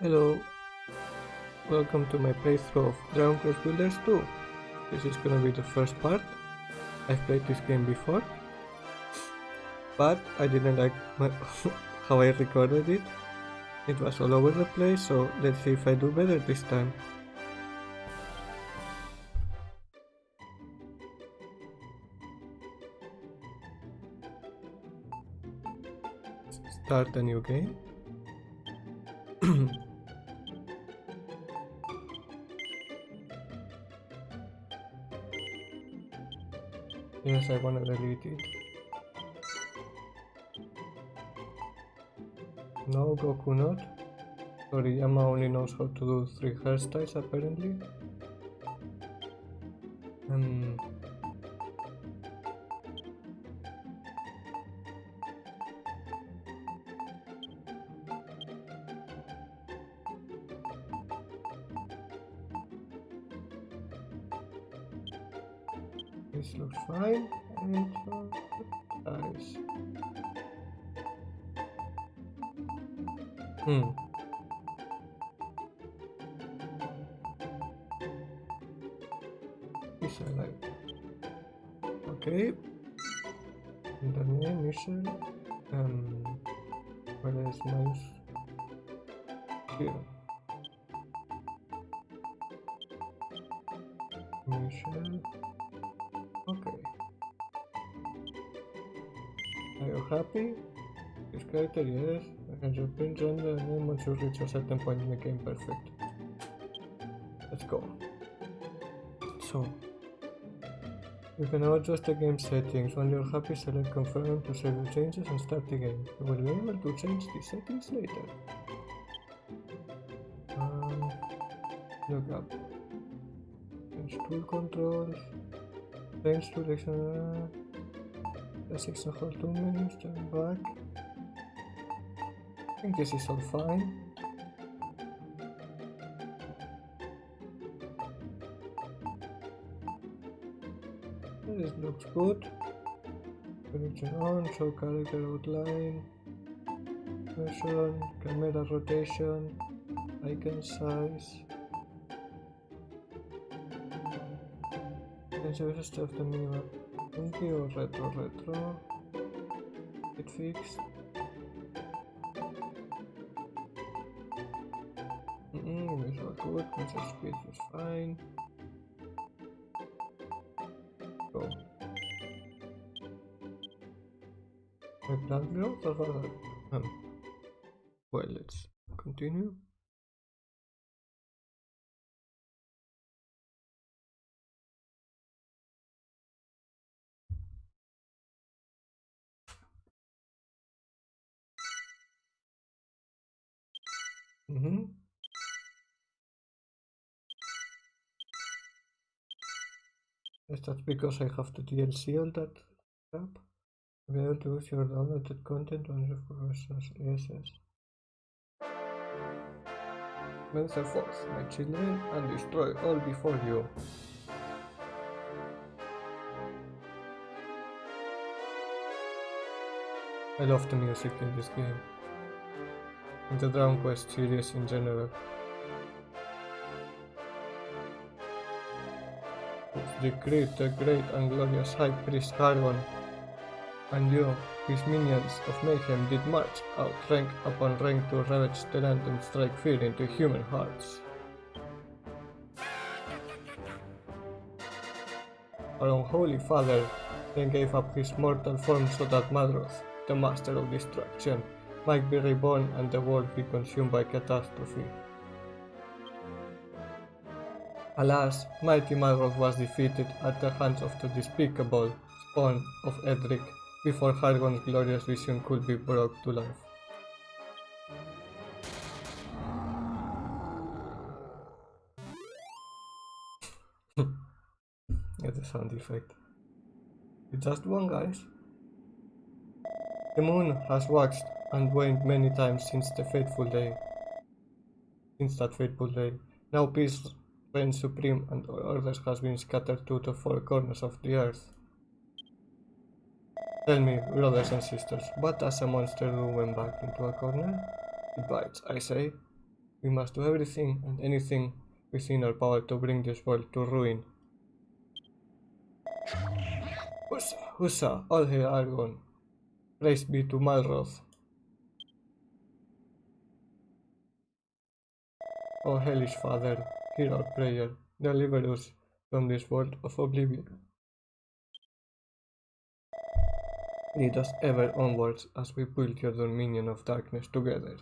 Hello, welcome to my playthrough of Dragon Quest Builders 2. This is gonna be the first part. I've played this game before, but I didn't like how I recorded it. It was all over the place, so let's see if I do better this time. Start a new game. Yes, I wanna delete it. No, Goku not. Toriyama only knows how to do 3 hairstyles apparently. This looks fine, and nice. This I like. Okay. And the name mission. Where is mouse? Here. Mission. Okay. Are you happy? This character, yes. I can just print on the name once you reach a certain point in the game. Perfect. Let's go. So, you can now adjust the game settings. When you're happy, select confirm to save the changes and start the game. You will be able to change the settings later. Look up. Change tool controls. Change to direction. Basics and hold 2 menus, turn back. I think this is all fine. This looks good. Connection on, show character outline, version, camera rotation, icon size. Can you just of the minimap? Funky or retro? It fixed. Visual good, message speed is fine. Go. My plant growth or what? Well, let's continue. Yes, that's because I have the DLC on that crap. Be able to use your downloaded content on your versions. Yes. Venture forth, my children, and destroy all before you. I love the music in this game. In the Dragon Quest series in general. The great and glorious High Priest Hargon, and you, his minions of mayhem, did march out rank upon rank to ravage the land and strike fear into human hearts. Our unholy father then gave up his mortal form so that Madroth, the master of destruction, might be reborn and the world be consumed by catastrophe. Alas, mighty Madroth was defeated at the hands of the despicable spawn of Edric before Hargon's glorious vision could be brought to life. Get the sound effect. It's just one, guys. The moon has waxed and waned many times since that fateful day. Now peace reigns supreme and order has been scattered to the 4 corners of the earth. Tell me, brothers and sisters, what does a monster do when backed into a corner? It bites, I say. We must do everything and anything within our power to bring this world to ruin. Hussa, hussa, all hail Argon. Praise be to Malroth. O hellish Father, hear our prayer. Deliver us from this world of oblivion. Lead us ever onwards as we build your dominion of darkness together.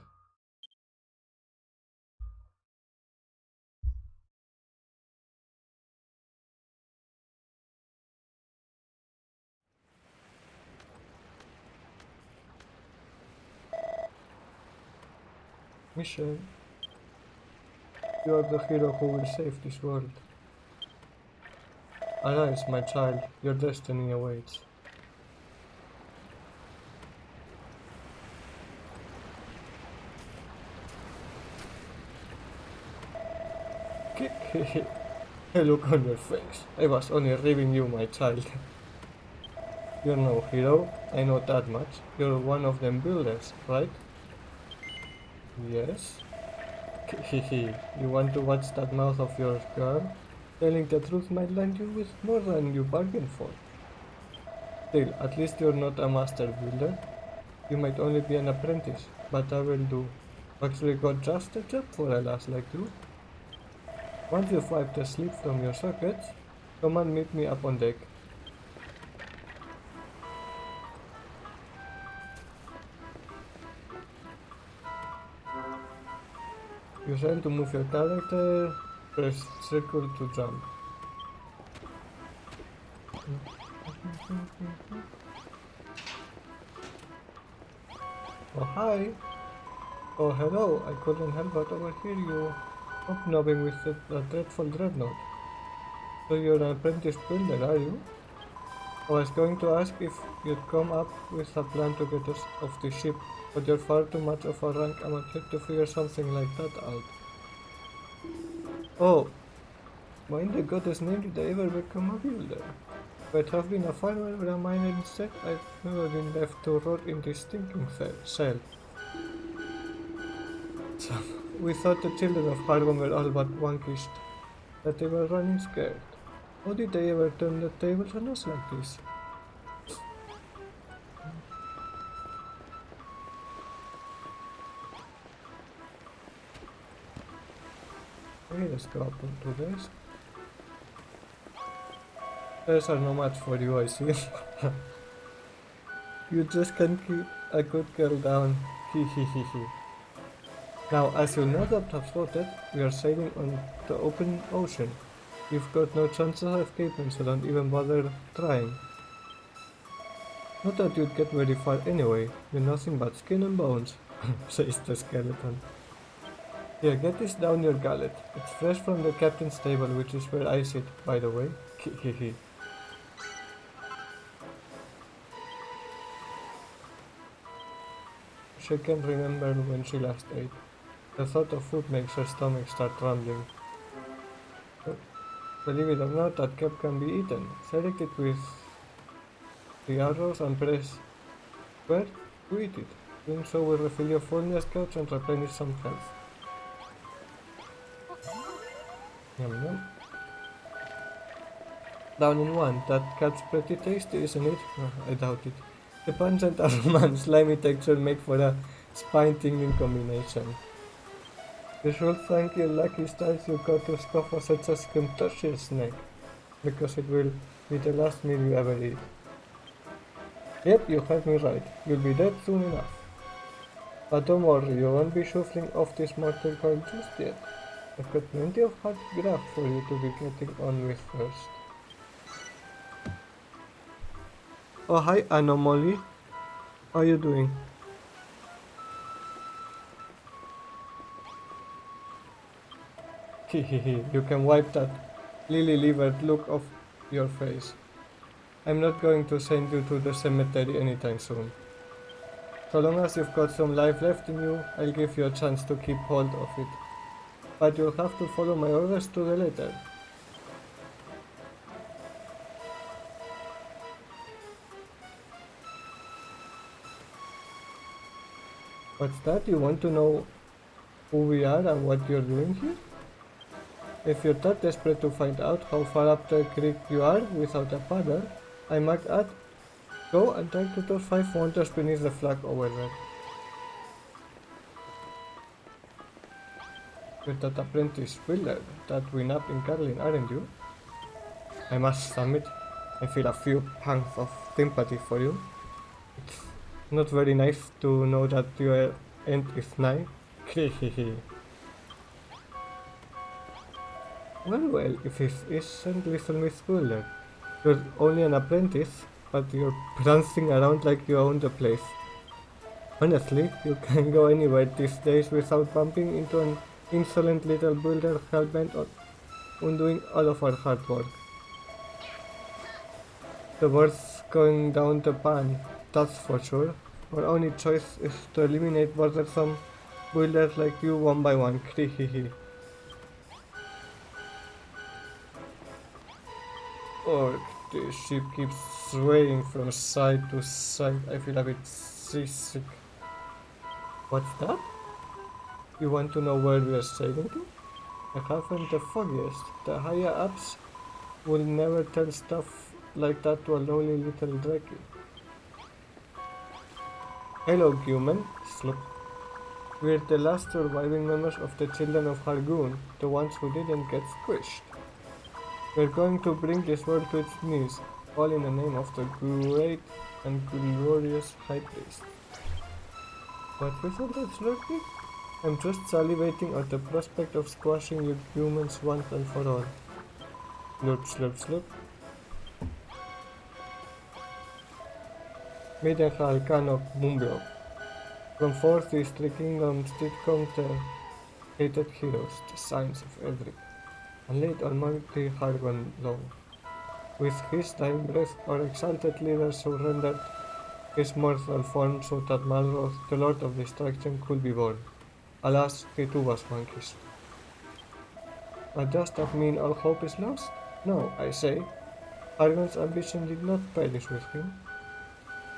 Michelle, you are the hero who will save this world. Arise, my child, your destiny awaits. A look on your face. I was only ribbing you, my child. You're no hero, I know that much. You're one of them builders, right? Yes. You want to watch that mouth of yours, girl? Telling the truth might land you with more than you bargained for. Still, at least you're not a master builder. You might only be an apprentice, but I will do. Actually got just a job for a lass like you. Once you've wiped the sleep from your sockets, come and meet me up on deck. Use L to move your character, press circle to jump. Oh hi! Oh hello, I couldn't help but overhear you hobnobbing with the dreadful dreadnought. So you're an apprentice builder, are you? I was going to ask if you'd come up with a plan to get us off the ship, but you're far too much of a rank amateur to figure something like that out. Oh, why in the goddess name did I ever become a builder? If I'd have been a farmer or a miner instead, I'd never been left to rot in this stinking cell. So, we thought the children of Hargon were all but vanquished, that they were running scared. How did they ever turn the tables on us like this? Okay, let's go up onto this. Those are no match for you, I see. You just can't keep a good girl down. Hehehehe. Now, as you no doubt have spotted, we are sailing on the open ocean. You've got no chances of escaping, so don't even bother trying. Not that you'd get very far anyway, you're nothing but skin and bones, says the skeleton. Here, get this down your gullet. It's fresh from the captain's table, which is where I sit, by the way. Hehehe. She can't remember when she last ate. The thought of food makes her stomach start rumbling. Believe it or not, that cap can be eaten. Select it with the arrows and press square to eat it. Doing so will refill your fullness couch and replenish some health. Yum yum. Down in one. That cap's pretty tasty, isn't it? I doubt it. The pungent aroma and slimy texture make for a spine-tingling combination. You should thank your lucky stars you got to scoff for such a scrumptious snack, because it will be the last meal you ever eat. Yep, you heard me right. You'll be dead soon enough. But don't worry, you won't be shuffling off this mortal coil just yet. I've got plenty of hard graft for you to be getting on with first. Oh hi Anomaly, how are you doing? Hehehe, you can wipe that lily-livered look off your face. I'm not going to send you to the cemetery anytime soon. So long as you've got some life left in you, I'll give you a chance to keep hold of it. But you'll have to follow my orders to the letter. What's that? You want to know who we are and what you're doing here? If you're that desperate to find out how far up the creek you are without a paddle, I might add, go and talk to those 5 wonders beneath the flag over there. You're that apprentice builder that we nabbed in Carlin, aren't you? I must admit, I feel a few pangs of sympathy for you. It's not very nice to know that your end is nigh. Well, if it isn't little Miss Buller. You're only an apprentice, but you're prancing around like you own the place. Honestly, you can go anywhere these days without bumping into an insolent little builder hellbent on undoing all of our hard work. The bird's going down the pan, that's for sure. Our only choice is to eliminate bothersome builders like you one by one. Or the ship keeps swaying from side to side. I feel a bit seasick. What's that? You want to know where we are sailing to? I haven't the foggiest. The higher ups will never tell stuff like that to a lowly little drake. Hello, human. Slop. We're the last surviving members of the Children of Hargoon, the ones who didn't get squished. We're going to bring this world to its knees, all in the name of the great and glorious High Priest. What is all that slurping? I'm just salivating at the prospect of squashing you humans once and for all. Slurp, slurp, slurp. Midenhal Kanok Mumblo. From forth these 3 kingdoms did come the hated heroes, the signs of Edric, and laid Almighty Hargon low. With his dying breath, our exalted leader surrendered his mortal form so that Malroth, the Lord of Destruction, could be born. Alas, he too was vanquished. But does that mean all hope is lost? No, I say. Hargon's ambition did not perish with him.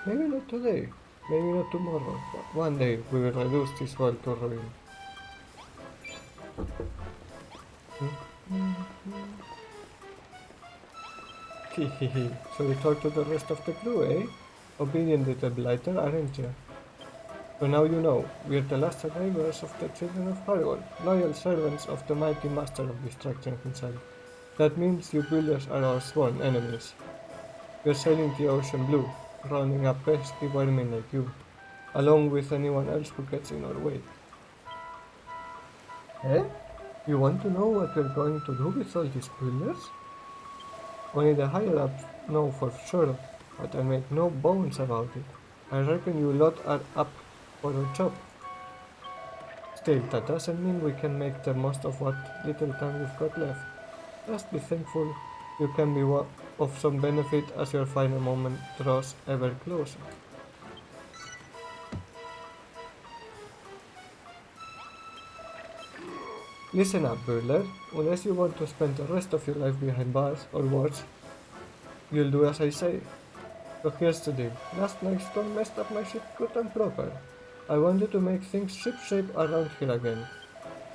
Maybe not today, maybe not tomorrow, but one day we will reduce this world to ruin. Hehehe, so you talk to the rest of the crew, eh? Obedient little blighter, aren't you? So now you know, we're the last survivors of the Children of Hargon, loyal servants of the mighty Master of Destruction himself. That means you builders are our sworn enemies. We're sailing the ocean blue, rounding up pesky vermin like you, along with anyone else who gets in our way. Eh? You want to know what we're going to do with all these builders? Only the higher-ups know for sure, but I make no bones about it. I reckon you lot are up for a job. Still, that doesn't mean we can make the most of what little time we've got left. Just be thankful you can be of some benefit as your final moment draws ever closer. Listen up, Burler. Unless you want to spend the rest of your life behind bars, or worse, you'll do as I say. So here's the deal. Last night's storm messed up my ship good and proper. I wanted to make things ship-shape around here again.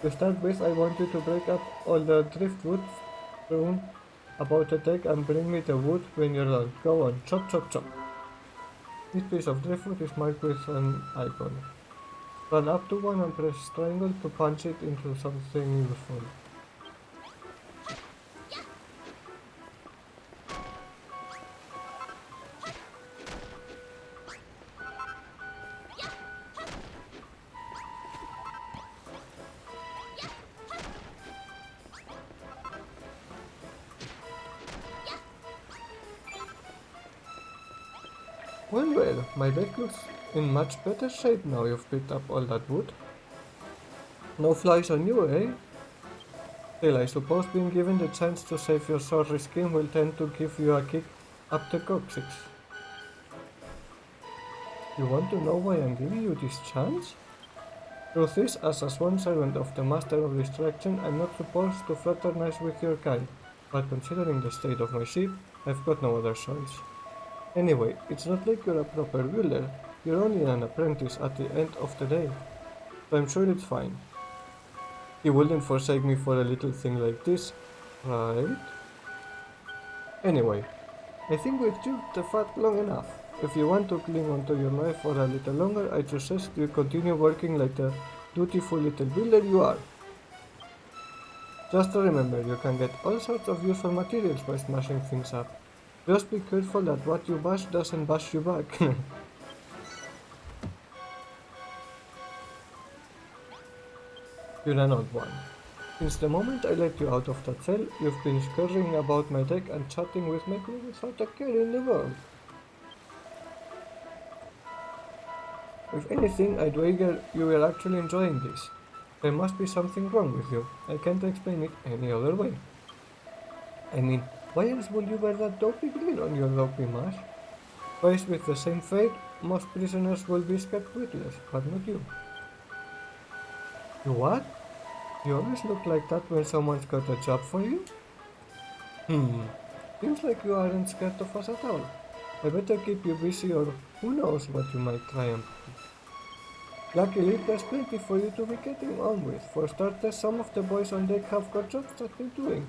To start with, I wanted to break up all the driftwood strewn about the deck and bring me the wood when you're done. Go on, chop chop chop. This piece of driftwood is marked with an icon. Run up to one and press triangle to punch it into something useful. Well, my deck looks in much better shape now you've picked up all that wood. No flies on you, eh? Still, I suppose being given the chance to save your sorry skin will tend to give you a kick up the coccyx. You want to know why I'm giving you this chance? Truth is, as a sworn servant of the Master of Destruction, I'm not supposed to fraternize with your kind, but considering the state of my ship, I've got no other choice. Anyway, it's not like you're a proper builder, you're only an apprentice at the end of the day, so I'm sure it's fine. He wouldn't forsake me for a little thing like this, right? Anyway, I think we've chewed the fat long enough. If you want to cling onto your life for a little longer, I suggest you continue working like the dutiful little builder you are. Just remember, you can get all sorts of useful materials by smashing things up. Just be careful that what you bash doesn't bash you back. You're an old one. Since the moment I let you out of that cell, you've been scurrying about my deck and chatting with my crew without a care in the world. If anything, I'd wager you were actually enjoying this. There must be something wrong with you. I can't explain it any other way. I mean, why else would you wear that dopey grin on your dopey mask? Faced with the same fate, most prisoners will be scared witless, but not you. You what? You always look like that when someone's got a job for you? Seems like you aren't scared of us at all. I better keep you busy or who knows what you might try and pull. Luckily, there's plenty for you to be getting on with. For starters, some of the boys on deck have got jobs that they're doing.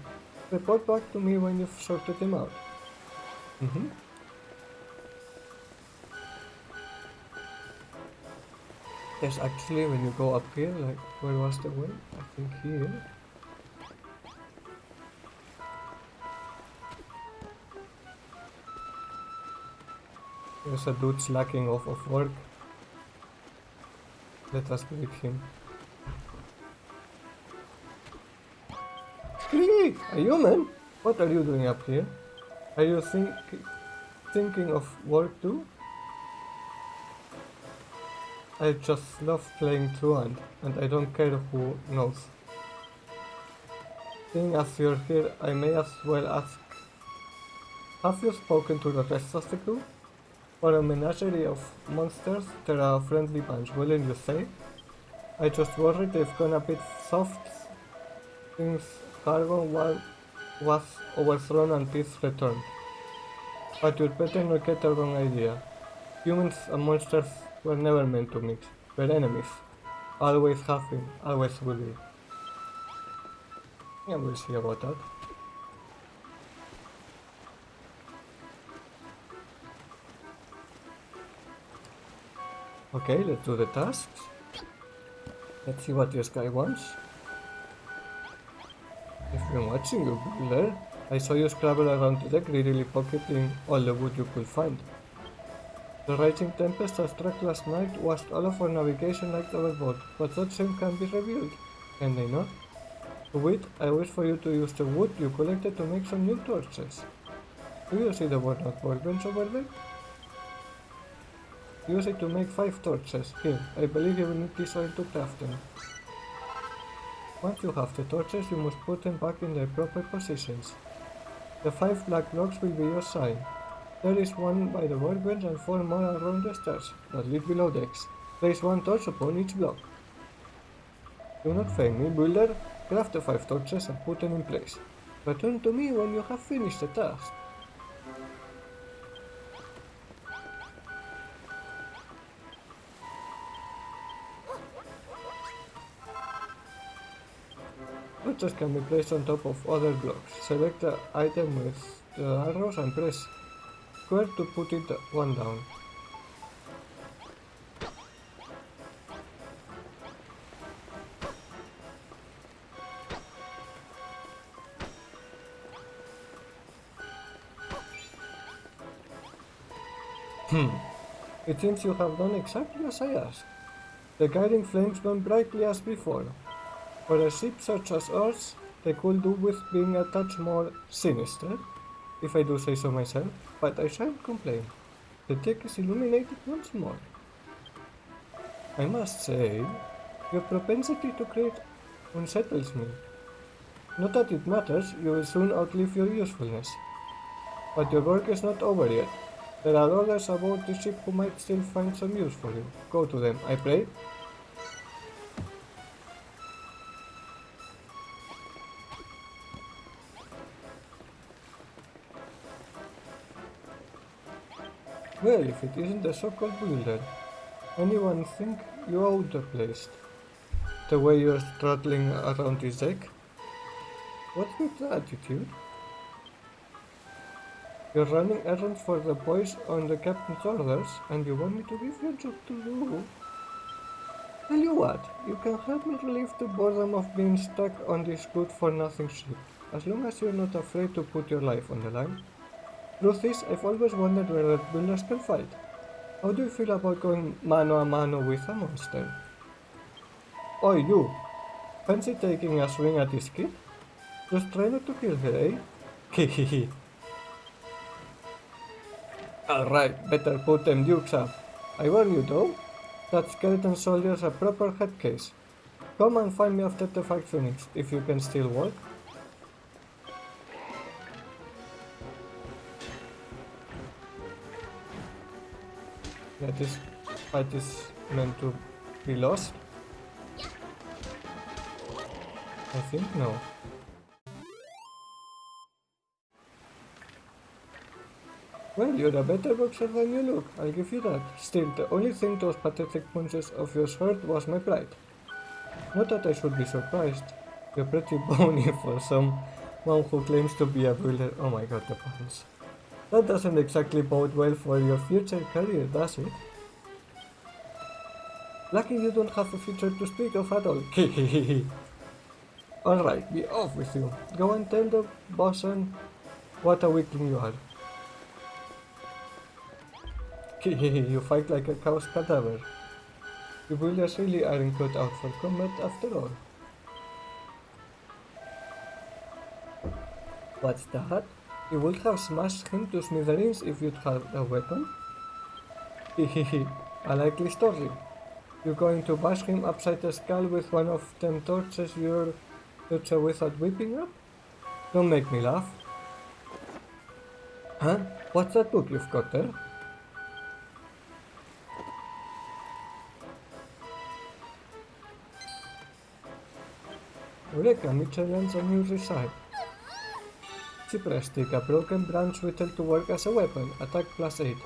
Report back to me when you've sorted them out. Yes, actually, when you go up here, like, where was the way? I think here. There's a dude slacking off of work. Let us greet him. Hey, a human? What are you doing up here? Are you thinking of work too? I just love playing truant, and I don't care who knows. Seeing as you're here, I may as well ask, have you spoken to the rest of the crew? For a menagerie of monsters, they're a friendly bunch, wouldn't you say? I just worried they've gone a bit soft since cargo was overthrown and peace returned. But you'd better not get the wrong idea. Humans and monsters were never meant to mix. We're enemies. Always have been, always will be. Yeah, we'll see about that. Okay, let's do the tasks. Let's see what this guy wants. If you're watching you, builder, I saw you scrabble around the deck, greedily pocketing all the wood you could find. The raging tempest that struck last night washed all of our navigation like our boat, but that same can be revealed, can they not? To wit, I wish for you to use the wood you collected to make some new torches. Do you see the worn-out workbench over there? Use it to make 5 torches. Here, I believe you will need this oil to craft them. Once you have the torches, you must put them back in their proper positions. The 5 black blocks will be your sign. There is one by the workbench and 4 more around the stairs that lead below decks. Place 1 torch upon each block. Do not fail me, builder. Craft the 5 torches and put them in place. Return to me when you have finished the task. Torches can be placed on top of other blocks. Select the item with the arrows and press square to put it one down. It seems you have done exactly as I asked. The guiding flames burn brightly as before. For a ship such as ours, they could do with being a touch more sinister, if I do say so myself, but I shan't complain. The deck is illuminated once more. I must say, your propensity to create unsettles me. Not that it matters, you will soon outlive your usefulness. But your work is not over yet. There are others aboard the ship who might still find some use for you. Go to them, I pray. Well, if it isn't the so-called builder, anyone think you outplaced? the way you're struggling around this deck. What's with the attitude? You're running errands for the boys on the captain's orders, and you want me to give you a job to do? Tell you what, you can help me relieve the boredom of being stuck on this good-for-nothing ship, as long as you're not afraid to put your life on the line. Truth is, I've always wondered whether builders can fight. How do you feel about going mano a mano with a monster? Oi, you! Fancy taking a swing at this kid? Just try not to kill her, eh? Hehehe. Alright, better put them dukes up. I warn you though, that skeleton soldier's a proper head case. Come and find me after the fight finished, if you can still walk. Yeah, this fight is meant to be lost. I think no. Well, you're a better boxer than you look, I'll give you that. Still, the only thing those pathetic punches of yours hurt was my pride. Not that I should be surprised. You're pretty bony for someone who claims to be a builder. Oh my god, the puns. That doesn't exactly bode well for your future career, does it? Lucky you don't have a future to speak of at all. Alright, be off with you. Go and tell the bosun what a weakling you are. You fight like a cow's cadaver. You builders really aren't cut out for combat after all. What's that? You would have smashed him to smithereens if you'd had a weapon? A likely story. You're going to bash him upside the skull with one of them torches you're such a without whipping up? Don't make me laugh. Huh? What's that book you've got there? Eureka, Mitchell lands a new recipe. Cypress stick, a broken branch whittled to work as a weapon. Attack +8.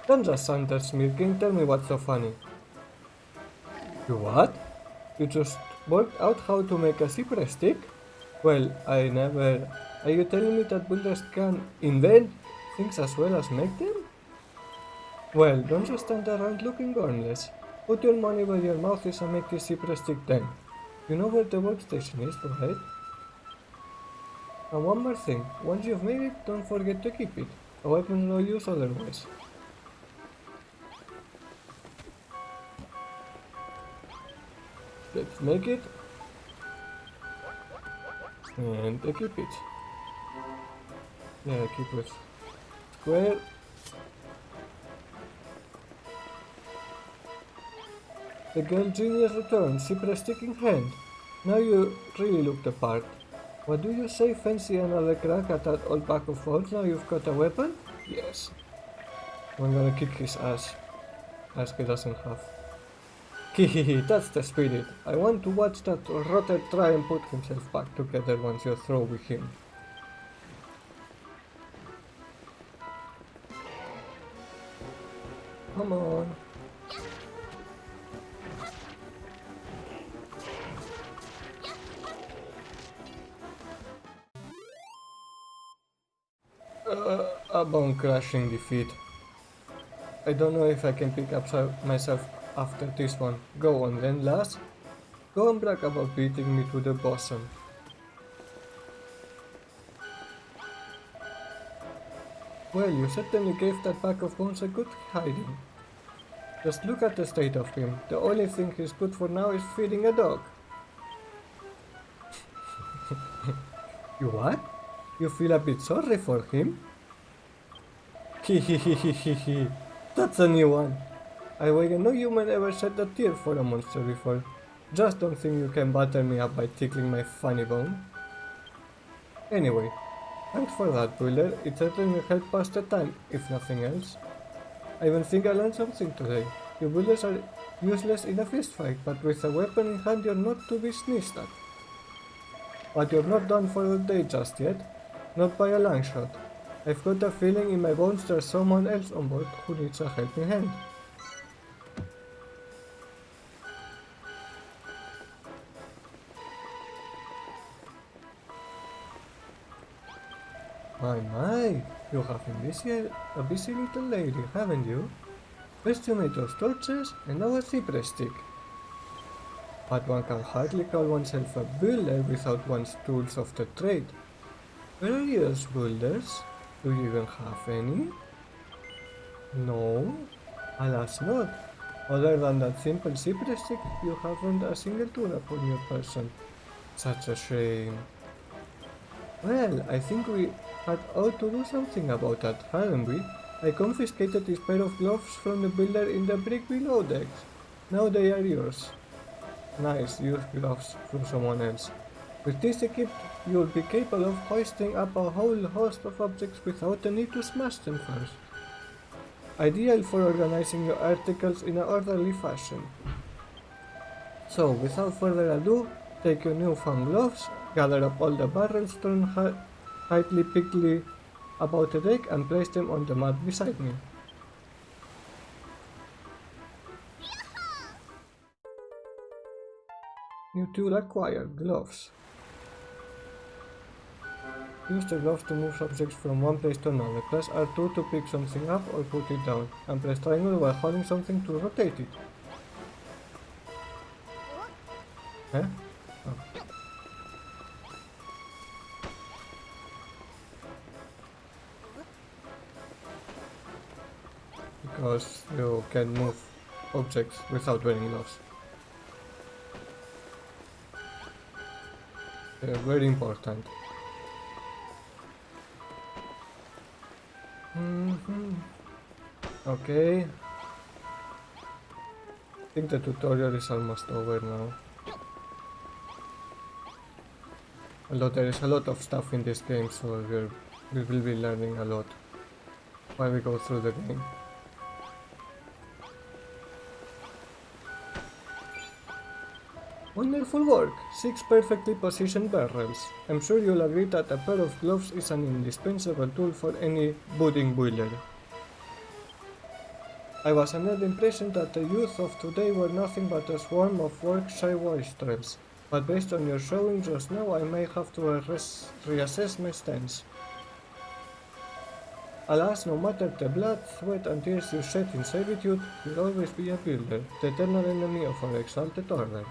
Don't just sound smirking, tell me what's so funny. You what? You just worked out how to make a cypress stick? Well, I never... Are you telling me that builders can invent things as well as make them? Well, don't just stand around looking harmless. Put your money where your mouth is and make this cypress stick then. You know where the workstation is, right? And one more thing, once you've made it, don't forget to keep it. A weapon no use otherwise. Let's make it. And equip it. Yeah, keep it. Square. The girl genius returns, cypress stick in hand. Now you really look the part. What do you say, fancy another crack at that old pack of balls now you've got a weapon? Yes. I'm gonna kick his ass. As he doesn't have. Hehehe, that's the spirit. I want to watch that rotter try and put himself back together once you're through with him. Come on. A bone-crushing defeat. I don't know if I can pick up myself after this one. Go on then, lass. Go and brag about beating me to the bosom. Well, you certainly gave that pack of bones a good hiding. Just look at the state of him. The only thing he's good for now is feeding a dog. You what? You feel a bit sorry for him? Hehehehehe. That's a new one. I wager no human ever shed a tear for a monster before. Just don't think you can butter me up by tickling my funny bone. Anyway, thanks for that, builder. It certainly helped pass the time, if nothing else. I even think I learned something today. You builders are useless in a fist fight, but with a weapon in hand you're not to be sneezed at. But you're not done for the day just yet. Not by a long shot. I've got a feeling in my bones there's someone else on board who needs a helping hand. My, you have a busy little lady, haven't you? First you made those torches, and now a cypress stick. But one can hardly call oneself a builder without one's tools of the trade. Where are those builders? Do you even have any? No, alas not. Other than that simple cypress stick, you haven't a single tool upon your person. Such a shame. Well, I think we had ought to do something about that, hadn't we? I confiscated this pair of gloves from the builder in the brick below decks. Now they are yours. Nice, used gloves from someone else. With this equipped, you will be capable of hoisting up a whole host of objects without the need to smash them first. Ideal for organizing your articles in an orderly fashion. So, without further ado, take your newfound gloves, gather up all the barrels thrown tightly pickly about the deck and place them on the mat beside me. New tool acquired, gloves. Use the gloves to move objects from one place to another. Press R2 to pick something up or put it down, and press triangle while holding something to rotate it. Huh? Oh. Because you can move objects without wearing gloves. They're very important. Okay. I think the tutorial is almost over now. Although there is a lot of stuff in this game, so we will be learning a lot while we go through the game. Wonderful work! 6 perfectly positioned barrels. I'm sure you'll agree that a pair of gloves is an indispensable tool for any budding builder. I was under the impression that the youth of today were nothing but a swarm of work-shy wastrels, but based on your showing just now I may have to reassess my stance. Alas, no matter the blood, sweat and tears you shed in servitude, you'll always be a builder, the eternal enemy of our exalted order.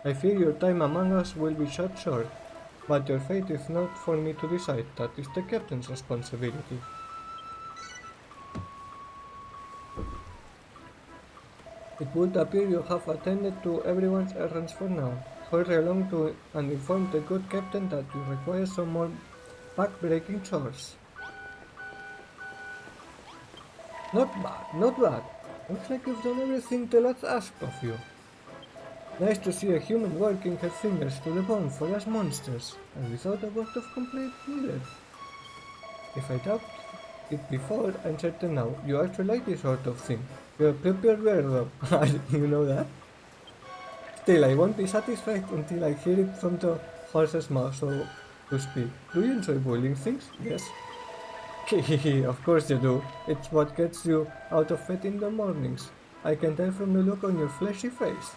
I fear your time among us will be shut short, but your fate is not for me to decide, that is the captain's responsibility. It would appear you have attended to everyone's errands for now. Hurry along to and inform the good captain that you require some more back-breaking chores. Not bad, not bad. Looks like you've done everything the lads asked of you. Nice to see a human working her fingers to the bone for us monsters, and without a word of complaint neither. If I doubt it before, I'm certain now, you actually like this sort of thing. You're a prepared weirdo, you know that? Still, I won't be satisfied until I hear it from the horse's mouth, so to speak. Do you enjoy boiling things? Yes. Of course you do. It's what gets you out of bed in the mornings. I can tell from the look on your fleshy face.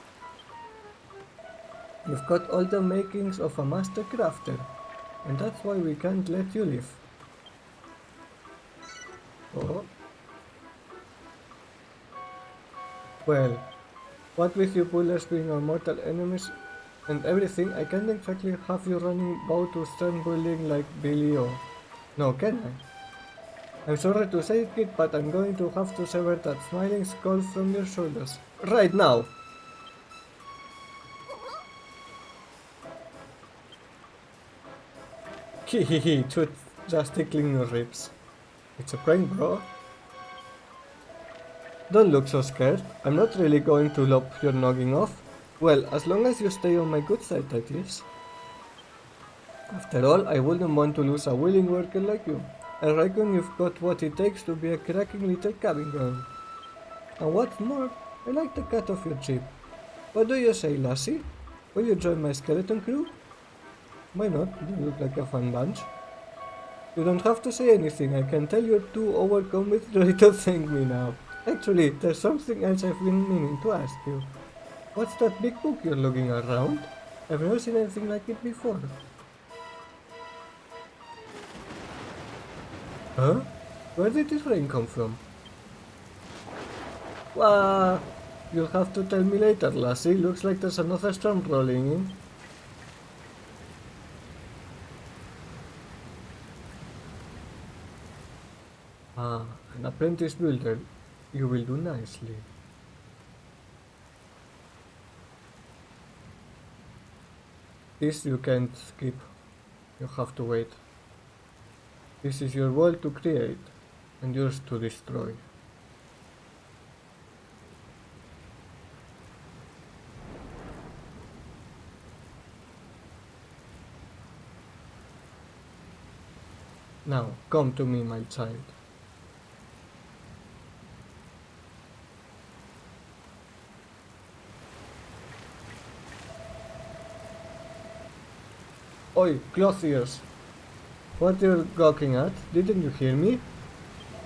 You've got all the makings of a master crafter, and that's why we can't let you live. Oh. Well, what with you builders being our mortal enemies and everything, I can't exactly have you running bow to stern building like Billy O. No, can I? I'm sorry to say it, kid, but I'm going to have to sever that smiling skull from your shoulders. Right now! Hehehe, just tickling your ribs. It's a prank, bro. Don't look so scared. I'm not really going to lop your noggin off. Well, as long as you stay on my good side, that is. After all, I wouldn't want to lose a willing worker like you. I reckon you've got what it takes to be a cracking little cabin girl. And what's more, I like the cut of your chip. What do you say, lassie? Will you join my skeleton crew? Why not? You look like a fun bunch. You don't have to say anything, I can tell you're too overcome with joy to thank me now. Actually, there's something else I've been meaning to ask you. What's that big book you're lugging around? I've never seen anything like it before. Huh? Where did this rain come from? Wow! You'll have to tell me later, lassie. Looks like there's another storm rolling in. Ah, an apprentice builder. You will do nicely. This you can't skip. You have to wait. This is your world to create, and yours to destroy. Now, come to me, my child. Oi, clothiers! What you're gawking at? Didn't you hear me?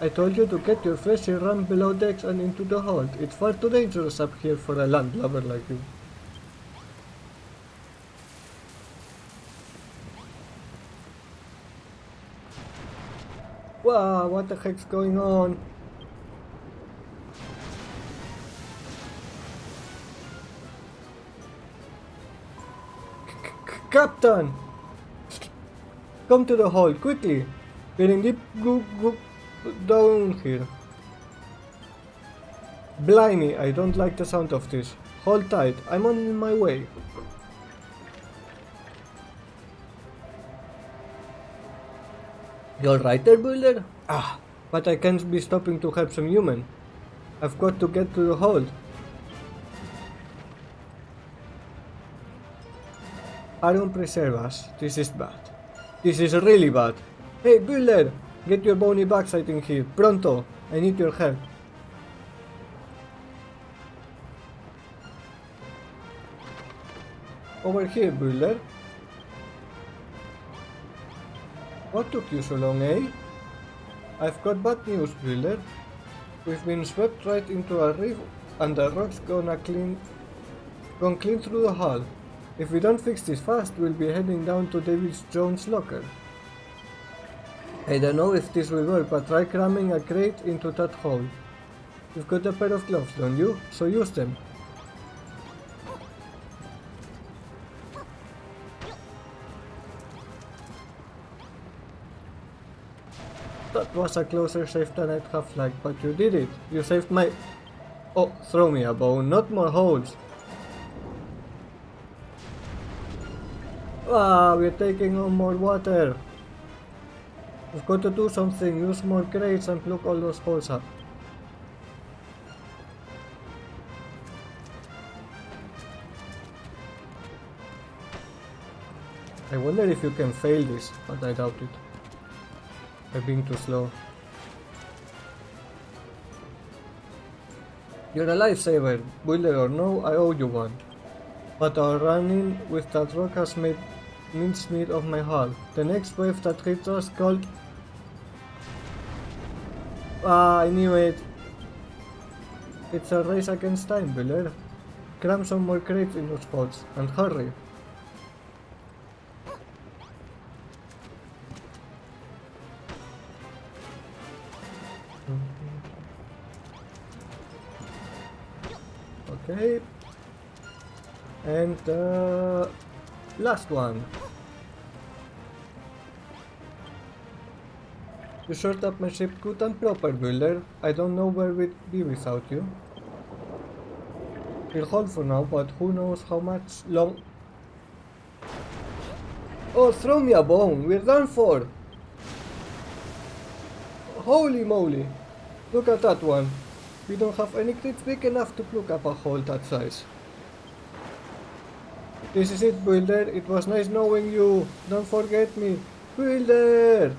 I told you to get your fleshy ram below decks and into the hold. It's far too dangerous up here for a landlubber like you. Wow, what the heck's going on? Captain! Come to the hold, quickly! We're in deep down here. Blimey, I don't like the sound of this. Hold tight, I'm on my way. You're right there, builder? Ah, but I can't be stopping to help some human. I've got to get to the hold. Aaron, preserve us. This is bad. This is really bad. Hey, builder! Get your bony backside in here. Pronto! I need your help. Over here, builder. What took you so long, eh? I've got bad news, builder. We've been swept right into a reef and the rock's gone clean through the hull. If we don't fix this fast, we'll be heading down to David Jones' locker. I don't know if this will work, but try cramming a crate into that hole. You've got a pair of gloves, don't you? So use them. That was a closer save than I'd have liked, but you did it. You saved my... Oh, throw me a bone, not more holes. Ah, we're taking on more water. We've got to do something, use more crates and plug all those holes up. I wonder if you can fail this, but I doubt it. I've been too slow. You're a lifesaver, builder or no, I owe you one. But our run-in with that rock has made mincemeat of my hull. The next wave that hits us called... Ah, I knew it. It's a race against time, builder. Cram some more crates in those spots, and hurry. Okay. And last one. You short up my ship good and proper, builder. I don't know where we'd be without you. We'll hold for now, but who knows how much long... Oh, throw me a bone! We're done for! Holy moly! Look at that one. We don't have any crates big enough to plug up a hole that size. This is it, builder. It was nice knowing you. Don't forget me. Builder!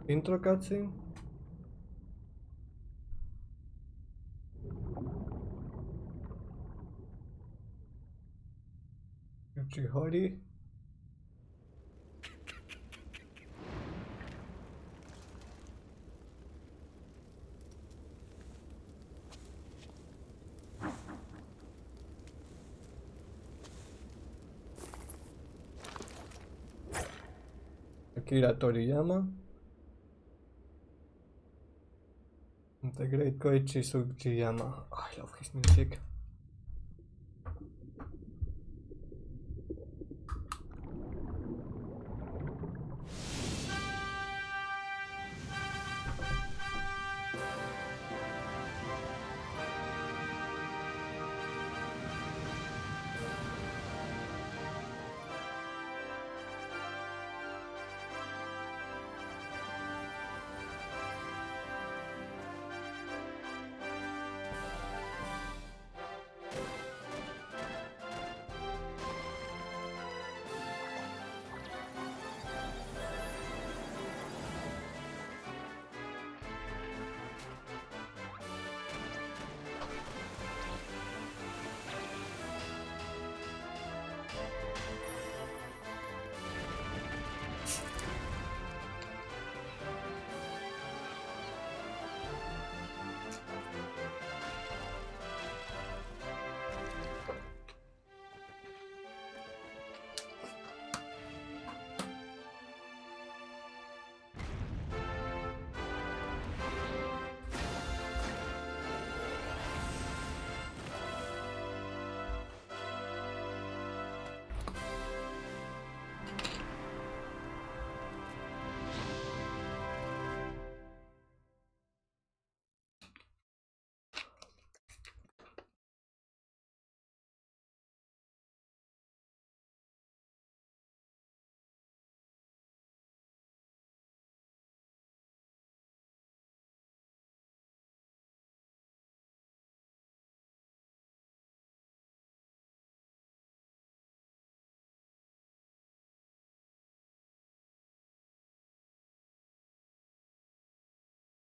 Intro cutscene? Hori. Akira Toriyama. The great Koichi Sugiyama. Oh, I love his music.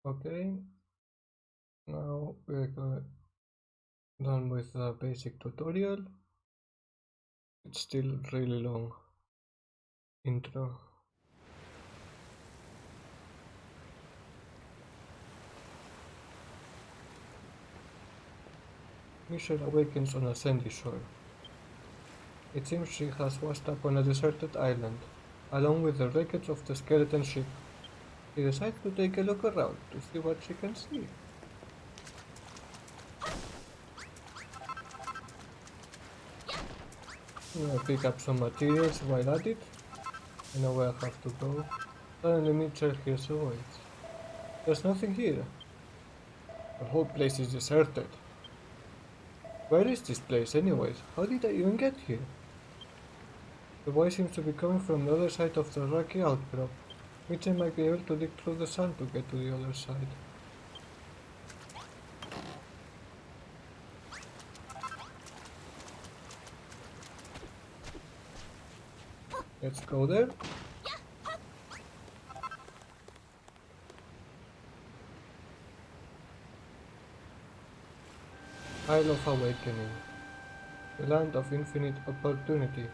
Okay, now we're done with the basic tutorial. It's still really long intro. Michelle awakens on a sandy shore. It seems she has washed up on a deserted island, along with the wreckage of the skeleton ship. She decides to take a look around to see what she can see. I'll pick up some materials while at it. I know where I have to go. Suddenly Mitchell hears a voice. There's nothing here. The whole place is deserted. Where is this place anyways? How did I even get here? The voice seems to be coming from the other side of the rocky outcrop. Mitchell might be able to dig through the sand to get to the other side. Let's go there. Isle of Awakening. The land of infinite opportunity.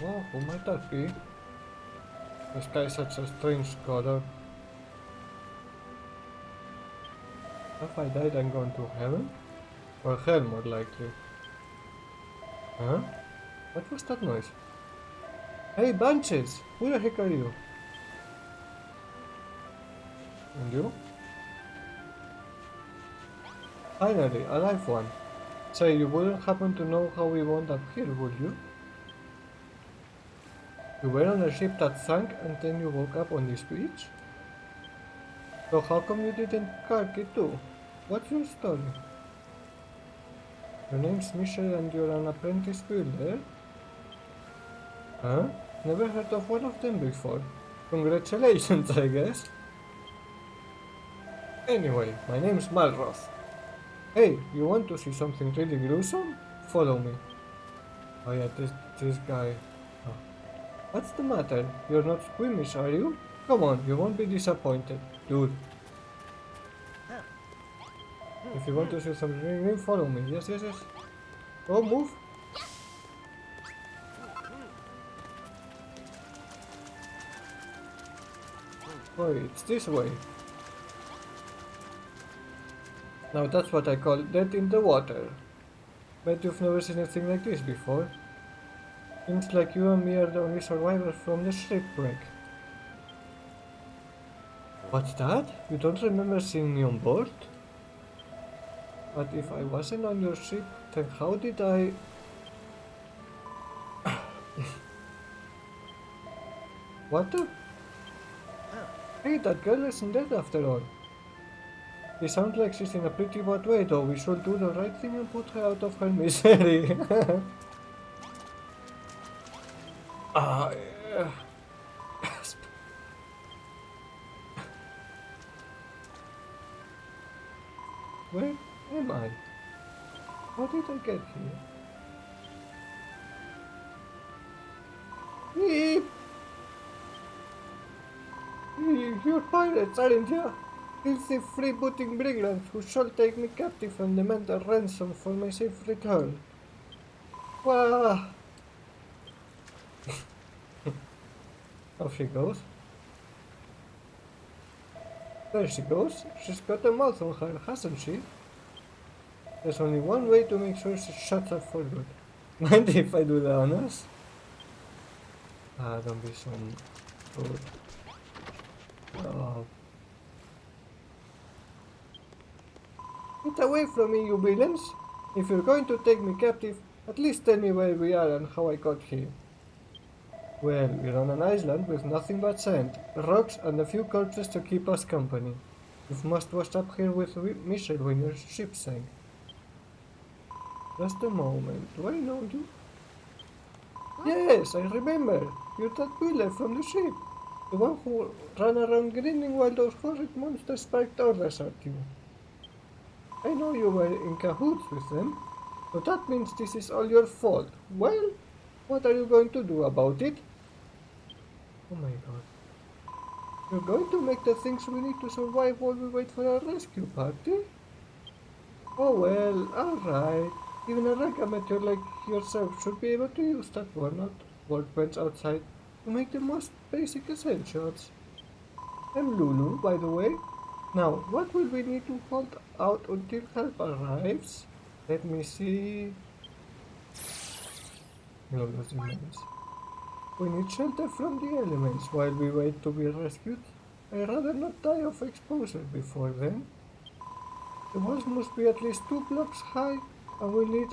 Wow, who might that be? The sky is such a strange color. Have I died and gone to heaven? Or hell, more likely. Huh? What was that noise? Hey, Bunches! Who the heck are you? And you? Finally, a live one. Say, you wouldn't happen to know how we wound up here, would you? You were on a ship that sank and then you woke up on this beach? So how come you didn't cark it too? What's your story? Your name's Michelle and you're an apprentice builder? Huh? Never heard of one of them before. Congratulations, I guess. Anyway, my name's Malroth. Hey, you want to see something really gruesome? Follow me. Oh yeah, this guy. Oh. What's the matter? You're not squeamish, are you? Come on, you won't be disappointed, dude. If you want to see something, follow me. Yes. Go, move. Oh, it's this way. Now that's what I call dead in the water. Bet you've never seen anything like this before. Seems like you and me are the only survivors from the shipwreck. What's that? You don't remember seeing me on board? But if I wasn't on your ship, then how did I... What the? Hey, that girl isn't dead after all. She sounds like she's in a pretty bad way, though. We should do the right thing and put her out of her misery. Ah, yeah. Where am I? How did I get here? Beep! You're pirates, aren't you? Filthy freebooting brigands who shall take me captive and demand a ransom for my safe return. Wah! Off she goes. There she goes. She's got a mouth on her, hasn't she? There's only one way to make sure she shuts up for good. Mind if I do the honors? Ah, don't be so rude. Oh. Get away from me, you villains! If you're going to take me captive, at least tell me where we are and how I got here. Well, we're on an island with nothing but sand, rocks and a few corpses to keep us company. You must wash up here with Michelle when your ship sank. Just a moment, do I know you? Yes, I remember. You're that builder from the ship. The one who ran around grinning while those horrid monsters sparked orders at you. I know you were in cahoots with them, but that means this is all your fault. Well, what are you going to do about it? Oh my god. You're going to make the things we need to survive while we wait for our rescue party? Oh well, alright. Even a rank amateur like yourself should be able to use that workbench outside to make the most basic essentials. I'm Lulu, by the way. Now, what will we need to hold out until help arrives? Let me see. Lulu's remains. We need shelter from the elements while we wait to be rescued. I'd rather not die of exposure before then. The walls must be at least 2 blocks high, and we'll need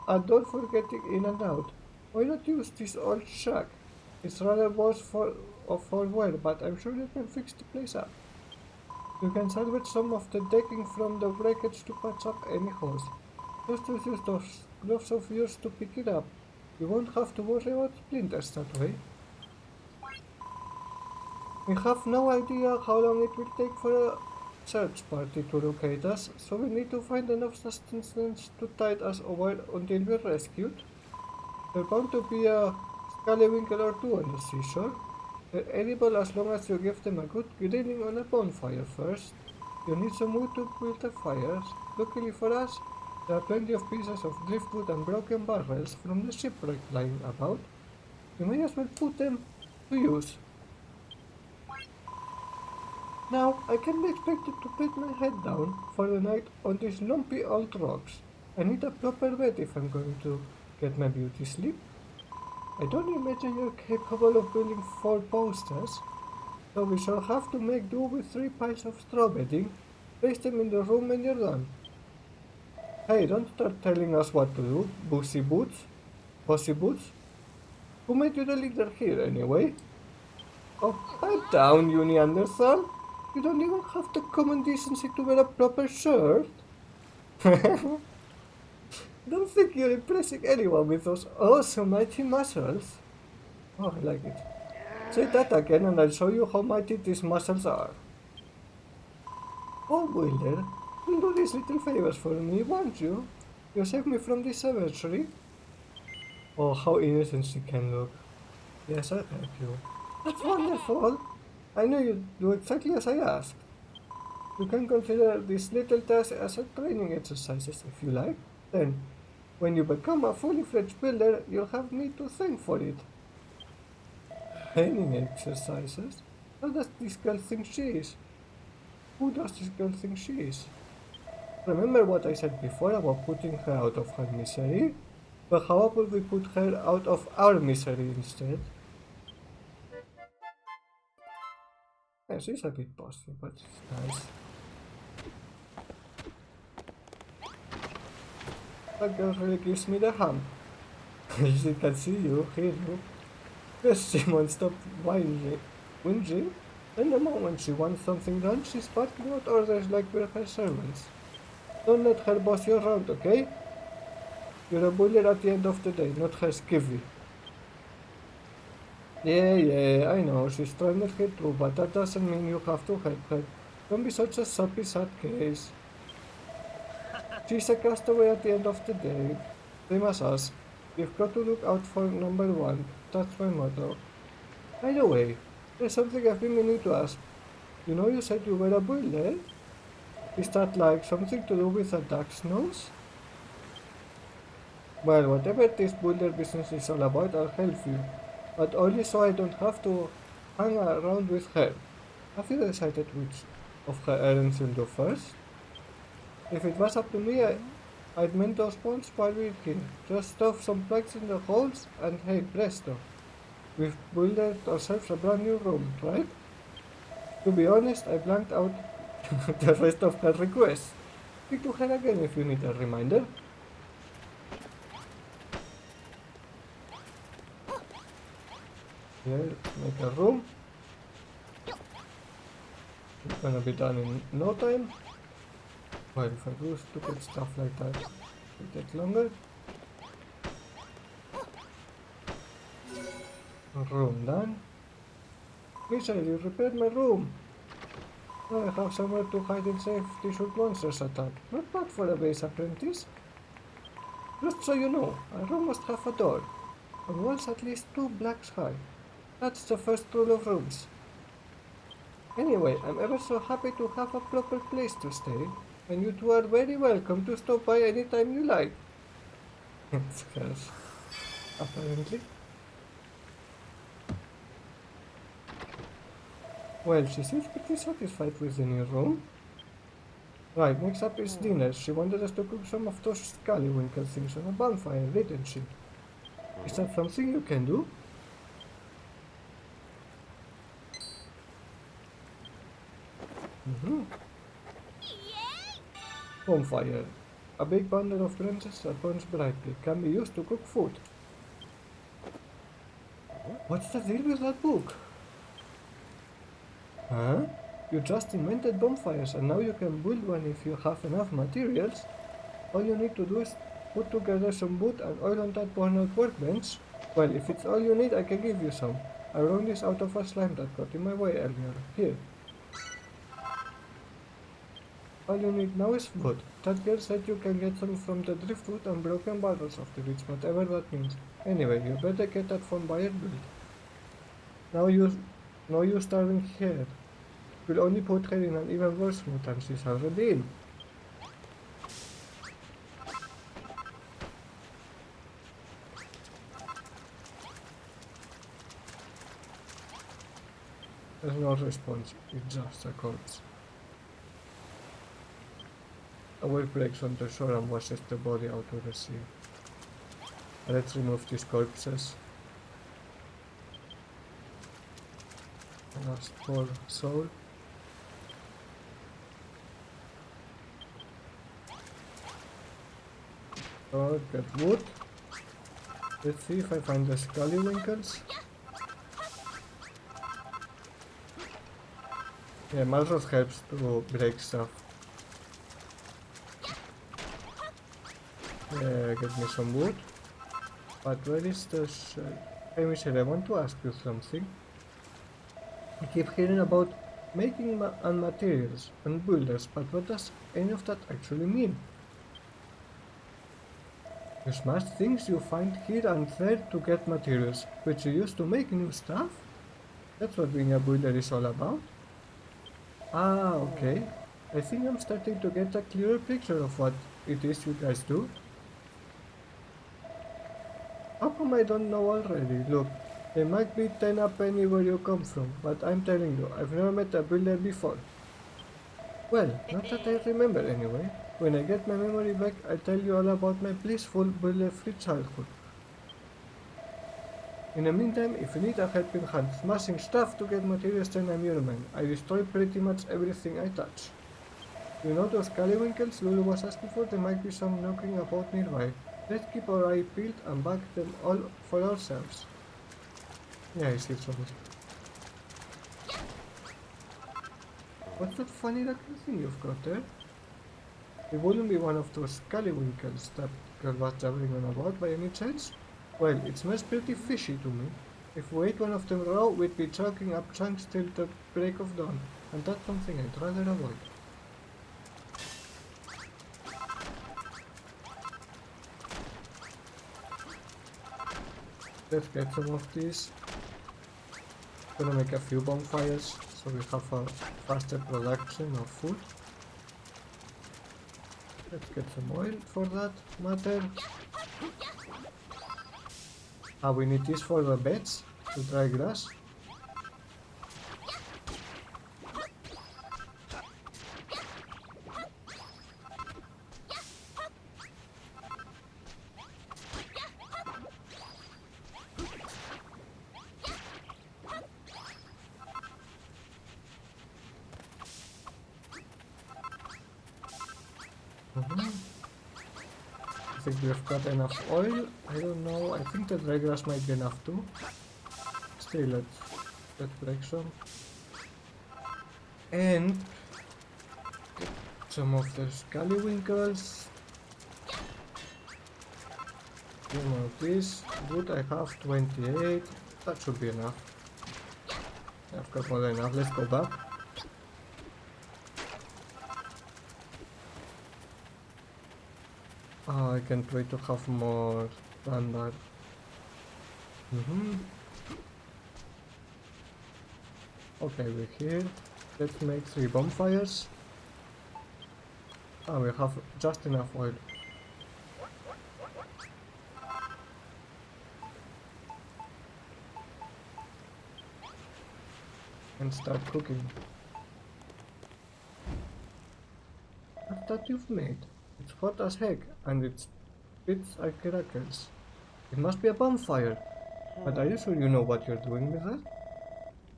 a door for getting in and out. Why not use this old shack? It's rather worse for wear, but I'm sure you can fix the place up. You can salvage some of the decking from the wreckage to patch up any holes. Just use those gloves of yours to pick it up. You won't have to worry about splinters that way. We have no idea how long it will take for a search party to locate us, so we need to find enough sustenance to tide us over until we're rescued. There's bound to be a scallywinkel or two on the seashore. They're edible as long as you give them a good grilling on a bonfire first. You need some wood to build the fires. Luckily for us, there are plenty of pieces of driftwood and broken barrels from the shipwreck lying about. You may as well put them to use. Now, I can be expected to put my head down for the night on these lumpy old rocks. I need a proper bed if I'm going to get my beauty sleep. I don't imagine you're capable of building 4 posters, so we shall have to make do with 3 piles of straw bedding. Place them in the room when you're done. Hey, don't start telling us what to do, Bossy Boots. Who made you the leader here, anyway? Oh, pipe down, you Neanderthal. You don't even have the common decency to wear a proper shirt. Don't think you're impressing anyone with those awesome mighty muscles. Oh, I like it. Say that again and I'll show you how mighty these muscles are. Oh, Wilder, you'll do these little favors for me, won't you? You saved me from this savagery. Oh, how innocent she can look. Yes, I'll help you. That's wonderful. I knew you'd do exactly as I asked. You can consider this little task as a training exercises if you like. Then, when you become a fully fledged builder, you'll have me to thank for it. Training exercises? How does this girl think she is? Who does this girl think she is? Remember what I said before about putting her out of her misery? But how about we put her out of our misery instead? Yeah, she's a bit bossy, but it's nice. That girl really gives me the hump. She can see you, hear you. Yes, she won't stop whinging. And the moment she wants something done, she's barking out orders like we're her servants. Don't let her boss you around, okay? You're a bully at the end of the day, not her skivvy. Yeah, I know, she's trying to get through, but that doesn't mean you have to help her. Don't be such a soppy sad case. She's a castaway at the end of the day, same as us. You've got to look out for number one, that's my motto. By the way, there's something I've been meaning to ask. You know you said you were a builder? Is that like something to do with a duck's nose? Well, whatever this builder business is all about, I'll help you. But only so I don't have to hang around with her. Have you decided which of her errands you'll do first? If it was up to me, I'd mend those ones while we're here. Just stuff some plugs in the holes and hey, presto. We've built ourselves a brand new room, right? To be honest, I blanked out the rest of her requests. Speak to her again if you need a reminder. Here, make a room. It's gonna be done in no time. Well, if I do stupid stuff like that, it'll take longer. Room done. Lisa, you repaired my room. Now I have somewhere to hide in safety should monsters attack. Not bad for a base apprentice. Just so you know, a room must have a door. And walls at least 2 blocks high. That's the first rule of rooms. Anyway, I'm ever so happy to have a proper place to stay. And you two are very welcome to stop by anytime you like. It's hers, apparently. Well, she seems pretty satisfied with the new room. Right, next up is dinner. She wanted us to cook some of those scallywinkle things on a bonfire, didn't she? Is that something you can do? Bonfire. A big bundle of branches that burns brightly. Can be used to cook food. What's the deal with that book? Huh? You just invented bonfires and now you can build one if you have enough materials. All you need to do is put together some wood and oil on that worn-out workbench. Well, if it's all you need, I can give you some. I wrung this out of a slime that got in my way earlier. Here. All you need now is wood. That girl said you can get some from the driftwood and broken bottles of the beach, whatever that means. Anyway, you better get that phone buyer built. No use starting here. We'll only put her in an even worse mood than she's already in. There's no response, it's just a corpse. A wave breaks on the shore and washes the body out to the sea. Let's remove these corpses. Last poor soul. Oh, get wood. Let's see if I find the scallywinkles. Yeah, Malrod helps to break stuff. Yeah, get me some wood. But where is the shell? Hey Michelle, I want to ask you something. I keep hearing about making and materials and builders, but what does any of that actually mean? You smash things you find here and there to get materials, which you use to make new stuff? That's what being a builder is all about? Ah, okay. I think I'm starting to get a clearer picture of what it is you guys do. How come I don't know already? Look, They might be 10 a penny where you come from, but I'm telling you, I've never met a builder before. Well, not that I remember anyway. When I get my memory back, I'll tell you all about my blissful builder-free childhood. In the meantime, if you need a helping hand smashing stuff to get materials, then I'm your man. I destroy pretty much everything I touch. You know those scallywinkles Lulu was asking for? There might be some knocking about nearby. Let's keep our eye peeled and bag them all for ourselves. Yeah, I see trouble. What's that funny looking thing you've got there? It wouldn't be one of those scallywinkles that girl was jabbering on about by any chance? Well, it smells pretty fishy to me. If we ate one of them raw, we'd be choking up chunks till the break of dawn, and that's something I'd rather avoid. Let's get some of these. Gonna make a few bonfires so we have a faster production of food. Let's get some oil for that matter. Ah, we need this for the beds, to dry grass. I think we've got enough oil. I don't know. I think the dry grass might be enough too. Still, let's break some. And get some of the scallywinkles. Some of this. Wood, I have 28. That should be enough. I've got more than enough. Let's go back. Oh, I can't wait to have more than that. Okay, we're here. Let's make 3 bonfires. Ah, we have just enough oil. And start cooking. What's that you've made? It's hot as heck, and it spits like crackers. It must be a bonfire. But are you sure you know what you're doing with that?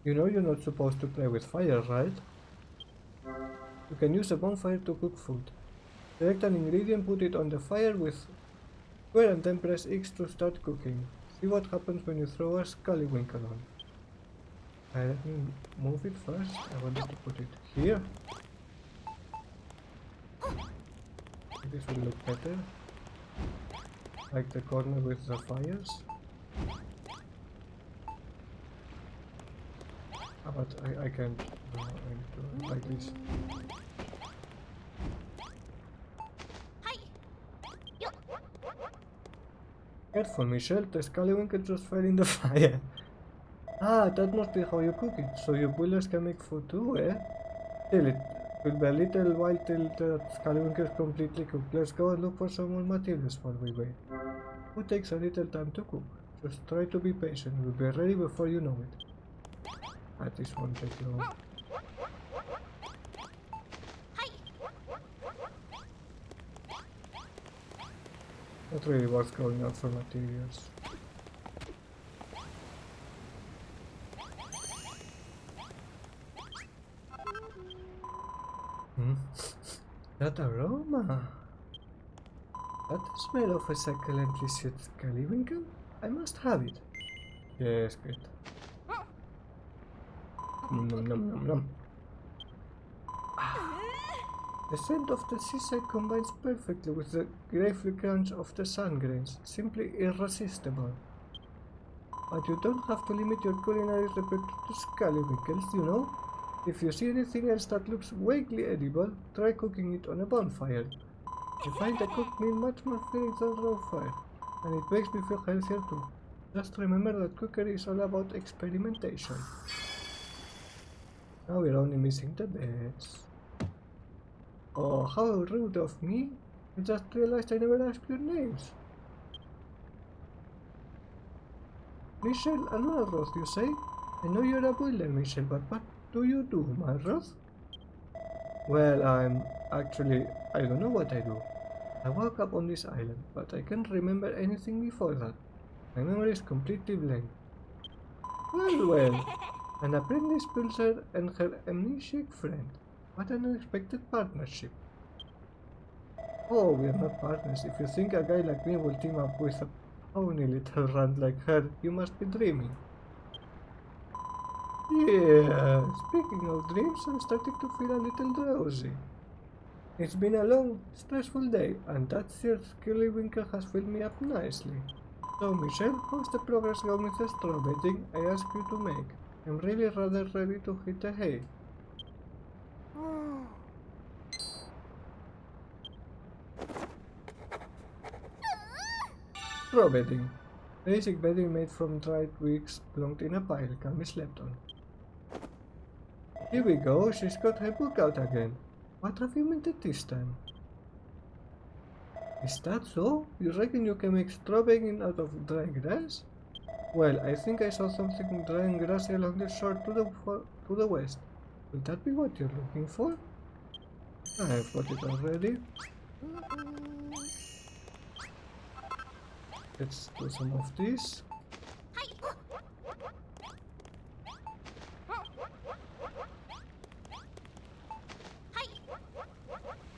You know you're not supposed to play with fire, right? You can use a bonfire to cook food. Select an ingredient, put it on the fire with square and then press X to start cooking. See what happens when you throw a scallywinkle on. Let me move it first. I wanted to put it here. This will look better. Like the corner with the fires. Ah, but I can't. I need to do it like this. Careful, Michelle, the scallywinkle just fell in the fire. Ah, that must be how you cook it, so your builders can make food too, eh? Still, it will be a little while till the scallywinkle is completely cooked. Let's go and look for some more materials while we wait. Food takes a little time to cook. Just try to be patient, we'll be ready before you know it. Ah, this won't take long. Not really worth going out for materials. That aroma! That the smell of a succulently sweet scallywinkle? I must have it. Yes, good. Nom nom nom nom. The scent of the seaside combines perfectly with the gravely crunch of the sun grains. Simply irresistible. But you don't have to limit your culinary repertoire to scallywinkles, you know? If you see anything else that looks vaguely edible, try cooking it on a bonfire. You find a cooked meal much more filling than raw fire, and it makes me feel healthier too. Just remember that cookery is all about experimentation. Now we're only missing the beds. Oh, how rude of me! I just realized I never asked your names. Michelle and Malroth, you say? I know you're a builder, Michelle, but what do you do, Malroth? Well, I don't know what I do. I woke up on this island, but I can't remember anything before that. My memory is completely blank. Well, an apprentice builder and her amnesiac friend. What an unexpected partnership. Oh, we're not partners. If you think a guy like me will team up with a pony little runt like her, you must be dreaming. Yeah, speaking of dreams, I'm starting to feel a little drowsy. It's been a long, stressful day, and that third Skillywinkle has filled me up nicely. So, Michelle, how's the progress going with the straw betting I asked you to make? I'm really rather ready to hit the hay. Straw bedding. Basic bedding made from dried twigs plunked in a pile can be slept on. Here we go, she's got her book out again. What have you minted this time? Is that so? You reckon you can make straw bedding out of dry grass? Well, I think I saw something dry and grassy along the shore to the west. Will that be what you're looking for? I've got it already. Let's do some of this.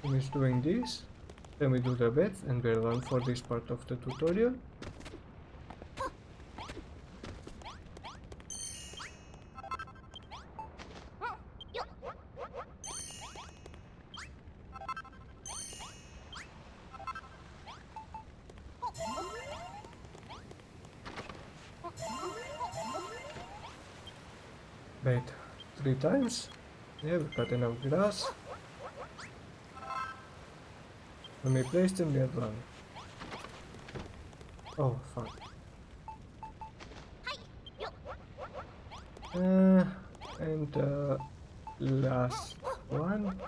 Finish doing this. Then we do the bed and we're done for this part of the tutorial. Bait 3 times. Yeah, we've got enough grass. When we place them, we are done. Oh, fuck. And last one.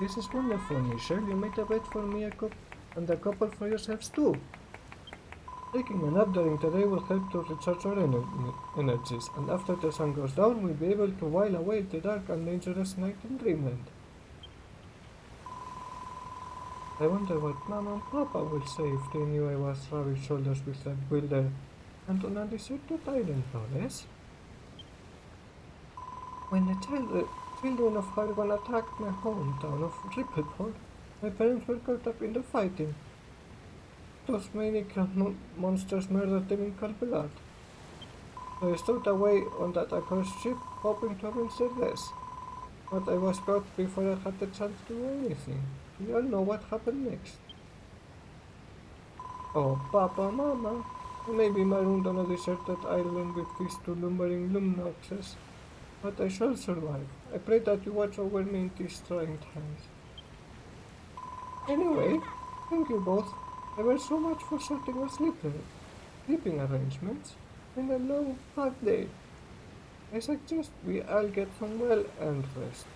This is wonderful, Michelle. You made a bed for me and a couple for yourselves too. Taking a nap during the day will help to recharge our energies, and after the sun goes down, we'll be able to while away the dark and dangerous night in Dreamland. I wonder what Mama and Papa will say if they knew I was rubbing shoulders with that builder and on a deserted island, no less. When the children of Hargon attacked my hometown of Rippleport, my parents were caught up in the fighting. Those maniacal monsters murdered them in cold blood. So I stowed away on that accursed ship, hoping to avenge their deaths. But I was caught before I had the chance to do anything. You all know what happened next. Oh, Papa, Mama, I may be marooned on a deserted island with these two lumbering lumnoxes, but I shall survive. I pray that you watch over me in these trying times. Anyway, thank you both. There were so much for sorting our sleeping arrangements in a long, hard day. I suggest we all get some well-earned rest.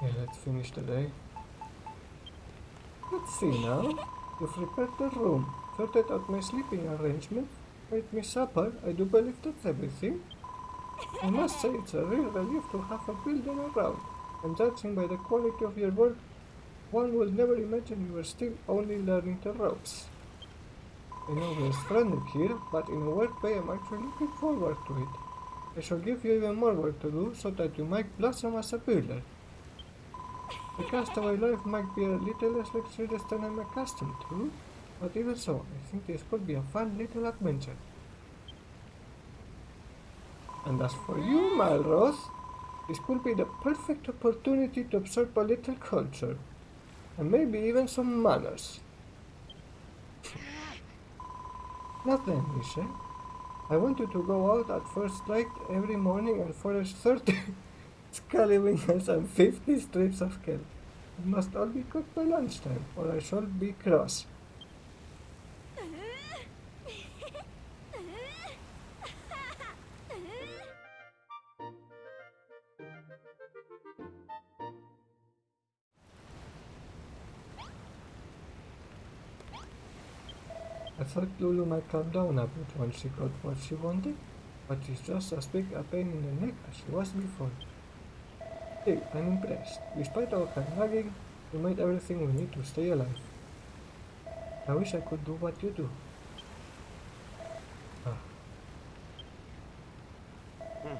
Yeah, let's finish the day. Let's see now. You've prepared the room, sorted out my sleeping arrangement, made me supper. I do believe that's everything. I must say it's a real relief to have a builder around, and judging by the quality of your work, one would never imagine you were still only learning the ropes. I know we're stranded here, but in a weird way I'm actually looking forward to it. I shall give you even more work to do so that you might blossom as a builder. The castaway life might be a little less luxurious than I'm accustomed to, but even so, I think this could be a fun little adventure. And as for you, Malroth, this could be the perfect opportunity to absorb a little culture, and maybe even some manners. Now then, Michelle, I want you to go out at first light every morning and forage 30 Scully wings and 50 strips of kelp. It must all be cooked by lunchtime, or I shall be cross. I thought Lulu might calm down a bit when she got what she wanted, but she's just as big a pain in the neck as she was before. Hey, I'm impressed. Despite all her nagging, you made everything we need to stay alive. I wish I could do what you do. Ah.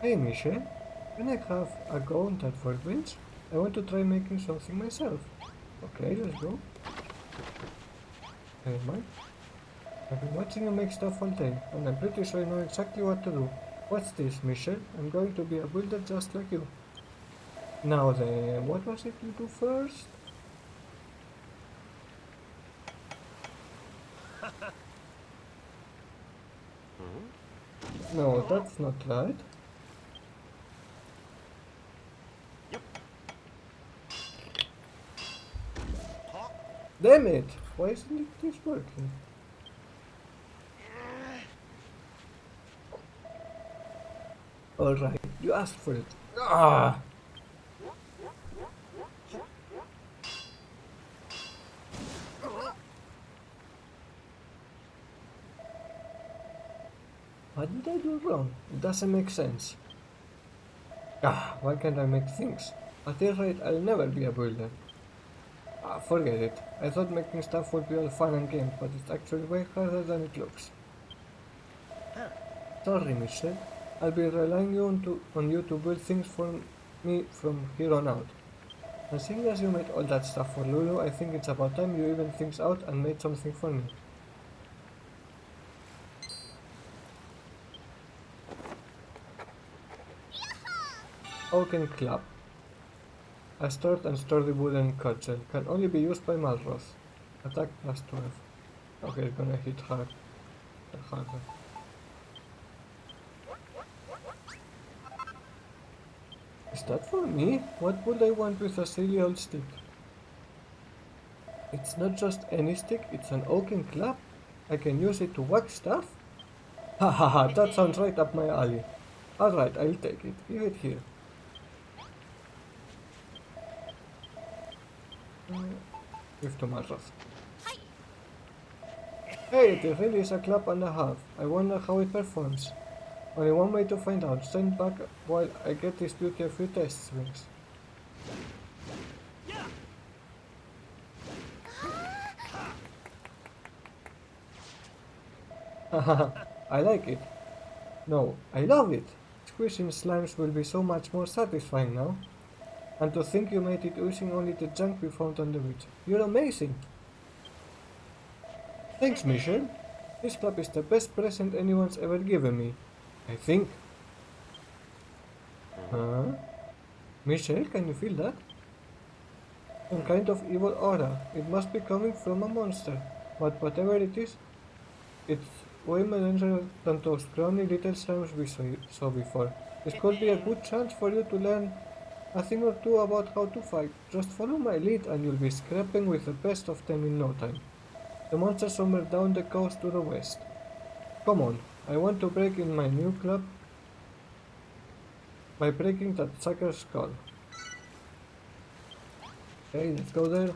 Hey Michelle, can I have a go on that workbench? I want to try making something myself. Okay, let's go. Hey Mike. I've been watching you make stuff all day, and I'm pretty sure I know exactly what to do. What's this, Michelle? I'm going to be a builder just like you. Now then, what was it you do first? No, that's not right. Damn it! Why isn't this working? Alright, you asked for it. Ah! What did I do wrong? It doesn't make sense. Ah, why can't I make things? At this rate, I'll never be a builder. Ah, forget it. I thought making stuff would be all fun and games, but it's actually way harder than it looks. Sorry, Michelle. I'll be relying on you to build things for me from here on out. And seeing as you made all that stuff for Lulu, I think it's about time you even things out and made something for me. Oaken Club. A stout and sturdy wooden cudgel. Can only be used by Malroth. Attack plus 12. Okay, it's gonna hit hard. Harder. Is that for me? What would I want with a silly old stick? It's not just any stick, it's an oaken club. I can use it to whack stuff? Ha ha ha, that sounds right up my alley. Alright, I'll take it. Give it here. Give to Malroth. Hey, it really is a club and a half. I wonder how it performs. Only one way to find out. Stand back while I get this beauty a few test swings. Haha, I like it. No, I love it. Squishing slimes will be so much more satisfying now. And to think you made it using only the junk we found on the beach. You're amazing. Thanks, Michelle. This club is the best present anyone's ever given me. I think. Huh? Michelle, can you feel that? Some kind of evil aura. It must be coming from a monster. But whatever it is, it's way more dangerous than those scrawny little slimes we saw before. This could be a good chance for you to learn a thing or two about how to fight. Just follow my lead and you'll be scrapping with the best of them in no time. The monsters somewhere down the coast to the west. Come on, I want to break in my new club by breaking that sucker's skull. Okay, let's go there.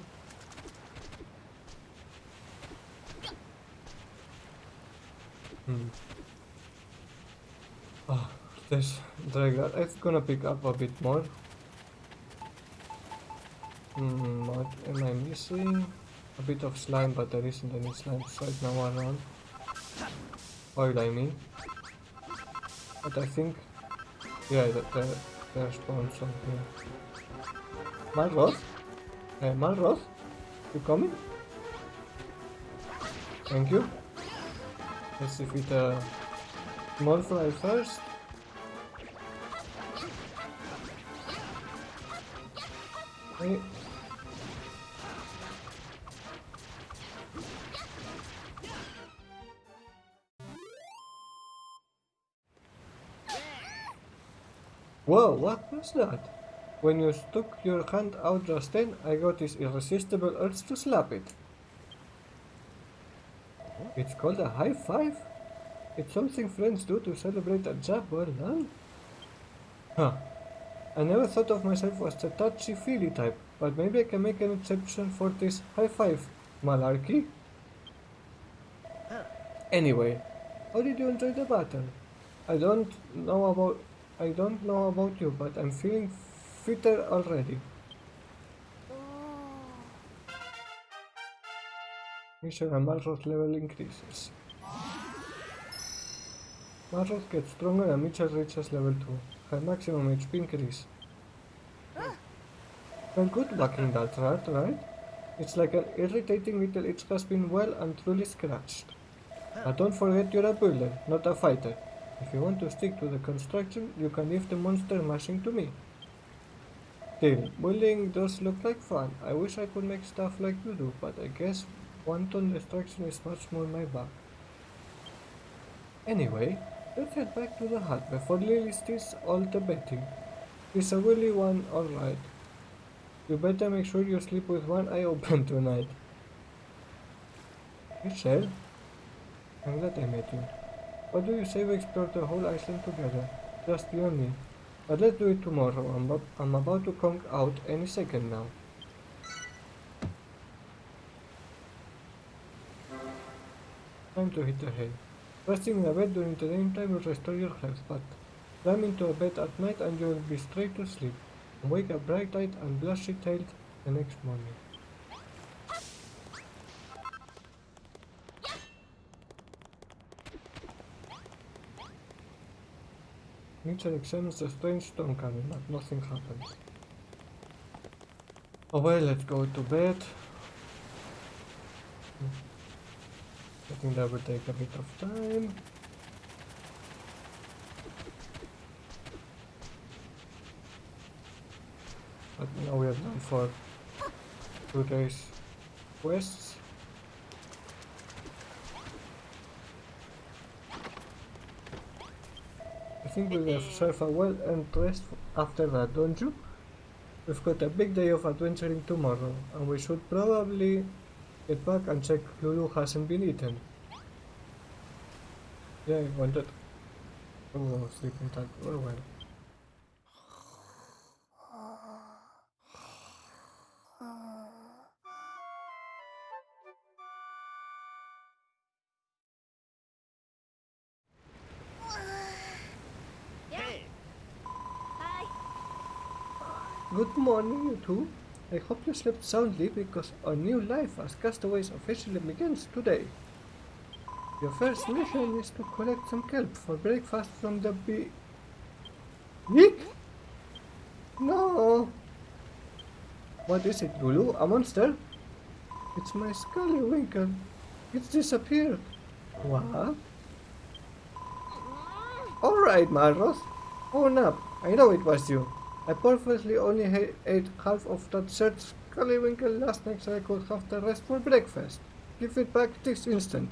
Oh, this dragger. It's gonna pick up a bit more. What am I missing? A bit of slime, but there isn't any slime right now around. Oil, I mean. But I think, yeah, there are spawns on here. Malroth? Malroth? You coming? Thank you. Let's defeat a small fry first. Okay. Whoa, what was that? When you stuck your hand out just then, I got this irresistible urge to slap it. It's called a high five? It's something friends do to celebrate a job well done? Huh. I never thought of myself as the touchy-feely type, but maybe I can make an exception for this high five malarkey. Anyway, how did you enjoy the battle? I don't know about you, but I'm feeling fitter already. Mission and Malroth's level increases. Malroth gets stronger and Mitchell reaches level 2. Her maximum HP increase. Well, good looking that rat, right? It's like an irritating little itch has been well and truly scratched. But don't forget you're a builder, not a fighter. If you want to stick to the construction, you can leave the monster mashing to me. Still, building does look like fun. I wish I could make stuff like you do, but I guess wanton destruction is much more my bag. Anyway, let's head back to the hut before Lily steals all the betting. She's a willy one, alright. You better make sure you sleep with one eye open tonight. Michelle? I'm glad I met you. What do you say we explore the whole island together? Just you and me. But let's do it tomorrow. I'm about to conk out any second now. Time to hit the hay. Resting in a bed during the daytime will restore your health, but climb into a bed at night and you will be straight to sleep. And wake up bright-eyed and bushy-tailed the next morning. Mitchell examines the strange stone cabin, but nothing happens. Oh well, let's go to bed. I think that will take a bit of time. But now we are done for today's quests. I think we deserve a well-earned rest after that, don't you? We've got a big day of adventuring tomorrow, and we should probably get back and check Lulu hasn't been eaten. Yeah, I wanted to go sleep in that. Oh well. Good morning, you two. I hope you slept soundly because our new life as castaways officially begins today. Your first mission is to collect some kelp for breakfast from the Nick? No! What is it, Lulu? A monster? It's my Scullywinkel. It's disappeared. What? Alright, Malroth. Own up. I know it was you. I purposely only ate half of that third Scullywinkel last night so I could have the rest for breakfast. Give it back this instant.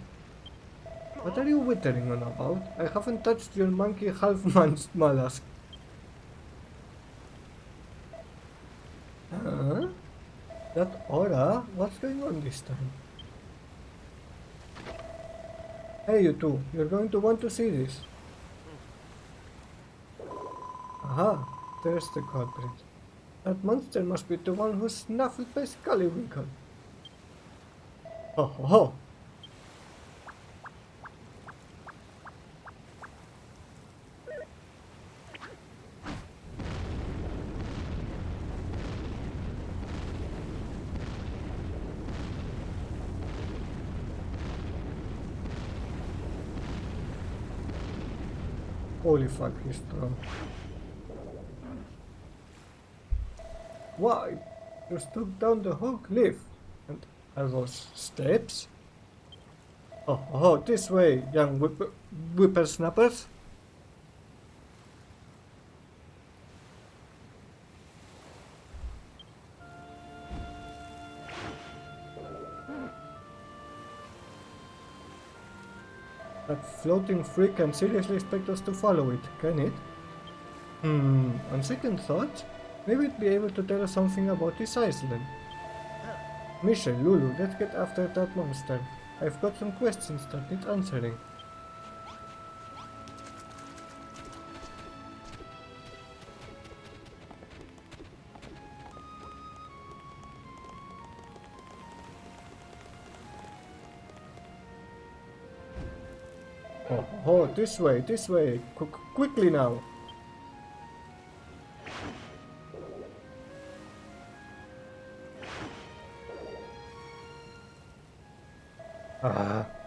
What are you wittering on about? I haven't touched your monkey half-man's mollusk. Huh? That aura? What's going on this time? Hey you two, you're going to want to see this. Aha, there's the culprit. That monster must be the one who's snaffled by Scullywinkel. Ho ho ho! Holy fuck, he's strong. Why? You stuck down the whole cliff. And are those steps? Oh, this way, young whippersnappers. That floating freak can seriously expect us to follow it, can it? On second thought, Maybe you'd be able to tell us something about this island. Michelle, Lulu, let's get after that monster. I've got some questions that need answering. Oh, this way, quickly now.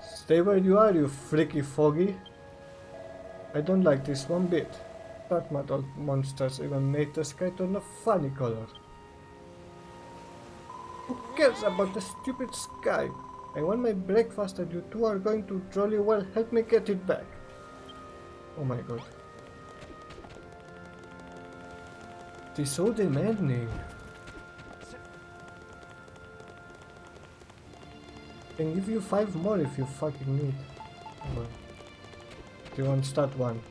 Stay where you are, you freaky foggy. I don't like this one bit. That mad old monsters even made the sky turn a funny color. Who cares about the stupid sky? I want my breakfast and you two are going to jolly well help me get it back. Oh my god. It is so demanding. I can give you 5 more if you fucking need. Well, do you want to start one?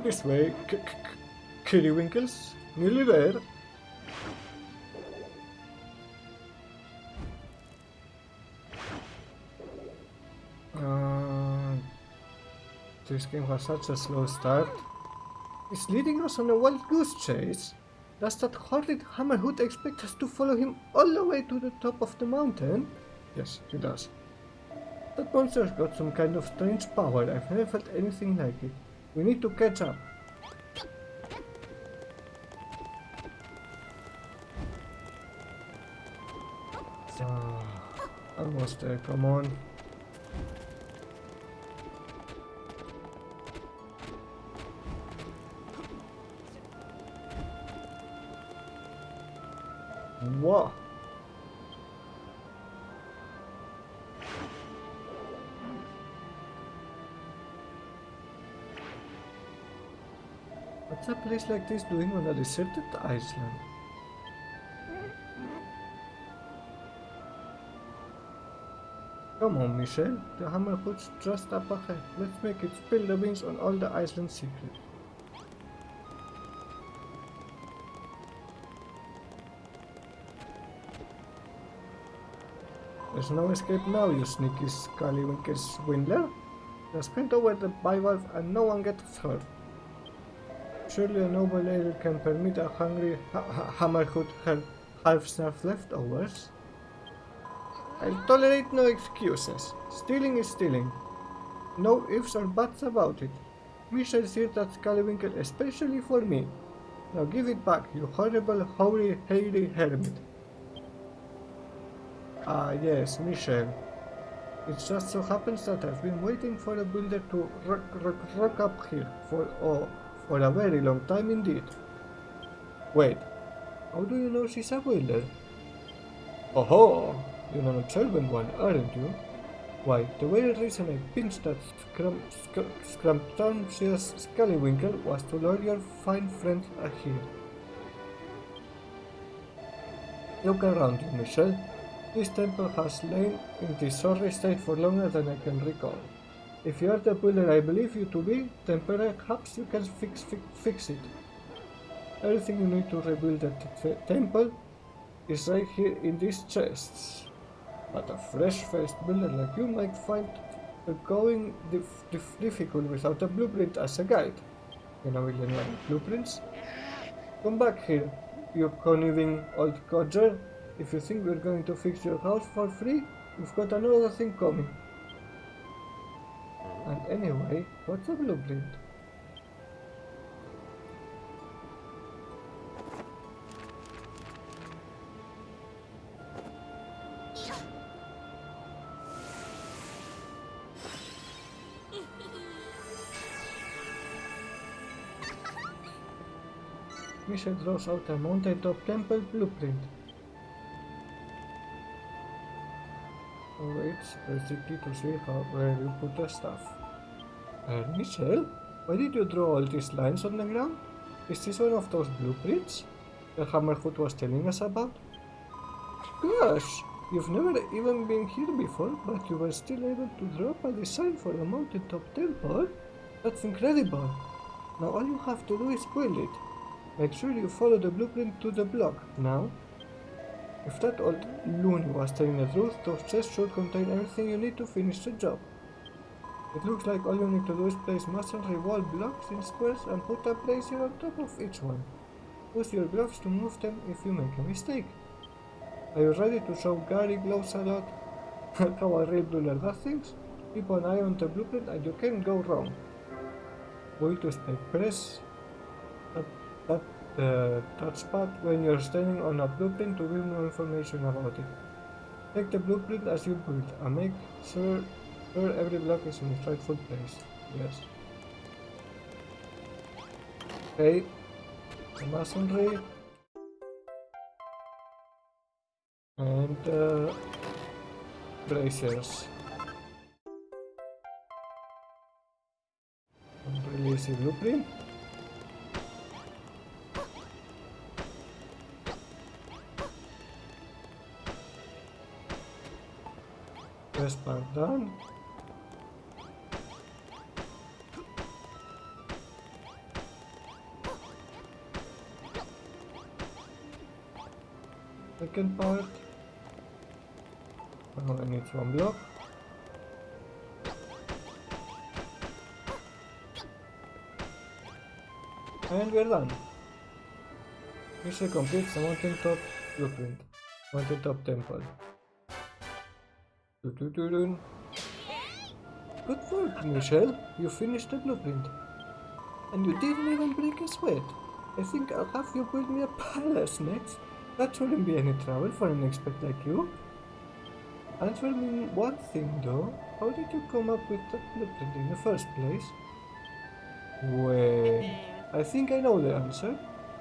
This way, Kittywinkles, nearly there. This game has such a slow start. He's leading us on a wild goose chase. Does that horrid Hammerhood expect us to follow him all the way to the top of the mountain? Yes, he does. That monster's got some kind of strange power. I've never felt anything like it. We need to catch up. Almost there, come on. Whoa. What's a place like this doing on a deserted island? Come on, Michelle. The Hammerhood's just up ahead. Let's make it spill the beans on all the island secrets. There's no escape now, you sneaky Scallywinker swindler. Just sprint over the bivalve and no one gets hurt. Surely a noble lady can permit a hungry Hammerhood her half-starved leftovers. I'll tolerate no excuses. Stealing is stealing. No ifs or buts about it. Michelle seared that Scallywinker especially for me. Now give it back, you horrible, hoary, hairy hermit. Ah yes, Michelle. It just so happens that I've been waiting for a builder to rock up here for a very long time indeed. Wait, how do you know she's a builder? Oh, you're an observant one, aren't you? Why, the very reason I pinched that scrumptious Scallywinker was to lure your fine friend here. Look around you, Michelle. This temple has lain in this sorry state for longer than I can recall. If you are the builder I believe you to be, then perhaps you can fix it. Everything you need to rebuild the temple is right here in these chests. But a fresh-faced builder like you might find it going difficult without a blueprint as a guide. You know, blueprints? Come back here, you conniving old codger. If you think we're going to fix your house for free, we've got another thing coming. And anyway, what's a blueprint? Michelle draws out a mountaintop temple blueprint. It's basically to see where you put the stuff. Michelle, why did you draw all these lines on the ground? Is this one of those blueprints the Hammerhood was telling us about? Gosh, You've never even been here before, but you were still able to drop a design for a mountaintop temple? That's incredible! Now all you have to do is build it. Make sure you follow the blueprint to the block. Now, if that old loony was telling the truth, those chests should contain everything you need to finish the job. It looks like all you need to do is place masonry wall blocks in squares and put a brazier on top of each one. Use your gloves to move them if you make a mistake. Are you ready to show Gary gloves a lot? How a real builder does things? Keep an eye on the blueprint and you can't go wrong. Will to stay press that spot when you're standing on a blueprint to give more information about it. Take the blueprint as you build and make sure every block is in its rightful place. Yes. Okay. The masonry. And braziers. Release the blueprint. First part done. Second part. Now I need one block. And we're done. Mission completes the mountaintop blueprint. Mountaintop temple. Good work, Michelle. You finished the blueprint. And you didn't even break a sweat. I think I'll have you build me a palace next. That shouldn't be any trouble for an expert like you. Answer me one thing though. How did you come up with that blueprint in the first place? Well, I think I know the answer.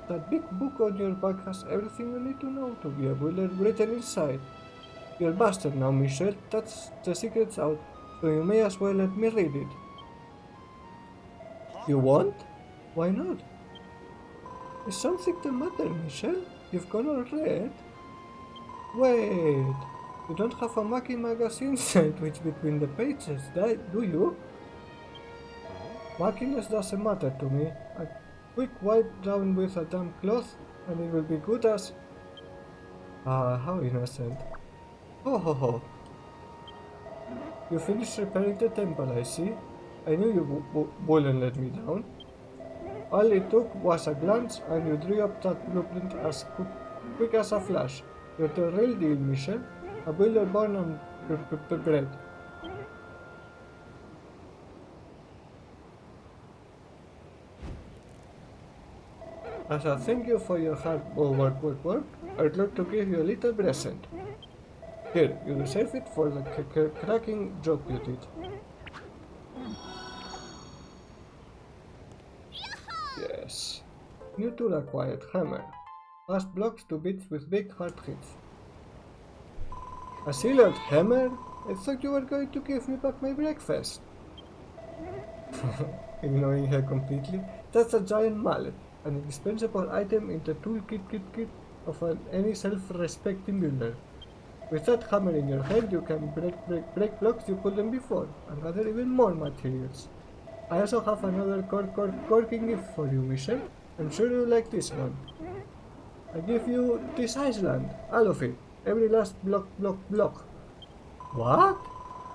That big book on your back has everything you need to know to be a builder written inside. You're busted now, Michelle. That's the secret's out, so you may as well let me read it. You won't? Why not? Is something the matter, Michelle? You've gone all red? Wait, you don't have a Mackie magazine sandwich between the pages, do you? Mackiness doesn't matter to me. A quick wipe down with a damp cloth and it will be good as... Ah, how innocent. Ho ho ho. You finished repairing the temple, I see. I knew you wouldn't let me down. All it took was a glance and you drew up that blueprint as quick as a flash. You're the real deal, Michelle. A builder born and bred. As a thank you for your hard work, I'd like to give you a little present. Here, you deserve it for the cracking job you did. Yes. New tool acquired, hammer. Fast blocks to bits with big hard hits. A sealed hammer? I thought you were going to give me back my breakfast. Ignoring her completely, that's a giant mallet, an indispensable item in the toolkit kit of any self-respecting builder. With that hammer in your hand, you can break blocks you couldn't before, and gather even more materials. I also have another corking gift for you, Michelle. I'm sure you like this one. I give you this island, all of it, every last block. What?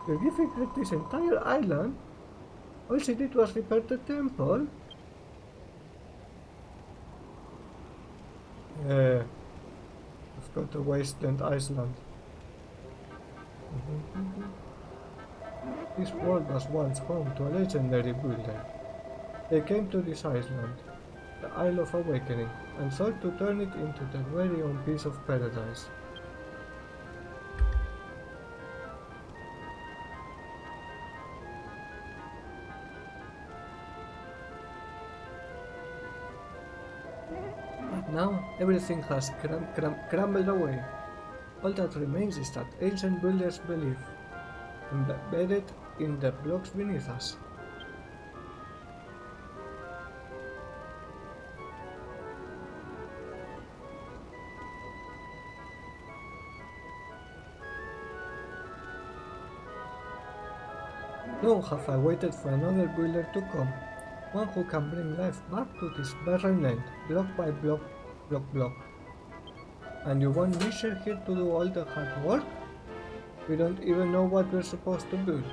You're giving her this entire island? All she did was repair the temple? Yeah, I've got a wasteland island. This world was once home to a legendary builder. They came to this island, the Isle of Awakening, and sought to turn it into their very own piece of paradise. But now everything has crumbled away. All that remains is that ancient builder's belief, embedded in the blocks beneath us. Long have I waited for another builder to come, one who can bring life back to this barren land, block by block, block. And you want Michelle here to do all the hard work? We don't even know what we're supposed to build.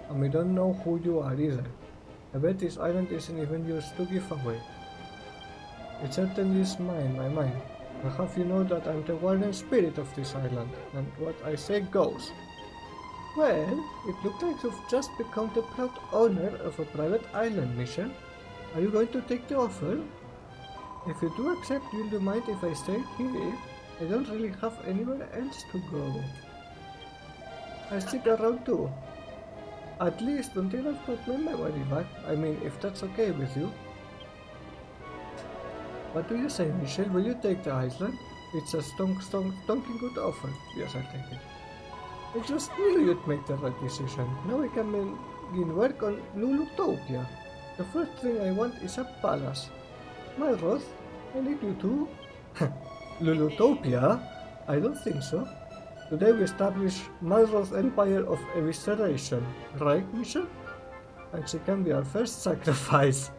And we don't know who you are either. I bet this island isn't even yours to give away. It certainly is mine, my mind. I'll have you know that I'm the warden spirit of this island, and what I say goes. Well, it looks like you've just become the proud owner of a private island, Michelle. Are you going to take the offer? If you do accept, will you mind if I stay here? I don't really have anywhere else to go. I'll stick around too. At least until I've got my memory back. I mean, if that's okay with you. What do you say, Michelle? Will you take the island? It's a stonking good offer. Yes, I'll take it. I just knew you'd make the right decision. Now we can begin work on Lulutopia. The first thing I want is a palace. Malroth, I need you too. Lulutopia? I don't think so. Today we establish Malroth Empire of Evisceration, right, Michelle? And she can be our first sacrifice.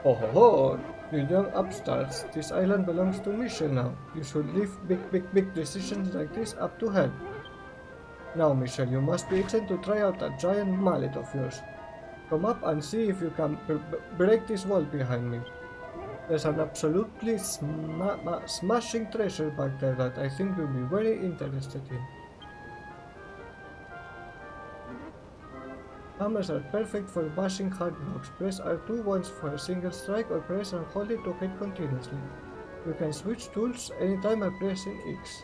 Oh ho ho! You young upstarts, this island belongs to Michelle now. You should leave big decisions like this up to her. Now, Michelle, you must be excited to try out that giant mallet of yours. Come up and see if you can break this wall behind me. There's an absolutely smashing treasure back there that I think you'll be very interested in. Hammers are perfect for bashing hard blocks. Press R2 once for a single strike or press and hold it to hit continuously. You can switch tools anytime by pressing X.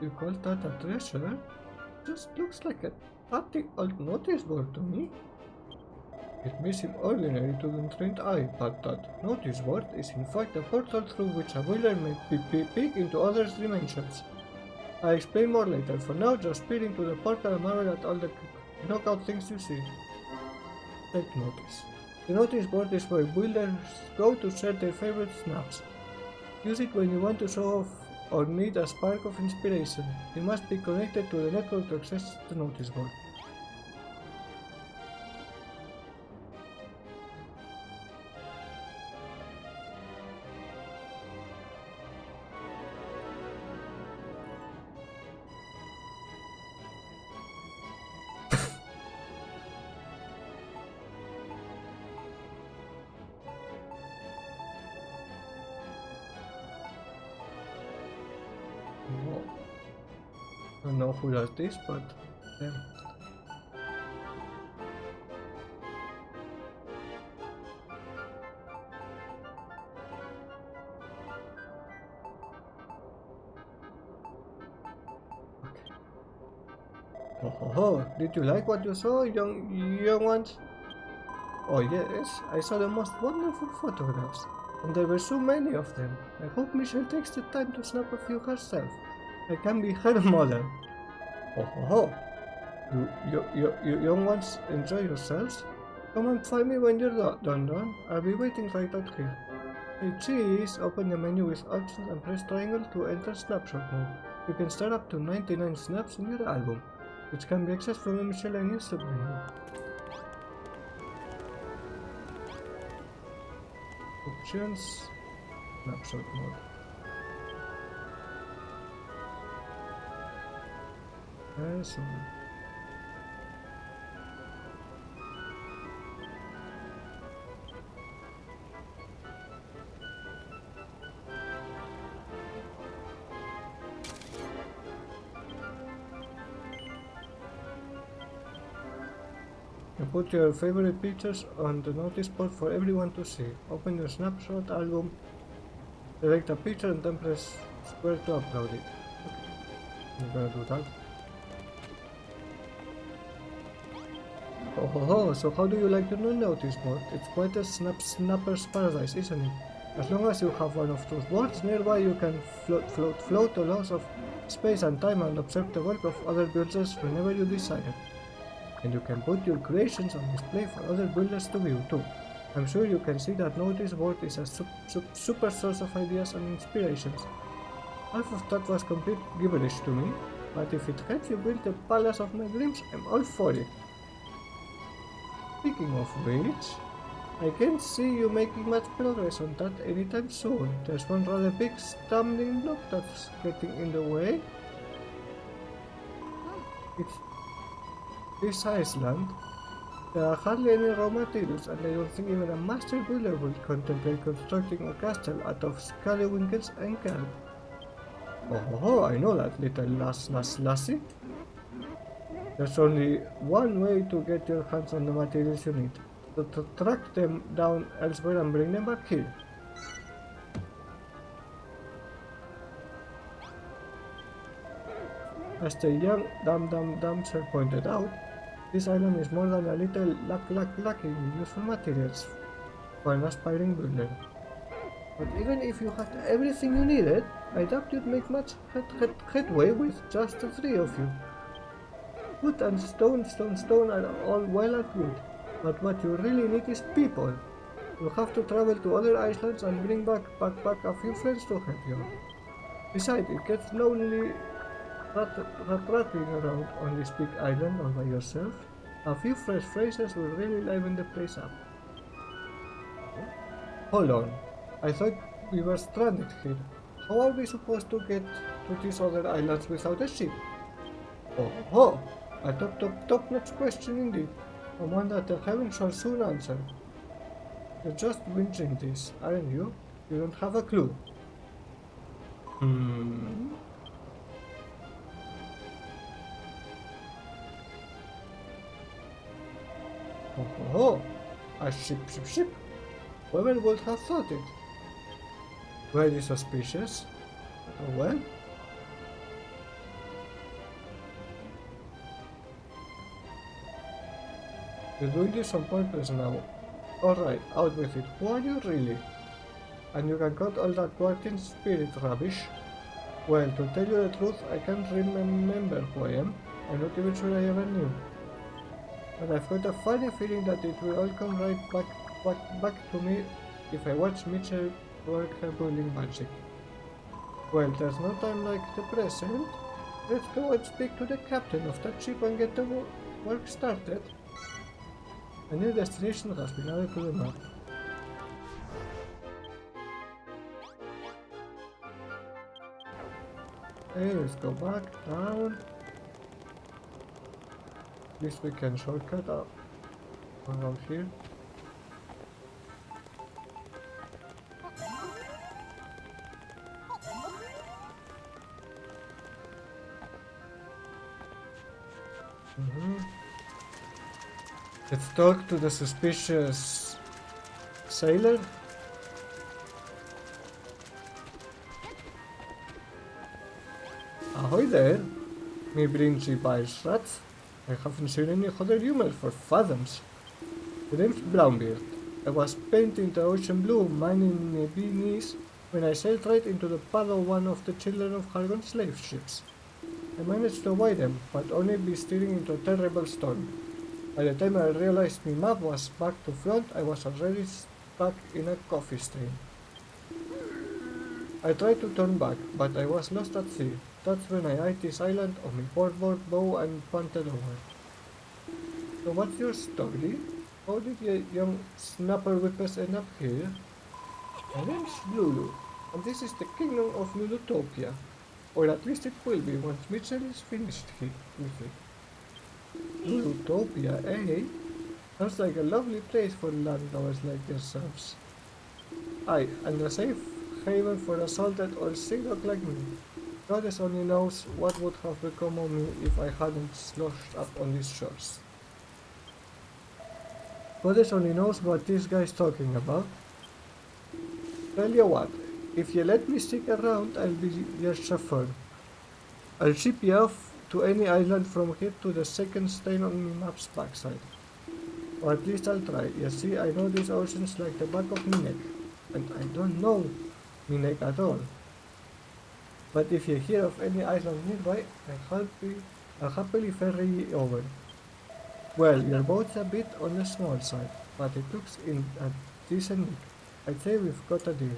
You call that a treasure? Just looks like a tatty old notice board to me. It may seem ordinary to the untrained eye, but that notice board is in fact a portal through which a wheeler may peek into other dimensions. I'll explain more later. For now, just peer into the portal and marvel at all the knockout things you see. Take notice. The notice board is where builders go to share their favorite snaps. Use it when you want to show off or need a spark of inspiration. You must be connected to the network to access the notice board. I don't know who does this, but yeah. Okay. Oh, did you like what you saw, young ones? Oh yes, I saw the most wonderful photographs, and there were so many of them. I hope Michelle takes the time to snap a few herself. I can be her mother. Oh. You young ones enjoy yourselves? Come and find me when you're done. I'll be waiting right out here. Hey cheese, open the menu with options and press triangle to enter Snapshot Mode. You can start up to 99 snaps in your album, which can be accessed from the Michelle and Insta menu. Options, Snapshot Mode. Awesome. You put your favorite pictures on the notice board for everyone to see. Open your snapshot album Select a picture and then press square to upload it. Okay, I'm gonna do that. Oh, so how do you like the non-notice board? It's quite a snapper's paradise, isn't it? As long as you have one of those boards nearby, you can float the laws of space and time and observe the work of other builders whenever you desire. And you can put your creations on display for other builders to view too. I'm sure you can see that notice board is a super source of ideas and inspirations. Half of that was complete gibberish to me, but if it helps you build the palace of my dreams, I'm all for it. Speaking of which, I can't see you making much progress on that anytime soon. There's one rather big stumbling block that's getting in the way. It's this island. There are hardly any raw materials, and I don't think even a master builder would contemplate constructing a castle out of scallywinkles and kelp. Oh, I know that, little lassie. There's only one way to get your hands on the materials you need. To track them down elsewhere and bring them back here. As the young damsel pointed out, this island is more than a little lucky with useful materials for an aspiring builder. But even if you had everything you needed, I doubt you'd make much headway with just the three of you. Wood and stone are all well and good, but what you really need is people. You'll have to travel to other islands and bring back a few friends to help you. Besides, it gets lonely rattling around on this big island all by yourself. A few fresh phrases will really liven the place up. Hold on, I thought we were stranded here. How are we supposed to get to these other islands without a ship? Oh, a top-notch question indeed, and one that the heavens shall soon answer. You're just whinging this, aren't you? You don't have a clue. Oh, a ship. Whoever would have thought it? Very suspicious. Oh well. You're doing this on purpose now. Alright, out with it. Who are you really? And you can cut all that Guardian spirit rubbish. Well, to tell you the truth, I can't remember who I am. I'm not even sure I ever knew. But I've got a funny feeling that it will all come right back to me if I watch Mitchell work her building magic. Well, there's no time like the present. Let's go and speak to the captain of that ship and get the work started. A new destination has been added to the map. Okay, let's go back down. At least we can shortcut up around here. Let's talk to the suspicious sailor. Ahoy there, me bringy bile rats. I haven't seen any other human for fathoms. The name's Brownbeard. I was painting the ocean blue, mining beanies, when I sailed right into the paddle of one of the children of Hargon's slave ships. I managed to avoid them, but only be steering into a terrible storm. By the time I realized my map was back to front, I was already stuck in a coffee stain. I tried to turn back, but I was lost at sea. That's when I eyed this island on my boardboard bow and punted over. So what's your story? How did the young snapper whippers end up here? My name's Lulu, and this is the kingdom of Lulutopia. Or at least it will be once Mitchell is finished with it. Lulutopia, eh? Sounds like a lovely place for landlubbers like yourselves. Aye, and a safe haven for a salted or sick dog like me. Goddess only knows what would have become of me if I hadn't sloshed up on these shores. Goddess only knows what this guy's talking about. Tell you what, If you let me stick around, I'll be your chauffeur. I'll ship you off to any island from here to the second stain on my map's backside. Or at least I'll try. You see, I know these oceans like the back of my neck. And I don't know my neck at all. But if you hear of any island nearby, I'll happily ferry you over. Well, your boat's a bit on the small side, but it looks in a decent nick. I'd say we've got a deal.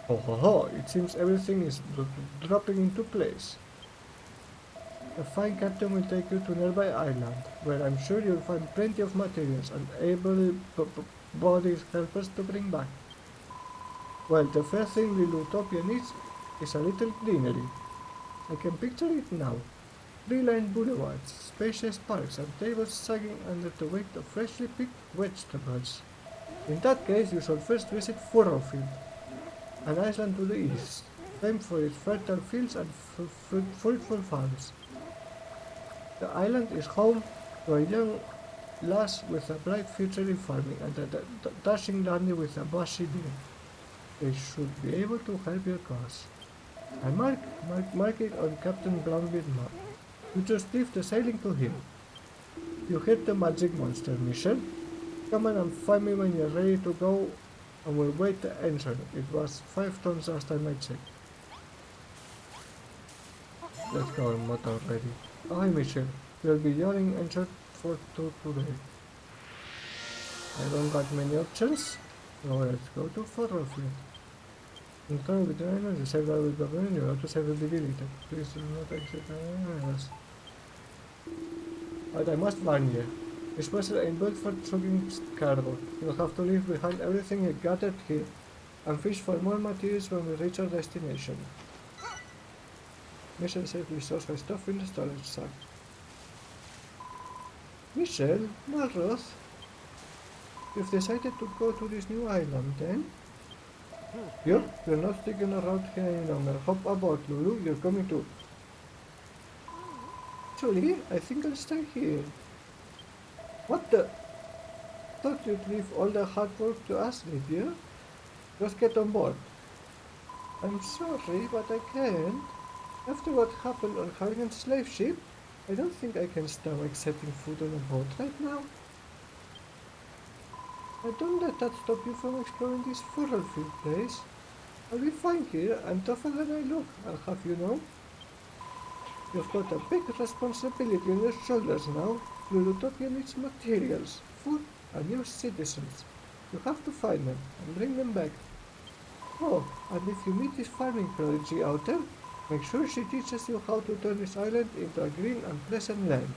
Ho ho ho, it seems everything is dropping into place. A fine captain will take you to nearby island, where I'm sure you'll find plenty of materials and able-bodied helpers to bring back. Well, the first thing Lilutopia needs is a little greenery. I can picture it now. Tree-lined boulevards, spacious parks, and tables sagging under the weight of freshly picked vegetables. In that case, you should first visit Furrowfield, an island to the east, famed for its fertile fields and fruitful farms. The island is home to a young lass with a bright future in farming and a dashing dandy with a bushy beard. They should be able to help your cause. I mark it on Captain Brownbeard's map. You just leave the sailing to him. You hit the magic monster mission. Come on and find me when you're ready to go and we'll wait the answer. It was 5 tons last time I checked. Let's go, I'm not already. Oh, hi Michelle. We'll be yelling answer for today. I don't got many options. So let's go to Furrowfield. In turn with the island, the save will be burning, you have to save will be deleted. Please do not exit the islands. But I must warn you. This vessel ain't built for trucking cargo. You'll have to leave behind everything you gathered here and fish for more materials when we reach our destination. Michelle safely stores her stuff in the storage sack. Michelle, Malroth, you've decided to go to this new island then? Yep, you're not sticking around here any longer. Hop aboard, Lulu, you're coming too. Actually, I think I'll stay here. What the? Thought you'd leave all the hard work to us, did you? Just get on board. I'm sorry, but I can't. After what happened on Harrigan's slave ship, I don't think I can stomach setting foot on a boat right now. I don't let that stop you from exploring this Furrowfield place. I'll be fine here. I'm tougher than I look, I'll have you know. You've got a big responsibility on your shoulders now. Lulutopia needs materials, food, and new citizens. You have to find them and bring them back. Oh, and if you meet this farming prodigy out there, make sure she teaches you how to turn this island into a green and pleasant land.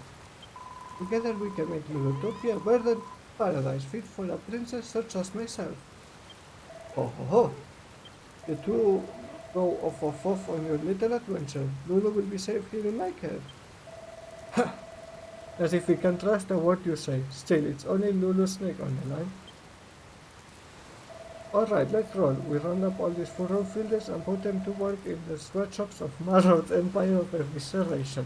Together we can make Lulutopia a verdant paradise fit for a princess such as myself. Ho ho ho! You two go off on your little adventure. Lulu will be safe here in my care. Ha! As if we can trust a word you say. Still, it's only Lulu's snake on the line. Alright, let's roll. We round up all these Furrowfielders and put them to work in the sweatshops of Marrod's Empire of Evisceration.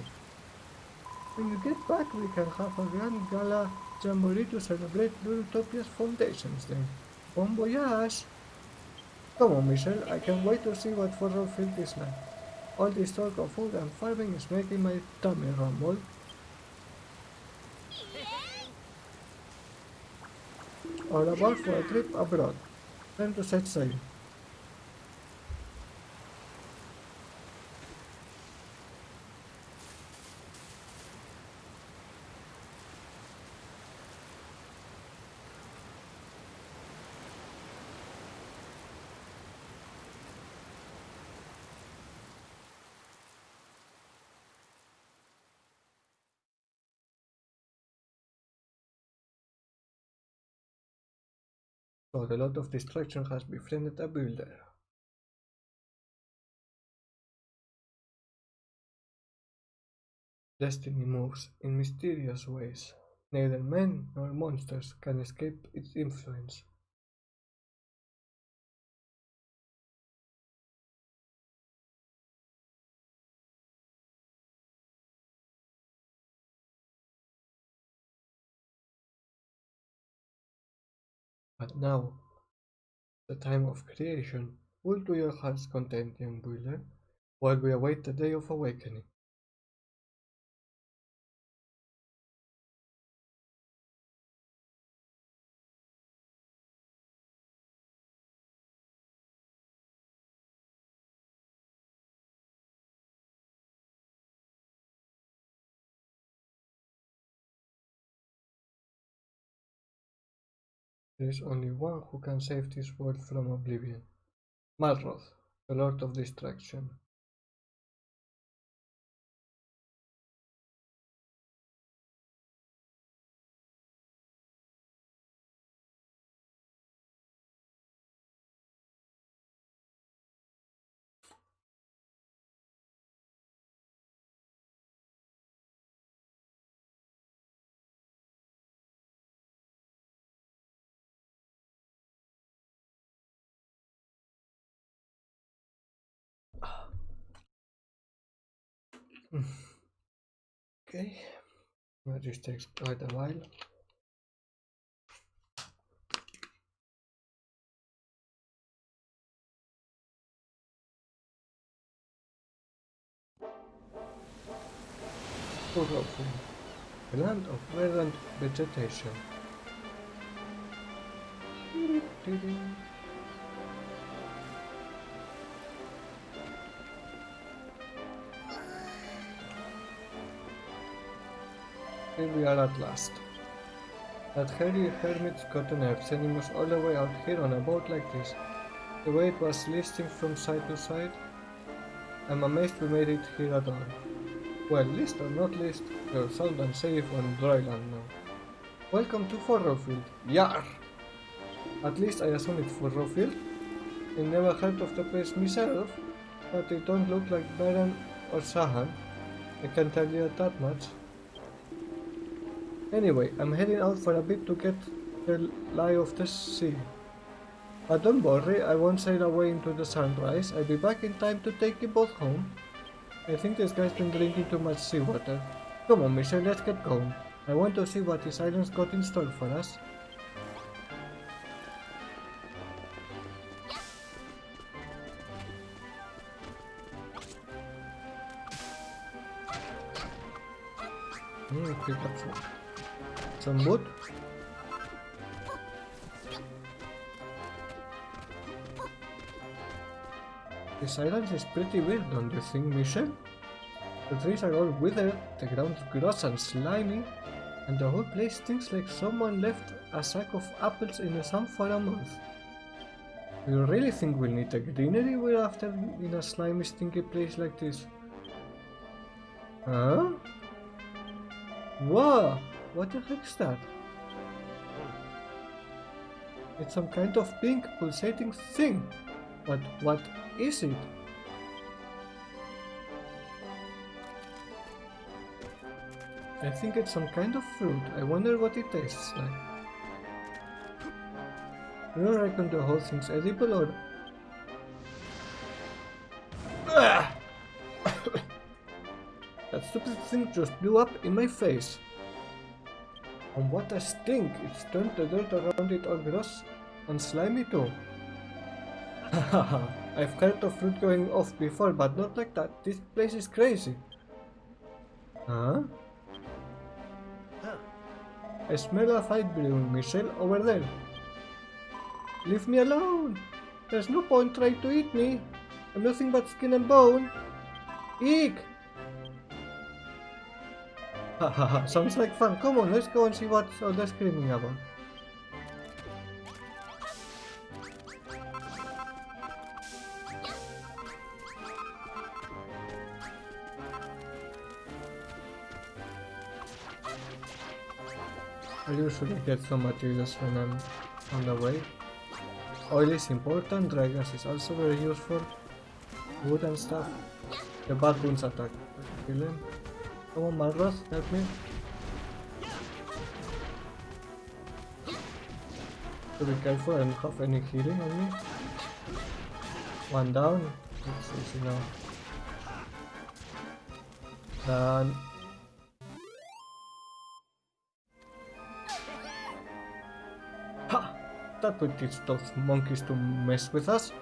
When you get back, we can have a grand gala jamboree to celebrate Lutopia's foundations day. Bon voyage! Come on, Michelle, I can't wait to see what Furrowfield is like. All this talk of food and farming is making my tummy rumble. All aboard for a trip abroad. Time to set sail. So a lot of distraction has befriended a builder. Destiny moves in mysterious ways. Neither men nor monsters can escape its influence. But now, The time of creation. Will to your heart's content, young builder, while we await the day of awakening. There is only one who can save this world from oblivion. Malroth, the Lord of Destruction. Okay, well, this takes quite a while. Furrowfield, the land of verdant vegetation. Here we are at last. That hairy hermit's got a nerve sending us all the way out here on a boat like this. The way it was listing from side to side. I'm amazed we made it here at all. Well, list or not list, you're sound and safe on dry land now. Welcome to Furrowfield. Yar! At least I assume it's Furrowfield. I never heard of the place myself, but it don't look like Baron or Sahan. I can tell you that much. Anyway, I'm heading out for a bit to get the lie of the sea. But don't worry, I won't sail away into the sunrise. I'll be back in time to take you both home. I think this guy's been drinking too much seawater. Come on, Michelle, let's get going. I want to see what this island's got in store for us. Pick up some wood. This island is pretty weird, don't you think, Michelle? The trees are all withered, the ground's gross and slimy, and the whole place stinks like someone left a sack of apples in a sump for a month. Do you really think we'll need the greenery we're after in a slimy, stinky place like this? Huh? Whoa! What the heck's that? It's some kind of pink, pulsating thing. But what is it? I think it's some kind of fruit. I wonder what it tastes like. You don't reckon the whole thing's edible or... That stupid thing just blew up in my face. And what a stink! It's turned the dirt around it all gross and slimy too. Hahaha, I've heard of fruit going off before, but not like that. This place is crazy. Huh? I smell a fight brewing, Michelle, over there. Leave me alone! There's no point trying to eat me. I'm nothing but skin and bone. Eek! Hahaha, sounds like fun. Come on, let's go and see what's all the screaming about. I usually get some materials when I'm on the way. Oil is important, dry grass is also very useful. Wood and stuff. The baboons attack. Kill them. Come on, Malroth, help me. So be careful, I don't have any healing on me. One down. It's easy now. Done. that will teach those monkeys to mess with us.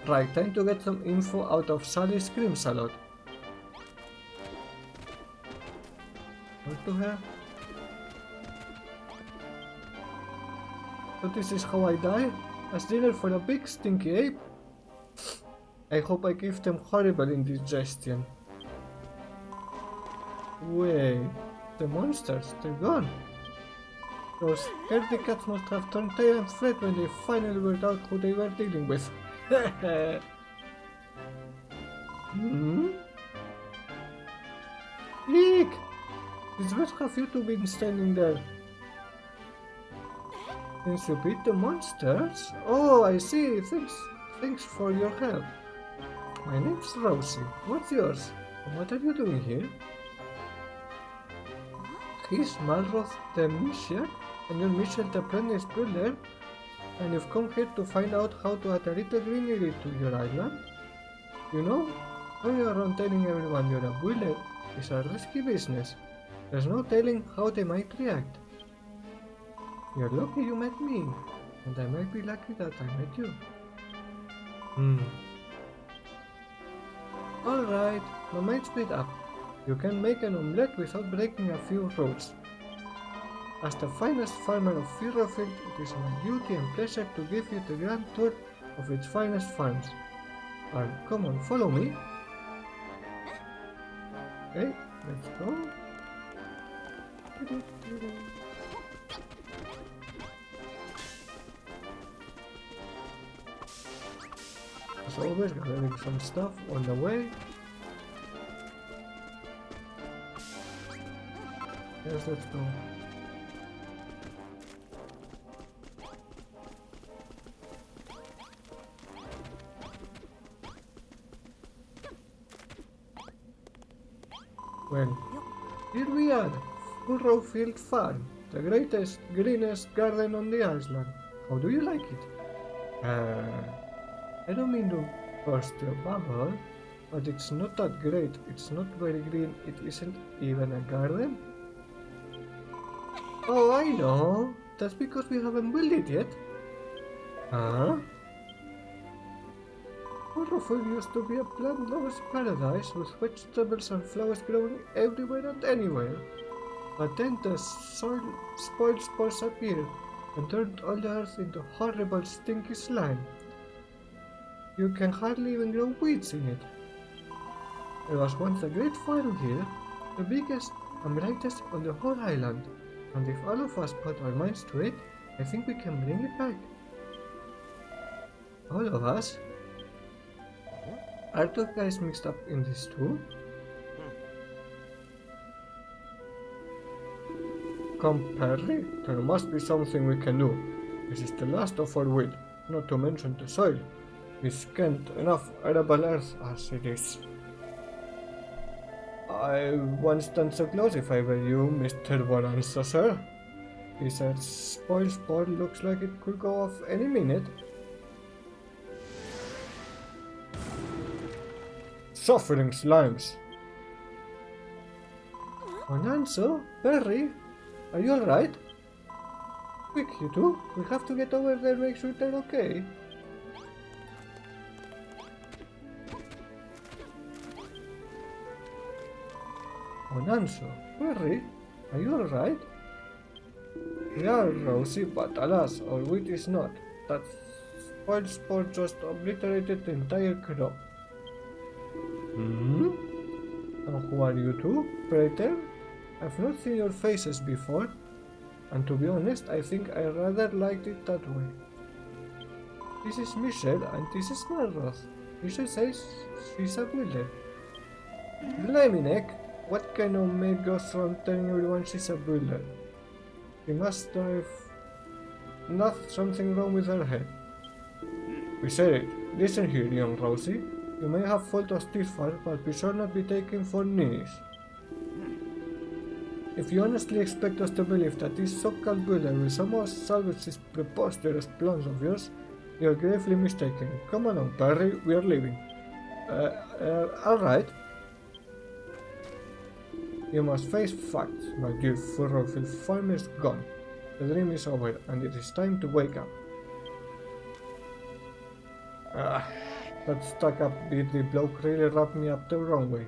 Right, time to get some info out of Sally's Scream Salad. Talk to her. So this is how I die? As dinner for a big stinky ape? I hope I give them horrible indigestion. Wait, the monsters, they're gone. Those scaredy cats must have turned tail and fled when they finally worked out who they were dealing with. Eek! Since when have you two been standing there? Since you beat the monsters? Oh, I see. Thanks for your help. My name's Rosie. What's yours? What are you doing here? He's Malroth the Misha, and you're Michelle the apprentice builder, and you've come here to find out how to add a little greenery to your island. You know, going around telling everyone you're a builder is a risky business. There's no telling how they might react. You're lucky you met me, and I might be lucky that I met you. Alright, my mind's made up. You can make an omelette without breaking a few rules. As the finest farmer of Furrowfield, it is my duty and pleasure to give you the grand tour of its finest farms. Come on, follow me. Okay, let's go. As always, gathering some stuff on the way. Yes, let's go. Well, here we are, Furrowfield Farm, the greatest, greenest garden on the island. How do you like it? I don't mean to burst your bubble, but it's not that great. It's not very green. It isn't even a garden. Oh, I know. That's because we haven't built it yet. Huh? Furrowfield used to be a plant lover's paradise with vegetables and flowers growing everywhere and anywhere. But then the soil spoiled spores appeared and turned all the earth into horrible stinky slime. You can hardly even grow weeds in it. There was once a great farm here, the biggest and brightest on the whole island, and if all of us put our minds to it, I think we can bring it back. All of us? Are two guys mixed up in this too? Come, Perry, there must be something we can do. This is the last of our wood, not to mention the soil. We scant enough arable earth as it is. I won't stand so close if I were you, Mr. Bonanza, sir. This spoiled spot looks like it could go off any minute. Suffering slimes. Bonanza, Perry, are you alright? Quick, you two, we have to get over there and make sure they're okay. Bonanza, Perry, are you alright? We are, Rosie, but alas, our wheat is not. That spoiled sport just obliterated the entire crop. And who are you two, pray tell? I've not seen your faces before, and to be honest, I think I rather liked it that way. This is Michelle, and this is Malroth. Michelle says she's a builder. Blimey neck! What kind of maid goes around telling everyone she's a builder? She must have not something wrong with her head. We said it. Listen here, young Rosie. You may have fault us this far, but we shall not be taken for ninnies. If you honestly expect us to believe that this so-called builder will somehow salvage these preposterous plans of yours, you are gravely mistaken. Come along, Perry, we are leaving. Alright. You must face facts, my dear Furrowfield farm is gone. The dream is over and it is time to wake up. That stuck up beardly bloke really rubbed me up the wrong way.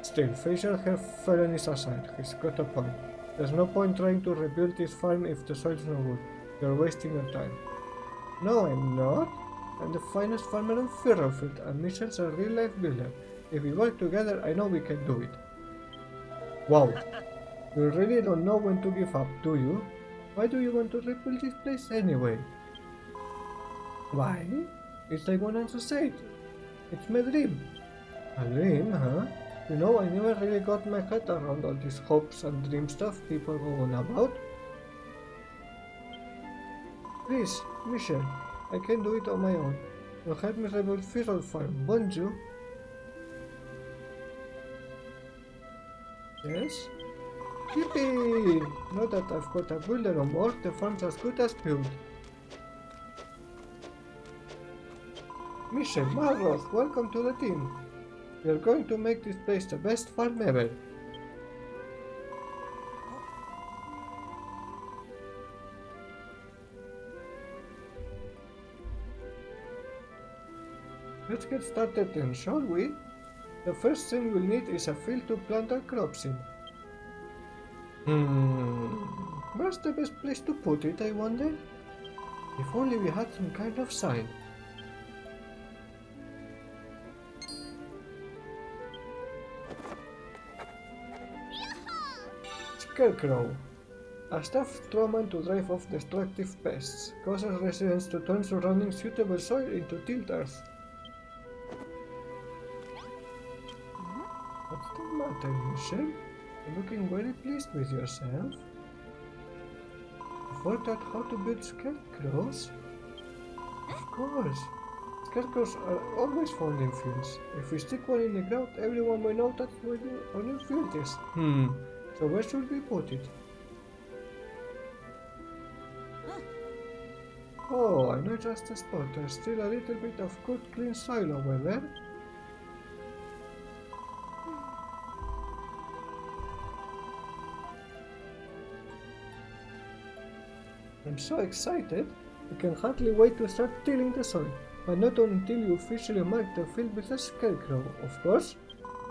Still, facial hair felonies aside, he's got a point. There's no point trying to rebuild this farm if the soil's no good. You're wasting your time. No, I'm not. I'm the finest farmer on Furrowfield, and Michelle's a real-life builder. If we work together, I know we can do it. Wow. You really don't know when to give up, do you? Why do you want to rebuild this place anyway? Why? It's like one answer said. It's my dream. A dream, huh? You know, I never really got my head around all this hopes and dream stuff people go on about. Please, Michelle, I can do it on my own. You'll help me rebuild Furrowfield Farm, won't you? Yes? Yippee! Now that I've got a builder on board, the farm's as good as built. Michelle, Marroth, welcome to the team. We are going to make this place the best farm ever. Let's get started then, shall we? The first thing we'll need is a field to plant our crops in. Where's the best place to put it, I wonder? If only we had some kind of sign. Scarecrow. A stuffed strawman to drive off destructive pests. Causes residents to turn surrounding suitable soil into tilled earth. What's the matter, Michelle? You're looking very pleased with yourself. You've worked out how to build scarecrows? Of course. Scarecrows are always found in fields. If we stick one in the ground, everyone will know that's where your field is. So where should we put it? Oh, I know just the spot. There's still a little bit of good clean soil over there. I'm so excited. I can hardly wait to start tilling the soil, but not until you officially mark the field with a scarecrow, of course.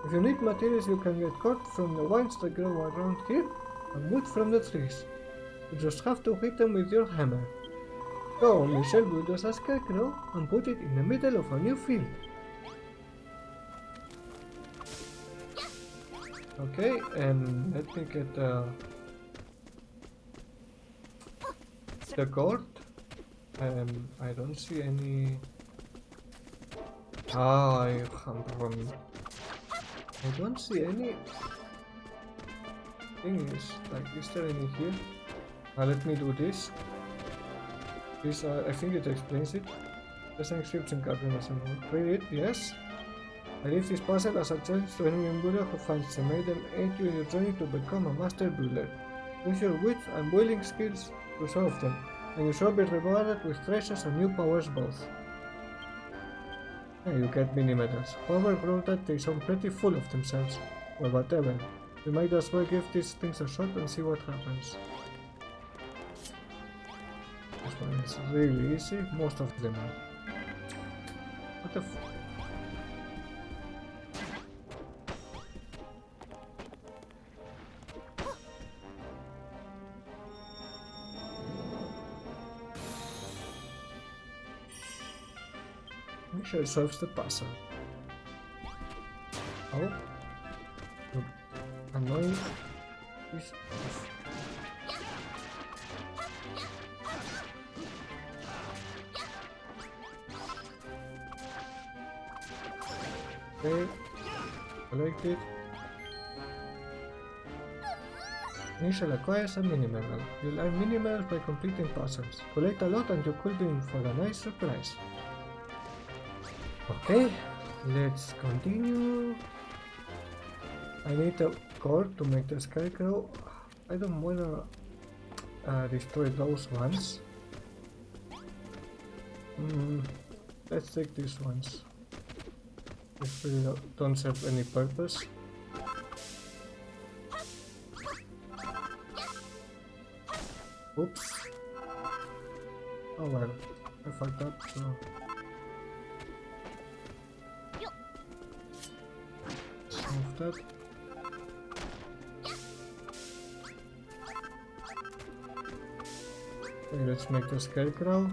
If you need materials, you can get cord from the vines that grow around here and wood from the trees. You just have to hit them with your hammer. Go, Michelle, build us a scarecrow and put it in the middle of a new field. Okay, and let me get the cord. I don't see any. I don't see any thing is there any here? Let me do this. This I think it explains it. There's an inscription card in the read it, yes. I leave this puzzle as a challenge to any builder who finds them. May them aid you in your journey to become a master builder. Use your wit and building skills to solve them, and you shall be rewarded with treasures and new powers both. You get mini medals. However, wrote that they sound pretty full of themselves. Well, whatever. We might as well give these things a shot and see what happens. This one is really easy. Most of them are. What the f... Michelle solves the puzzle. Oh. Annoying. Is off. Okay. Collect it. Michelle acquires a mini medal. You'll earn mini medals by completing puzzles. Collect a lot and you could be in for a nice surprise. Okay, let's continue. I need a cord to make the scarecrow. I don't wanna destroy those ones. Let's take these ones. If we don't serve any purpose. Oops. Oh well, I fucked up, so... Move that. Okay, let's make the scarecrow.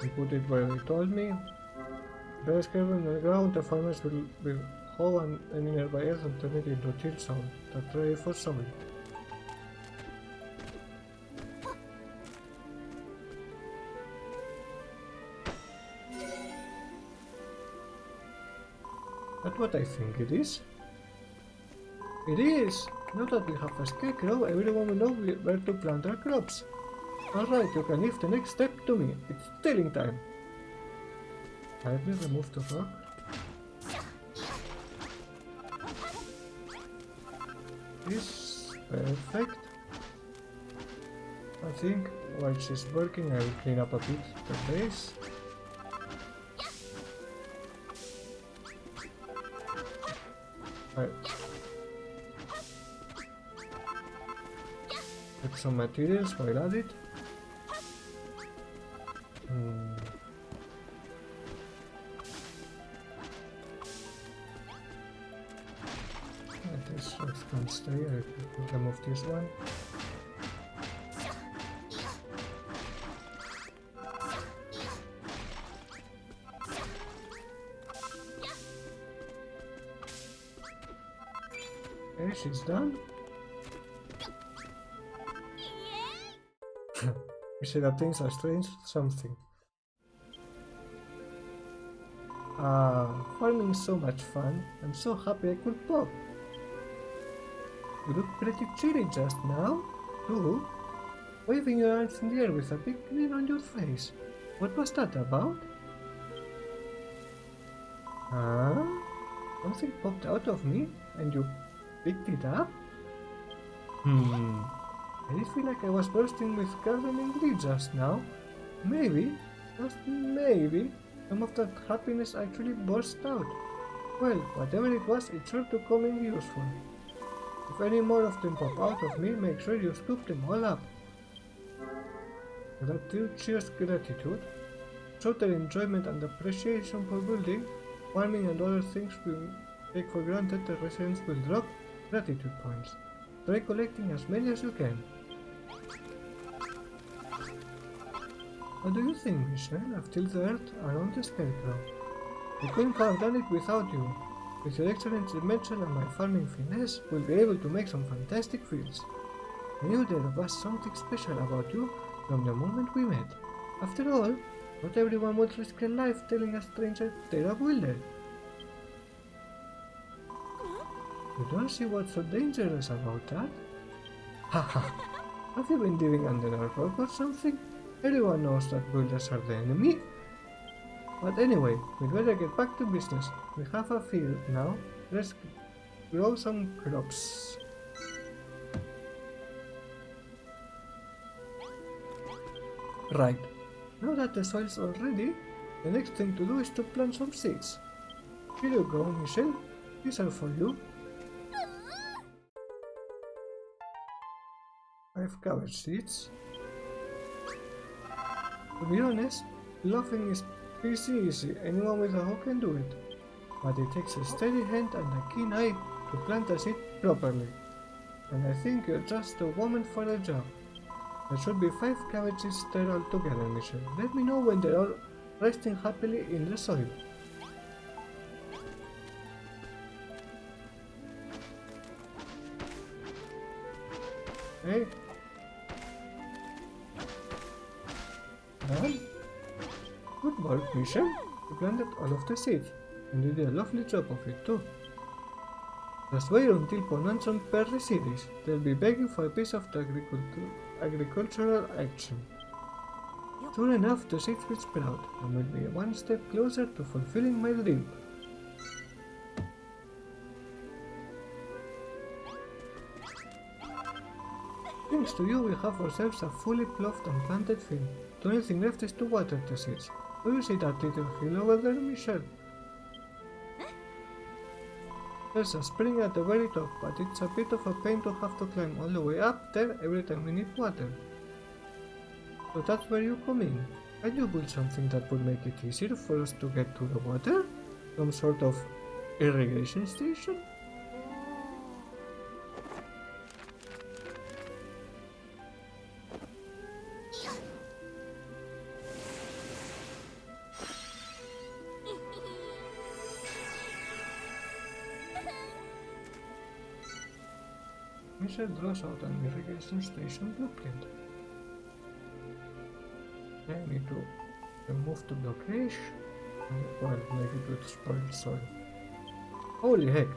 And put it where they told me. There is cavern in the ground, the farmers will hoe any nearby earth and turn it into chill zone that's ready for sowing. That's what I think it is. It is! Now that we have a scarecrow, everyone will know where to plant our crops. Alright, you can leave the next step to me. It's tilling time. Let me remove the rock. This perfect. I think while she's working I will clean up a bit the base. Right. Get some materials while at it. This rocks can't stay, I will remove this one. Okay, she's done. We say that things are strange, something. Farming is so much fun. I'm so happy I could pop. You look pretty chilly just now, too. Waving your arms in the air with a big grin on your face. What was that about? Something popped out of me and you picked it up? I did feel like I was bursting with gardening glee just now. Maybe, just maybe, some of that happiness actually burst out. Well, whatever it was, it's sure to come in useful. If any more of them pop out of me, make sure you scoop them all up. With that cheers gratitude, show their enjoyment and appreciation for building, farming and other things we take for granted, the residents will drop gratitude points. Try collecting as many as you can. What do you think, Michelle? I've tilled the earth around the scarecrow. We couldn't have done it without you. With your excellent dimension and my farming finesse, we'll be able to make some fantastic fields. I knew there was something special about you from the moment we met. After all, not everyone would risk their life telling a stranger they're a builder. You don't see what's so dangerous about that? Haha, have you been living under a rock or something? Everyone knows that builders are the enemy. But anyway, we'd better get back to business. We have a field now. Let's grow some crops. Right. Now that the soil's all ready, the next thing to do is to plant some seeds. Here you go, Michelle. These are for you. 5 cabbage seeds. To be honest, bluffing is pretty easy, anyone with a hoe can do it. But it takes a steady hand and a keen eye to plant a seed properly. And I think you're just the woman for the job. There should be 5 cabbages there altogether, Michelle. Let me know when they're all resting happily in the soil. Okay. Done. Good work, Michelle. You planted all of the seeds, and you did a lovely job of it too. Just wait until Ponanson Per recedes. They'll be begging for a piece of the agricultural action. Soon enough, the seeds will sprout, and we'll be one step closer to fulfilling my dream. Thanks to you, we have ourselves a fully ploughed and planted field. The only thing left is to water the seeds. Do you see that little hill over there, Michelle? There's a spring at the very top, but it's a bit of a pain to have to climb all the way up there every time we need water. So that's where you come in. Can you build something that would make it easier for us to get to the water? Some sort of irrigation station? Michelle draws out an irrigation station blueprint. I need to remove the blockage and make it with spoiled soil. Holy heck!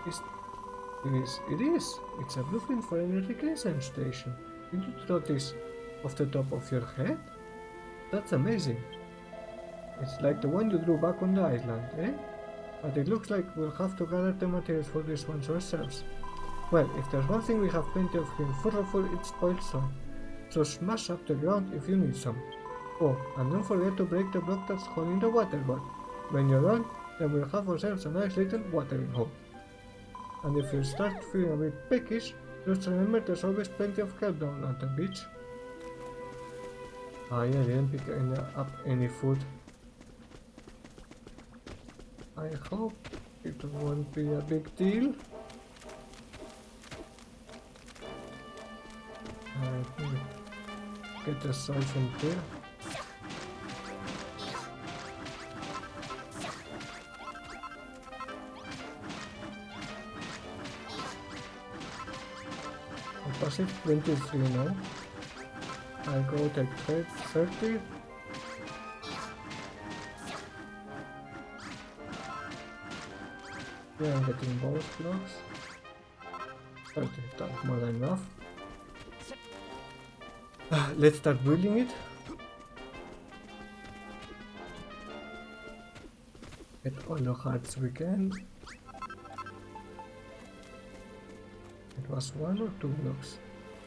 It is! It's a blueprint for an irrigation station. Did you draw this off the top of your head? That's amazing. It's like the one you drew back on the island, eh? But it looks like we'll have to gather the materials for this one ourselves. Well, if there's one thing we have plenty of here in Furrowfield, it's spoiled soil. So smash up the ground if you need some. Oh, and don't forget to break the block that's holding the water bar. When you're done, then we'll have ourselves a nice little watering hole. And if you start feeling a bit peckish, just remember there's always plenty of help down at the beach. Ah yeah, I didn't pick up any food. I hope it won't be a big deal. Get the soil from here. I'll pass it 23 now. I'll go take 30. Yeah, I'm getting both blocks. 30, that's more than enough. Let's start building it. Get all the hearts we can. It was 1 or 2 blocks?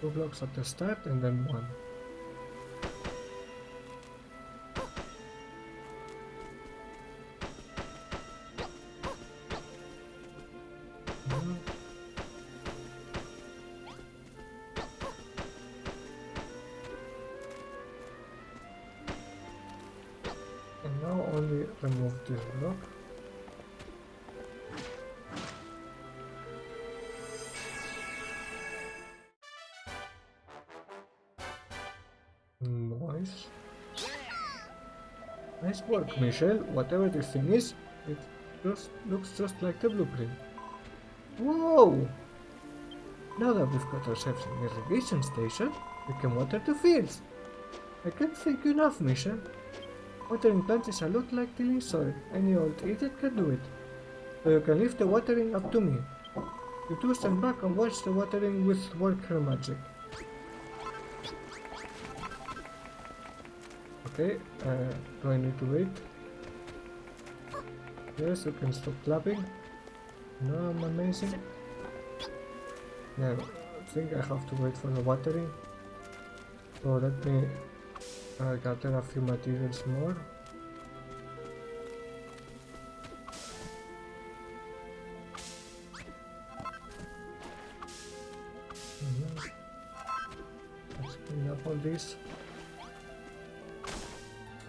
2 blocks at the start and then 1. And now only remove this block. Nice. Nice work, Michelle. Whatever this thing is, it just looks just like the blueprint. Whoa! Now that we've got ourselves an irrigation station, we can water the fields. I can't thank you enough, Michelle. Watering plants is a lot like tilling soil. Any old idiot can do it. So you can leave the watering up to me. You two stand back and watch the watering with worker magic. Okay, do I need to wait? Yes, you can stop clapping. No, I'm amazing. Yeah, I think I have to wait for the watering. So let me gather a few materials more. Let's clean up all this.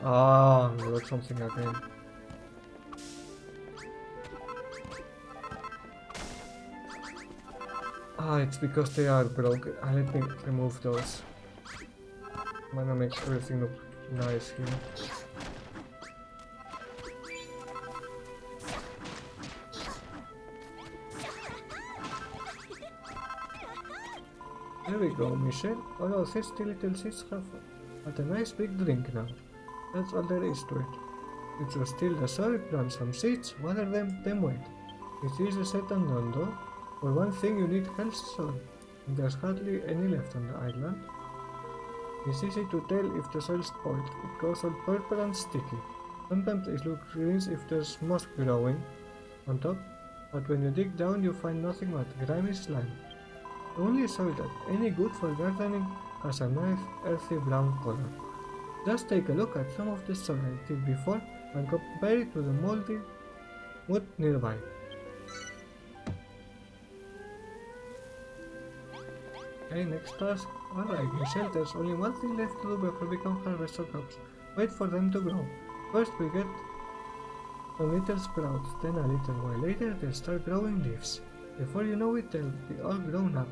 Ah, I got something again. Ah, it's because they are broken. Let me remove those. I'm gonna make everything look nice here. There we go, Michelle. All of these little seeds have had a nice big drink now. That's all there is to it. You just till the soil, plant some seeds, water them, then wait. It's easier said than done though. For one thing you need healthy soil, and there's hardly any left on the island. It's easy to tell if the soil is spoiled, it goes all purple and sticky. Sometimes it looks green if there's moss growing on top, but when you dig down you find nothing but grimy slime. The only soil that any good for gardening has a nice earthy brown color. Just take a look at some of the soil I did before and compare it to the moldy wood nearby. Okay, next task. Alright, Michelle, there's only one thing left to do before we can harvest our crops. Wait for them to grow. First we get some little sprouts, then a little while later they'll start growing leaves. Before you know it, they'll be all grown up.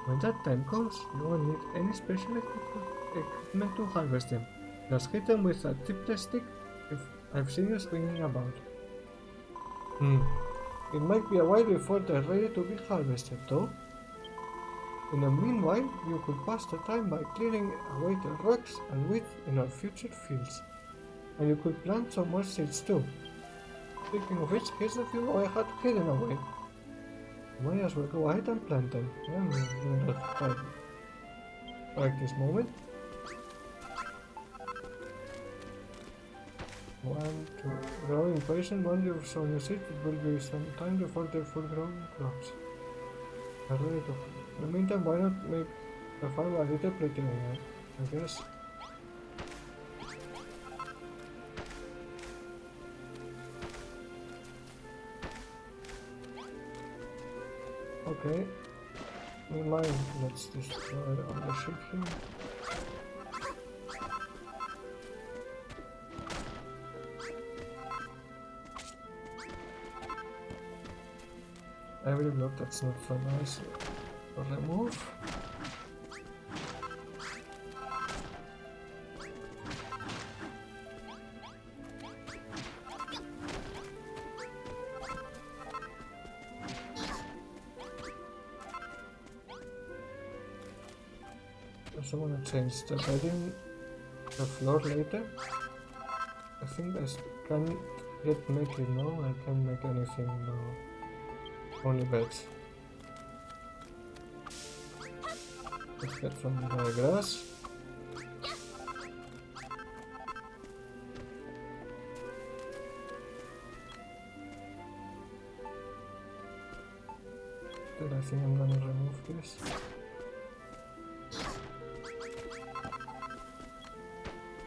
When that time comes, you won't need any special equipment to harvest them. Just hit them with a tipped stick if I've seen you swinging about. It might be a while before they're ready to be harvested though. In the meanwhile, you could pass the time by clearing away the rocks and weeds in our future fields. And you could plant some more seeds too. Speaking of which, here's a few I had hidden away. Might as well go ahead and plant them. I'm doing that right this moment. 1, 2. Growing patient, once you've sown your seeds, it will be some time before they're full grown crops. In the meantime, why not make the farm a little prettier, I guess. Okay. Never mind, let's destroy all the shit here. Every block that's not so nice or remove. I also want to change the bedding, the floor later. I think I can't yet make it now. I can't make anything now. Only beds. Let's get some grass. Then I think I'm gonna remove this.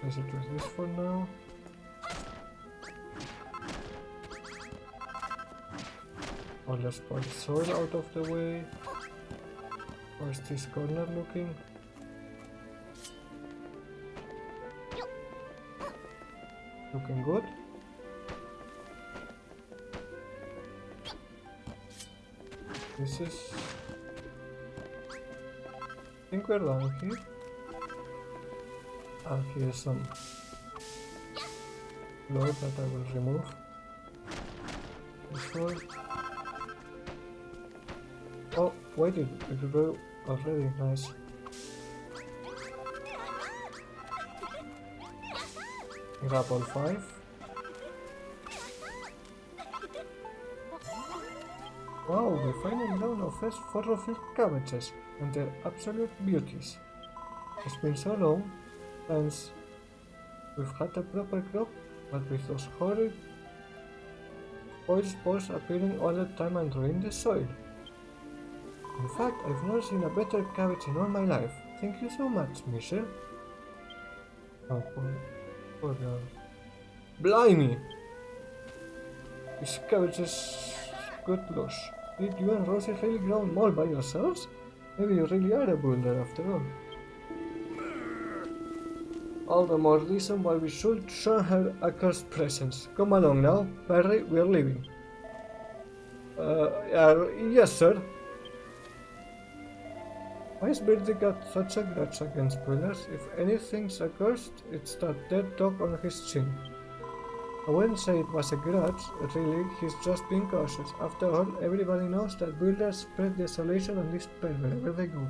Place it with this for now. Or let's put the soil out of the way. How's this corner looking? Looking good. This is... I think we're done here. Ah, here's some floor that I will remove. This one. Oh, wait, it grew already, nice. Grab all 5. Wow, we finally found our first Furrowfield cabbages, and they're absolute beauties. It's been so long since we've had a proper crop, but with those horrid oil spores appearing all the time and ruining the soil. In fact, I've never seen a better cabbage in all my life. Thank you so much, Michelle. Oh, poor girl. Blimey! This cabbage is good lush. Did you and Rosie really grow them all by yourselves? Maybe you really are a builder after all. All the more reason why we should show her a cursed presence. Come along now, Perry, we're leaving. Yes, sir. Why has Birdie got such a grudge against builders? If anything's accursed, it's that dead dog on his chin. I wouldn't say it was a grudge, really, he's just being cautious. After all, everybody knows that builders spread desolation and despair wherever they go.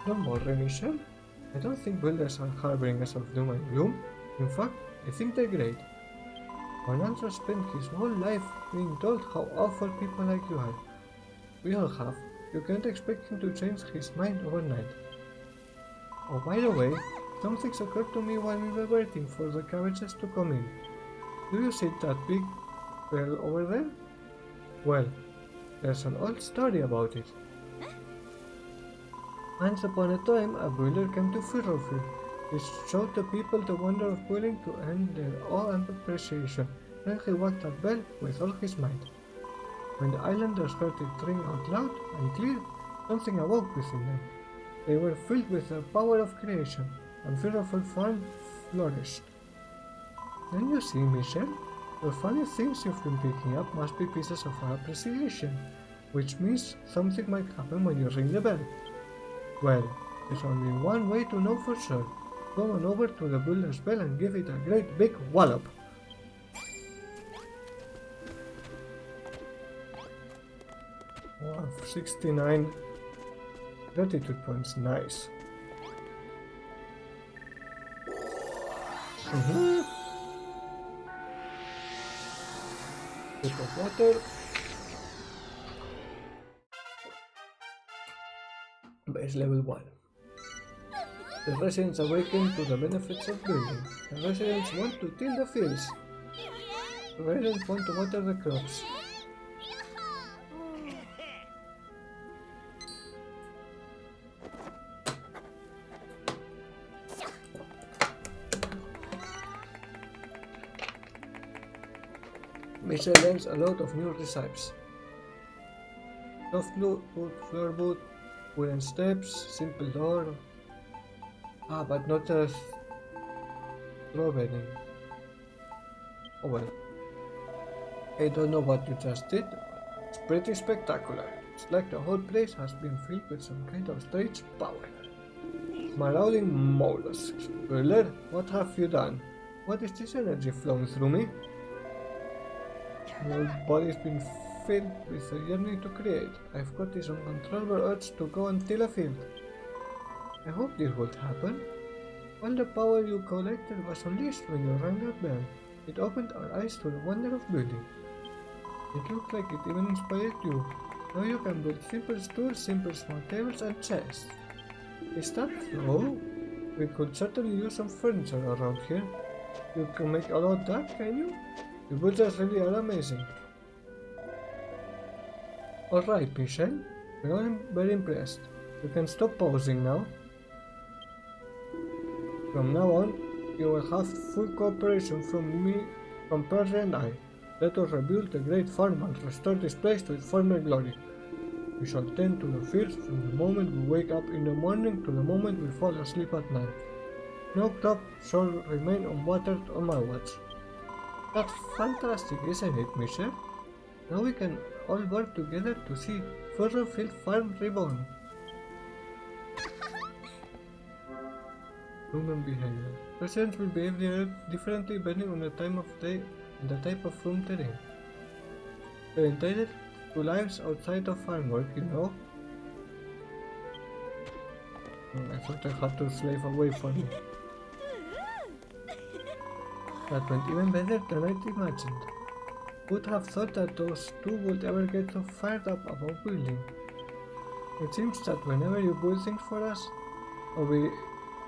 Don't worry, Michelle. I don't think builders are harboring us of doom and gloom. In fact, I think they're great. Fernando spent his whole life being told how awful people like you are. We all have. You can't expect him to change his mind overnight. Oh, by the way, something's occurred to me while we were waiting for the cabbages to come in. Do you see that big well over there? Well, there's an old story about it. Once upon a time, a builder came to Furrowfield. He showed the people the wonder of building to earn their awe and appreciation. Then he walked that bell with all his might. When the islanders heard it ring out loud and clear, something awoke within them. They were filled with the power of creation, and Furrowfield Farm flourished. Then you see, Michelle, the funny things you've been picking up must be pieces of our appreciation, which means something might happen when you ring the bell. Well, there's only one way to know for sure. Go on over to the builder's bell and give it a great big wallop. Wow, 69 gratitude points, nice. Sip of water. Base level 1. The residents awaken to the benefits of building. The residents want to till the fields. The residents want to water the crops. Michelle learns a lot of new recipes. Soft wood, floorboard, wooden steps, simple door. But not a straw bedding. Oh well. I don't know what you just did, but it's pretty spectacular. It's like the whole place has been filled with some kind of strange power. Marauding mollusks. Builder, what have you done? What is this energy flowing through me? My body's been filled with a yearning to create. I've got this uncontrollable urge to go and till a field. I hope this would happen. All the power you collected was unleashed when you rang that bell. It opened our eyes to the wonder of building. It looked like it even inspired you. Now you can build simple stools, simple small tables and chests. Is that so? We could certainly use some furniture around here. You can make all of that, can you? The builders really are amazing. Alright, Michelle. We're all very impressed. You can stop posing now. From now on, you will have full cooperation from me, from Perry and I. Let us rebuild the great farm and restore this place to its former glory. We shall tend to the fields from the moment we wake up in the morning to the moment we fall asleep at night. No crop shall remain unwatered on my watch. That's fantastic, isn't it, Michelle? Now we can all work together to see Furrowfield Farm reborn. Human behavior. Residents will behave differently depending on the time of day and the type of room they're in. They're entitled to lives outside of farm work, you know. I thought I had to slave away for me. That went even better than I'd imagined. Would have thought that those two would ever get so fired up about building. It seems that whenever you build things for us, or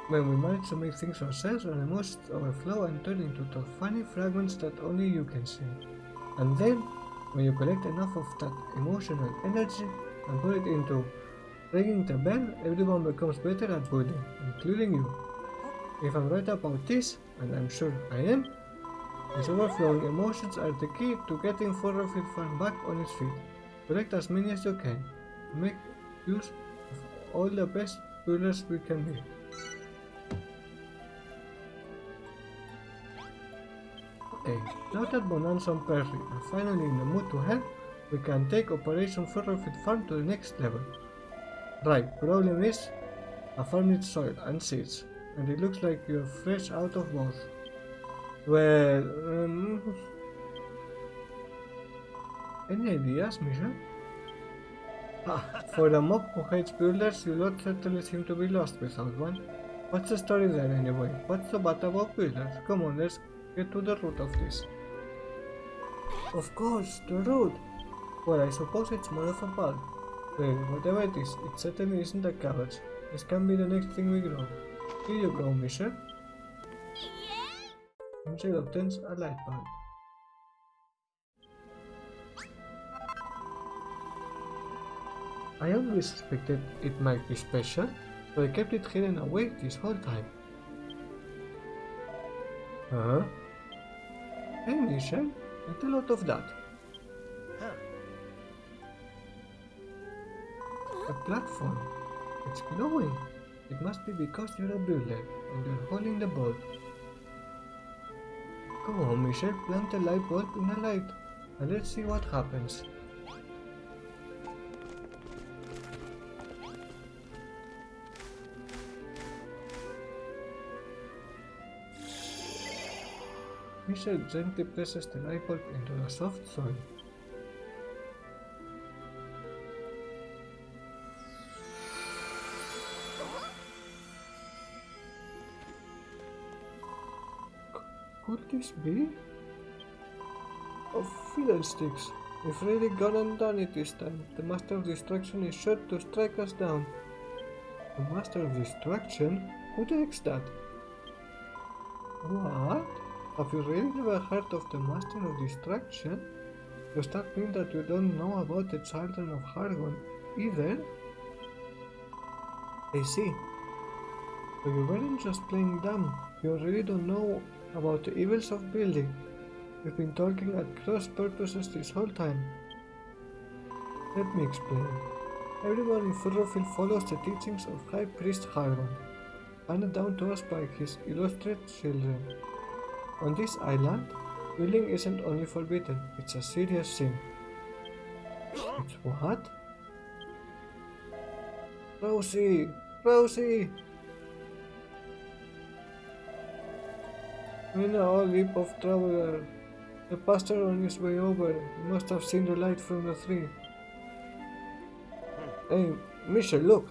when we manage to make things ourselves, our emotions overflow and turn into those funny fragments that only you can see. And then, when you collect enough of that emotional energy and put it into ringing the bell, everyone becomes better at building, including you. If I'm right about this, and I'm sure I am, these overflowing emotions are the key to getting Furrowfield Farm back on its feet. Collect as many as you can. Make use of all the best builders we can be. Okay, now that Bonanza and Perry are finally in the mood to help, we can take Operation Furrowfield Farm to the next level. Right, problem is, a farm needs soil and seeds, and it looks like you're fresh out of both. Well, any ideas, Michelle? For a mob who hates builders, you lot certainly seem to be lost without one. What's the story there anyway? What's so bad about builders? Come on, let's get to the root of this. Of course, the root! Well, I suppose it's more of a bulb. Well, whatever it is, it certainly isn't a cabbage. This can be the next thing we grow. Here you go, Michelle. Michelle obtains a light bulb. I always suspected it might be special, so I kept it hidden away this whole time. Huh? Hey, Michelle, not a lot of that. A platform. It's glowing. It must be because you're a builder and you're holding the boat. Come on, Michelle, plant a light bulb in a light and let's see what happens. Michelle gently presses the light bulb into the soft soil. Could this be? Oh, fiddlesticks! We've really gone and done it this time. The Master of Destruction is sure to strike us down. The Master of Destruction? Who the heck's that? What? Have you really never heard of the Master of Destruction? Does that mean that you don't know about the Children of Hargon either? I see. So you weren't just playing dumb. You really don't know about the evils of building. We've been talking at cross purposes this whole time. Let me explain. Everyone in Furrowfield follows the teachings of High Priest Hargon, handed down to us by his illustrious children. On this island, building isn't only forbidden, it's a serious sin. It's what? Rosie! Rosie! We're in a whole heap of trouble. The pastor on his way over must have seen the light from the tree. Hey, Michelle, look!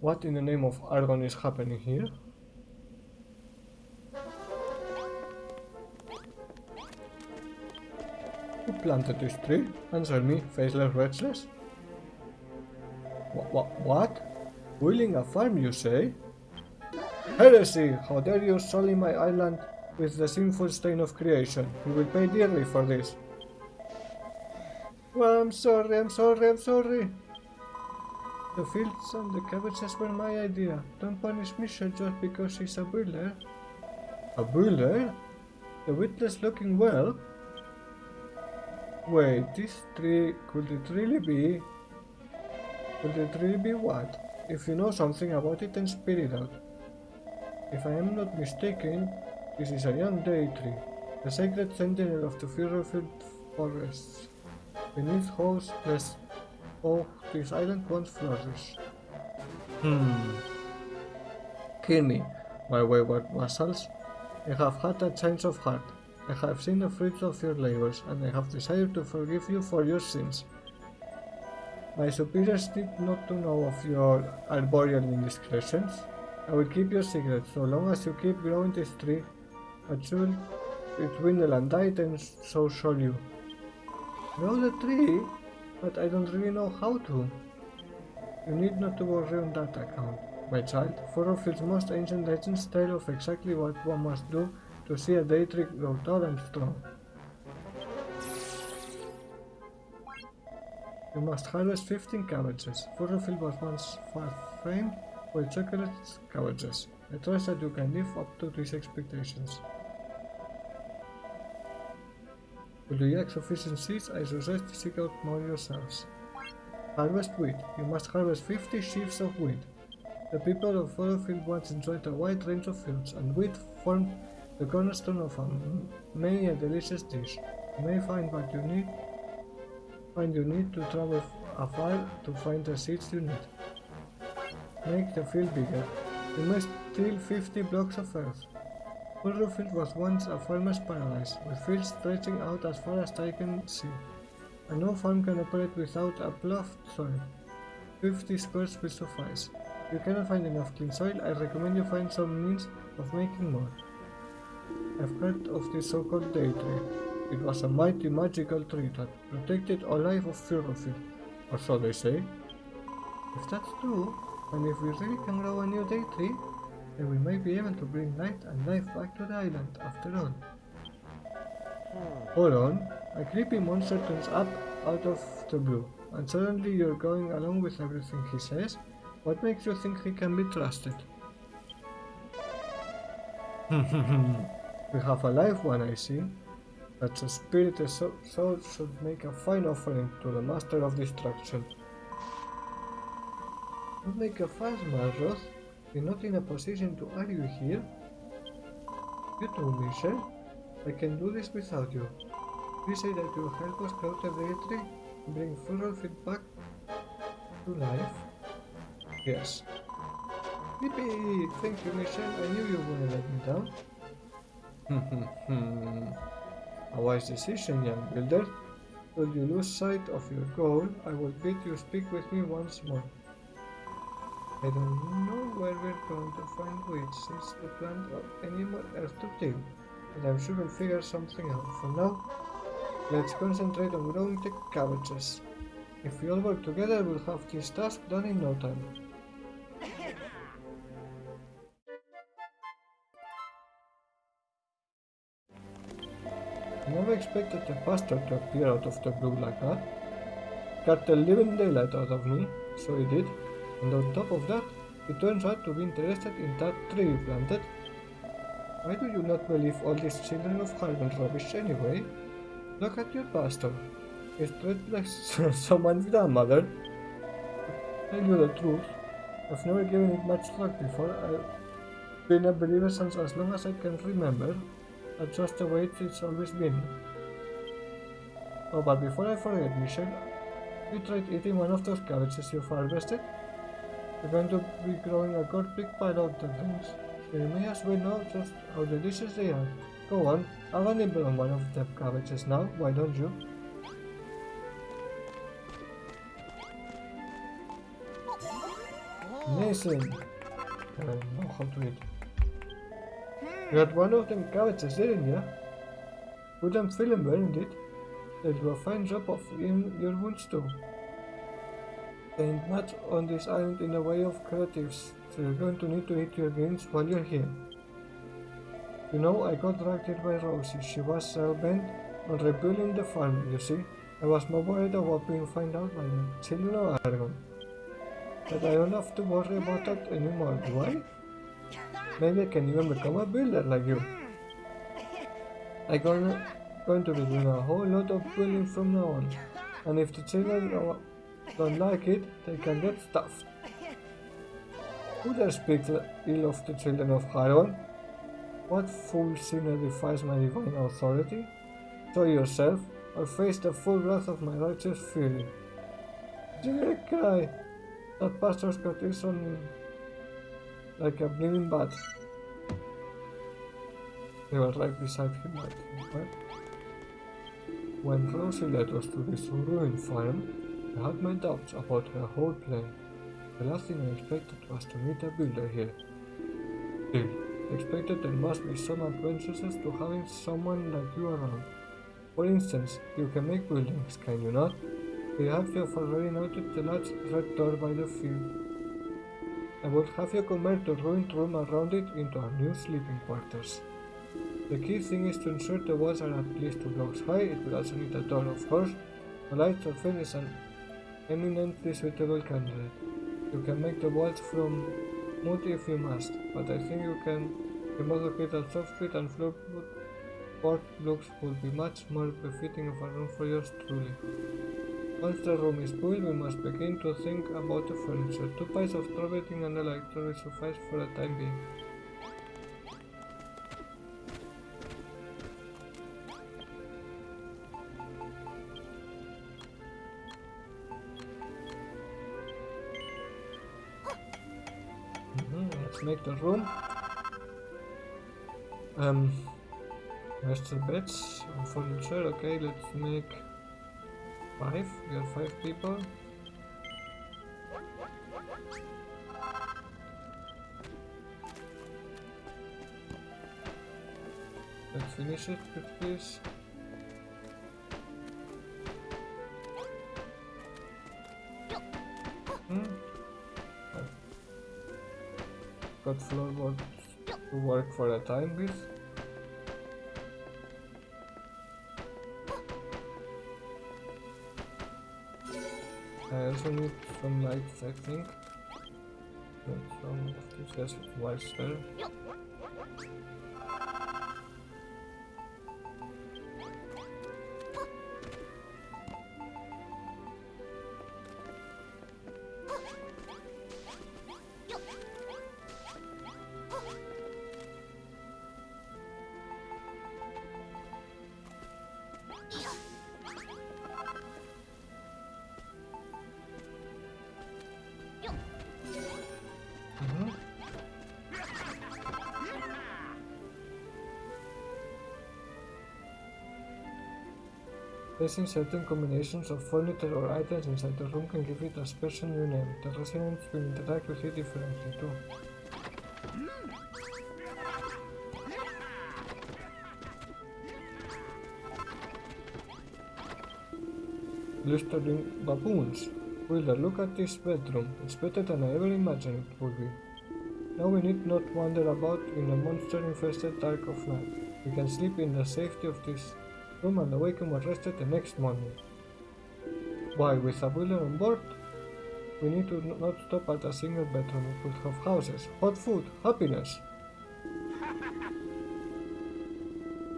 What in the name of Argon is happening here? Who planted this tree? Answer me, faceless wretches. What? Building a farm, you say? Heresy! How dare you sully my island with the sinful stain of creation? You will pay dearly for this. Well, I'm sorry. The fields and the cabbages were my idea. Don't punish Michelle just because she's a builder. A builder? The witless looking well? Wait, this tree, could it really be what? If you know something about it, then spit it out. If I am not mistaken, this is a young day tree, the sacred sentinel of the Furrowfield forests. Beneath whose blessed oak this island once flourished. Hear me, my wayward vassals. I have had a change of heart. I have seen the fruits of your labors, and I have decided to forgive you for your sins. My superiors need not to know of your arboreal indiscretions. I will keep your secret so long as you keep growing this tree. But soon it dwindle and die, and so shall you. Grow the tree? But I don't really know how to. You need not to worry on that account, my child. Furrowfield's most ancient legends tell of exactly what one must do to see a day tree grow tall and strong. You must harvest 15 cabbages. Furrowfield was once famed for chocolate cabbages. I trust that you can live up to these expectations. To lack sufficient seeds, I suggest to seek out more yourselves. Harvest wheat. You must harvest 50 sheaves of wheat. The people of Furrowfield once enjoyed a wide range of foods, and wheat formed the cornerstone of many a delicious dish. You may find what you need. You need to travel afar to find the seeds you need. Make the field bigger. You must till 50 blocks of earth. Furrowfield was once a farmer's paradise, with fields stretching out as far as the eye can see. And no farm can operate without a ploughed soil. 50 squares will suffice. If you cannot find enough clean soil, I recommend you find some means of making more. I've heard of this so-called day tree. It was a mighty magical tree that protected all life of Furrowfield, or so they say. If that's true, and if we really can grow a new day tree, then we might be able to bring light and life back to the island after all. Hold on, a creepy monster turns up out of the blue, and suddenly you're going along with everything he says. What makes you think he can be trusted? We have a live one, I see. That's a spirited soul should make a fine offering to the Master of Destruction. Don't make a fuss, Malroth. We're not in a position to argue here. You too, Michelle. I can do this without you. We say that you help us grow the day tree and bring Furrowfield back to life? Yes. Yippee! Thank you, Michelle. I knew you wouldn't let me down. A wise decision, young builder. Should you lose sight of your goal, I will bid you speak with me once more. I don't know where we're going to find witches to plant or any more earth to till, but I'm sure we'll figure something out. For now, let's concentrate on growing the cabbages. If we all work together, we'll have this task done in no time. I never expected the pastor to appear out of the blue like that. Got the living daylight out of me, so he did, and on top of that, he turns out to be interested in that tree you planted. Why do you not believe all these children of Harvard rubbish anyway? Look at your pastor. He's dressed like someone's grandmother. To tell you the truth, I've never given it much thought before. I've been a believer since as long as I can remember. That's just the way it's always been. Oh, but before I forget, Michelle, you tried eating one of those cabbages you've harvested? You're going to be growing a good big pile of the things, so you may as well know just how delicious they are. Go on, have a nibble on one of the cabbages now, why don't you? Amazing! I don't know how to eat. You had one of them cabbages, didn't you? Good and feeling well indeed. They'll do a fine job of healing your wounds too. There ain't much on this island in the way of curatives, so you're going to need to eat your greens while you're here. You know, I got dragged here by Rosie. She was bent on rebuilding the farm, you see. I was more worried about being found out by the children of Argon. But I don't have to worry about that anymore, do I? Maybe I can even become a builder like you. I'm going to be doing a whole lot of building from now on. And if the children don't like it, they can get stuffed. Who dare speak ill of the children of Haron? What fool sinner defies my divine authority? Show yourself, or face the full wrath of my righteous fury. You're gonna cry. That pastor's got this on me like a bleeding bat. They were right beside him, I think, right? When Rosie led us to this ruined farm, I had my doubts about her whole plan. The last thing I expected was to meet a builder here. Still, I expected there must be some advantages to having someone like you around. For instance, you can make buildings, can you not? Perhaps you have already noted the large red door by the field. I would have you convert the ruined room around it into our new sleeping quarters. The key thing is to ensure the walls are at least 2 blocks high. It will also need a door, of course. A light or fan is an eminently suitable candidate. You can make the walls from wood if you must, but I think you can remove the soffit and floorboard blocks would be much more befitting of a room for yours truly. Once the room is built, we must begin to think about the furniture. 2 piles of straw bedding and a light will suffice for the time being. Let's make the room. Where's the beds and furniture? Okay, let's make 5. We are 5 people. Let's finish it with this. got floorboards to work for a time with. I also need some lights, I think. Some of these just wires there. Placing certain combinations of furniture or items inside the room can give it a special new name. The residents will interact with it differently too. Blistering baboons. Wilder, look at this bedroom. It's better than I ever imagined it would be. Now we need not wander about in a monster-infested dark of night. We can sleep in the safety of this room and awaken well rested the next morning. Why, with a boiler on board? We need to not stop at a single bedroom. We could have houses, hot food, happiness.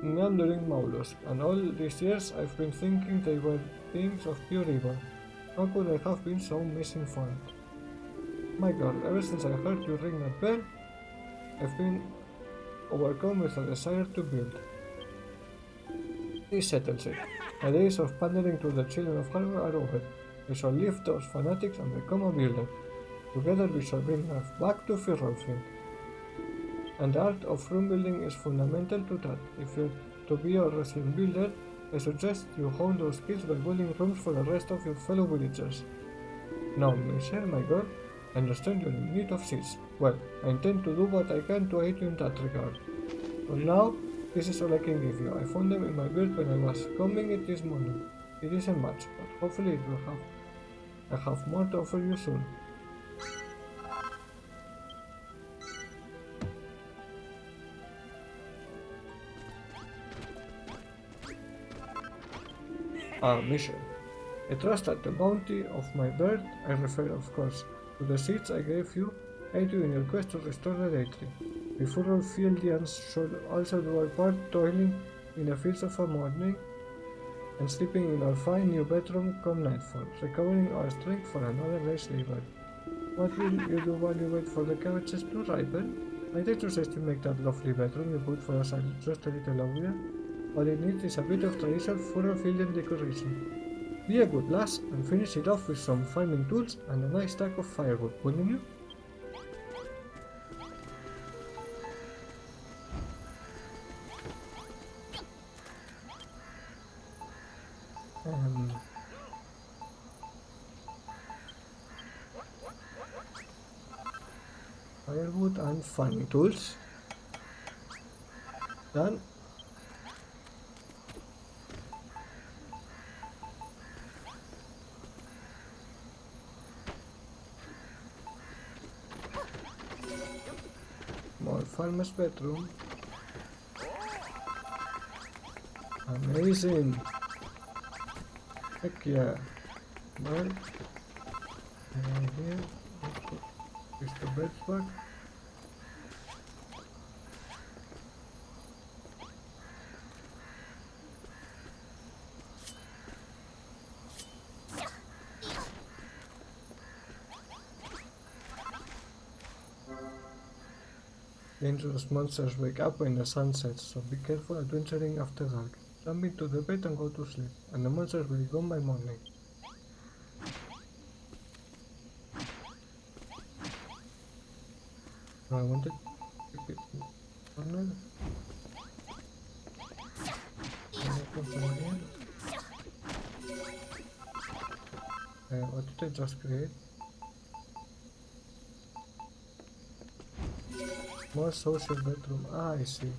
Meandering mollusks, and all these years I've been thinking they were beings of pure evil. How could I have been so misinformed? My girl, ever since I heard you ring that bell, I've been overcome with a desire to build. This settles it. The days of pandering to the children of Harbor are over. We shall leave those fanatics and become a builder. Together we shall bring life back to Furrowfield. And the art of room building is fundamental to that. If you're to be a resident builder, I suggest you hone those skills by building rooms for the rest of your fellow villagers. Now, Michelle, my girl, I understand you're in need of seeds. Well, I intend to do what I can to aid you in that regard. For now, this is all I can give you. I found them in my bed when I was combing it this morning. It isn't much, but hopefully it will have. I have more to offer you soon. Mission. I trust that the bounty of my bird, I refer of course to the seeds I gave you, aid you in your quest to restore the Daytree. We Furrowfieldians should also do our part, toiling in the fields of a morning and sleeping in our fine new bedroom come nightfall, recovering our strength for another day's labor. What will you do while you wait for the cabbages to ripen? I did suggest you make that lovely bedroom you built for us just a little longer. All it needs is a bit of traditional Furrowfieldian decoration. Be a good lass and finish it off with some farming tools and a nice stack of firewood, wouldn't you? Firewood and farming tools. Done. More farmer's bedroom. Amazing. Heck yeah. Well, here, let's put the beds back. Dangerous monsters wake up when the sun sets, so be careful adventuring after dark. Jump into the bed and go to sleep, and the monsters will be gone by morning. I wanted to keep it in the corner. What did I just create? More social bedroom. I see.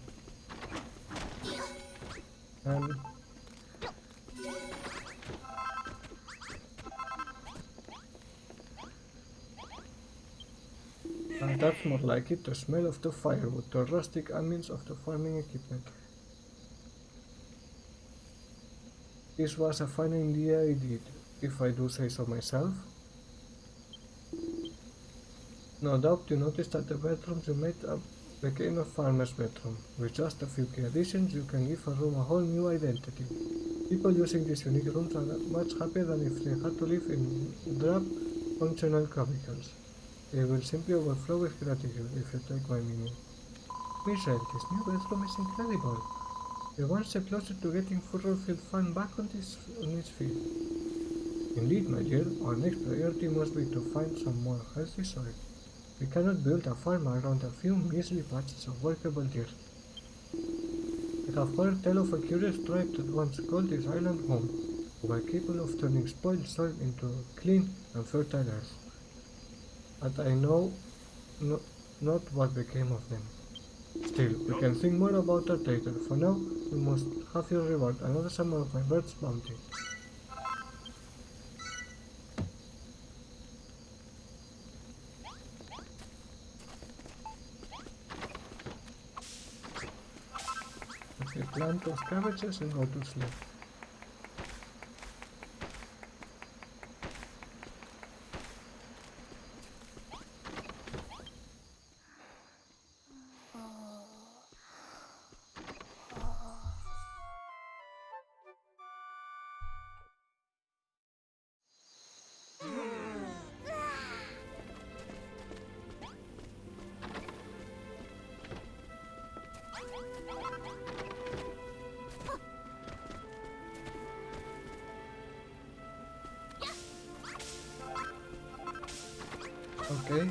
That's more like it, the smell of the firewood, the rustic ambience of the farming equipment. This was a fine idea indeed, if I do say so myself. No doubt you noticed that the bedrooms you made up became a farmer's bedroom. With just a few key additions, you can give a room a whole new identity. People using these unique rooms are much happier than if they had to live in drab, functional cubicles. They will simply overflow with gratitude, if you take my meaning. Michelle, this new bedroom is incredible. We're one step closer to getting Furrowfield Farm back on its feet. Indeed, my dear, our next priority must be to find some more healthy soil. We cannot build a farm around a few measly patches of workable dirt. I have heard tell of a curious tribe that once called this island home, who were capable of turning spoiled soil into clean and fertile earth. But I know not what became of them. Still, we can think more about that later. For now, you must have your reward, another summer of my bird's bounty. Okay, plant those cabbages and go to sleep. Okay,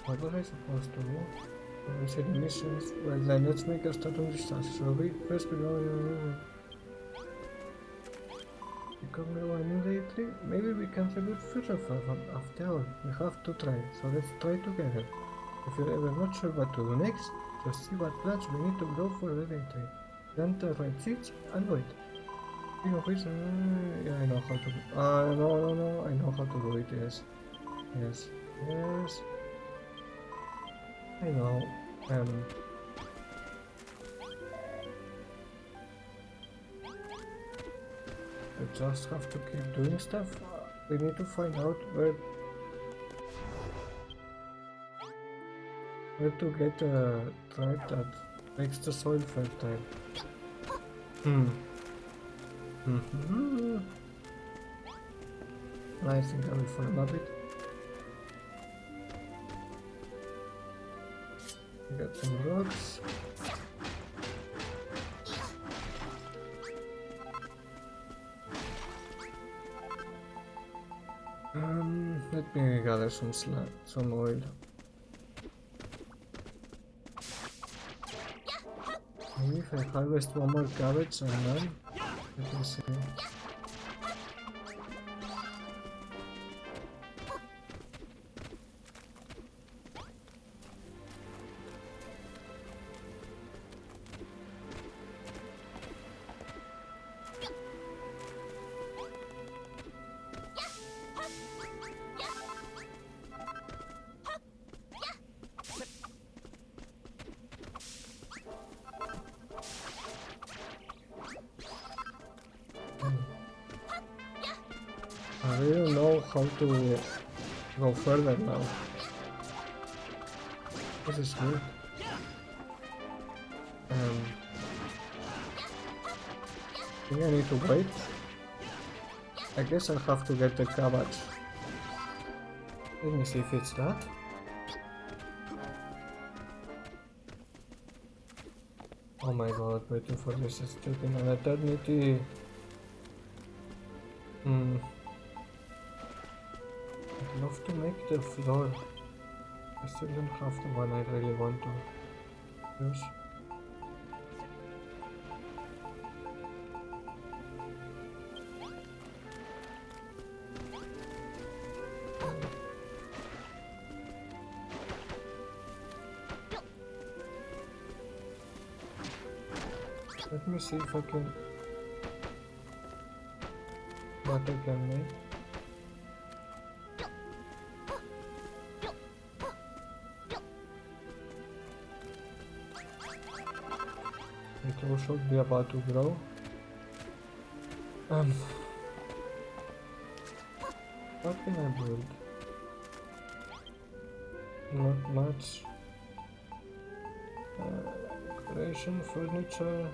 what was I supposed to do? I said missions. Well then, let's make a start on this task, shall we? First we go... Become one immediately? Maybe we can rebuild Furrowfield after all. We have to try, so let's try together. If you're ever not sure what to do next, just see what plants we need to grow for the winter. Plant the right seeds and wait. Speaking of which, yeah, I know how to do. No, I know how to do it, yes. Yes. I know. We just have to keep doing stuff. We need to find out where to get a tribe that makes the soil fertile. I think I will follow a bit. Get some rocks. Let me gather some oil. Maybe if I harvest one more cabbage and then let me see. I really don't know how to go further now. This is good. I think I need to wait. I guess I'll have to get the cabbage. Let me see if it's that. Oh my god, waiting for this is taking an eternity. I'd love to make the floor. I still don't have the one I really want to use. Let me see if I can... what I can make. It will should be about to grow. What can I build? Not much. Decoration, furniture.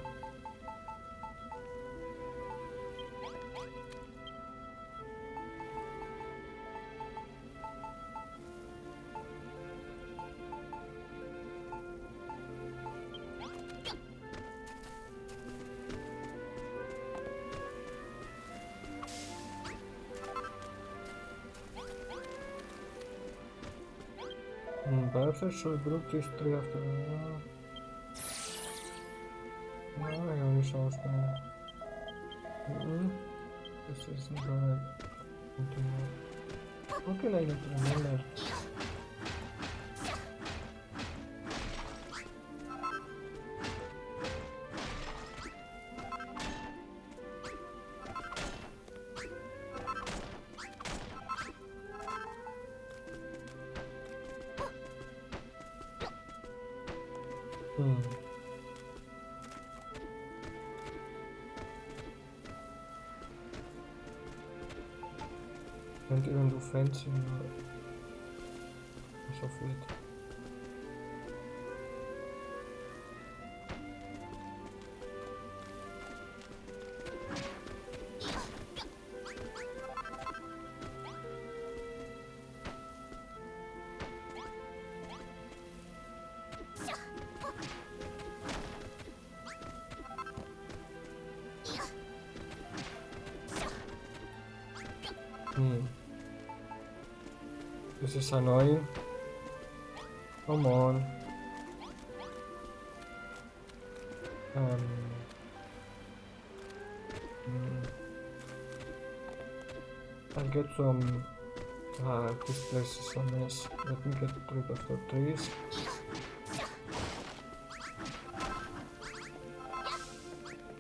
Perhaps I should group these three after. No, I only saw This isn't gonna continue. How can I not remember? Can't even do fencing as of late. This is annoying. Come on. I'll get some. This place is a mess. Let me get rid of the trees.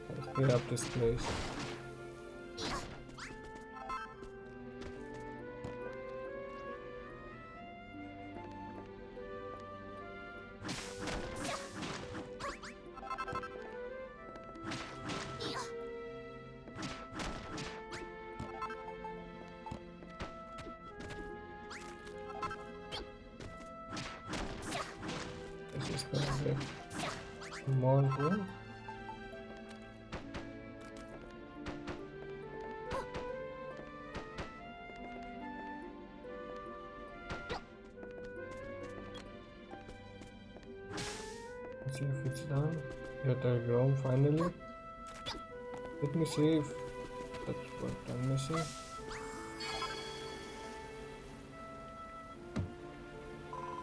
Let's clear up this place. Come on, bro. Let's see if it's done. Yeah, there you go, finally. Let me see if that's what I'm missing.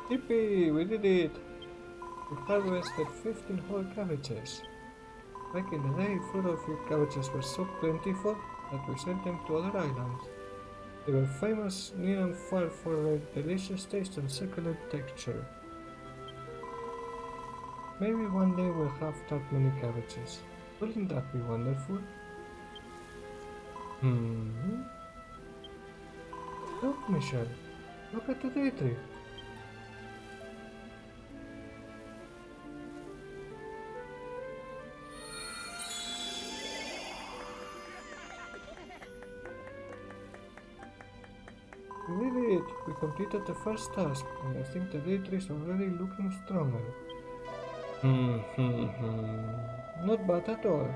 Yippee! We did it! We harvested 15 whole cabbages. Back in the day, Furrowfield cabbages were so plentiful that we sent them to other islands. They were famous near and far for their delicious taste and succulent texture. Maybe one day we'll have that many cabbages. Wouldn't that be wonderful? Look, Michelle. Look at the day tree. We did it! We completed the first task, and I think the day tree is already looking stronger. Not bad at all.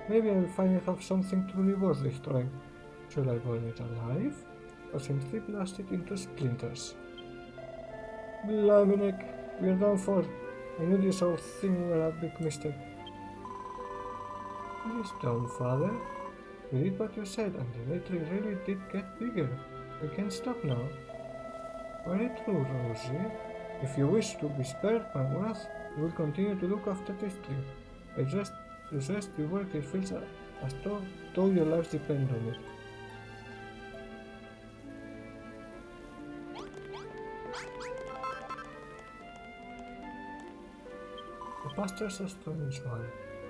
Maybe I'll finally have something truly worth destroying. Shall I burn it alive? Or simply blast it into splinters? Blimey neck, we're done for. I knew this whole thing were a big mistake. Please don't, father. We did what you said, and the day tree really did get bigger. We can't stop now. Very true, Rosie. If you wish to be spared my wrath, we will continue to look after this tree. I just resist the work it feels as though your lives depend on it. The pastor's a strange one.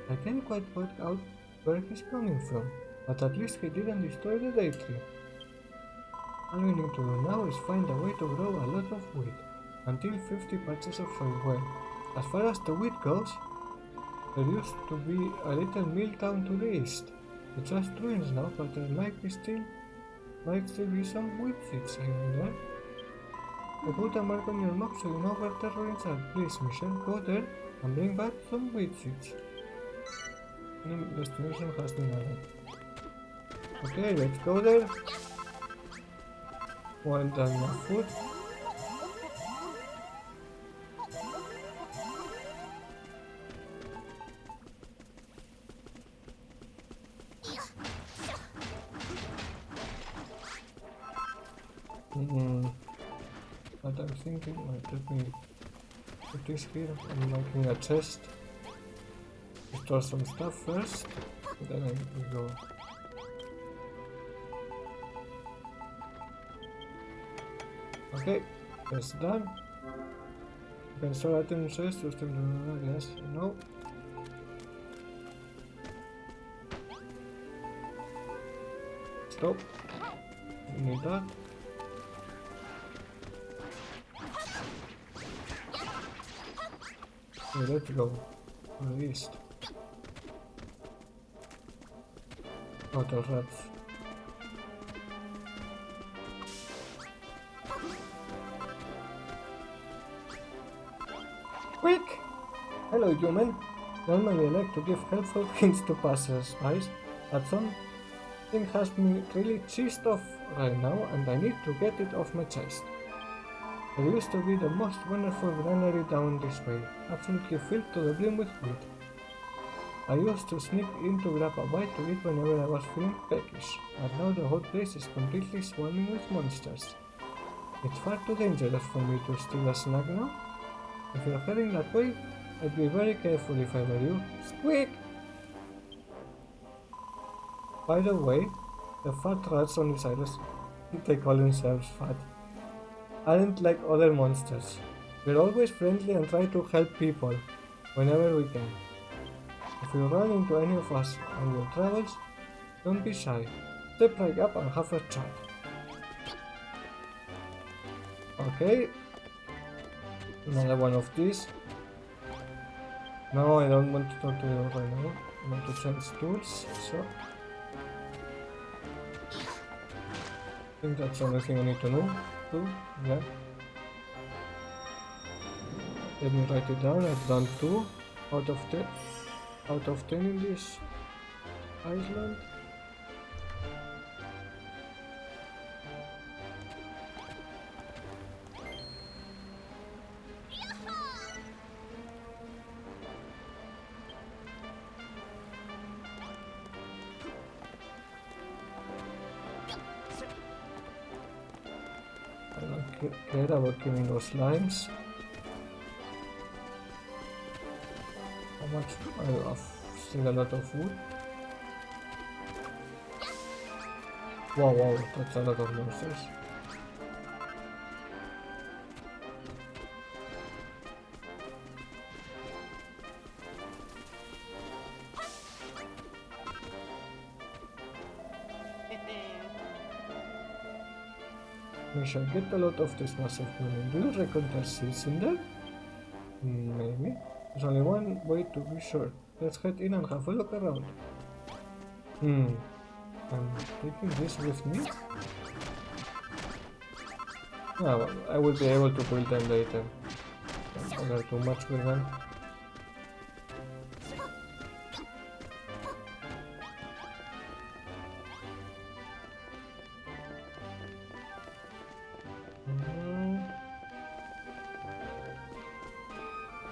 I can't quite work out where he's coming from, but at least he didn't destroy the day tree. All we need to do now is find a way to grow a lot of wheat, until 50 patches of soil well. As far as the wheat goes, There used to be a little mill town to the east. It's just ruins now, but there might still be some wheat seeds here and there. I put a mark on your map so you know where the ruins are. Please, Michelle, go there and bring back some wheat seeds. Destination has been added. Okay, let's go there. Want enough food? But I'm thinking, let me put this here. I'm making a chest. Store some stuff first, then we go. Okay, that's done. You can store items chest to still yes, no. Stop. We need that. Okay, let's go. To the east. Auto rats. Quick! Hello, human. Normally I like to give helpful hints to passers-by, but something has me really cheesed off right now and I need to get it off my chest. There used to be the most wonderful granary down this way, absolutely filled to the brim with wheat. I used to sneak in to grab a bite to eat whenever I was feeling peckish, but now the whole place is completely swarming with monsters. It's far too dangerous for me to steal a snack now. If you're heading that way, I'd be very careful if I were you. Squeak! By the way, the fat rats on this island, they call themselves fat, aren't like other monsters. We're always friendly and try to help people whenever we can. If you run into any of us on your travels, don't be shy. Step right up and have a chat. Okay. Another one of these. No, I don't want to talk to you right now. I want to change tools, so... I think that's the only thing I need to know. Yeah. Let me write it down. I've done 2 out of 10 in this island. I don't care about killing those limes. How much? I have still a lot of wood. Wow, that's a lot of monsters. We shall get a lot of this massive building. Do you reckon there's seeds in there? Maybe. There's only one way to be sure. Let's head in and have a look around. I'm taking this with me? Ah, well, I will be able to build them later. Don't bother too much with them.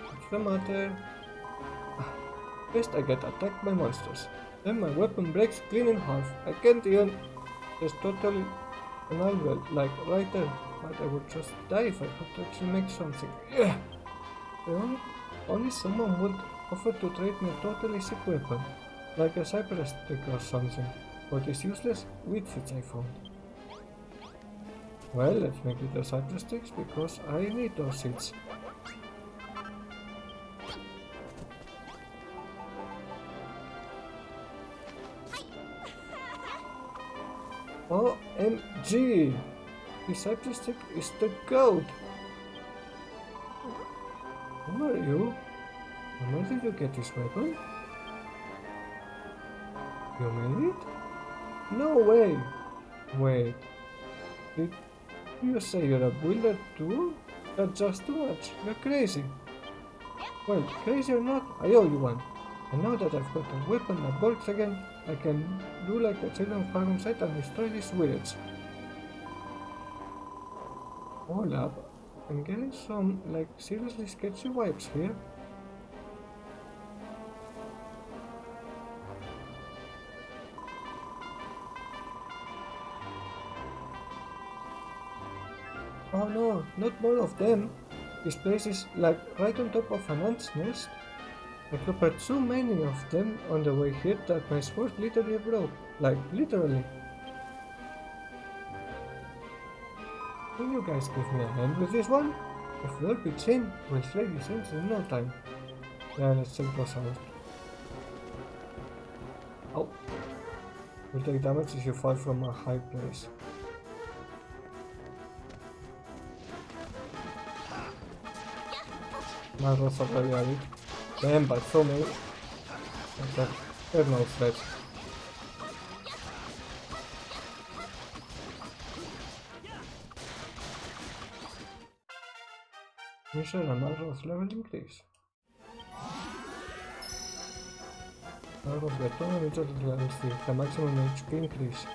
What's the matter? First I get attacked by monsters. Then my weapon breaks clean in half. I can't even... It's totally unavailable, like right there. But I would just die if I could actually make something. Yeah. Only someone would offer to trade me a totally sick weapon, like a cypress stick or something. What is useless? Wheat seeds I found. Well, let's make it a cypress sticks because I need those seeds. OMG! The cypress stick is the goat! Who are you? And where did you get this weapon? You made it? No way! Wait, did you say you're a builder too? That's just too much. You're crazy. Well, crazy or not, I owe you one. And now that I've got a weapon that works again, I can do like a children's farm site and destroy these weirds. Hold up, I'm getting some, like, seriously sketchy vibes here. Oh no, not more of them. This place is like right on top of an ant's nest. I clobbered so many of them on the way here that my sword literally broke. Like, literally. Will you guys give me a hand with this one? If we all pitch in, we'll slay these ends in no time. Yeah, let's check those out. Oh. You'll take damage if you fall from a high place. My rolls are very added. Damn, but so many. They're no threat. Measure and arrows level increase. Arrows get 2 meters level 3, the maximum HP increase.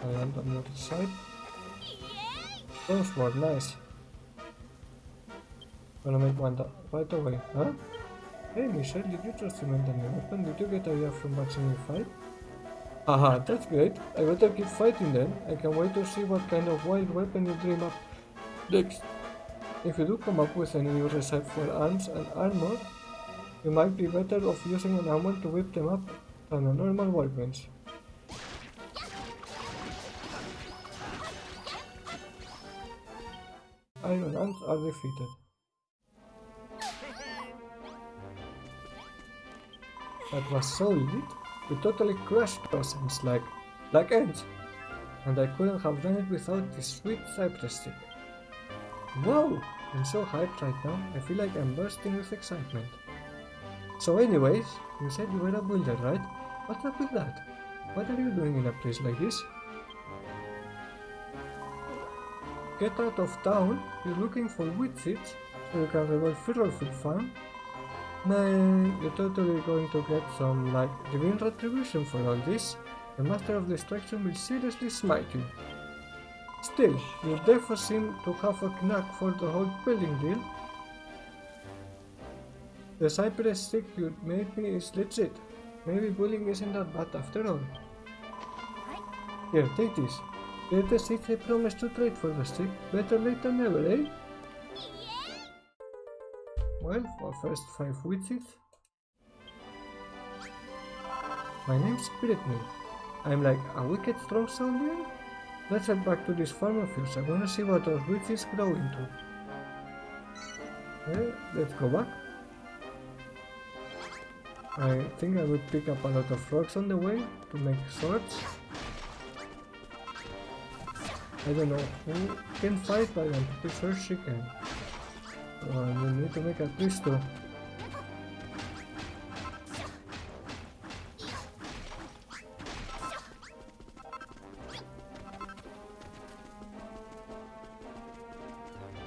I land on the other side. Those were nice. Gonna make one right away, huh? Hey Michelle, did you just invent a new weapon? Did you get a from watching me fight? Haha, that's great. I better keep fighting then. I can't wait to see what kind of wild weapon you dream up next. If you do come up with any new recipe for ants and armor, you might be better off using an armor to whip them up than a normal workbench. Iron ants are defeated. That was so lit. We totally crushed those ants like ants. And I couldn't have done it without this sweet cypress stick. Whoa! I'm so hyped right now, I feel like I'm bursting with excitement. So anyways, you said you were a builder, right? What's up with that? What are you doing in a place like this? Get out of town? You're looking for wheat seeds so you can rebuild Furrowfield farm? Man, you're totally going to get some, like, divine retribution for all this. The Master of Destruction will seriously smite you. Still, you therefore seem to have a knack for the whole building deal. The cypress stick you made me is legit. Maybe bullying isn't that bad after all. Here, take this. Get the seeds I promised to trade for the stick. Better late than never, eh? Well, for first 5 wheat seeds. My name's Brittany. I'm like a wicked strong soldier. Let's head back to this farm of yours. I wanna see what those wheat seeds grow into. Well, let's go back. I think I would pick up a lot of rocks on the way to make swords. I don't know who can fight, but I'm pretty sure she can. We need to make at least 2.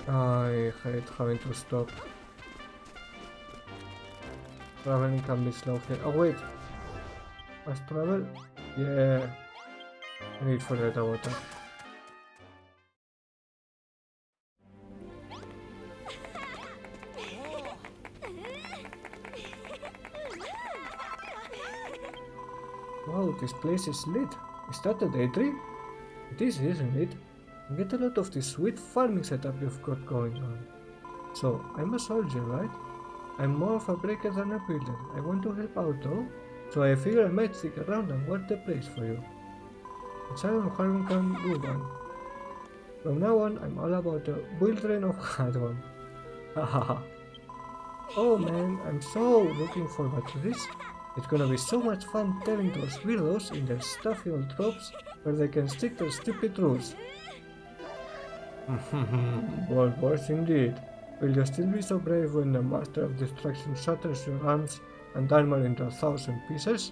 I hate having to stop. Traveling can be slow here. Oh wait! Fast travel? Yeah. I need to forget about that. Wow, this place is lit. Is that a day tree? It is, isn't it? You get a lot of this sweet farming setup you've got going on. So, I'm a soldier, right? I'm more of a breaker than a builder. I want to help out though, so I figure I might stick around and work the place for you. It's Iron Harm can do one. From now on, I'm all about the build train of hard one. Hahaha. Oh man, I'm so looking forward to this. It's gonna be so much fun telling those weirdos in their stuffy old tropes where they can stick to stupid rules. Bold words indeed. Will you still be so brave when the Master of Destruction shatters your arms and armor into 1,000 pieces?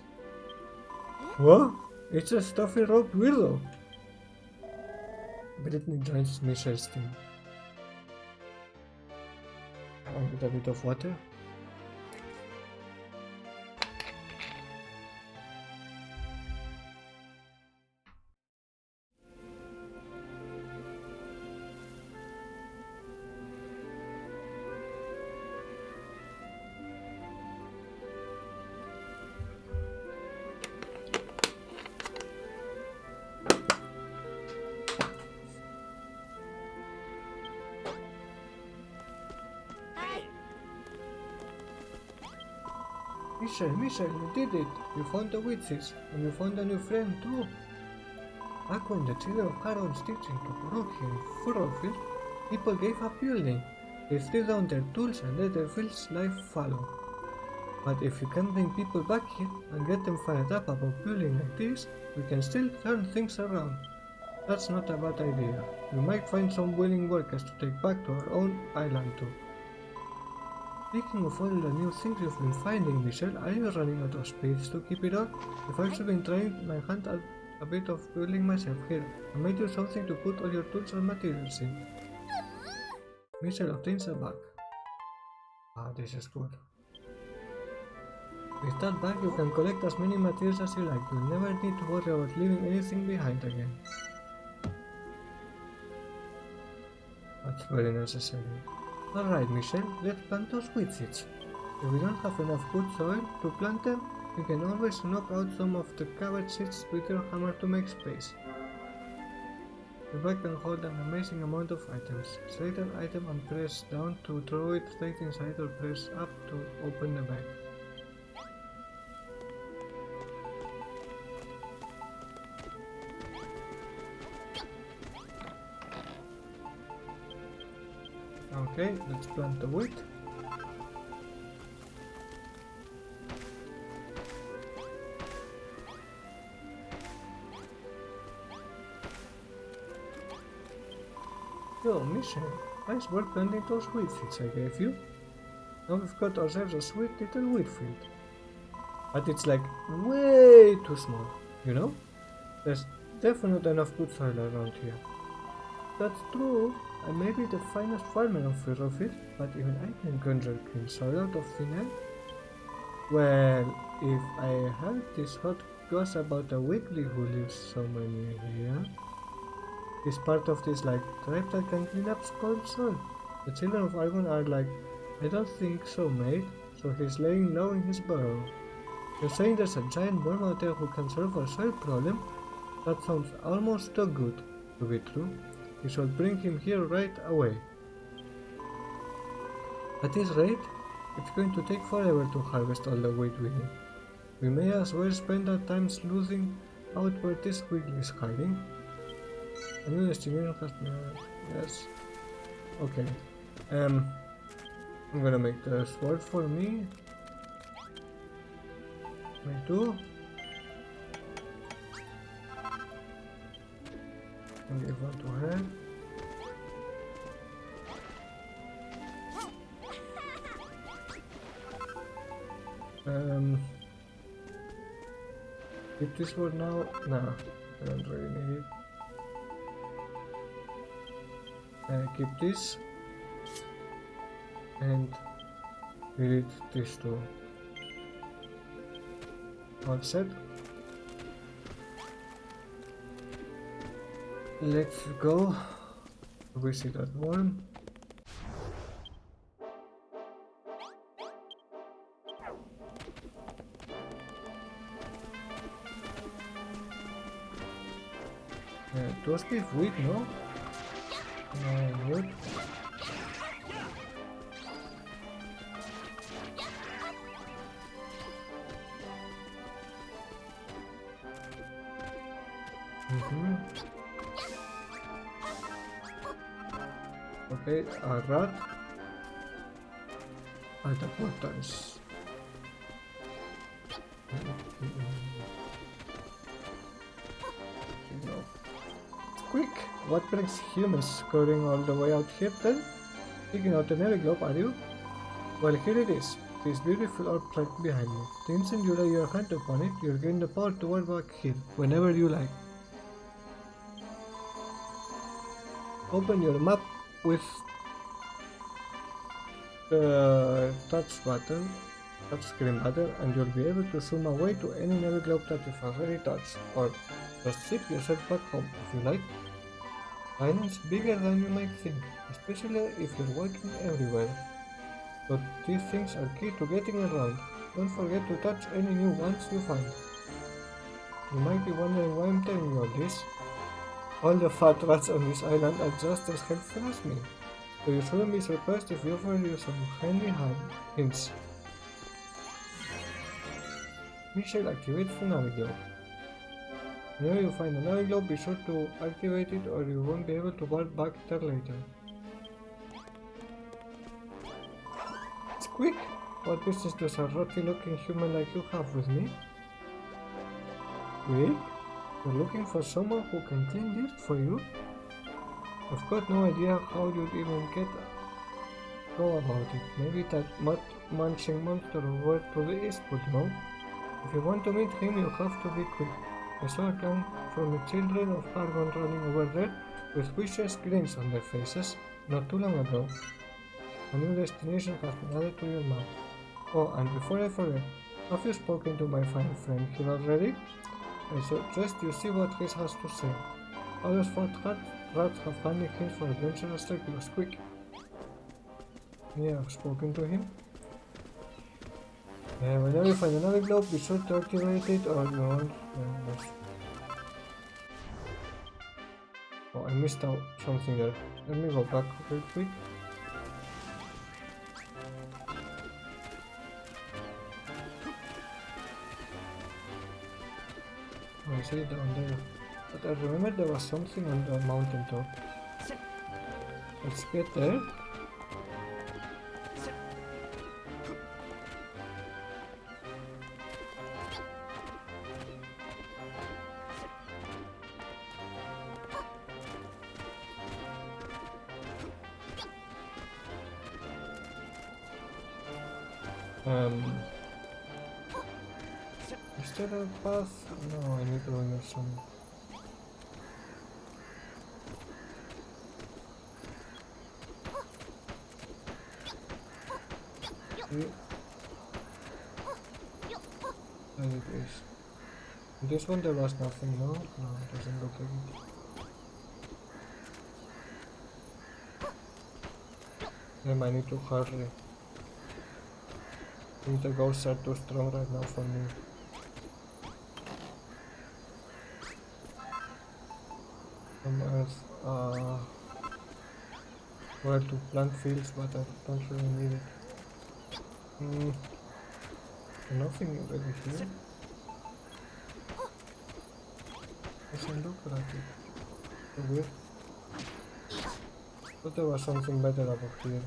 What? It's a stuffy rope weirdo! Brittany joins Michelle's team. I'll get a bit of water. Michelle, you did it! You found the witches, and you found a new friend too! Back when the children of Harrow's teaching took root here in Furrowfield, people gave up building. They threw down their tools and let their village life follow. But if you can bring people back here and get them fired up about building like this, we can still turn things around. That's not a bad idea. We might find some willing workers to take back to our own island too. Speaking of all the new things you've been finding, Michelle, are you running out of space to keep it up? I've actually been trying my hand at a bit of building myself here. I made you something to put all your tools and materials in. Michelle obtains a bag. Ah, this is good. With that bag you can collect as many materials as you like. You'll never need to worry about leaving anything behind again. That's very necessary. Alright, Michelle, let's plant those wheat seeds. If we don't have enough good soil to plant them, you can always knock out some of the cabbage seeds with your hammer to make space. The bag can hold an amazing amount of items. Select an item and press down to throw it straight inside, or press up to open the bag. Okay, let's plant the wheat. Yo, Michelle, nice work planting those wheat seeds I gave you. Now we've got ourselves a sweet little wheat field. But it's like way too small, you know? There's definitely enough good soil around here. That's true. I may be the finest farmer of Furrowfield, but even I can conjure clean soil out of thin air. Well, if I heard this hot gossip about a Wiggly who lives somewhere near here, he's part of this tribe that can clean up spoiled soil. The children of Argon are like, I don't think so, mate, so he's laying low in his burrow. You're saying there's a giant worm out there who can solve our soil problem? That sounds almost too good to be true. We should bring him here right away. At this rate, it's going to take forever to harvest all the wheat we need. We may as well spend our time sleuthing out where this Wiggly is hiding. A new destination has been... yes. Okay. I'm gonna make the sword for me. Me too. And give one to her. Keep this one now? Nah, I don't really need it. Keep this. And delete this too. All set. Let's go visit that one. Those give wheat, no? No, wood. Okay, a rat. Attack buttons. No. Quick! What brings humans scurrying all the way out here then? Picking out the navy globe, are you? Well, here it is. This beautiful orb right behind me. The instant you lay your hand upon it, you'll gain the power to walk back here, whenever you like. Open your map with the touch screen button, and you'll be able to zoom away to any navy globe that you've already touched, or just ship yourself back home if you like. Islands bigger than you might think, especially if you're walking everywhere. But these things are key to getting around. Don't forget to touch any new ones you find. You might be wondering why I'm telling you all this. All the fat rats on this island are just as helpful as me, so you shouldn't be surprised if we offer you some handy hints. Michelle activates the navy globe. Whenever you find a navy globe, be sure to activate it or you won't be able to warp back there later. Quick! What business does a rotty-looking human like you have with me? Quick? You're looking for someone who can clean dirt for you? I've got no idea how you'd even go about it. Maybe that mud-munching monster over to the east would know. If you want to meet him, you have to be quick. I saw a gang from the children of Argon running over there with vicious grins on their faces not too long ago. A new destination has been added to your map. Oh, and before I forget, have you spoken to my fine friend here already? I suggest you see what he has to say. All those fat rats have handy hints for adventurous regulars. Quick! Yeah, I've spoken to him. Whenever you find another globe, be sure to activate it or you won't. Oh, I missed out something there. Let me go back real quick. I see it down there. But I remember there was something on the mountain top. Let's get there. Is there a path? No, I need to use some. There it is. This one there was nothing, no? No, it doesn't look like it. I need to hurry. I think the ghosts are too strong right now for me. Some earth, where to plant fields, but I don't really need it. Nothing really here. Doesn't look like it. So weird. Thought there was something better over here.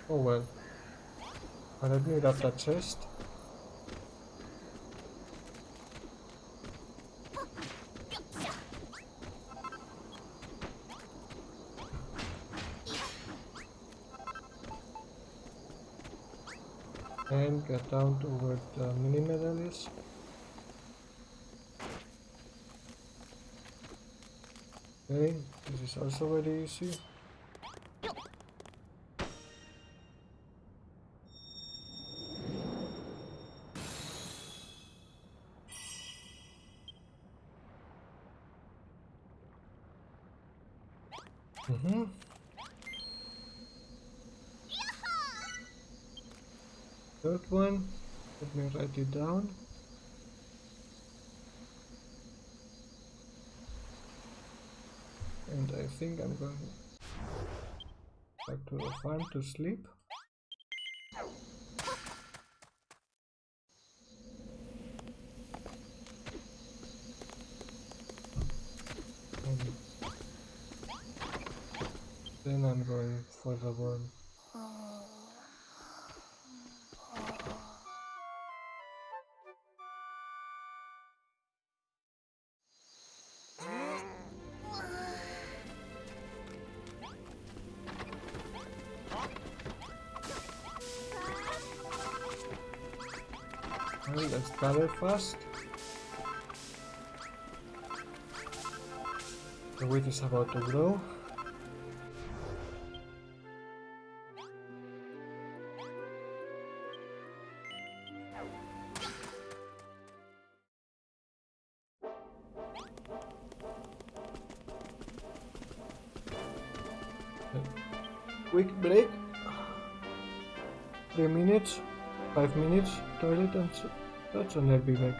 Oh well. Let me grab that chest. And get down to where the mini medal is. Okay, this is also very easy. Third one, let me write it down. And I think I'm going back to the farm to sleep. And then I'm going for the worm. Well, let's gather fast. The wheat is about to grow. Quick break. 3 minutes, 5 minutes, toilet and such, and I'll be back.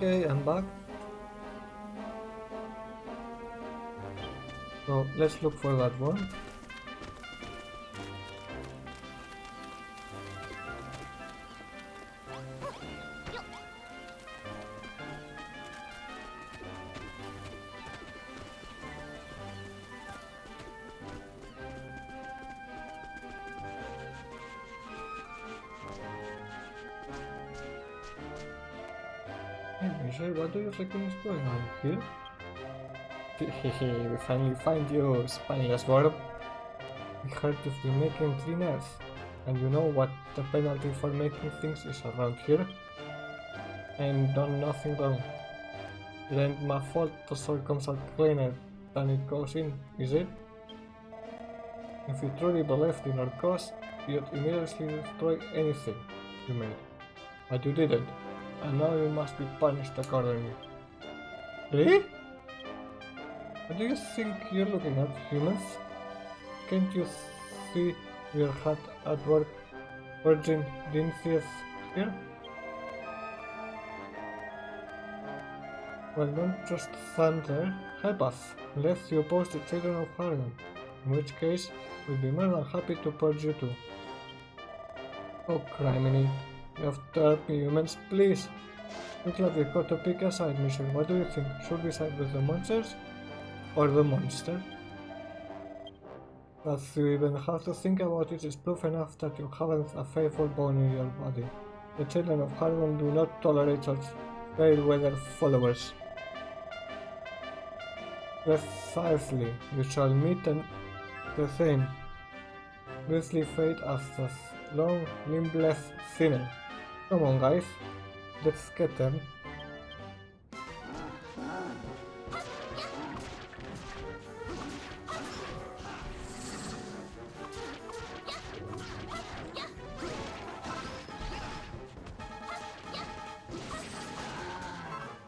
Okay, I'm back. So let's look for that one. Hey Michelle, what do you reckon is going on here? Hehe, we finally find you, spineless worm. We heard you've been making clean earth, and you know what the penalty for making things is around here? Ain't done nothing wrong. It ain't my fault the soil comes out cleaner than it goes in, is it? If you truly believed in our cause, you'd immediately destroy anything you made. But you didn't, and now you must be punished accordingly. Really? What do you think you're looking at, humans? Can't you see we're hard at work purging the influence here? Well, don't just stand there. Help us, unless you oppose the children of Harlem, in which case we'll be more than happy to purge you too. Oh, criminy. You have to help me, humans, please. Looks like we've got to pick a side, Michelle. What do you think? Should we side with the monsters? Or the monster? That you even have to think about it is proof enough that you haven't a faithful bone in your body. The children of Harlem do not tolerate such fair-weather followers. Precisely, you shall meet the same grisly fate as the long, limbless sinner. Come on, guys, let's get them.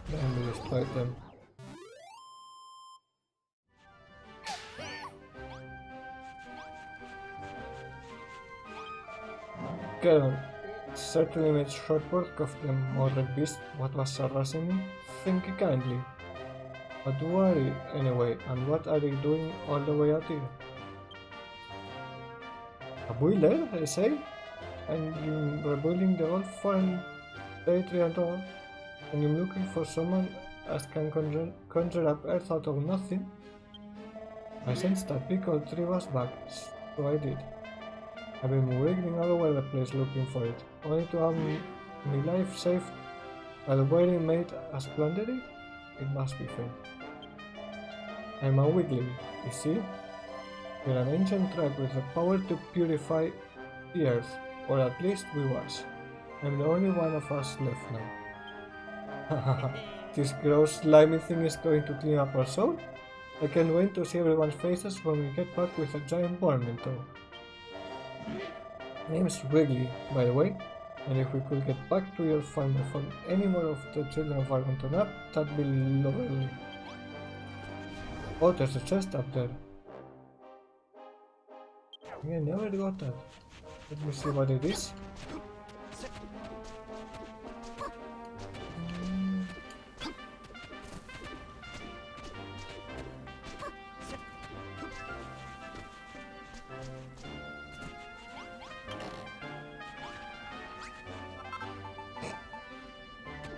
Then we just fight them. Karen certainly made short work of the mother beast what was harassing me. Think kindly. But worry anyway, and what are you doing all the way out here? A boiler, I say? And you're rebuilding the old farm territory and all? And you're looking for someone as can conjure up earth out of nothing? I sensed that big old tree was back, so I did. I've been wiggling all over the place looking for it, only to have my life saved by the very maid has plundered it? It must be fate. I'm a Wiggly, you see? We're an ancient tribe with the power to purify the earth, or at least we was. I'm the only one of us left now. Hahaha, this gross slimy thing is going to clean up our soul? I can't wait to see everyone's faces when we get back with a giant worm in tow. Name's Wrigley, by the way, and if we could get back to your farm before any more of the children of Argon turn up, that'd be lovely. Oh, there's a chest up there. I never got that. Let me see what it is.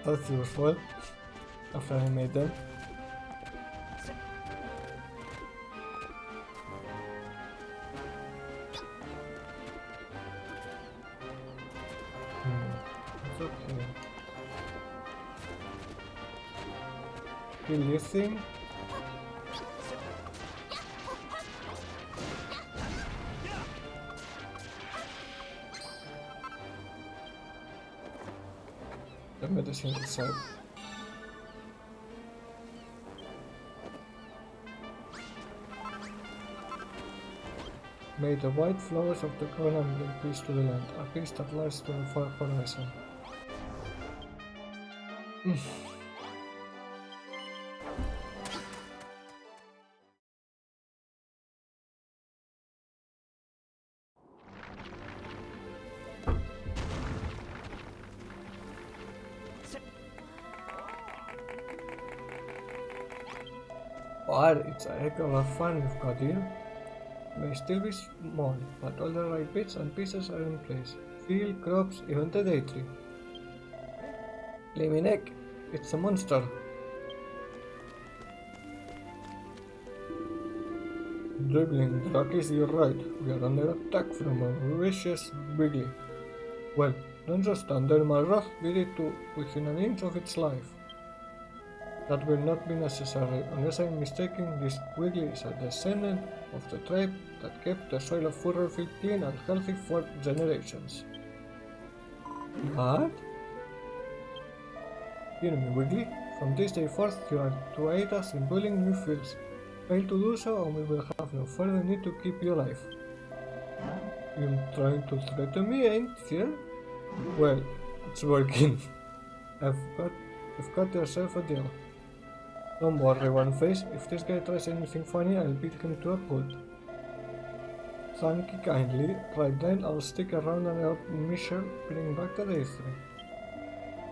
That's useful after I made them. It's okay. Kill this thing. The medicine inside. May the white flowers of the crown bring peace to the land, a peace that lasts to the far horizon. But it's a heck of a fun we've got here. May still be small, but all the right bits and pieces are in place. Field, crops, even the day tree. Flaming egg, it's a monster. Dribbling, Rockies, you're right. We are under attack from a vicious Wiggly. Well, don't just under my wrath, beat it to within an inch of its life. That will not be necessary, unless I'm mistaken. This Wiggly is a descendant of the tribe that kept the soil of Furrowfield clean and healthy for generations. What? Hear me, Wiggly. From this day forth, you are to aid us in building new fields. Fail to do so, and we will have no further need to keep you alive. You're trying to threaten me, ain't you? Well, it's working. You've got yourself a deal. Don't worry, One Face. If this guy tries anything funny, I'll beat him to a pulp. Thank you kindly. Right then, I'll stick around and help Michelle bring back the day tree.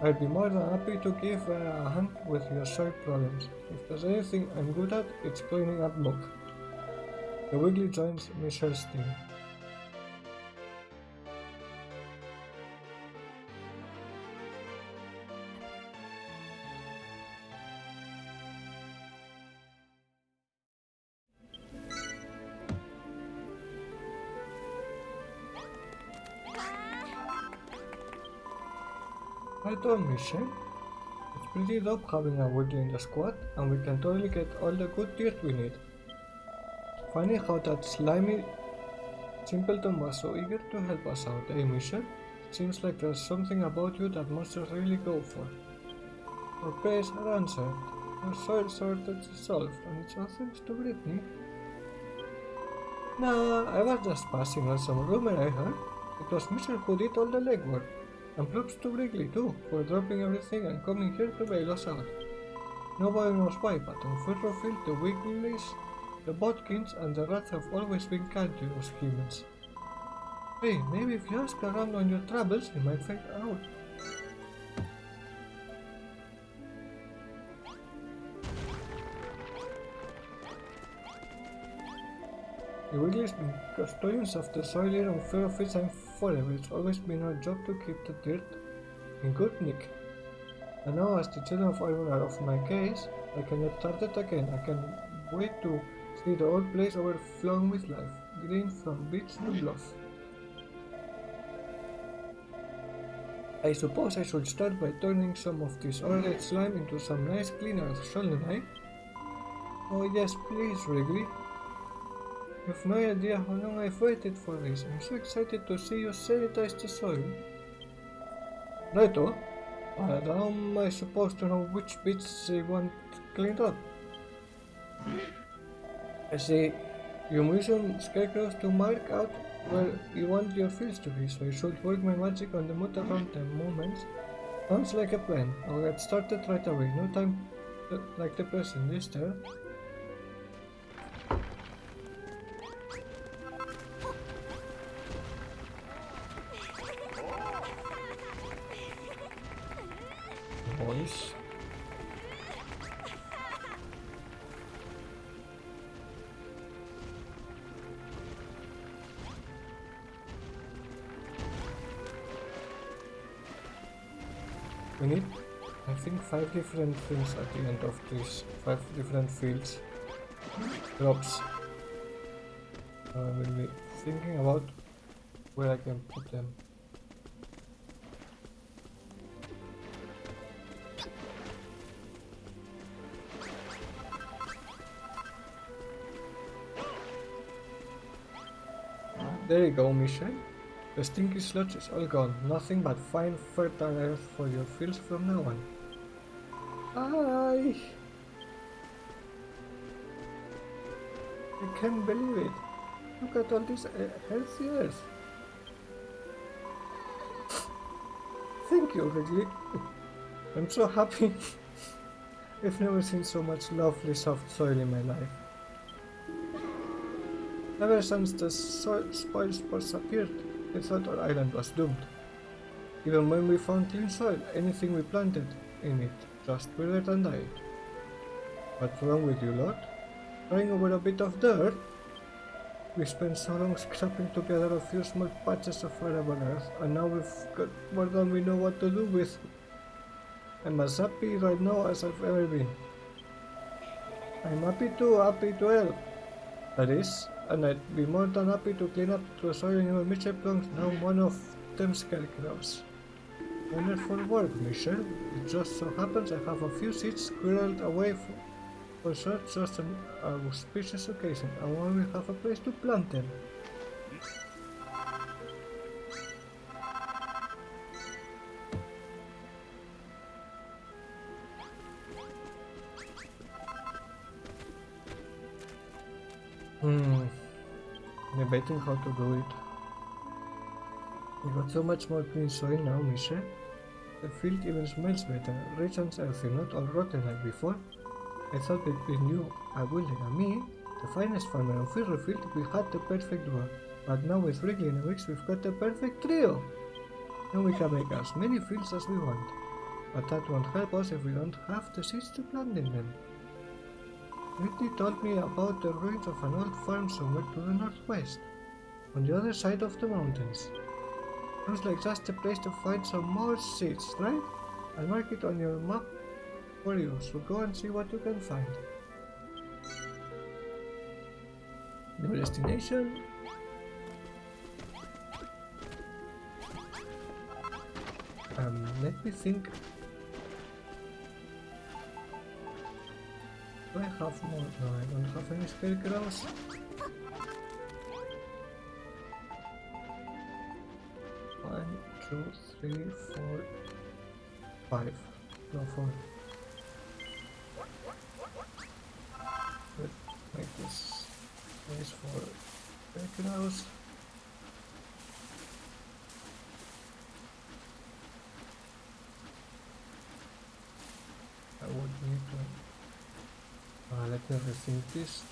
I'll be more than happy to give her a hand with your soil problems. If there's anything I'm good at, it's cleaning up muck. The Wiggly joins Michelle's team. Right on, Michelle. It's pretty dope having a Wiggly in the squad, and we can totally get all the good dirt we need. Funny how that slimy simpleton was so eager to help us out, eh, Michelle? It seems like there's something about you that monsters really go for. Our prayers are answered, our soil shortage is solved, and it's all thanks to Brittany. Nah, I was just passing on some rumor I heard. It was Michelle who did all the legwork. And props to Wrigley too, for dropping everything and coming here to bail us out. Nobody knows why, but on Furrowfield the Wigglies, the Botkins and the Rats have always been kind to us humans. Hey, maybe if you ask around on your travels, you might find out. The Wigglies been custodians of the soil here on Furrowfield and forever. It's always been our job to keep the dirt in good nick. And now, as the children of Iron are off my case, I can get started again. I can't wait to see the old place overflowing with life, green from beach to bluff. I suppose I should start by turning some of this alright slime into some nice clean earth, shouldn't I? Oh yes, please, Wrigley. You've no idea how long I've waited for this. I'm so excited to see you sanitize the soil. Righto. But how am I supposed to know which bits they want cleaned up? I see, you use some scarecrows to mark out where you want your fields to be, so I should work my magic on the mud around the moments. Sounds like a plan. I'll get started right away. No time like the present, is there? Boys. We need, I think, 5 different things at the end of this, 5 different fields, crops. I will be thinking about where I can put them. There you go, Michelle. The stinky sludge is all gone. Nothing but fine, fertile earth for your fields from now on. I can't believe it. Look at all this healthy earth. Thank you, Wrigley. I'm so happy. I've never seen so much lovely soft soil in my life. Ever since the spoil spores appeared, I thought our island was doomed. Even when we found clean soil, anything we planted in it just withered and died. What's wrong with you, Lord? Throwing over a bit of dirt. We spent so long scrapping together a few small patches of wearable earth, and now we've got more than we know what to do with. I'm as happy right now as I've ever been. I'm happy to help. That is, and I'd be more than happy to clean up the soil in your mission belongs now one of them scarecrows. Wonderful work, Michelle. It just so happens I have a few seeds squirreled away for such an auspicious occasion, and one will have a place to plant them. Debating how to do it. We got so much more clean soil now, Michelle. The field even smells better, rich and healthy, not all rotten like before. I thought between you, Abuela, and me, the finest farmer on Furrowfield, we had the perfect duo. But now with Wrigley and Wicks, we've got the perfect trio. Now we can make as many fields as we want. But that won't help us if we don't have the seeds to plant in them. Whitney told me about the ruins of an old farm somewhere to the northwest, on the other side of the mountains. Sounds like just the place to find some more seeds, right? I'll mark it on your map for you, so go and see what you can find. New destination. Let me think. Do I have more? No, I don't have any scarecrows. One, two, three, 4, 5. No, 4. Let's make this place for scarecrows. I would need to. Let me rethink this.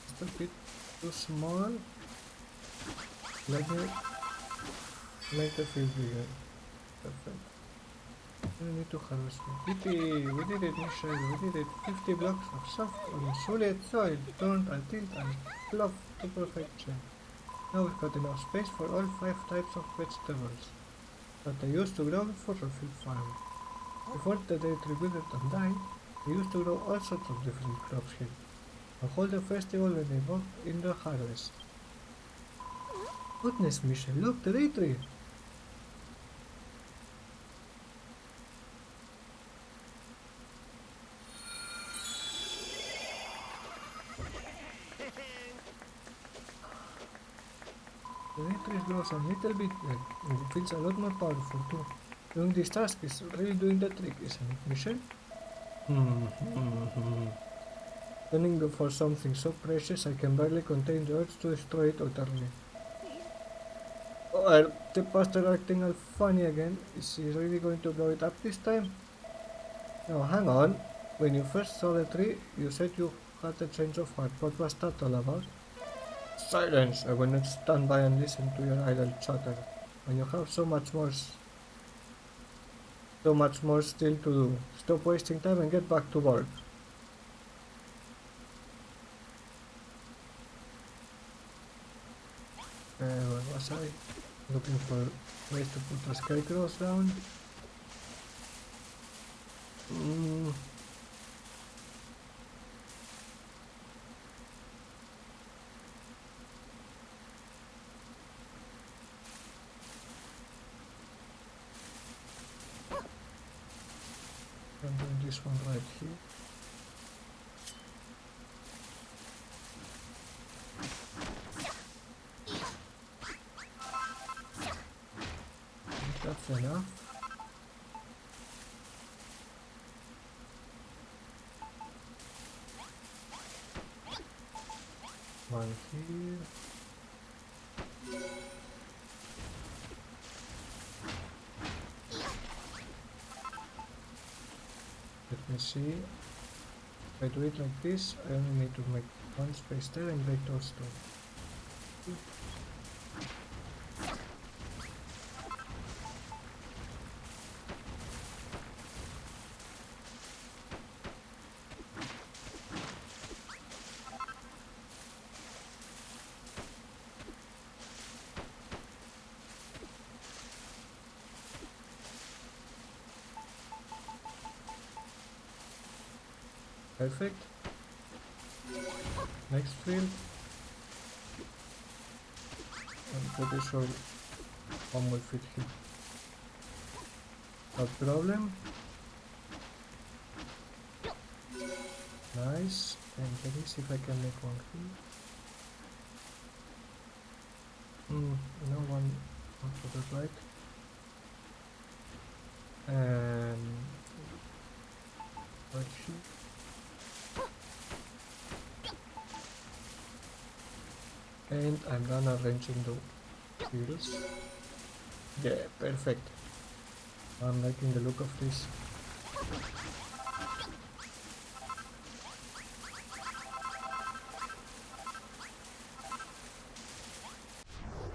Just a bit too small. Let me make the field bigger. Perfect. We need to harvest it. Yippee! We did it, Michelle. We did it. 50 blocks of soft unsullied soil, turned and tilled and ploughed to perfection. Now we've got enough space for all 5 types of vegetables that I used to grow in Furrowfield farm. Before the day rebuilt and died, we used to grow all sorts of different crops here, and hold a festival when they brought in the harvest. Goodness, Michelle, look, the day tree! The tree grows a little bit red, and it feels a lot more powerful too. Doing this task is really doing the trick, isn't it, Michelle? Turning for something so precious I can barely contain the urge to destroy it utterly. Well, the pastor acting all funny again. Is he really going to blow it up this time? No, hang on. When you first saw the tree, you said you had a change of heart. What was that all about? Silence! I will not stand by and listen to your idle chatter. When you have so much more still to do. Stop wasting time and get back to work. Where was I? Looking for ways to put the scarecrows down. I'm doing this one right here. That's enough. One here. Let me see. If I do it like this, I only need to make one space there and break those two. Perfect. Next field. I'm pretty sure one will fit here. No problem. Nice. And let me see if I can make one here. No one to the right. And right here. And I'm done arranging the fields. Yeah, perfect. I'm liking the look of this.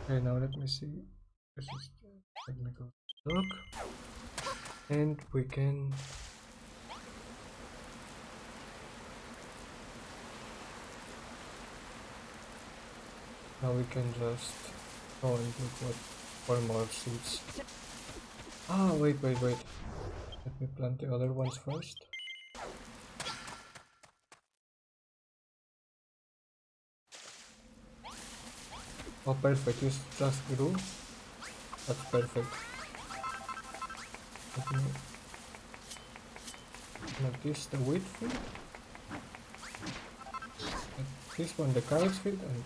Okay, now let me see. This is technical look. And we can now we can just go and look what for more seeds. Ah, wait. Let me plant the other ones first. Oh, perfect. You just grew. That's perfect. Let me make this the wheat field. This one the carrots field, and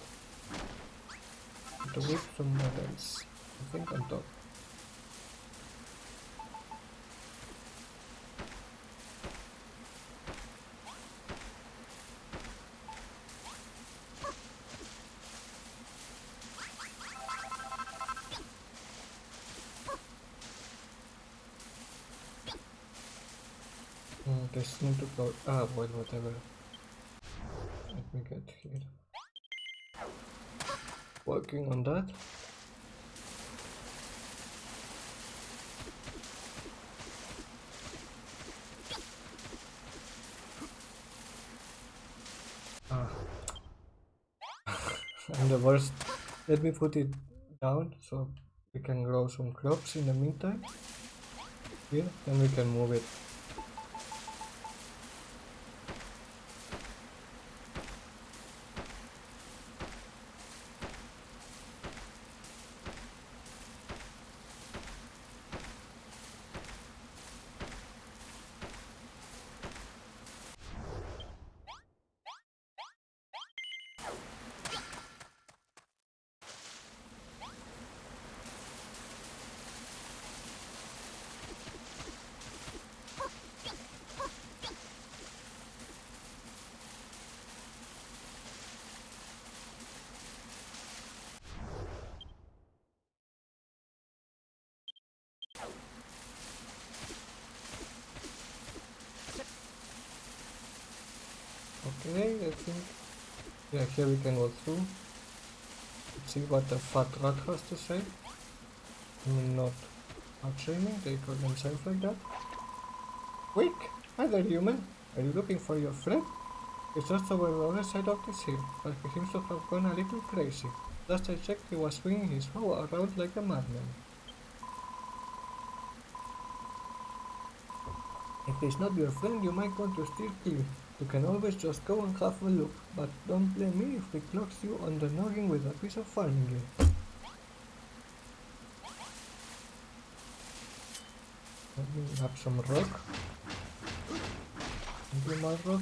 the wheat somewhere else. I think on top. This need to go. Ah, well, whatever. Let me get here. Working on that. Ah. I'm the worst. Let me put it down so we can grow some crops in the meantime. Here, then we can move it. Okay, I think, yeah, here we can go through. Let's see what the fat rat has to say. Not shaming, they call themselves like that. Quick! Hi there, human! Are you looking for your friend? He's just over the other side of this hill, but he seems to have gone a little crazy. Last I checked, he was swinging his hoe around like a madman. If he's not your friend, you might want to steer clear. You can always just go and have a look, but don't blame me if he clocks you on the noggin with a piece of farming gear. Let me grab some rock. Thank you, more rock.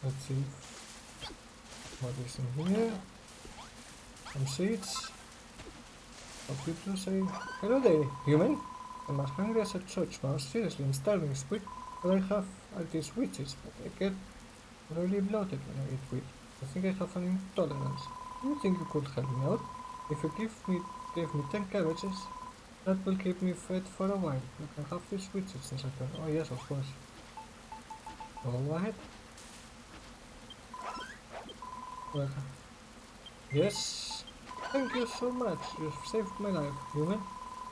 Let's see what is in here. Some seeds. Some people say, hello there, human. I'm as hungry as a church mouse. Seriously, I'm starving. Sweet. All I have are these witches, but I get really bloated when I eat wheat. I think I have an intolerance. Do you think you could help me out? If you give me 10 cabbages, that will keep me fed for a while. You can have these widgets in return. Oh yes, of course. Go ahead. Well, yes. Thank you so much. You've saved my life, human.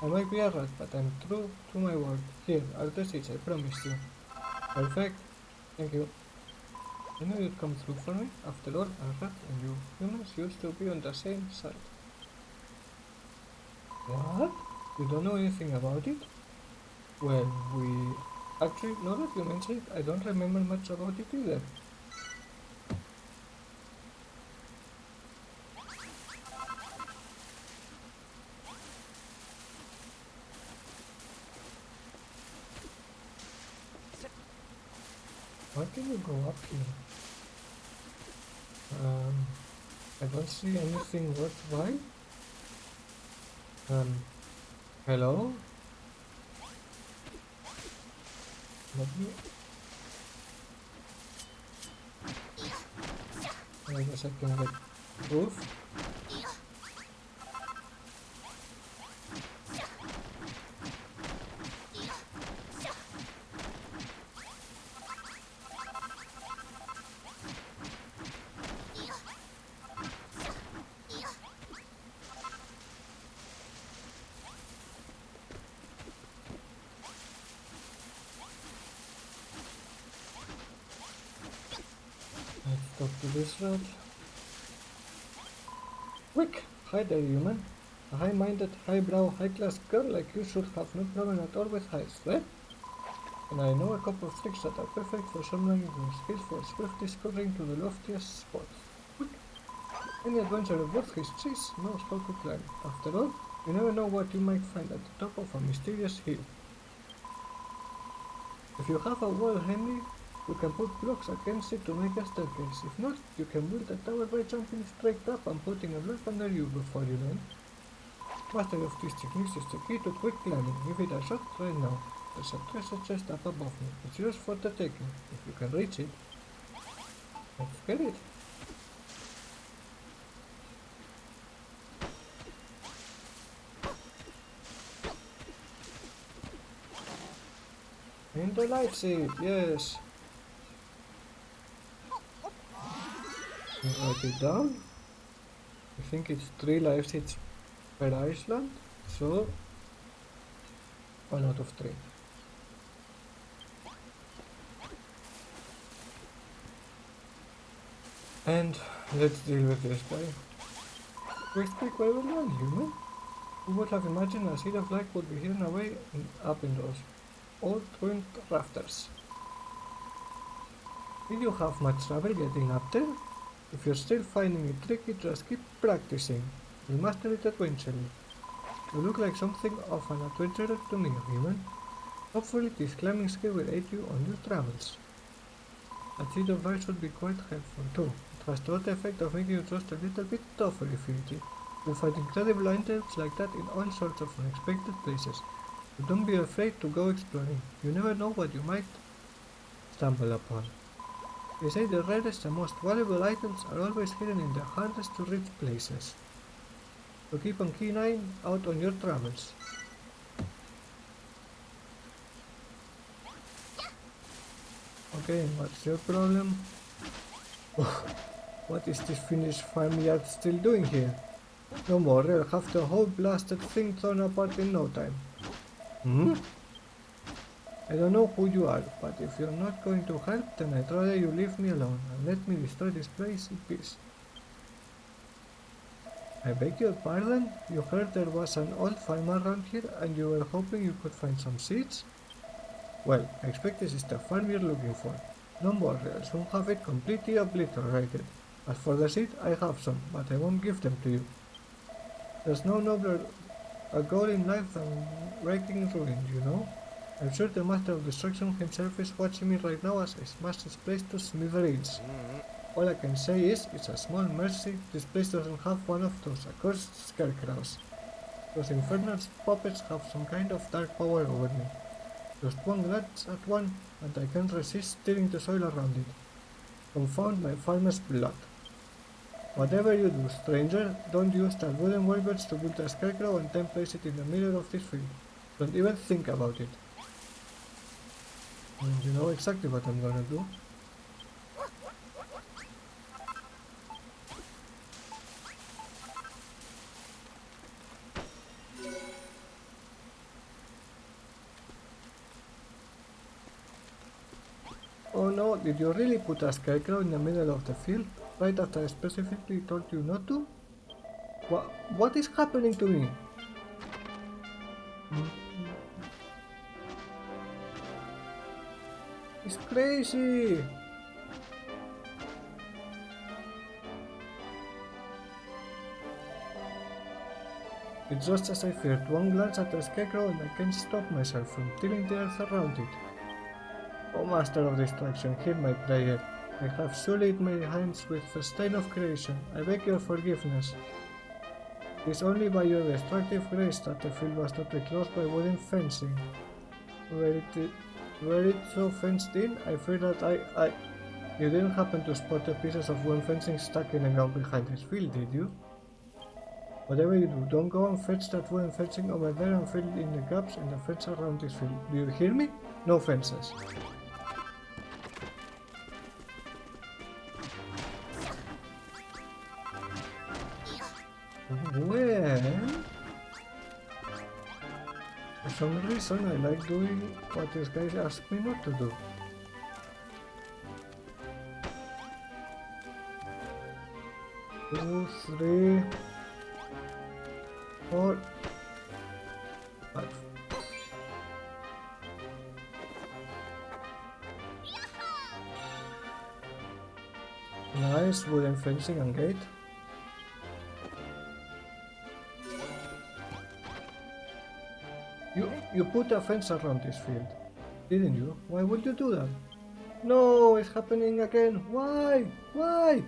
I might be a rat, but I'm true to my word. Here are the seeds I promised you. Perfect. Thank you. I knew you'd come through for me. After all, a rat and you humans used to be on the same side. What? You don't know anything about it? Well, actually, now that you mention it, I don't remember much about it either. Why can you go up here? I don't see anything worthwhile. Hello? Maybe. I guess I can get proof. Let's talk to this rat. Quick! Hi there, human. A high-minded, highbrow, high-class girl like you should have no problem at all with heights, right? And I know a couple of tricks that are perfect for someone with skills for swiftly scurrying to the loftiest spots. Quick! Any adventurer worth his cheese knows how to climb. After all, you never know what you might find at the top of a mysterious hill. If you have a wall handy, you can put blocks against it to make a staircase. If not, you can build a tower by jumping straight up and putting a block under you before you land. Mastery of these techniques is the key to quick climbing. Give it a shot right now. There's a treasure chest up above me. It's yours for the taking. If you can reach it, let's get it. And the life seed, yes. Write it down. I think it's 3 life seeds per island, so 1 out of 3. And let's deal with this guy. We speak very well, human. Who would have imagined a seed of light would be hidden away up in those old ruined rafters? Did you have much trouble getting up there? If you're still finding it tricky, just keep practicing. You'll master it eventually. You look like something of an adventurer to me, human. Hopefully this climbing skill will aid you on your travels. A seed of light should be quite helpful too. It has the odd effect of making you just a little bit tougher if you eat it. You'll find incredible items like that in all sorts of unexpected places. But don't be afraid to go exploring. You never know what you might stumble upon. They say the rarest and most valuable items are always hidden in the hardest to reach places. So keep a keen eye out on your travels. Okay, what's your problem? What is this finished farmyard still doing here? No more, I'll have the whole blasted thing torn apart in no time. I don't know who you are, but if you're not going to help, then I'd rather you leave me alone and let me destroy this place in peace. I beg your pardon? You heard there was an old farm around here and you were hoping you could find some seeds? Well, I expect this is the farm you're looking for. Don't worry, I'll soon have it completely obliterated. As for the seed, I have some, but I won't give them to you. There's no nobler a goal in life than raking ruin, you know? I'm sure the Master of Destruction himself is watching me right now as I smash this place to smithereens. All I can say is, it's a small mercy this place doesn't have one of those accursed scarecrows. Those infernal puppets have some kind of dark power over me. Just one glance at one, and I can't resist stirring the soil around it. Confound my farmer's blood. Whatever you do, stranger, don't use that wooden workbench to build a scarecrow and then place it in the middle of this field. Don't even think about it. You know exactly what I'm gonna do. Oh no, did you really put a scarecrow in the middle of the field? Right after I specifically told you not to? What is happening to me? It's crazy! It's just as I feared. One glance at the scarecrow and I can't stop myself from tilling the earth around it. O Master of Destruction, hear my prayer. I have sullied my hands with the stain of creation. I beg your forgiveness. It is only by your destructive grace that the field was not enclosed by wooden fencing. Were it so fenced in, I fear that You didn't happen to spot the pieces of wooden fencing stuck in the ground behind this field, did you? Whatever you do, don't go and fetch that wooden fencing over there and fill in the gaps in the fence around this field. Do you hear me? No fences. Well, for some reason I like doing what these guys ask me not to do. 2, 3, 4, 5. Nice wooden fencing and gate. You put a fence around this field, didn't you? Why would you do that? No, it's happening again. Why? Why?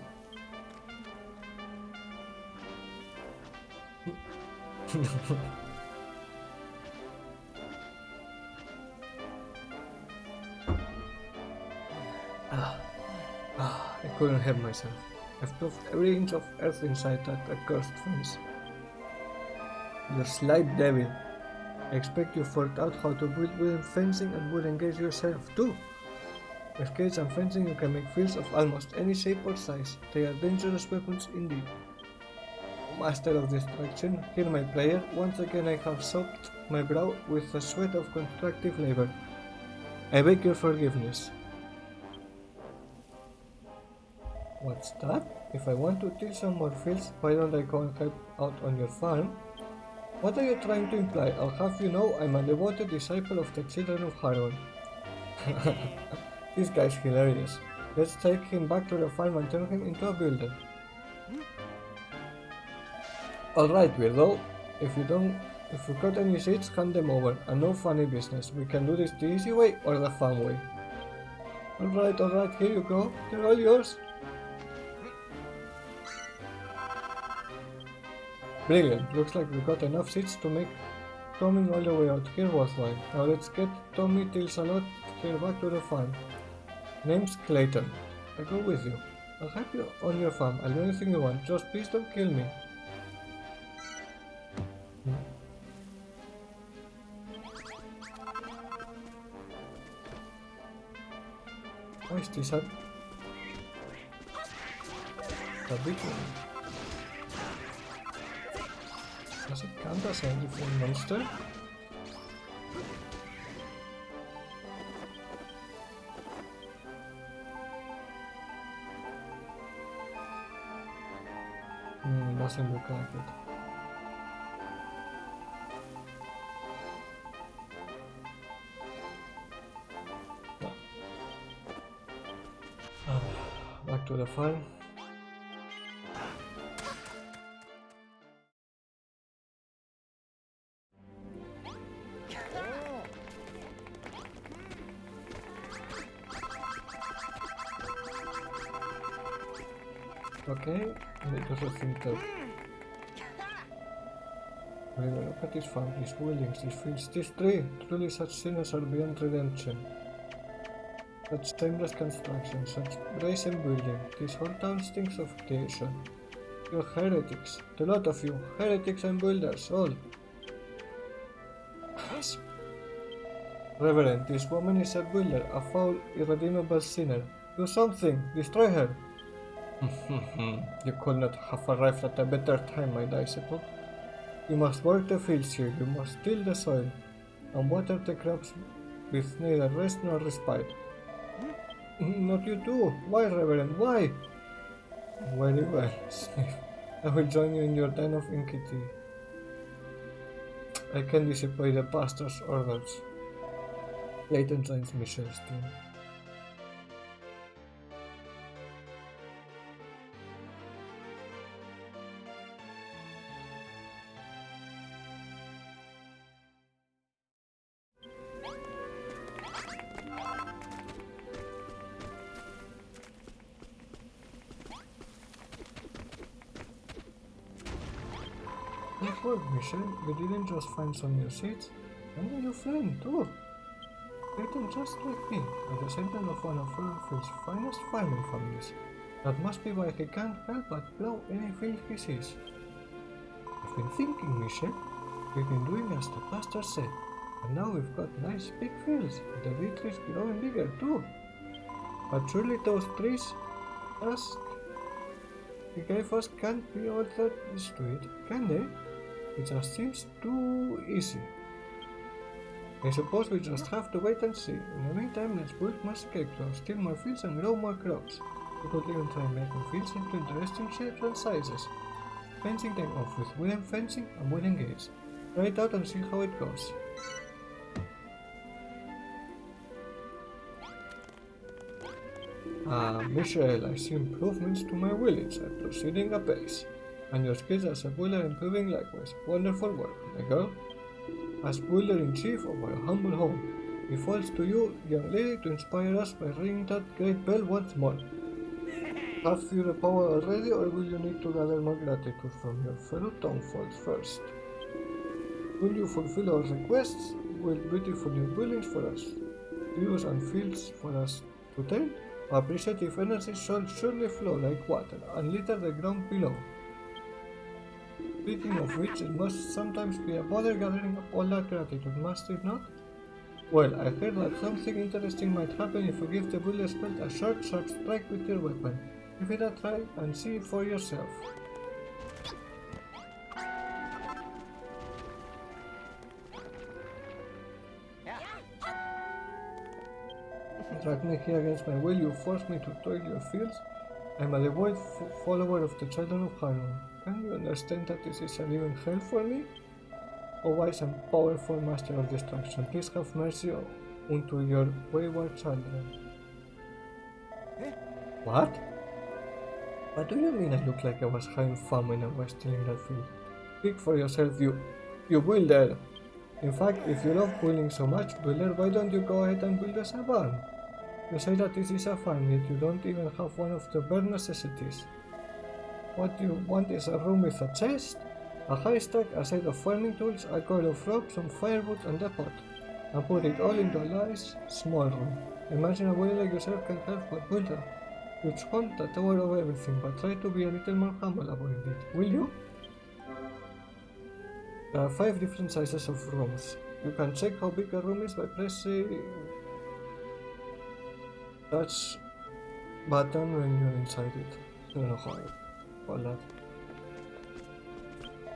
I couldn't help myself. I've proved every inch of earth inside that accursed fence. You sly devil. I expect you worked out how to build wooden fencing and wooden gates yourself too. With gates and fencing you can make fields of almost any shape or size. They are dangerous weapons indeed. Master of Destruction, hear my prayer. Once again I have soaked my brow with the sweat of constructive labor. I beg your forgiveness. What's that? If I want to till some more fields, why don't I go and help out on your farm? What are you trying to imply? I'll have you know I'm a devoted disciple of the children of Haron. This guy's hilarious. Let's take him back to the farm and turn him into a builder. Alright, weirdo. If you've got any seeds, hand them over, and no funny business. We can do this the easy way or the fun way. Alright, here you go. They're all yours. Brilliant, looks like we got enough seeds to make coming all the way out here worthwhile. Now let's get Tommy Tilsalot here back to the farm. Name's Clayton. I'll go with you. I'll help you on your farm. I'll do anything you want. Just please don't kill me. Why is this a big one? Does it count as a different monster? Doesn't look like it. No. Back to the farm. Okay, it doesn't think that. Look at this farm, these buildings, these fields, these trees. Truly such sinners are beyond redemption. Such shameless construction, such brazen building. This whole town stinks of creation. You're heretics. The lot of you. Heretics and builders, all. Yes. Reverend, this woman is a builder, a foul, irredeemable sinner. Do something. Destroy her. You could not have arrived at a better time, my disciple. You must work the fields here. You must till the soil and water the crops with neither rest nor respite. Not you too. Why, Reverend? Why? Very well, Smith. I will join you in your den of iniquity. I can disobey the pastor's orders. Leighton joins Michelle's team. Good work, Michelle. We didn't just find some new seeds. I'm a new friend, too. Leighton just like me, a descendant of one of Furrowfield's finest farming families. That must be why he can't help but plow any field he sees. I've been thinking, Michelle. We've been doing as the pastor said, and now we've got nice big fields, and the wheat trees growing bigger, too. But surely those trees, he gave us can't be all that is to it, can they? It just seems too easy. I suppose we just have to wait and see. In the meantime, let's build more scarecrows, till more fields and grow more crops. We could even try making fields into interesting shapes and sizes, fencing them off with wooden fencing and wooden gates. Try it out and see how it goes. Michelle, I see improvements to my village are proceeding apace, and your skills as a builder improving likewise. Wonderful work, my girl. As builder-in-chief of our humble home, it falls to you, young lady, to inspire us by ringing that great bell once more. Have you the power already, or will you need to gather more gratitude from your fellow townfolk first? Will you fulfill our requests? Build beautiful new buildings for us, views and fields for us to tend? Appreciative energy shall surely flow like water and litter the ground below. Speaking of which, it must sometimes be a bother gathering up all that gratitude, must it not? Well, I heard that something interesting might happen if you give the builder's belt a short, sharp strike with your weapon. Give it a try and see it for yourself. Drag me here against my will, you force me to toil your fields. I am a devout follower of the children of Harmon. Can you understand that this is a living hell for me? O wise and powerful master of destruction, please have mercy unto your wayward children. What? What do you mean I look like I was having fun when I was stealing that field? Speak for yourself, you builder! In fact, if you love building so much, builder, why don't you go ahead and build us a barn? You say that this is a farm, yet you don't even have one of the bare necessities. What you want is a room with a chest, a haystack, a set of farming tools, a coil of rope, some firewood, and a pot. And put it all into a nice, small room. Imagine a boy like yourself can help but build a huge home, the tower of everything, but try to be a little more humble about it, will you? There are 5 different sizes of rooms. You can check how big a room is by pressing touch button when you're inside it. I don't know how I call that.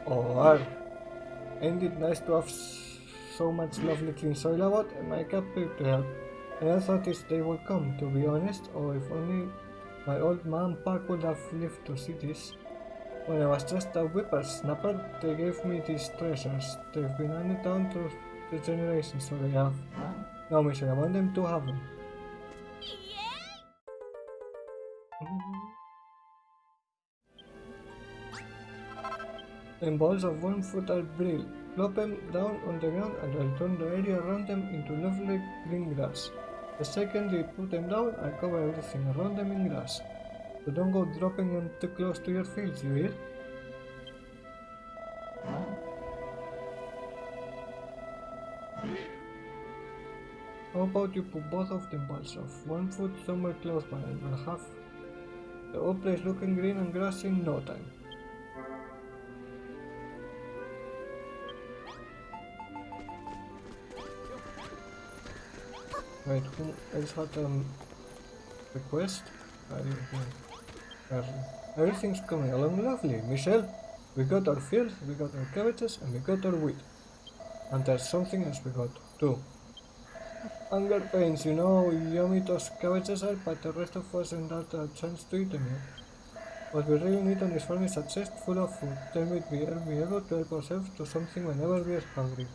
Or ain't it nice to have so much lovely clean soil about? Am I capable to help? And I thought this day would come, to be honest. Oh, if only my old mom and pa could have lived to see this. When I was just a whippersnapper, they gave me these treasures. They've been handed down through the generations, so they have. Now, Michelle, I want them to have them. Then balls of wormfoot are brittle. Plop them down on the ground and I'll turn the area around them into lovely green grass. The second you put them down, I'll cover everything around them in grass. So don't go dropping them too close to your fields, you hear? How about you put both of them balls of wormfoot somewhere close by and we'll have the whole place looking green and grassy in no time. Wait, who else had request? Everything's coming along lovely, Michelle. We got our fields, we got our cabbages, and we got our wheat. And there's something else we got, too. Hunger pains, you know, yummy those cabbages are, but the rest of us haven't had a chance to eat them yet. What we really need on this farm is a chest full of food. Then we'll be able to help ourselves to something whenever we're hungry.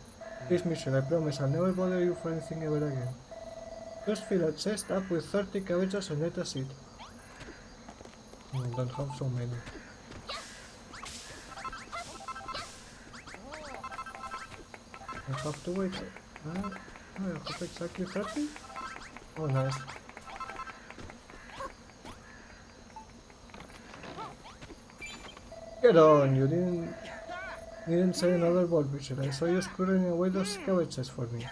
Please, Michelle, I promise I'll never bother you for anything ever again. Just fill a chest up with 30 cabbages and let us eat. I don't have so many. I have to wait. I have exactly 30? Oh, nice. Get on, you didn't say another word, Michelle. I saw you screwing away those cabbages for me.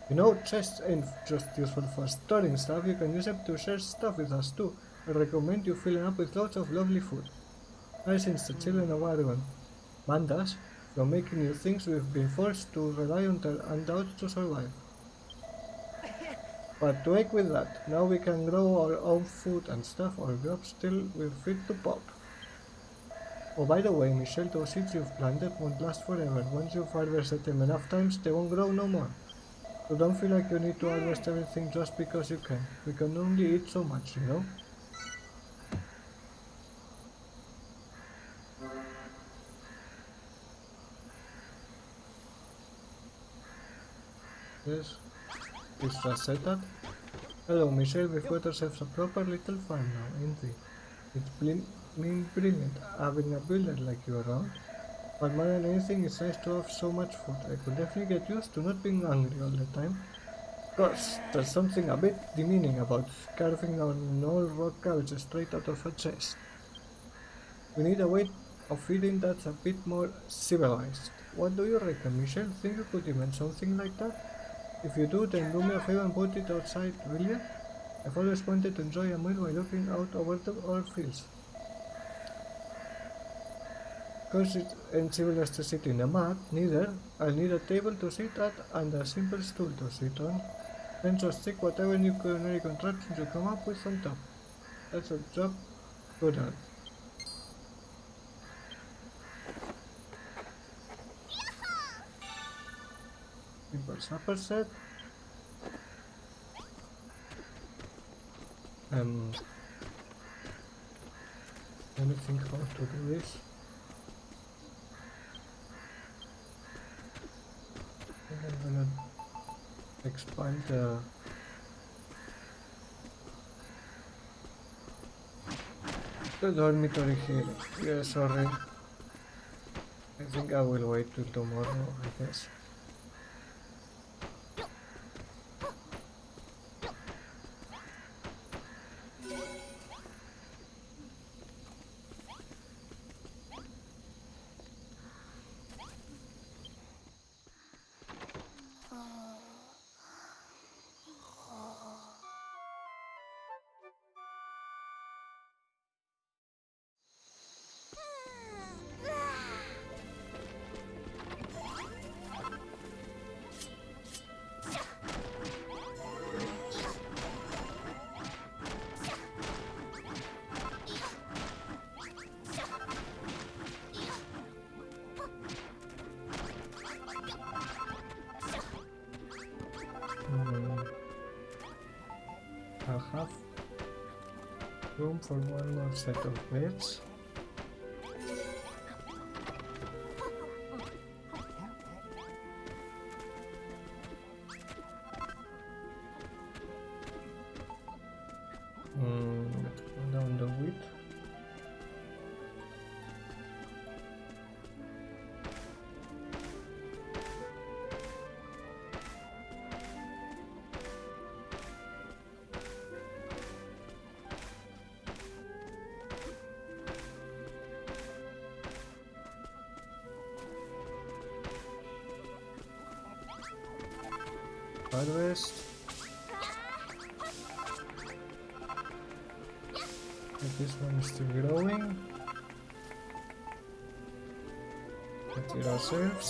You know, chests ain't just useful for storing stuff, you can use them to share stuff with us too. I recommend you filling up with lots of lovely food. Ever since the children of Aragon banned us from making new things, we've been forced to rely on their handouts to survive. But to heck with that, now we can grow our own food and stuff our crops till we're fit to pop. Oh, by the way, Michelle, those seeds you've planted won't last forever. Once you've harvested them enough times, they won't grow no more. So don't feel like you need to harvest everything just because you can. We can only eat so much, you know? Yes, it's just said that. Hello, Michelle, we've got ourselves a proper little farm now, ain't we? It's brilliant having a builder like you around. But more than anything, it's nice to have so much food. I could definitely get used to not being hungry all the time. Of course, there's something a bit demeaning about carving an old raw cabbage straight out of a chest. We need a way of feeding that's a bit more civilized. What do you reckon, Michelle? Think you could invent something like that? If you do, then do me a favor and put it outside, will you? I've always wanted to enjoy a meal while looking out over our fields. Because it ain't civilized to sit in a mat, neither. I'll need a table to sit at and a simple stool to sit on. Then just stick whatever new culinary contraptions you come up with on top. That's a job good at. Simple supper set. Let me think how to do this. I'm gonna expand the dormitory here. Yeah, sorry. I think I will wait till tomorrow, I guess. I'll have room for one more set of beds. Let's go down the width. Harvest. If this one is still growing. Let's eat ourselves.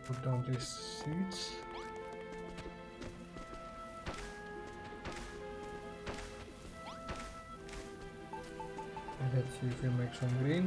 Put down these seeds. And let's see if we make some green.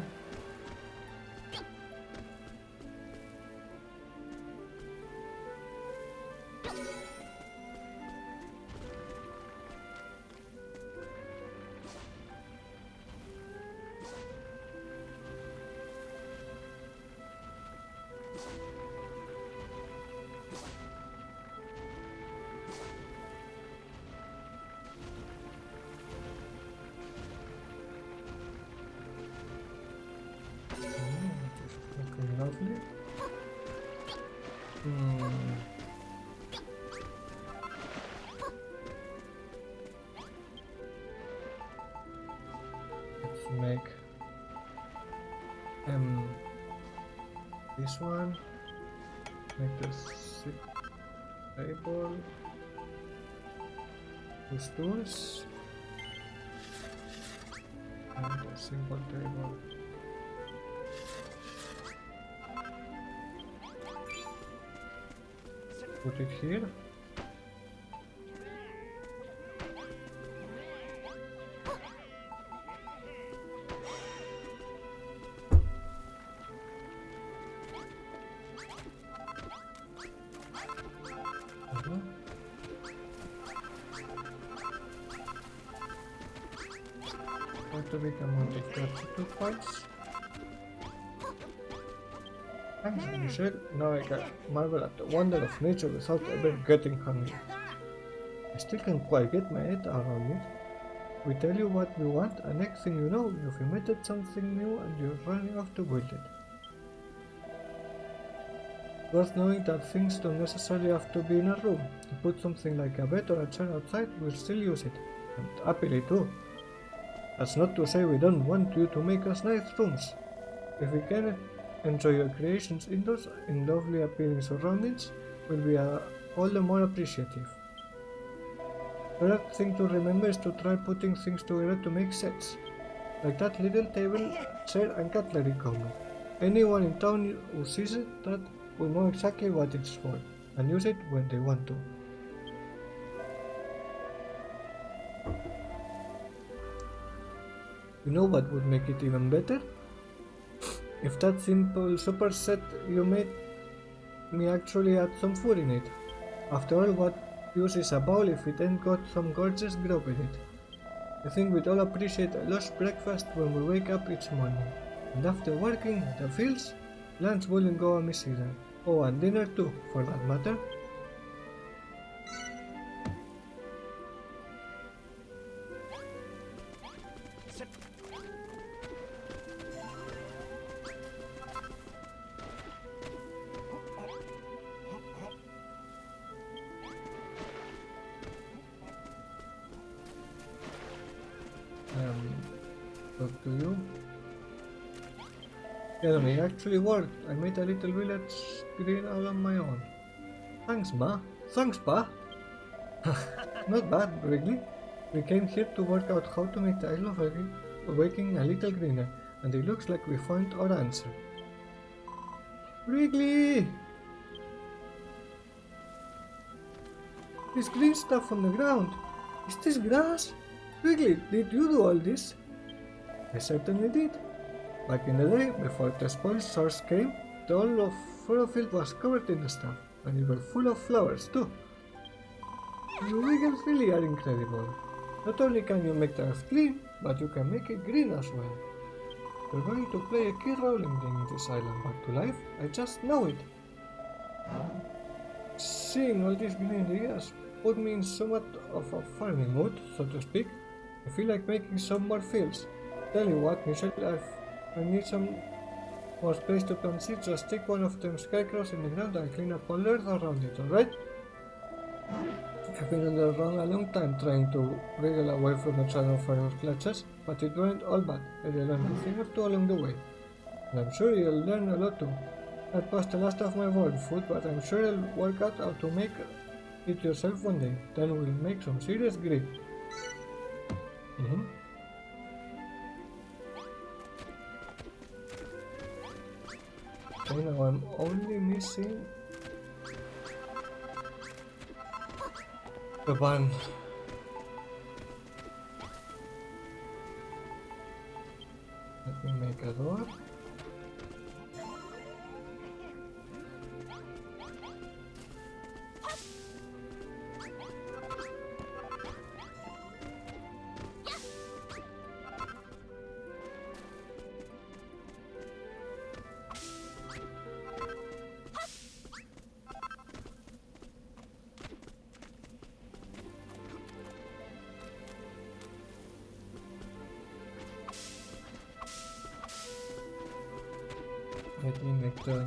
Lovely. Let's make this one. Make the table. Those tools. And a simple table. Put it here. Going to become one of 32 points. Thanks, Michelle. Now I can marvel at the wonder of nature without ever getting hungry. I still can't quite get my head around it. We tell you what we want, and next thing you know, you've invented something new and you're running off to build it. Worth knowing that things don't necessarily have to be in a room. To put something like a bed or a chair outside, we'll still use it. And happily too. That's not to say we don't want you to make us nice rooms. If we can enjoy your creations indoors in lovely appearing surroundings, we'll be all the more appreciative. The other thing to remember is to try putting things together to make sets. Like that little table, chair and cutlery combo. Anyone in town who sees it that will know exactly what it's for and use it when they want to. You know what would make it even better? If that simple super set you made me actually had some food in it. After all, what use is a bowl if it ain't got some gorgeous grub in it? I think we'd all appreciate a lush breakfast when we wake up each morning. And after working in the fields, lunch wouldn't go amiss either. Oh, and dinner too, for that matter. Talk to you. Yeah, it actually worked. I made a little village green all on my own. Thanks, Ma. Thanks, Pa. Not bad, Wrigley. We came here to work out how to make the Isle of Awakening a little greener, and it looks like we found our answer. Wrigley! This green stuff on the ground. Is this grass? Wrigley, did you do all this? I certainly did. Back in the day, before the spoil source came, the whole of Furrowfield was covered in the stuff, and it was full of flowers too. You Wiggles really are incredible. Not only can you make the earth clean, but you can make it green as well. You're going to play a key role in bringing this island back to life, I just know it. Seeing all these green areas put me in somewhat of a farming mood, so to speak. I feel like making some more fields. Tell you what, Michelle, I need some more space to plant seeds, so stick one of them scarecrows in the ground and clean up all earth around it, alright? I've been on the run a long time trying to wriggle away from the shadow of Furrow's clutches, but it went all bad. I learned a thing or two along the way. And I'm sure you'll learn a lot too. I passed the last of my world food, but I'm sure you'll work out how to make it yourself one day. Then we'll make some serious grip. Okay, now I'm only missing the barn. Let me make a door. Let me make the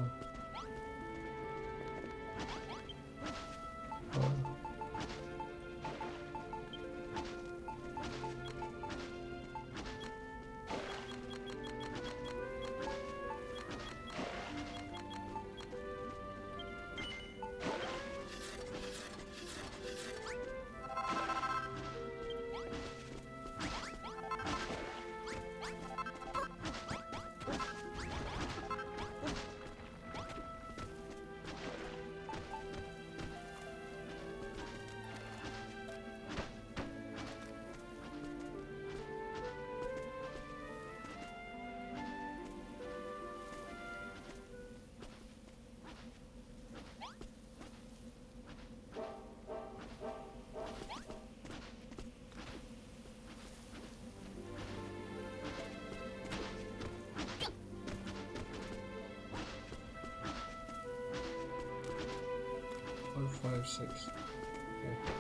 Four, 5, 6. Okay.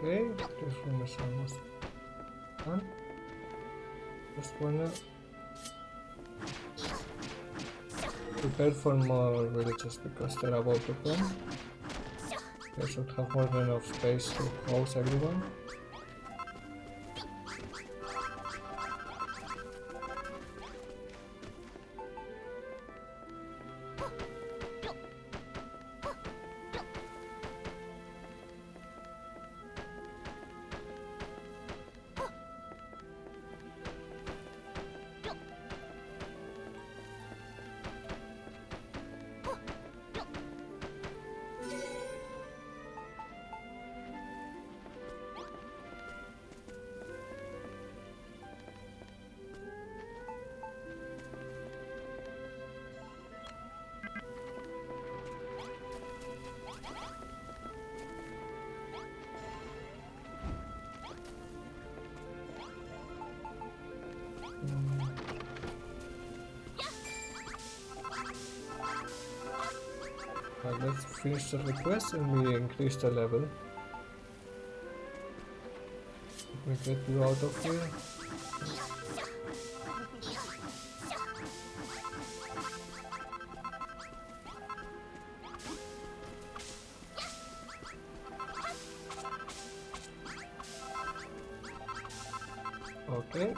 Okay, this room is almost done. Just wanna prepare for more villages because they're about to come. They should have more than enough space to house everyone. Let's finish the request and we increase the level. Let me get you out of here. Okay.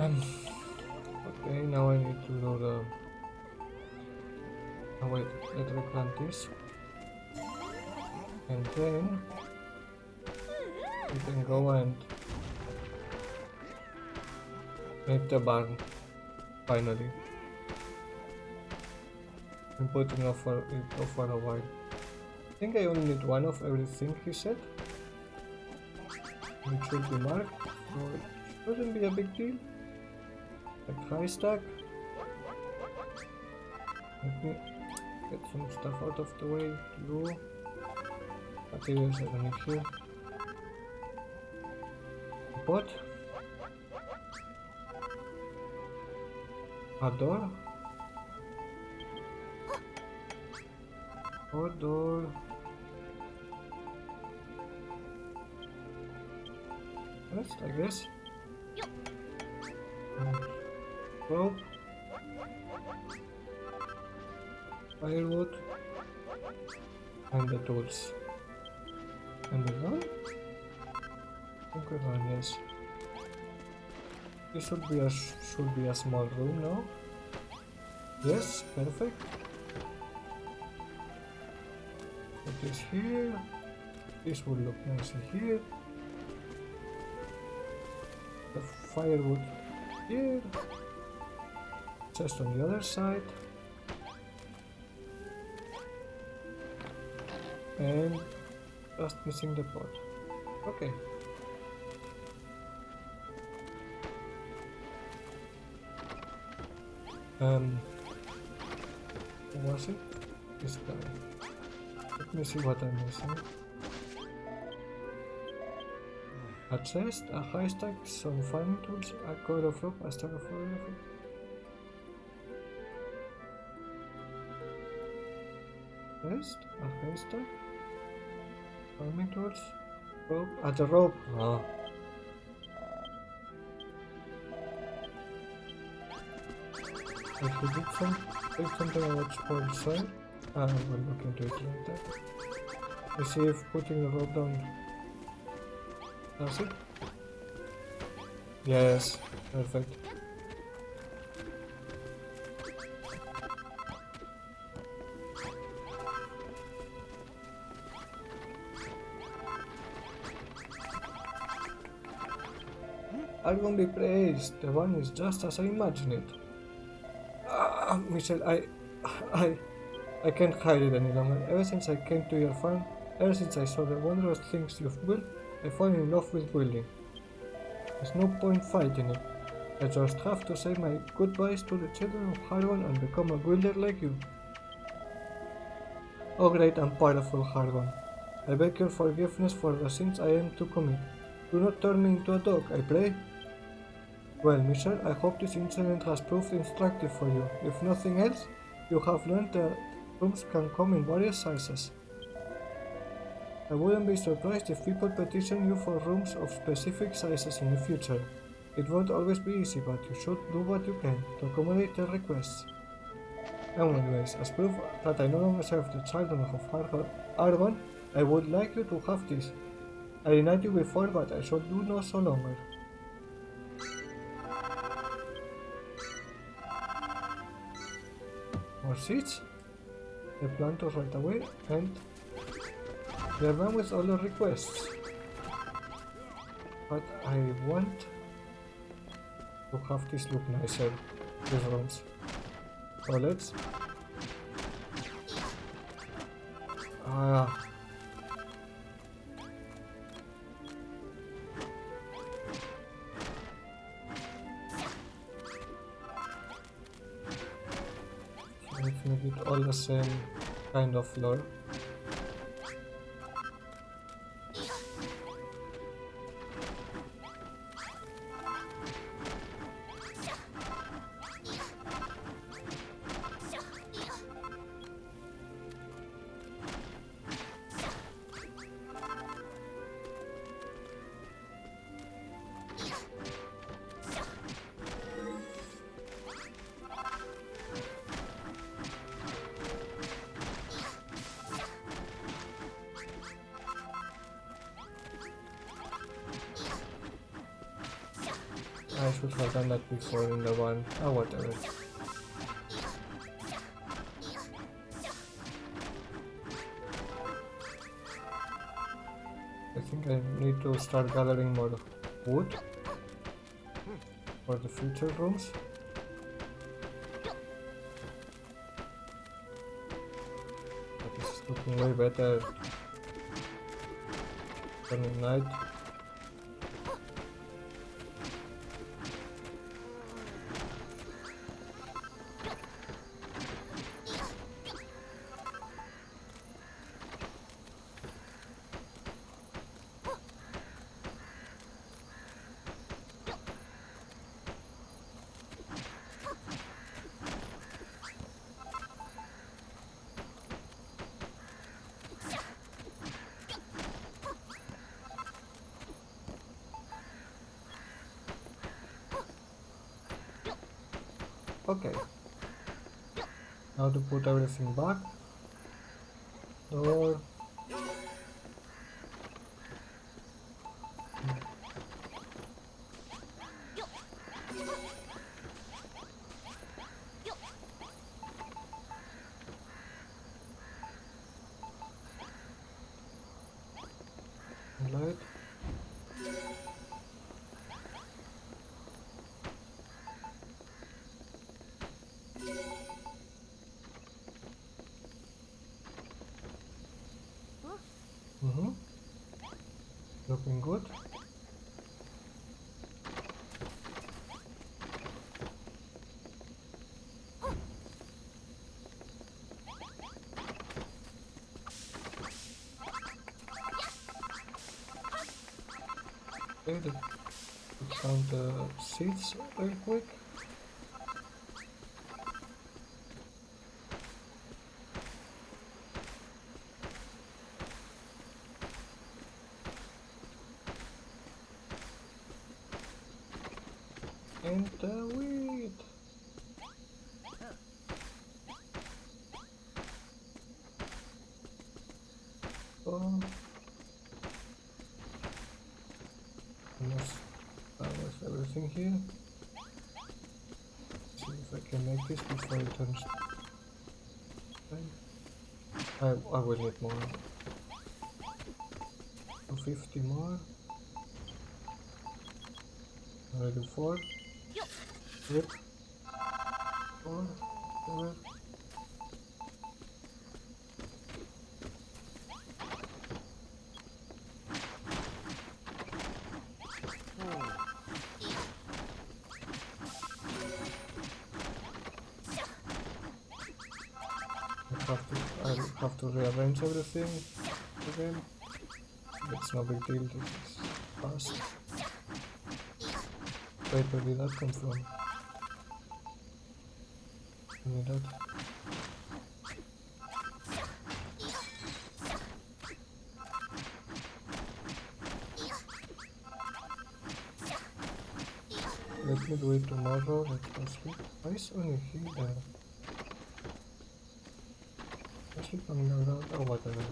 Okay, now I need to do the... Oh wait, let's replant this. And then... we can go and... make the barn, finally. Been putting off for a while. I think I only need one of everything he said. It should be marked, so it shouldn't be a big deal. Like high stack. Let me get some stuff out of the way. Glue. Materials I don't need here. Pot. A door. A door. Rest, I guess. Rope. Firewood. And the tools. And we're done? I think we're done, yes. This should be a small room now. Yes, perfect. Put this here. This will look nice here. The firewood here. Just on the other side. And just missing the pot. Okay. Who was it? This guy. Let me see what I'm missing. A chest, a high stack, some farming tools, a coil of rope, a stack of rope. Chest, a high stack, farming tools, rope, the rope. Oh. If we did something about spoiled soil, we'll look into it later. Let's see if putting the rope down does it. Yes, perfect. I'm gonna be praised. The one is just as I imagined it. Michelle, I can't hide it any longer. Ever since I came to your farm, ever since I saw the wondrous things you've built, I fell in love with building. There's no point fighting it. I just have to say my goodbyes to the children of Hargon and become a builder like you. Oh great and powerful Hargon, I beg your forgiveness for the sins I am to commit. Do not turn me into a dog, I pray. Well, Michelle, I hope this incident has proved instructive for you. If nothing else, you have learned that rooms can come in various sizes. I wouldn't be surprised if people petition you for rooms of specific sizes in the future. It won't always be easy, but you should do what you can to accommodate their requests. Anyways, as proof that I no longer serve the children of Argon, I would like you to have this. I denied you before, but I shall do no so longer. More seats. I plan to right away, and we are done with all the requests. But I want to have this look nicer, these rooms. So let's... let's make it all the same kind of floor. I should have done that before in the one. Oh, whatever. I think I need to start gathering more wood for the future rooms. But this is looking way better. Turning night. Okay. Now to put everything back. Door. Light. Mm-hmm. Looking good. Okay, let's count the seats real quick. And the wheat. Oh. That's everything here. See if I can make this before it turns. I will need more. 250 more. Already 4. Yep. 4. 7. I'll have to rearrange everything again. It's no big deal, this is fast. Wait, where did that come from? Give me that. Let me do it tomorrow, let's go sleep. Why is only here? I sleep on the ground, or whatever.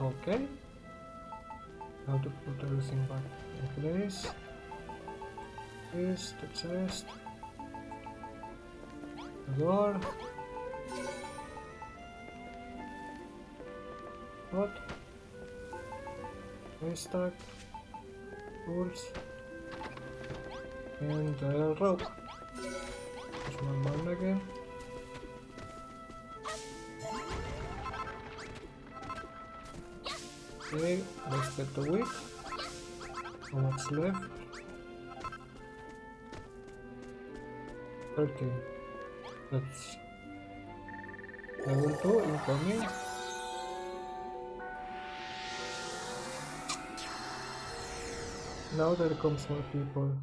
Okay. Now to put everything back in place. This, the chest, the door. What? Haystack, tools, and the rope. There's my man again. Okay, let's get the wheat. How much left? 13. That's level 2 incoming. Now there comes more people.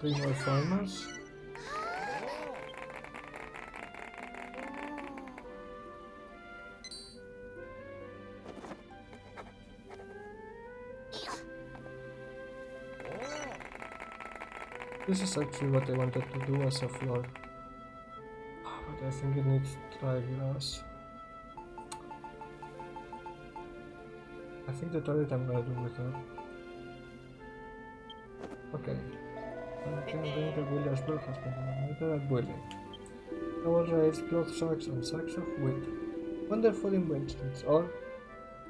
Three more farmers. This is actually what I wanted to do as a floor. But I think it needs dry grass. I think the toilet I'm gonna do with that. Okay. Changing the builder's work has been eliminated at boiling. Our rides, cloth sacks and sacks of wheat. Wonderful inventions, or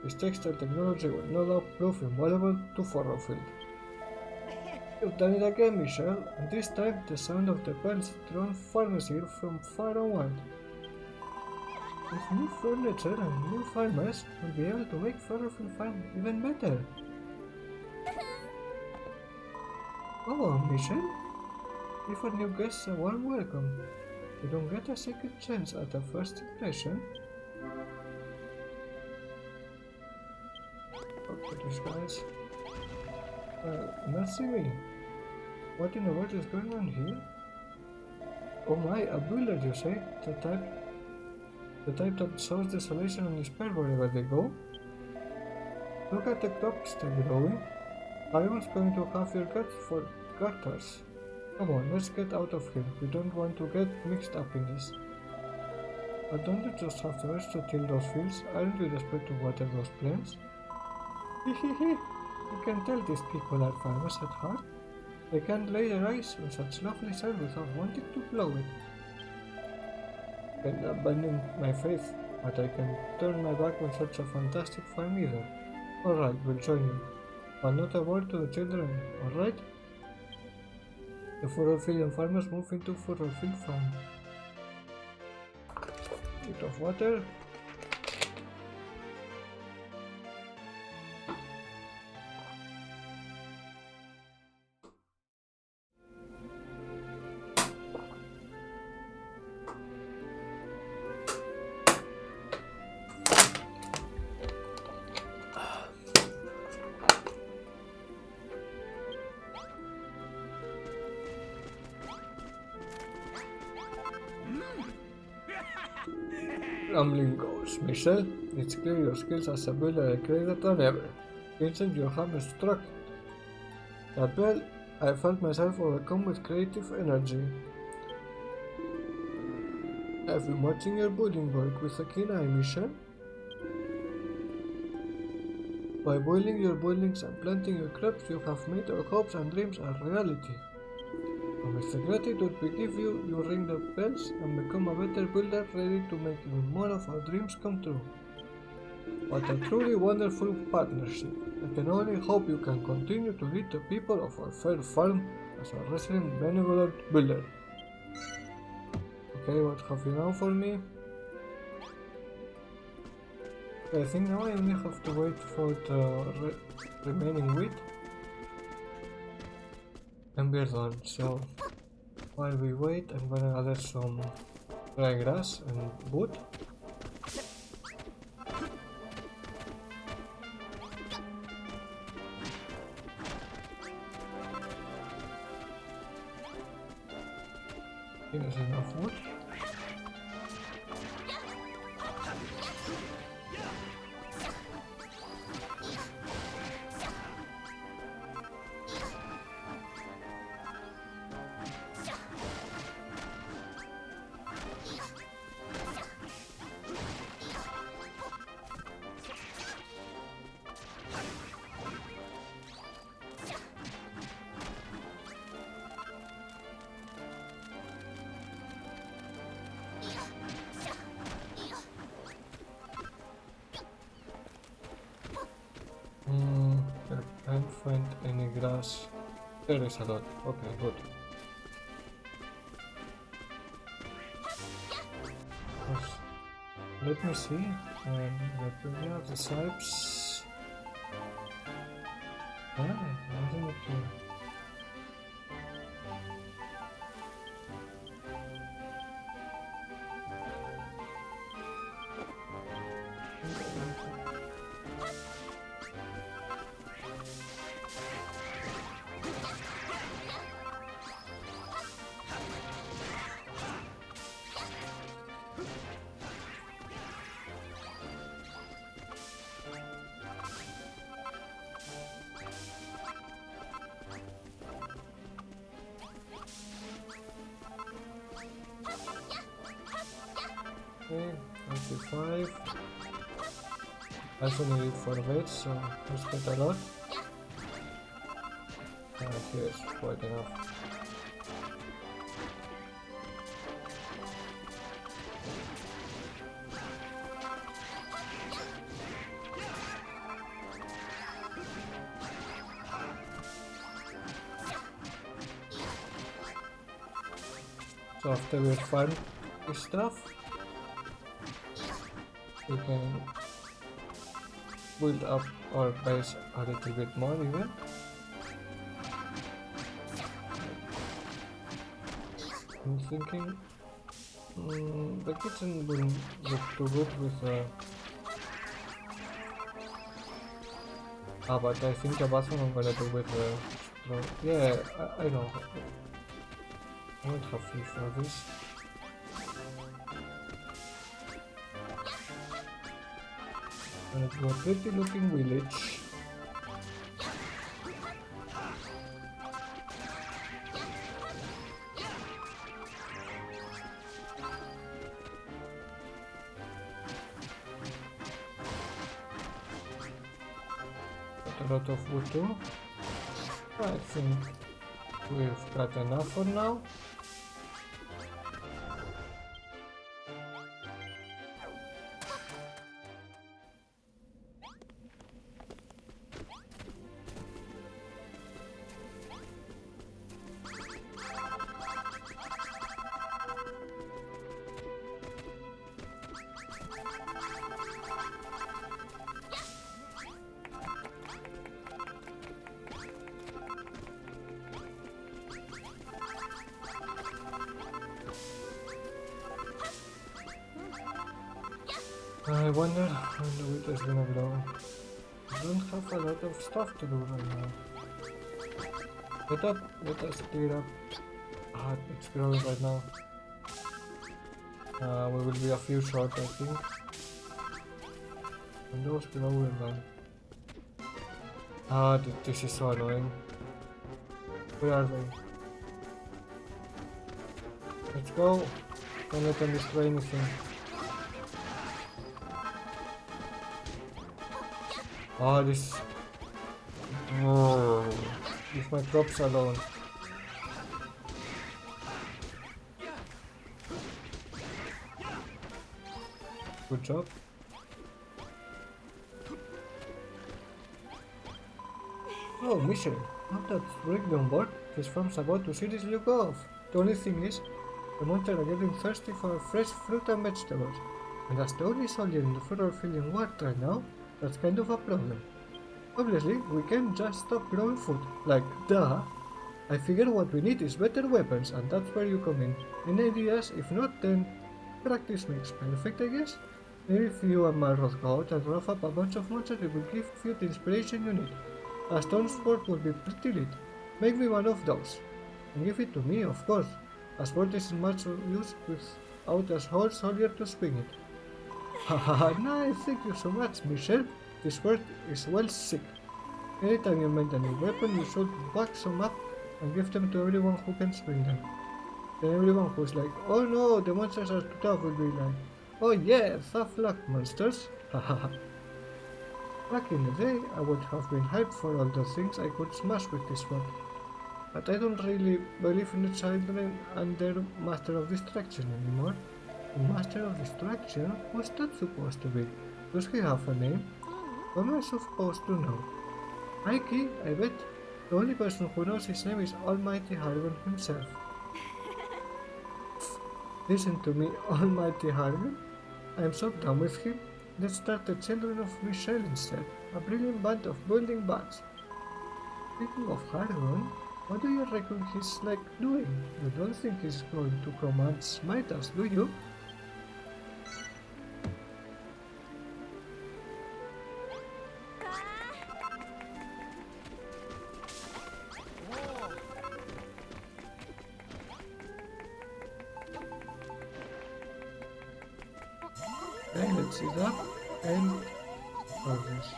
this textile technology will no doubt prove invaluable to Furrowfield. You've done it again, Michelle, and this time the sound of the bells drawn farmers here from far and wide. With new furniture and new farmers, we'll be able to make Furrowfield Farm even better. Oh, Michelle, give our new guests a warm welcome. You don't get a second chance at a first impression. Okay, these guys. Not see me. What in the world is going on here? Oh my, a builder, you say? The type that sows desolation and despair wherever they go? Look at the crops they're growing. Everyone's going to have your guts for garters. Come on, let's get out of here. We don't want to get mixed up in this. But don't you just have the urge to till those fields? Aren't you desperate to water those plants? Hehehe, you can tell these people are farmers at heart. They can't lay their eyes on such lovely soil without wanting to blow it. I can abandon my faith, but I can turn my back on such a fantastic farm either. Alright, we'll join you. But not a word to the children, alright? The Furrowfield farmers move into Furrowfield Farm. Bit of water. Rumbling goes, Michelle. It's clear your skills as a builder are greater than ever. Vincent, your hammer struck. That well, I felt myself overcome with creative energy. I've been watching your building work with a keen eye, Michelle. By boiling your buildings and planting your crops, you have made our hopes and dreams a reality. And with the gratitude we give you, you ring the bells and become a better builder ready to make even more of our dreams come true. What a truly wonderful partnership. I can only hope you can continue to lead the people of our fair farm as a resident benevolent builder. Okay, what have you done for me? I think now I only have to wait for the remaining wheat. And we're done, so while we wait, I'm gonna gather some dry grass and wood. Here's enough wood. I can't find any grass. There is a lot. Okay, good. Let me see. The sipes. Nothing up here. Okay, 25. I also need it for vets, so let's get a lot. Here's quite enough. So after we farm this stuff, we can build up our base a little bit more even. I'm thinking the kitchen will look too good with but I think the bathroom I'm gonna do with yeah, I know. I don't have food for this. And to a pretty looking village. Got a lot of wood too. I think we've got enough for now. I wonder when the wheat is gonna grow. I don't have a lot of stuff to do right now. Let us clear up. It's growing right now. We will be a few short, I think. And those growing then. This is so annoying. Where are they? Let's go. Don't let them destroy anything. This... leave my crops alone. Good job. Oh, mission. Not that bring on board. This farm's about to seriously go off. The only thing is, the monsters are getting thirsty for fresh fruit and vegetables. And as the only soldier in the Furrowfield in war right now, that's kind of a problem. Obviously, we can't just stop growing food. Like, duh. I figure what we need is better weapons, and that's where you come in. Any ideas? If not, then practice makes perfect, I guess? Maybe if you and Malroth go out and rough up a bunch of monsters, it will give you the inspiration you need. A stone sword would be pretty lit. Make me one of those. And give it to me, of course. A sword isn't much use without a whole soldier to swing it. Haha, nice, thank you so much, Michelle. This word is well sick. Anytime you make a new weapon, you should back some up and give them to everyone who can swing them. Then everyone who's like, oh no, the monsters are too tough, will be like, oh yeah, tough luck, monsters. Hahaha. Back in the day, I would have been hyped for all the things I could smash with this sword. But I don't really believe in the children and their Master of Destruction anymore. Master of Destruction? What's that supposed to be? Does he have a name? What am I supposed to know? Mikey, I bet. The only person who knows his name is Almighty Harvin himself. Listen to me, Almighty Harvin. I am so done with him. Let's start the Children of Michelle instead. A brilliant band of building bats. Speaking of Harvin, what do you reckon he's like doing? You don't think he's going to come and smite us, do you? Okay, let's see that. And progress.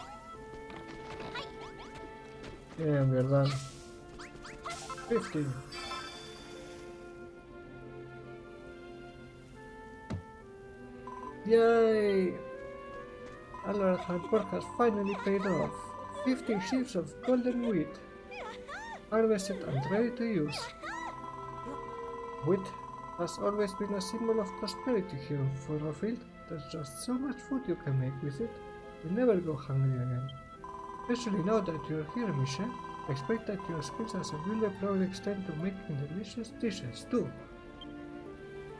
Yeah, we're done. 15. Yay! All our hard work has finally paid off. 50 sheaves of golden wheat, harvested and ready to use. Wheat has always been a symbol of prosperity here in Furrowfield. There's just so much food you can make with it. You'll never go hungry again. Especially now that you're here, Michelle. I expect that your skills as a builder probably extend to making delicious dishes too.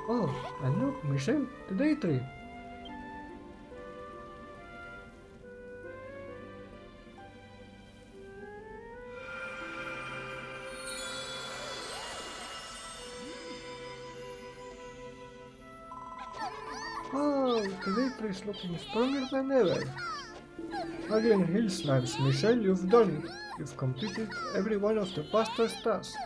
Oh, and look, Michelle, the day tree. Oh, the day tree is looking stronger than ever. Haggling Hill Slams, Michelle, you've done it. You've completed every one of the pastor's tasks.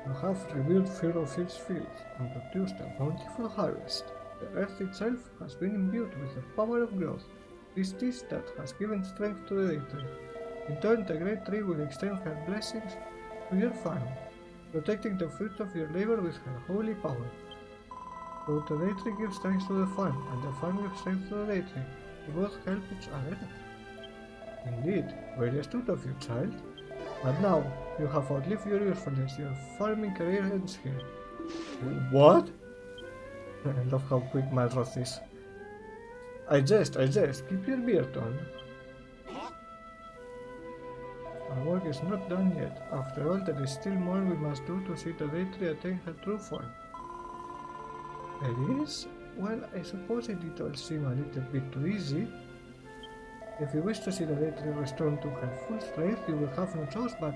You have rebuilt Furrowfield's fields and produced a bountiful harvest. The earth itself has been imbued with the power of growth. This is that has given strength to the day tree. In turn, the great tree will extend her blessings to your farm, protecting the fruits of your labor with her holy power. So the day tree gives strength to the farm, and the farm gives strength to the day tree. You both help each other. Indeed, very astute of you, child. But now, you have outlived your usefulness. Your farming career ends here. What? I love how quick Malroth is. I jest. Keep your beard on. Our work is not done yet. After all, there is still more we must do to see the day tree attain her true form. There is? Well, I suppose it did all seem a little bit too easy. If you wish to see the day tree restored to her full strength, you will have no choice but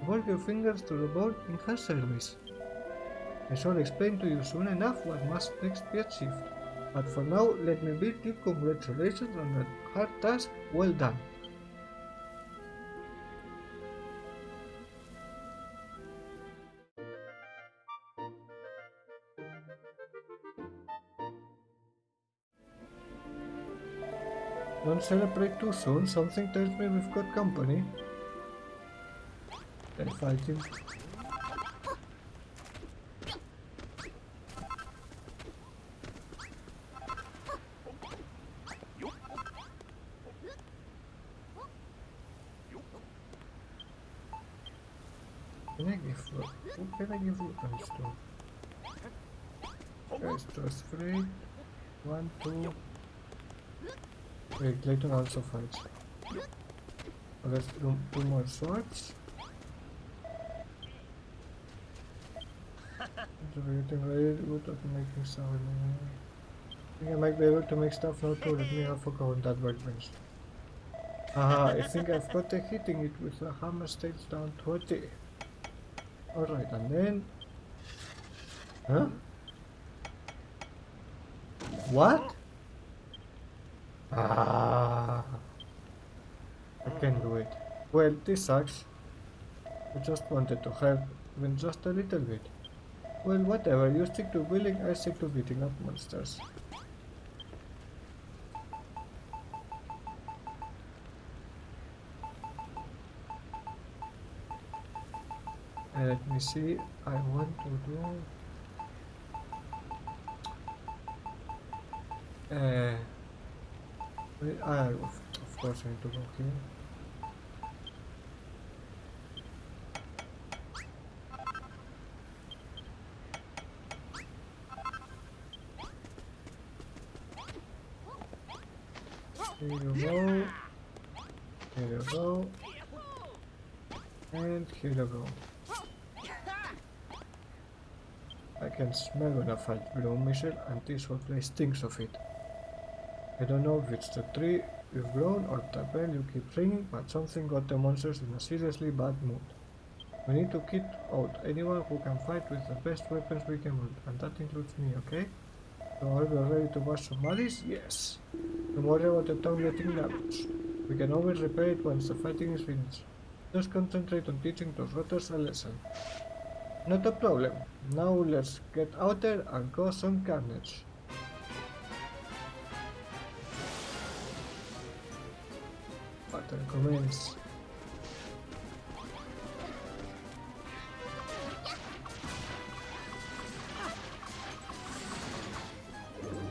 to work your fingers to the bone in her service. I shall explain to you soon enough what must next be achieved. But for now, let me bid you congratulations on that hard task. Well done. Don't celebrate too soon, something tells me we've got company. They're fighting. Who can I give weapons to? Guys, just 3. 1, 2. Wait, Clayton also fights. Let's do 2 more swords. We're getting very good at making stuff. I think I might be able to make stuff now too. Let me have a go on that workbench. I think I've got the hitting it with the hammer stakes down 20. Alright, and then... Huh? What? I can't do it. Well, this sucks. I just wanted to help, even just a little bit. Well, whatever, you stick to building, I stick to beating up monsters. Let me see, I want to do... of course I need to go here. Here you go. Here you go. And here you go. I can smell when a fight bloom, Michelle, and this whole place stinks of it. I don't know if it's the tree you've grown or the bell you keep ringing, but something got the monsters in a seriously bad mood. We need to kick out anyone who can fight with the best weapons we can build, and that includes me, okay? So are we ready to wash some muddies? Yes! Don't worry about the town getting damaged. We can always repair it once the fighting is finished. Just concentrate on teaching those rotters a lesson. Not a problem. Now let's get out there and cause some carnage. Battle commence.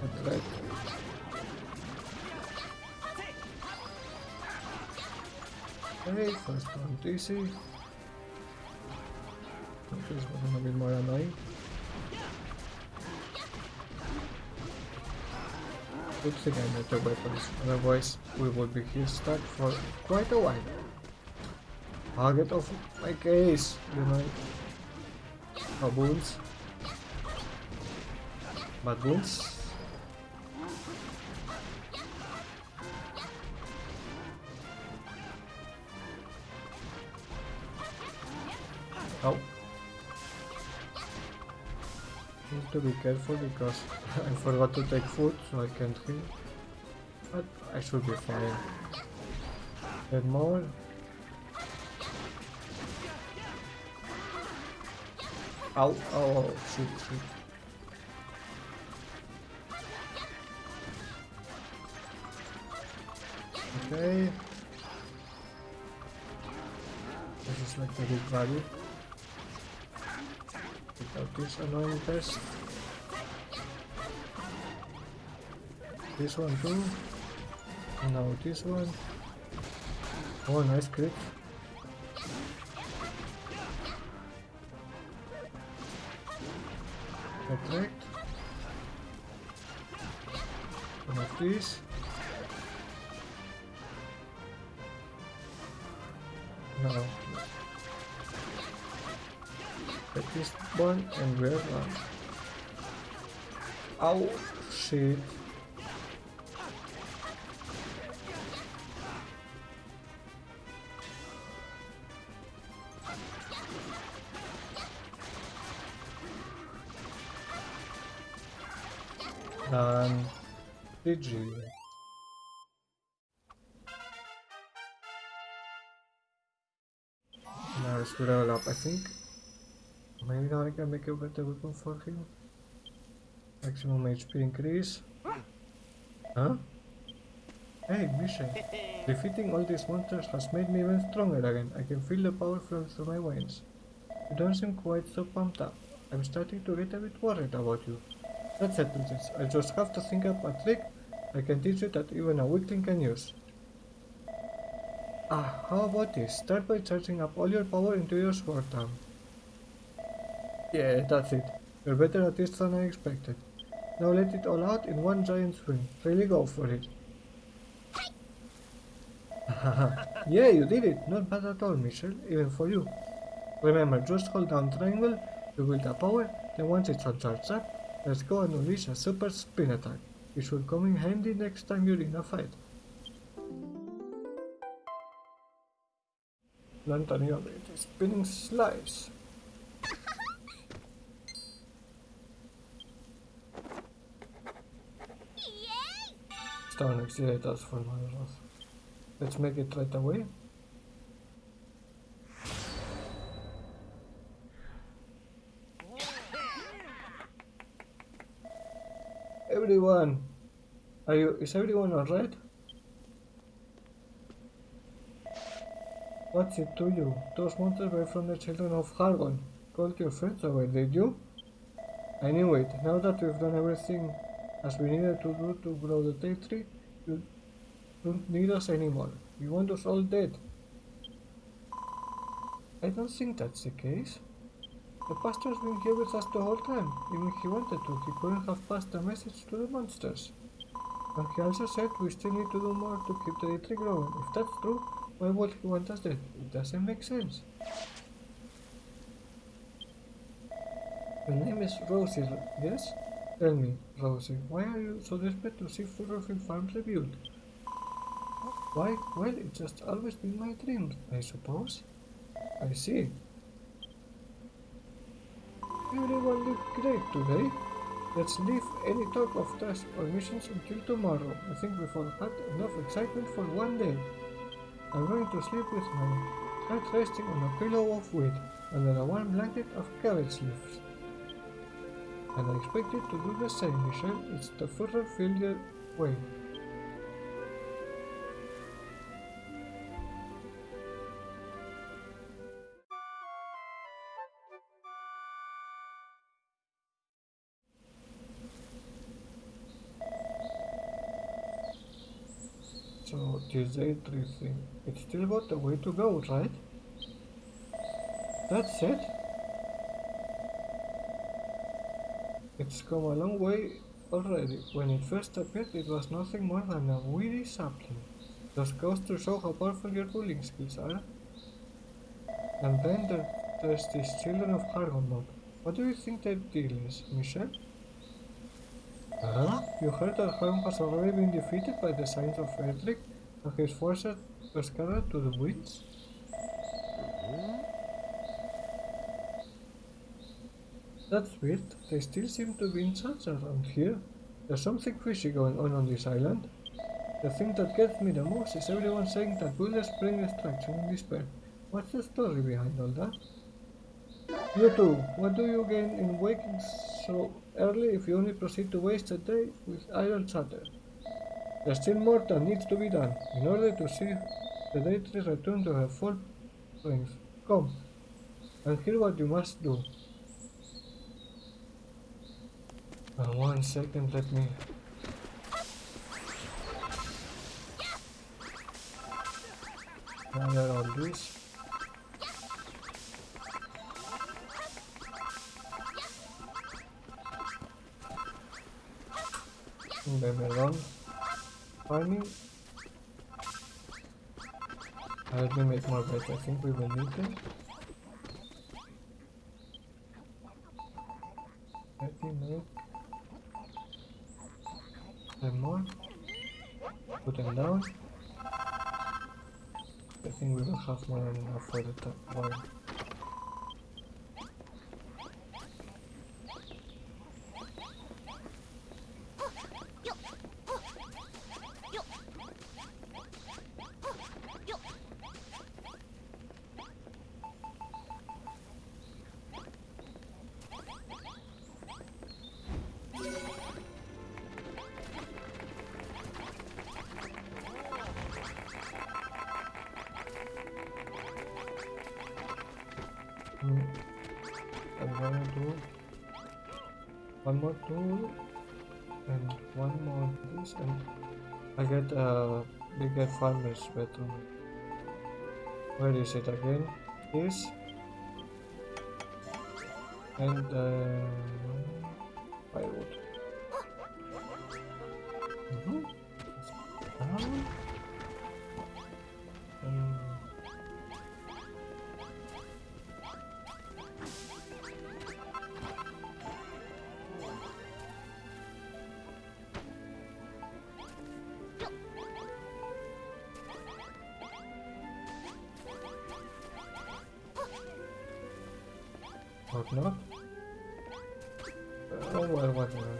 That's right. Okay, first one easy. This one a bit more annoying. Good thing I made the weapons, otherwise we would be here stuck for quite a while. I'll get off my case, you know. Baboons. Baboons. Oh. Need to be careful because I forgot to take food, so I can't heal. But I should be fine. And more. Ow, oh, shoot. Okay. This is like the big value. Pick out this annoying pest. This one too. Now this one. Oh, nice crit. Attract. One of these. Now get this one and we're done. Ow, shit. Done. GG. Now let's level up, I think. Maybe now I can make a better weapon for him. Maximum HP increase. Huh? Hey, mission. Defeating all these monsters has made me even stronger again. I can feel the power flow through my veins. You don't seem quite so pumped up. I'm starting to get a bit worried about you. Let's settle this. I just have to think up a trick I can teach you that even a weakling can use. How about this? Start by charging up all your power into your sword arm. Yeah, that's it. You're better at this than I expected. Now let it all out in one giant swing. Really go for it. Yeah, you did it. Not bad at all, Michelle. Even for you. Remember, just hold down triangle to build up power, then once it's all charged up, let's go and unleash a super spin attack. It should come in handy next time you're in a fight. Land on your ability. Spinning slice. Stone accelerators for Mother's. Let's make it right away. Everyone! Is everyone alright? What's it to you? Those monsters were from the children of Hargon. Called your friends away, did you? I knew it. Now that we've done everything as we needed to do to grow the tail tree, you don't need us anymore. You want us all dead. I don't think that's the case. The pastor's been here with us the whole time. Even if he wanted to, he couldn't have passed the message to the monsters. And he also said we still need to do more to keep the tree growing. If that's true, why would he want us dead? It doesn't make sense. Your name is Rosie, yes? Tell me, Rosie, why are you so desperate to see Furrowfield Farms rebuilt? Why? Well, it's just always been my dream, I suppose. I see. Everyone looked great today. Let's leave any talk of tasks or missions until tomorrow. I think we've all had enough excitement for one day. I'm going to sleep with my head resting on a pillow of wood under a warm blanket of cabbage leaves. And I expect you to do the same, Michelle. It's the Furrowfield way. So this day 3 thing, it's still got a way to go, right? That's it. It's come a long way already. When it first appeared, it was nothing more than a weedy sapling. Just goes to show how powerful your ruling skills are. And then there's these children of Hargon mob. What do you think their deal is, Michelle? Huh? You heard that Hargon has already been defeated by the Science of Erdrick and his forces were scattered to the winds? That's weird. They still seem to be in charge around here. There's something fishy going on this island. The thing that gets me the most is everyone saying that builders bring destruction and despair. What's the story behind all that? You too. What do you gain in waking so early if you only proceed to waste a day with idle chatter? There's still more that needs to be done in order to see the day tree return to her full strength. Come, and hear what you must do. 1 second, let me... gather all this. Then around farming. Let me make more beds. I think we will need them. 30 make 10 more. Put them down. I think we will have more than enough for the top one. I'm gonna do one more tool and one more this, and I get a bigger farmer's bedroom. Where is it again? This and firewood. Or not? Oh well, whatever.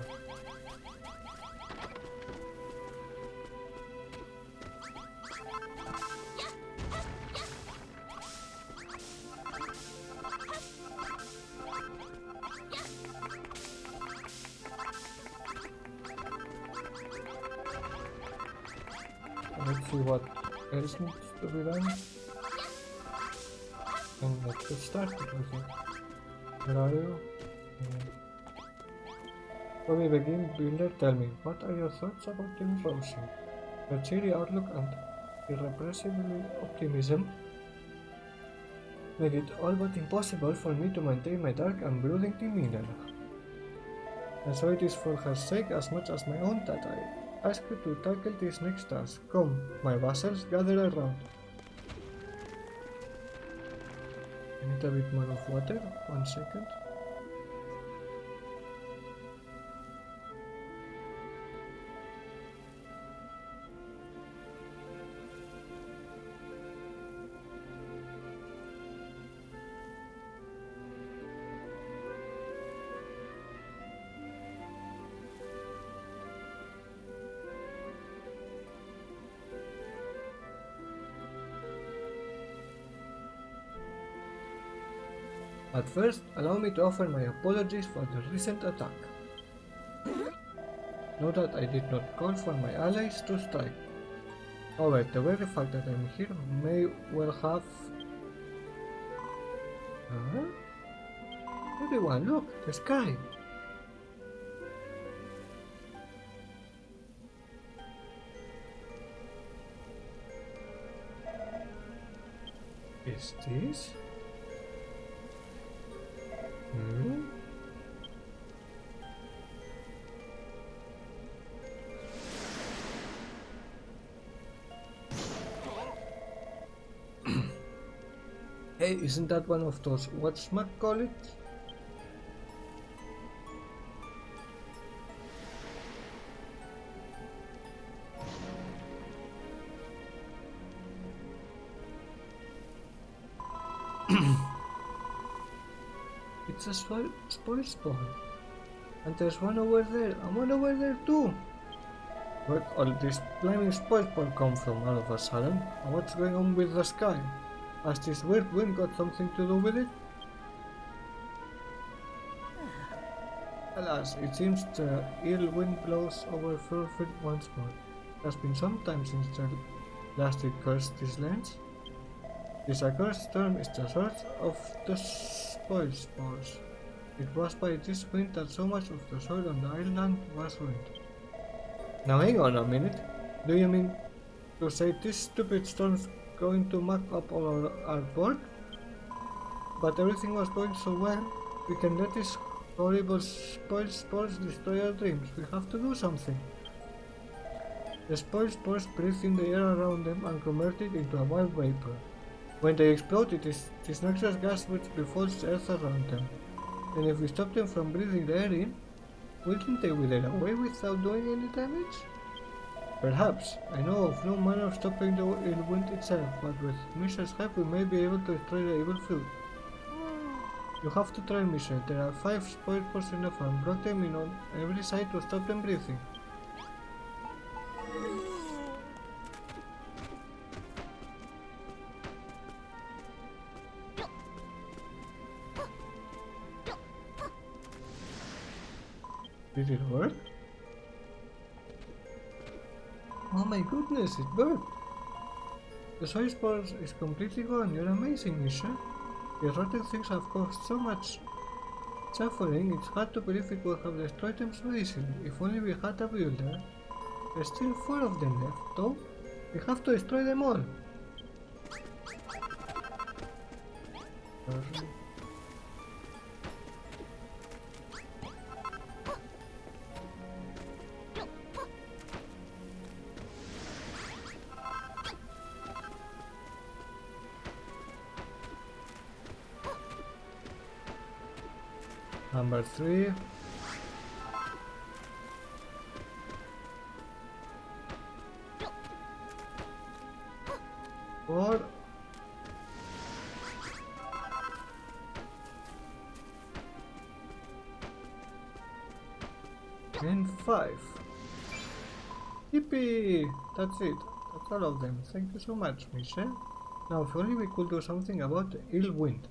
Let's see what else needs to be done. And let's get started with it. Where are you? Before we begin, Builder, tell me, what are your thoughts about Team Frozen? Your cheery outlook and irrepressible optimism made it all but impossible for me to maintain my dark and brooding demeanor. And so it is for her sake as much as my own that I ask you to tackle this next task. Come, my vassals, gather around. I need a bit more of water. 1 second. At first, allow me to offer my apologies for the recent attack. Note that I did not call for my allies to strike. However, the very fact that I'm here may well have... Huh? Everyone, look! The sky! is this? Hmm? Hey, isn't that one of those whatchamacallit? It's a spoil spawn. And there's one over there, and one over there too. Where all this flaming spoil spawn come from all of a sudden? And what's going on with the sky? Has this weird wind got something to do with it? Alas, it seems the ill wind blows over Furrowfield once more. It has been some time since the last it cursed these lands. This accursed storm is the source of the spoil spores. It was by this wind that so much of the soil on the island was ruined. Now hang on a minute. Do you mean to say this stupid storm's going to muck up all our board? But everything was going so well. We can let these horrible spoil spores destroy our dreams. We have to do something. The spoil spores breathe in the air around them and convert it into a wild vapor. When they explode, this noxious gas which befalls the earth around them. And if we stop them from breathing the air in, wouldn't they wither away without doing any damage? Perhaps. I know of no manner of stopping the ill wind itself, but with Michelle's help we may be able to destroy the evil fruit. You have to try, Michelle. There are 5 spoil spores in the farm. Block them in on every side to stop them breathing. Did it work? Oh my goodness, it worked! The soil spores is completely gone. You're amazing, Misha. The rotten things have caused so much suffering, it's hard to believe it would have destroyed them so easily. If only we had a builder. There's still 4 of them left, though. We have to destroy them all. Number 3. Four. And 5. Yippee! That's it. That's all of them. Thank you so much, Michelle. Now, if only we could do something about the ill wind.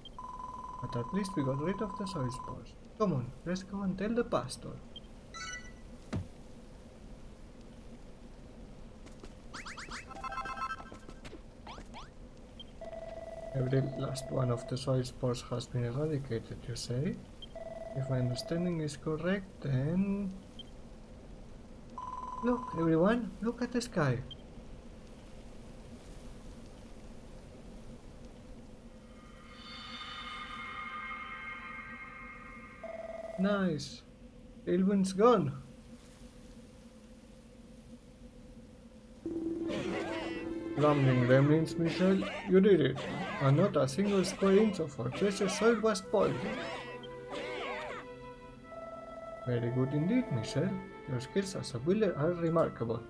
But at least we got rid of the soil spores. Come on, let's go and tell the pastor. Every last one of the soil spores has been eradicated, you say? If my understanding is correct, then... Look, everyone, look at the sky. Nice. The ill wind's gone. Grumbling gremlins, Michelle, you did it. And not a single square inch of our precious soil was spoiled. Very good indeed, Michelle. Your skills as a builder are remarkable.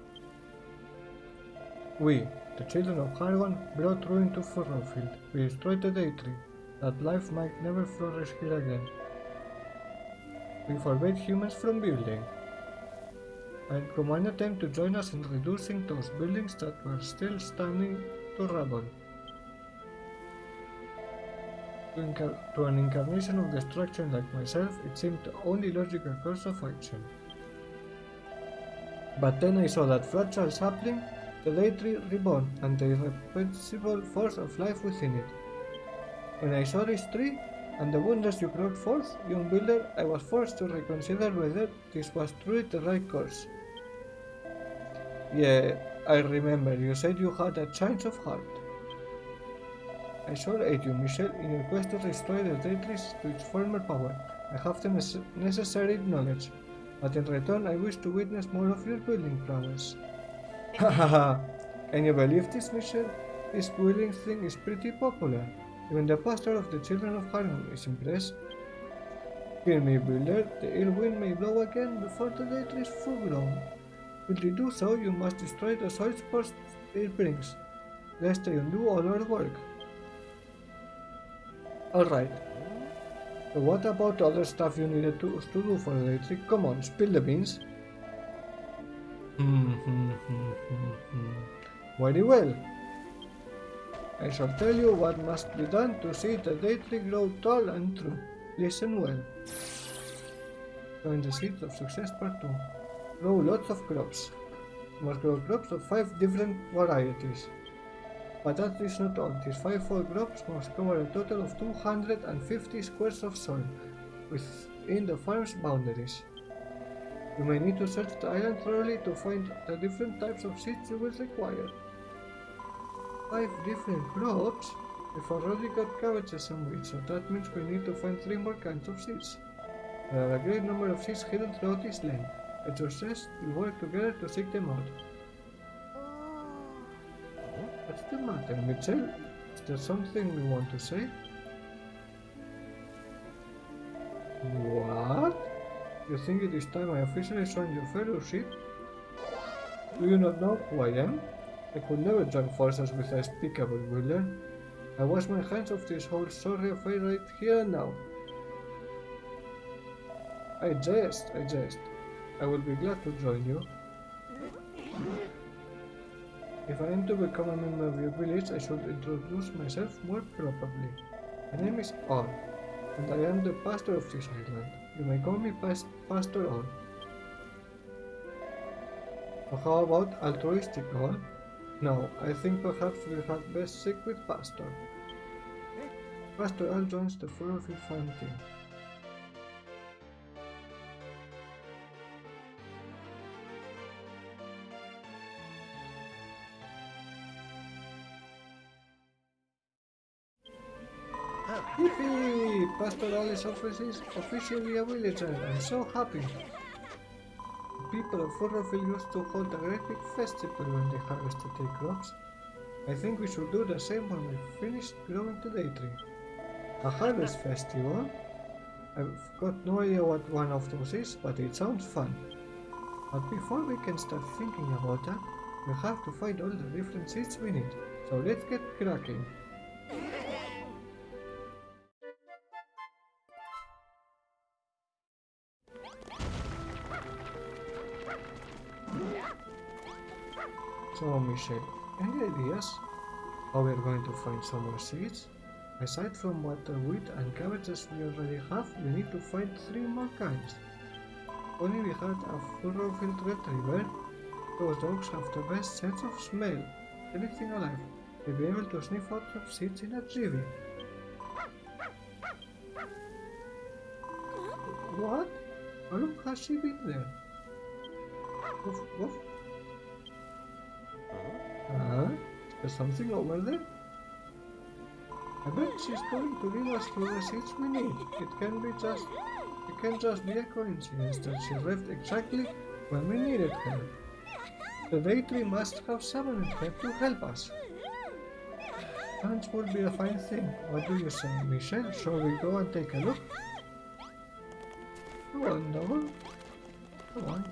We, the children of Hargon, brought ruin to Furrowfield. We destroyed the day tree, that life might never flourish here again. We forbade humans from building, and commanded them to join us in reducing those buildings that were still standing to rubble. To an incarnation of destruction like myself, it seemed the only logical course of action. But then I saw that fragile sapling, the day tree reborn, and the irrepressible force of life within it. When I saw this tree, and the wonders you brought forth, young builder, I was forced to reconsider whether this was truly the right course. Yeah, I remember, you said you had a change of heart. I shall aid you, Michelle, in your quest to restore the Deities to its former power. I have the necessary knowledge, but in return I wish to witness more of your building prowess. Hahaha! Can you believe this, Michelle? This building thing is pretty popular. Even the pastor of the Children of Harmon is impressed. Hear me, builder, the ill wind may blow again before the Deity is full grown. Will you do so, you must destroy the soil spores it brings, lest they undo all our work. Alright. So what about the other stuff you needed to do for the Deity? Come on, spill the beans. Very well. I shall tell you what must be done to see the Deity grow tall and true. Listen well. Join the Seeds of Success Part 2. Grow lots of crops. You must grow crops of 5 different varieties. But that is not all. These 5 fall crops must cover a total of 250 squares of soil within the farm's boundaries. You may need to search the island thoroughly to find the different types of seeds you will require. 5 different crops? We've already got cabbages and wheat, so that means we need to find 3 more kinds of seeds. There are a great number of seeds hidden throughout this land. I suggest we work together to seek them out. What's the matter, Mitchell? Is there something we want to say? What? You think it is time I officially join your fellowship? Do you not know who I am? I could never join forces with a despicable ruler. I wash my hands of this whole sorry affair right here and now. I jest. I will be glad to join you. If I am to become a member of your village, I should introduce myself more properly. My name is All, and I am the pastor of this island. You may call me Pastor All. So how about altruistic All? No, I think perhaps we had best stick with Pastor. Pastor All joins the Furrowfield farm team. Yippee! Pastor All is officially a villager. I'm so happy. The people of Furrowfield used to hold a great big festival when they harvested their crops. I think we should do the same when we finish growing the day tree. A harvest festival? I've got no idea what one of those is, but it sounds fun. But before we can start thinking about that, we have to find all the different seeds we need. So let's get cracking. So, Michelle, any ideas how we're going to find some more seeds? Aside from what the wheat and cabbages we already have, we need to find 3 more kinds. Only we had a Furrowfield retriever. Those dogs have the best sense of smell. Anything alive. They'll be able to sniff out some seeds in a jiffy. What? How long has she been there? Woof, woof. Is there something over there? I bet she's going to lead us to the seeds we need. It can just be a coincidence that she left exactly when we needed her. The Deity must have summoned her to help us. Chance would be a fine thing. What do you say, Michelle? Shall we go and take a look? Come on, Noah. Come on.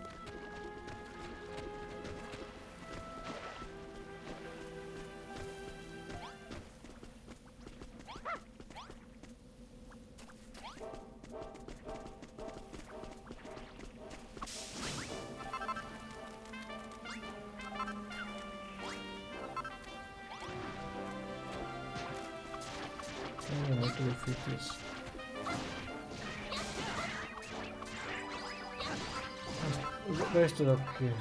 How do we fit this? Rest it up here.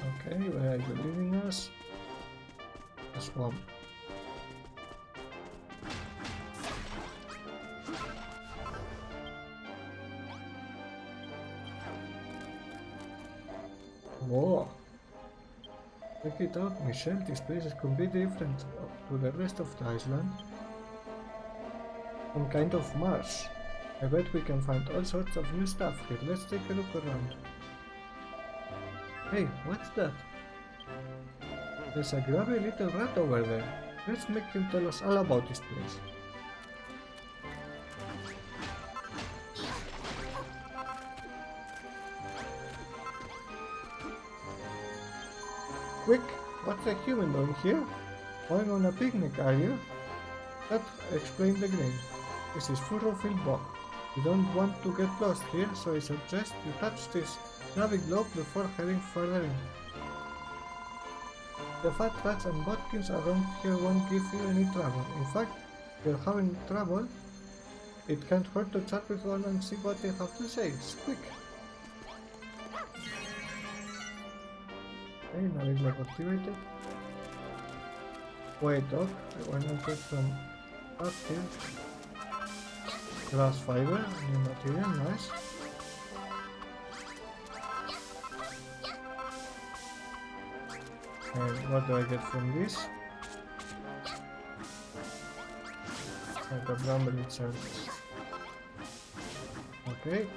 Okay, where are you leaving us? The swamp. Whoa. Check it out, Michelle. This place is completely different to the rest of the island. Some kind of marsh. I bet we can find all sorts of new stuff here. Let's take a look around. Hey, what's that? There's a grubby little rat over there. Let's make him tell us all about this place. Quick! What's the human doing here? Going on a picnic, are you? That explains the name. This is Furrowfield Bog. You don't want to get lost here, so I suggest you touch this grubby globe before heading further in. The fat rats and bodkins around here won't give you any trouble. In fact, if you're having trouble, it can't hurt to chat with one and see what they have to say. Quick! Okay, now it's like activated. Wait, dog. I want to get some up here. Glass fiber, new material, nice. And what do I get from this? Like a bramble service. Okay.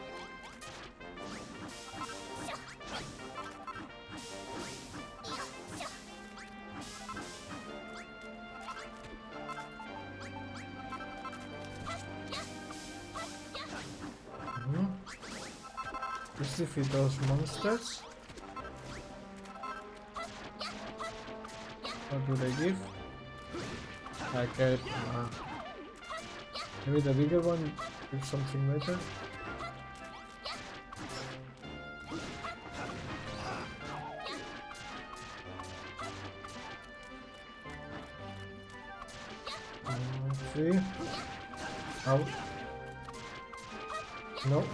Let's defeat those monsters. What do they give? I can't. Maybe the bigger one gives something better. Let's see. Out. No.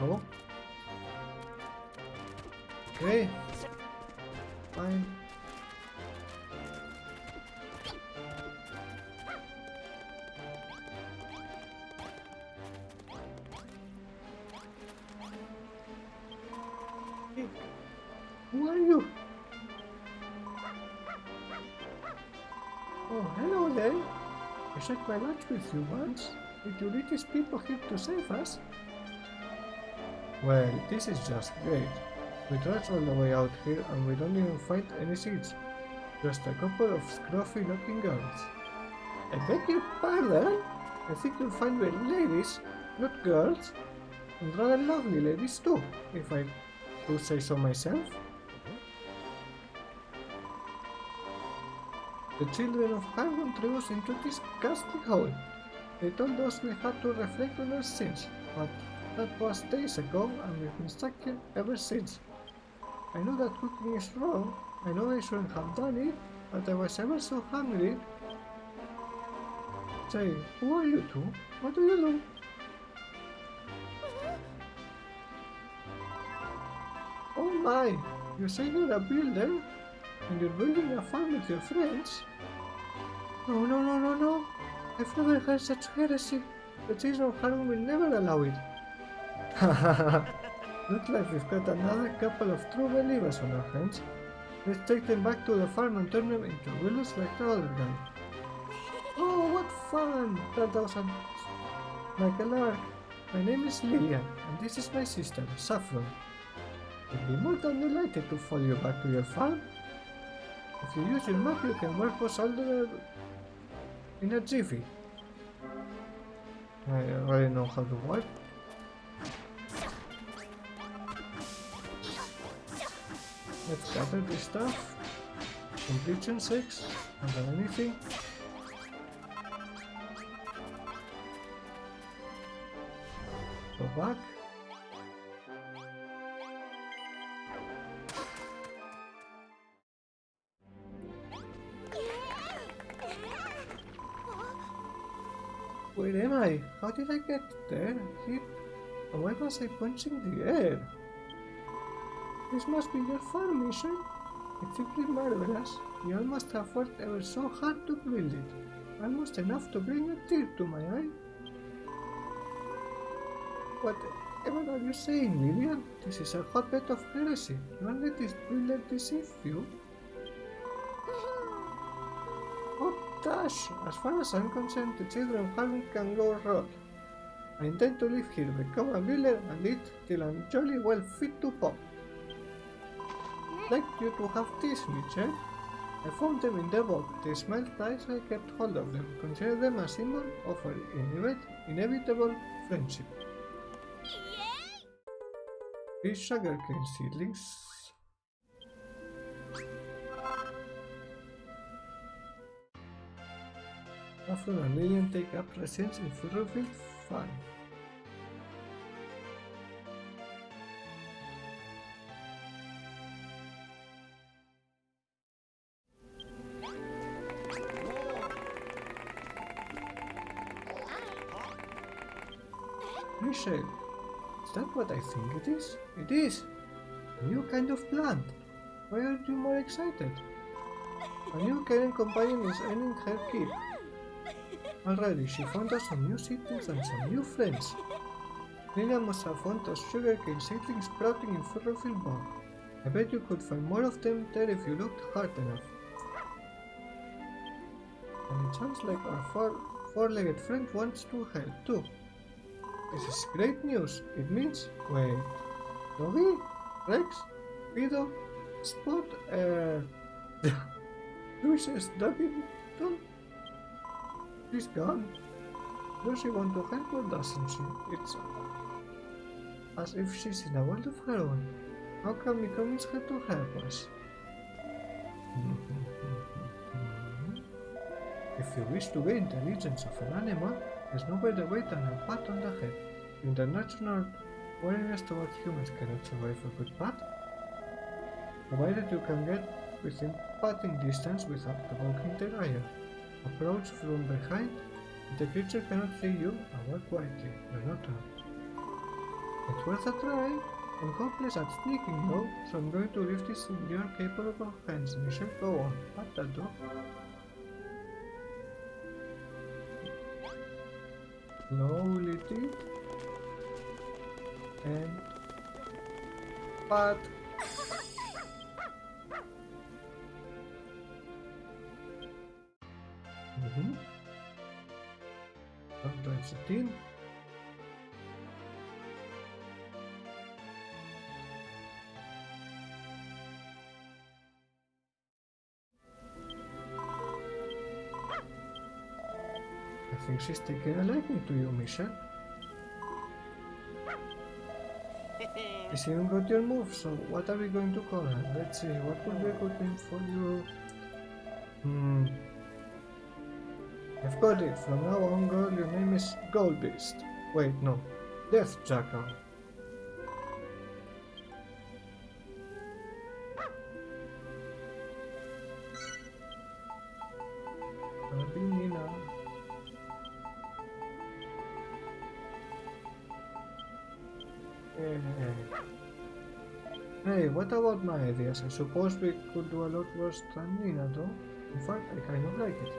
Oh. Okay. Fine. Hey. Who are you? Oh, hello there. I shared my lunch with you once. Did you lead these people here to save us? Well, this is just great. We trudged all the way out here and we don't even find any seats. Just a couple of scruffy looking girls. I beg your pardon? I think you'll find me ladies, not girls. And rather lovely ladies too, if I do say so myself. The children of Harvon threw us into this ghastly hole. They told us we had to reflect on our sins, but that was days ago and we've been stuck here ever since. I know that cooking is wrong, I know I shouldn't have done it, but I was ever so hungry. Say, who are you two? What do you do? Oh my, you say you're a builder? And you're building a farm with your friends? No. I've never heard such heresy. The children of Harvon will never allow it. Looks like we've got another couple of true believers on our hands. Let's take them back to the farm and turn them into widows like the other guy. Oh, what fun! That wasn't like a lark. My name is Lillian, and this is my sister, Saffron. I'd be more than delighted to follow you back to your farm. If you use your map, you can work us all in a jiffy. I already know how to work. Let's gather this stuff. Completion 6. Haven't done anything. Go back. Where am I? How did I get there? Here? And why was I punching the air? This must be your farm, mission. It's simply marvelous. You all must have worked ever so hard to build it. almost enough to bring a tear to my eye. Whatever are you saying, Lillian? This is a hotbed of heresy. Don't let it deceive you. Oh, Dash! As far as I'm concerned, the children of Harvard can go wrong. I intend to live here, become a builder, and eat till I'm jolly well fit to pop. I'd like you to have these, Mitchell. I found them in the book. They smelled nice. I kept hold of them. Consider them a symbol of our inevitable friendship. These sugarcane seedlings. After a million take up residence in Furrowfield Farm. Michelle, is that what I think it is? It is! A new kind of plant. Why aren't you more excited? A new caring companion is earning her keep. Already, she found us some new seedlings and some new friends. Lila must have found those sugarcane seedlings sprouting in Furrowfield Bog. I bet you could find more of them there if you looked hard enough. And it sounds like our four-legged friend wants to help too. This is great news. It means... wait... Doggy? Rex? Fido? Spot? Luis's doggy? She's gone. Does she want to help or doesn't she? It's as if she's in a world of her own. How can we convince her to help us? If you wish to gain the allegiance of an animal, there's no better way than a pat on the head. International wariness towards humans cannot survive a good pat, provided you can get within patting distance without provoking their ire. Approach from behind, the creature cannot see you, and walk quietly. You're not out. It's worth a try. I'm hopeless at sneaking though, so I'm going to leave this in your capable hands. Michelle, go on. Pat that dog. Slowly did. And pat. Joins the team. I think she's taking a liking to you, Michelle. She's even got your move, so what are we going to call her? Let's see, what would be a good name for you? I've got it. From now on, girl, your name is Gold Beast. Wait, no. Death Jackal. Nina. Hey, what about my ideas? I suppose we could do a lot worse than Nina, though. In fact, I kind of like it.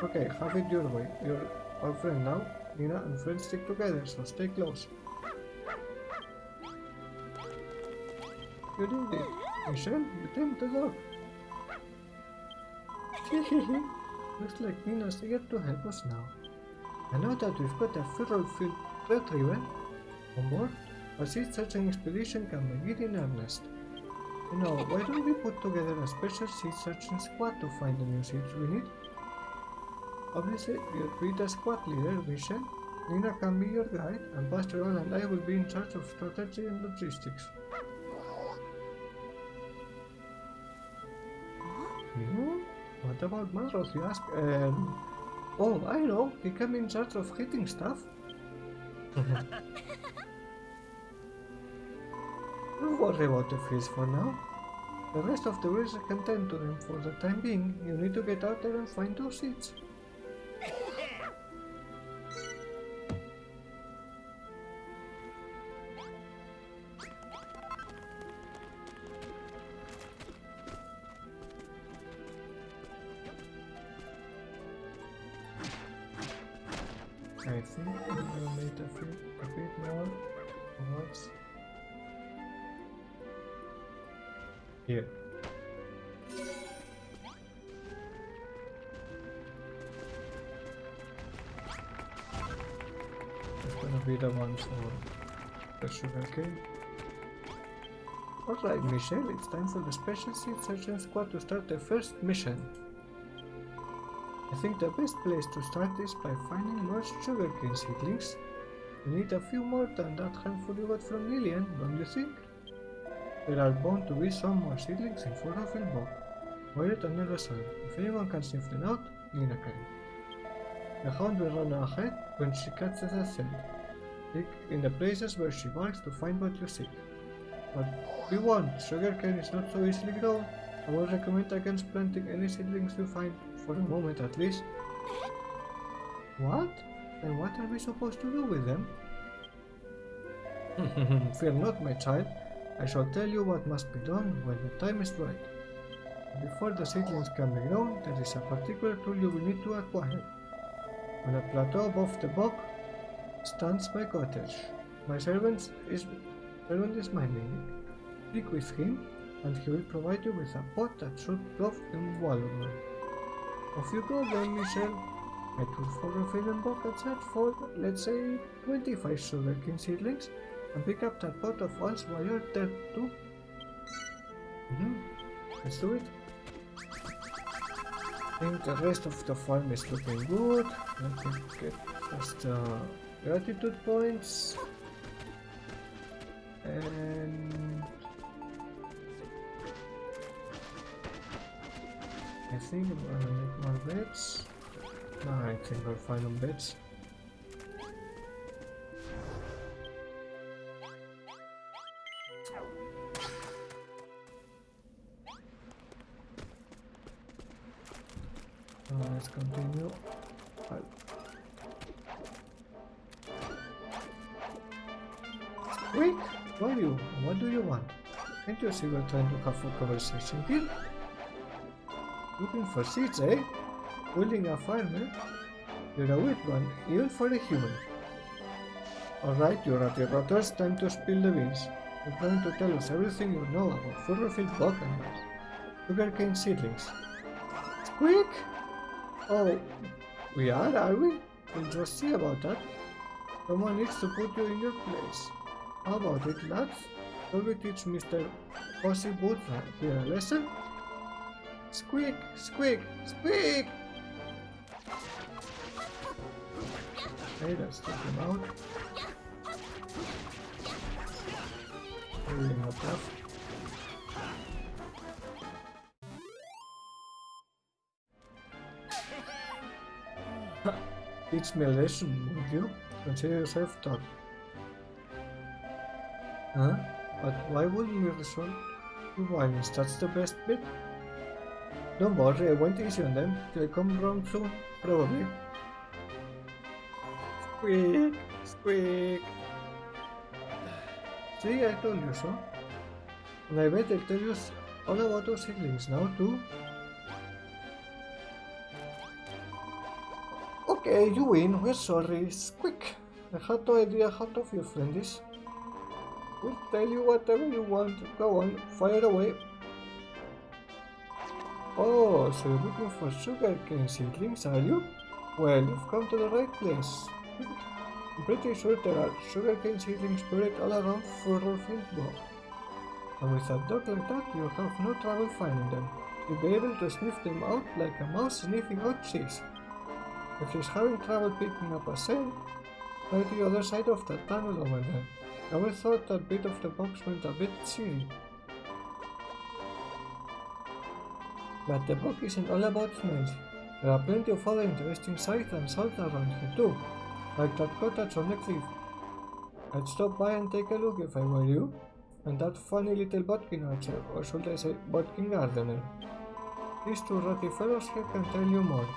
Okay, have it your way. You're our friend now. Nina and friends stick together, so stay close. You did it. Michelle, you tamed the dog. Looks like Nina's eager to help us now. I know that we've got a Furrowfield retriever on board. Our seed searching expedition can begin in earnest. You know, why don't we put together a special seed searching squad to find the new seeds we need? Obviously, you'll be the squad leader, Michelle. Nina can be your guide, and Pastor Al and I will be in charge of strategy and logistics. What about Malroth, you ask? Oh, I know, he can be in charge of hitting stuff. Don't worry about the fish for now. The rest of the wheels can tend to them for the time being. You need to get out there and find those seeds. I think I'm gonna make a bit more towards here. It's gonna be the one for the sugarcane. Alright, Michelle, it's time for the Special Seed Searching Squad to start the first mission. I think the best place to start is by finding more sugarcane seedlings. We need a few more than that handful you got from Lillian, don't you think? There are bound to be some more seedlings in Furrowfield bog, buried under the soil. If anyone can sniff them out, Nina can. The hound will run ahead when she catches a scent. Dig in the places where she barks to find what you seek. But be warned, sugarcane is not so easily grown. I would recommend against planting any seedlings you find, for the moment at least. What? Then what are we supposed to do with them? Fear not, my child. I shall tell you what must be done when the time is right. Before the seedlings can be grown, there is a particular tool you will need to acquire. On a plateau above the bog stands my cottage. My servant is minding it. Speak with him, and he will provide you with a pot that should prove invaluable. Off you go then, Michelle. I took Furrowfield and bog and search for, let's say, 25 sugarcane seedlings, and pick up that pot of ones while you're there too. Let's do it. I think the rest of the farm is looking good. Let me get just gratitude points. And I think I'm gonna make more beds. No, I think I'll find them beds. Let's continue. Quick! Who are you? What do you want? Can't you see we're trying to have a conversation here? Looking for seeds, eh? Building a farm, eh? You're a weird one, even for a human. Alright, you ratty rotters, time to spill the beans. You're trying to tell us everything you know about Furrowfield bog and sugarcane seedlings. Quick! Oh, we are we? We'll just see about that. Someone needs to put you in your place. How about it, lads? Shall we teach Mr. Bossy Boots here a lesson? Squeak! Squeak! Squeak! Okay, let's take him out. Really not tough. Teach me a lesson, would you? Consider yourself taught. Huh? But why wouldn't we resort to violence? That's the best bit. Don't worry, I won't easy on them. They'll come round soon, probably. Squeak! Squeak! See, I told you so. And I bet they'll tell you all about those seedlings now too. Okay, you win, we're sorry. Squeak! I had no idea how tough your friend is. We'll tell you whatever you want. Go on, fire away. Oh, so you're looking for sugarcane seedlings, are you? Well, you've come to the right place. I'm pretty sure there are sugarcane seedlings buried all around Furrowfield bog. And with a dog like that, you'll have no trouble finding them. You'll be able to sniff them out like a mouse sniffing out cheese. If she's having trouble picking up a scent, try the other side of the tunnel over there. I always thought that bit of the box went a bit silly. But the book isn't all about smells. There are plenty of other interesting sights and sounds around here too, like that cottage on the cliff. I'd stop by and take a look if I were you, and that funny little bodkin archer, or should I say bodkin gardener. These two ratty fellows here can tell you more.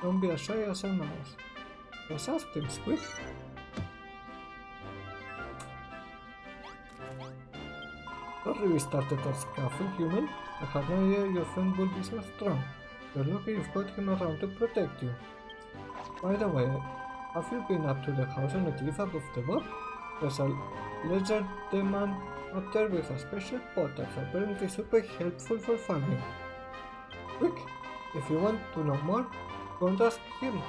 Don't be as shy as a mouse. Just ask them, Squid. Sorry we started that scuffle, human. I had no idea your friend would be so strong. You're lucky you've got him around to protect you. By the way, Have you been up to the house on the cliff above the bog? There's a lizard man up there with a special pot that's apparently super helpful for farming. Quick, if you want to know more, go and ask him.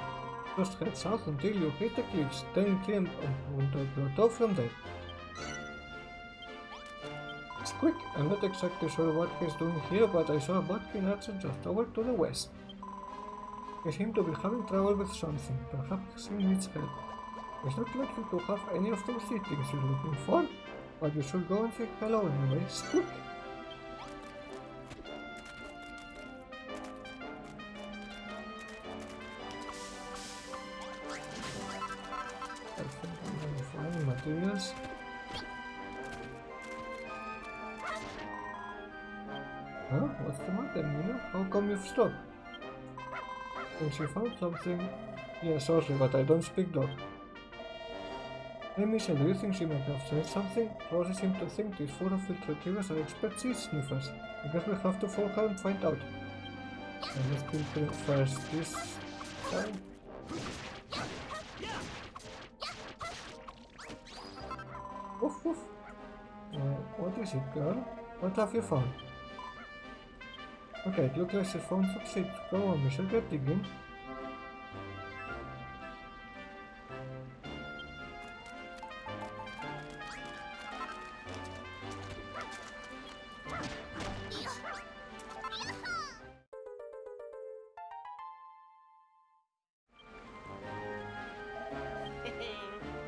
Just head south until you hit the cliffs, then climb onto the plateau from there. It's quick, I'm not exactly sure what he's doing here, but I saw a Bodkin archer just over to the west. He seemed to be having trouble with something, perhaps he needs help. He's not likely to have any of those things you're looking for, but you should go and say hello anyway. Quick! I think I'm gonna find materials. Huh? What's the matter, Nina? How come you've stopped? Think she found something? Yeah, sorry, but I don't speak dog. Hey, Misha, do you think she might have said something? Rosie seems to think these Furrowfield retrievers are expert cheese sniffers. I guess we'll have to follow her and find out. Let's kill her first this time. Woof woof. What is it, girl? What have you found? Okay, it looks like she found some seeds. Go on, Michelle, get digging.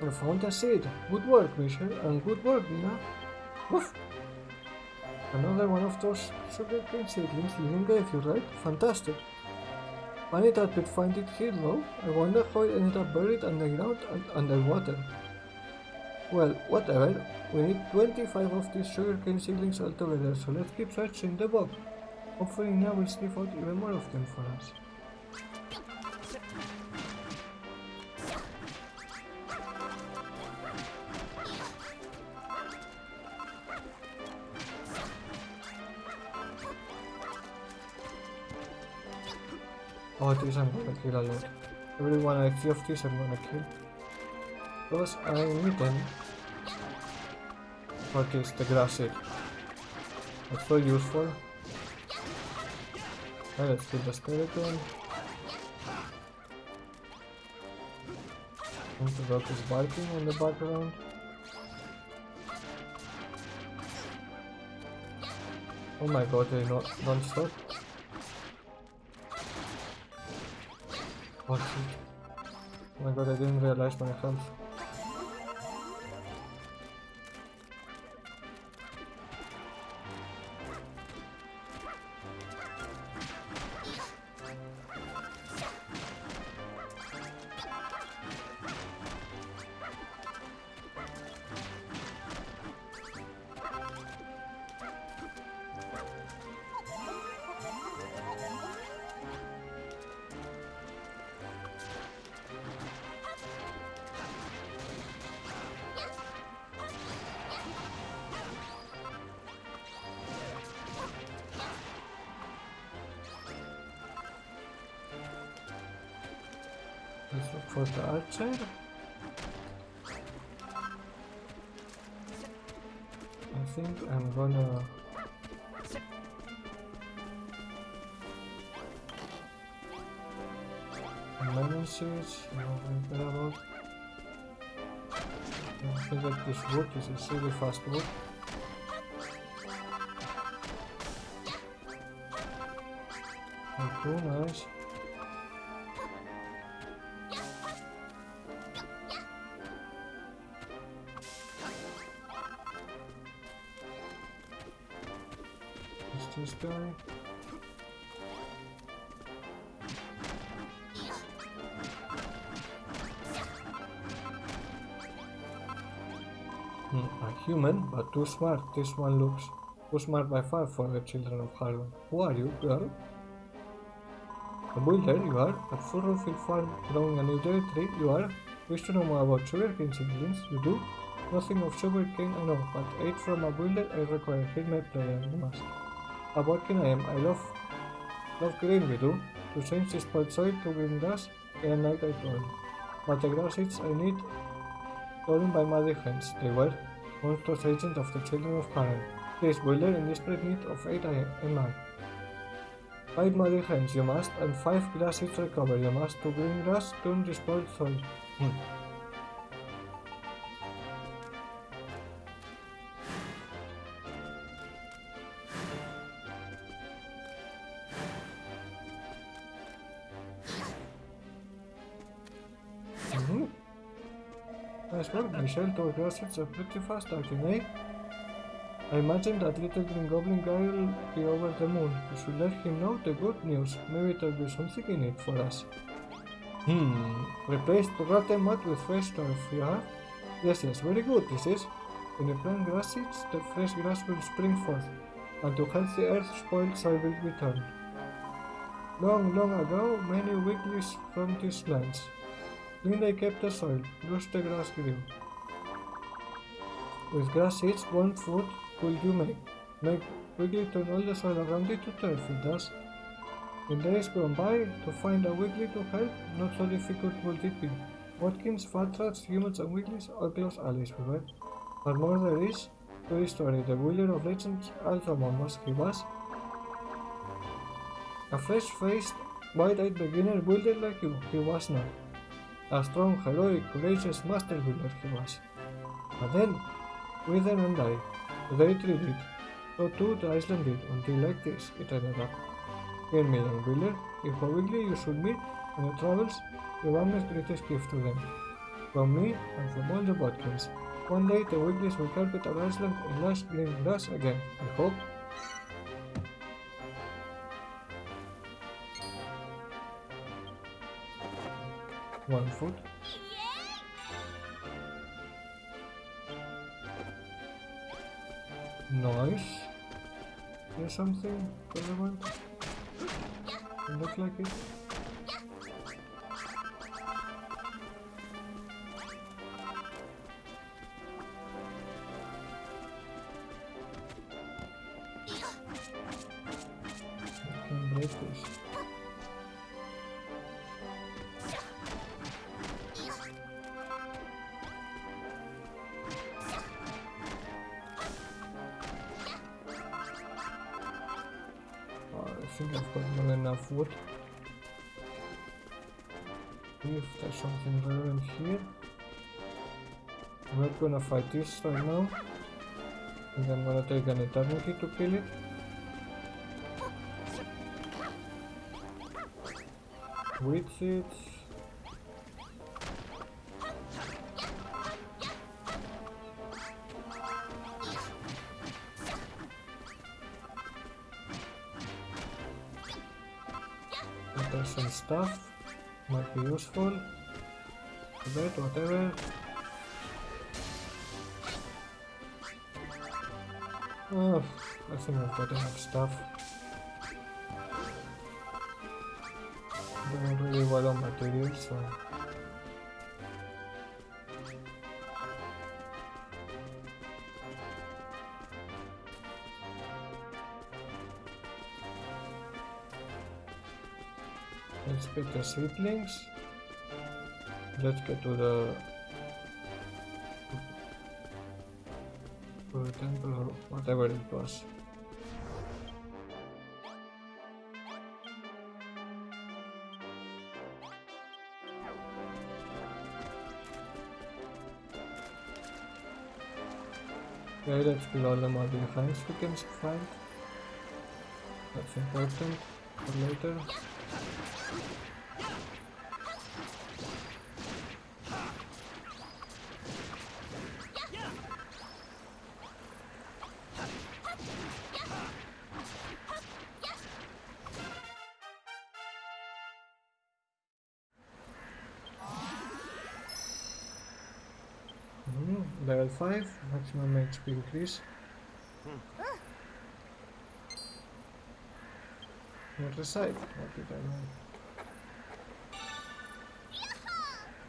I found a seed. Good work, Michelle, and good work, Nina. Woof! Another one of those sugarcane seedlings Lillian gave you, right? Fantastic. Funny that we'd find it here though. I wonder how it ended up buried underground and underwater. Well, whatever. We need 25 of these sugarcane seedlings altogether, so let's keep searching the bog. Hopefully now we'll sniff out even more of them for us. Oh, these I'm gonna kill a lot. Every one I see of these I'm gonna kill. Because I need them. What is the grass seed? That's so useful. Okay, let's kill the skeleton. And the dog is barking in the background. Oh my god, they don't stop. Oh shit. Oh my god, I didn't realize my health. Let's look for the archer. I think I'm gonna lemon seeds, nothing care about. I think that this wood is a really fast wood. Oh, nice. This guy. A human, but too smart. This one looks too smart by far for the children of Harlan. Who are you, girl? A builder, you are. At Furrowfield farm growing a new dairy tree, you are. Wish to know more about sugarcane seedlings? You do? Nothing of sugarcane, I know, but aid from a builder I require. Hear my prayer, you must. What can I am? I love green we do. To change this spoiled soil to green grass, day and night I toil. but the grass seeds I need stolen by muddy hens. They were monstrous agents of the children of Karen. Please, boiler, in desperate need of aid am I. 5 muddy hens you must, and 5 grass seeds recover you must to green grass turn the spoiled soil. Nice work, Michelle. Those grass seeds are pretty fast acting, eh? I imagine that little green goblin guy will be over the moon. We should let him know the good news. Maybe there'll be something in it for us. Replace the rotten mud with fresh turf, yeah? Yes, very good this is. When you plant grass seeds, the fresh grass will spring forth, and to help the earth, spoiled soil will return. Long, long ago, many wigglies from these lands. Clean they kept the soil, loose the grass grew. With grass seeds, 1 foot will you make Wiggly turn all the soil around it to turf, it does. In days gone by, to find a Wiggly to help, not so difficult would it be. Watkins, Fat Rats, humans and Wigglies are close allies, beware. But more there is to the story. The wielder of legends, Ultramon he was. A fresh-faced, wide-eyed beginner builder like you, he was not. A strong, heroic, courageous master builder he was. But then, Wither and I, they treated. So too the island did, until like this, it ended up. Hear me, young builder, if a Wiggly you should meet on your travels, give Amne's greatest gift to them. From me and from all the Watkins. One day the Wigglies will carpet our island in lush green grass again, I hope. One foot. Nice. There's something relevant. Look like it. I can break this. I think I've got not enough wood. If there's something relevant here. I'm not gonna fight this right now. I think I'm gonna take an eternity to kill it. Wheat seeds. There's some stuff, might be useful, a bit, whatever. Oh, I think I've got enough stuff. Doing really well on materials, so... Let's get the seedlings. Let's get to the temple or whatever it was. Okay, let's kill all the muddy hands we can find. That's important for later. Level 5, maximum HP increase. Other side, what did I want?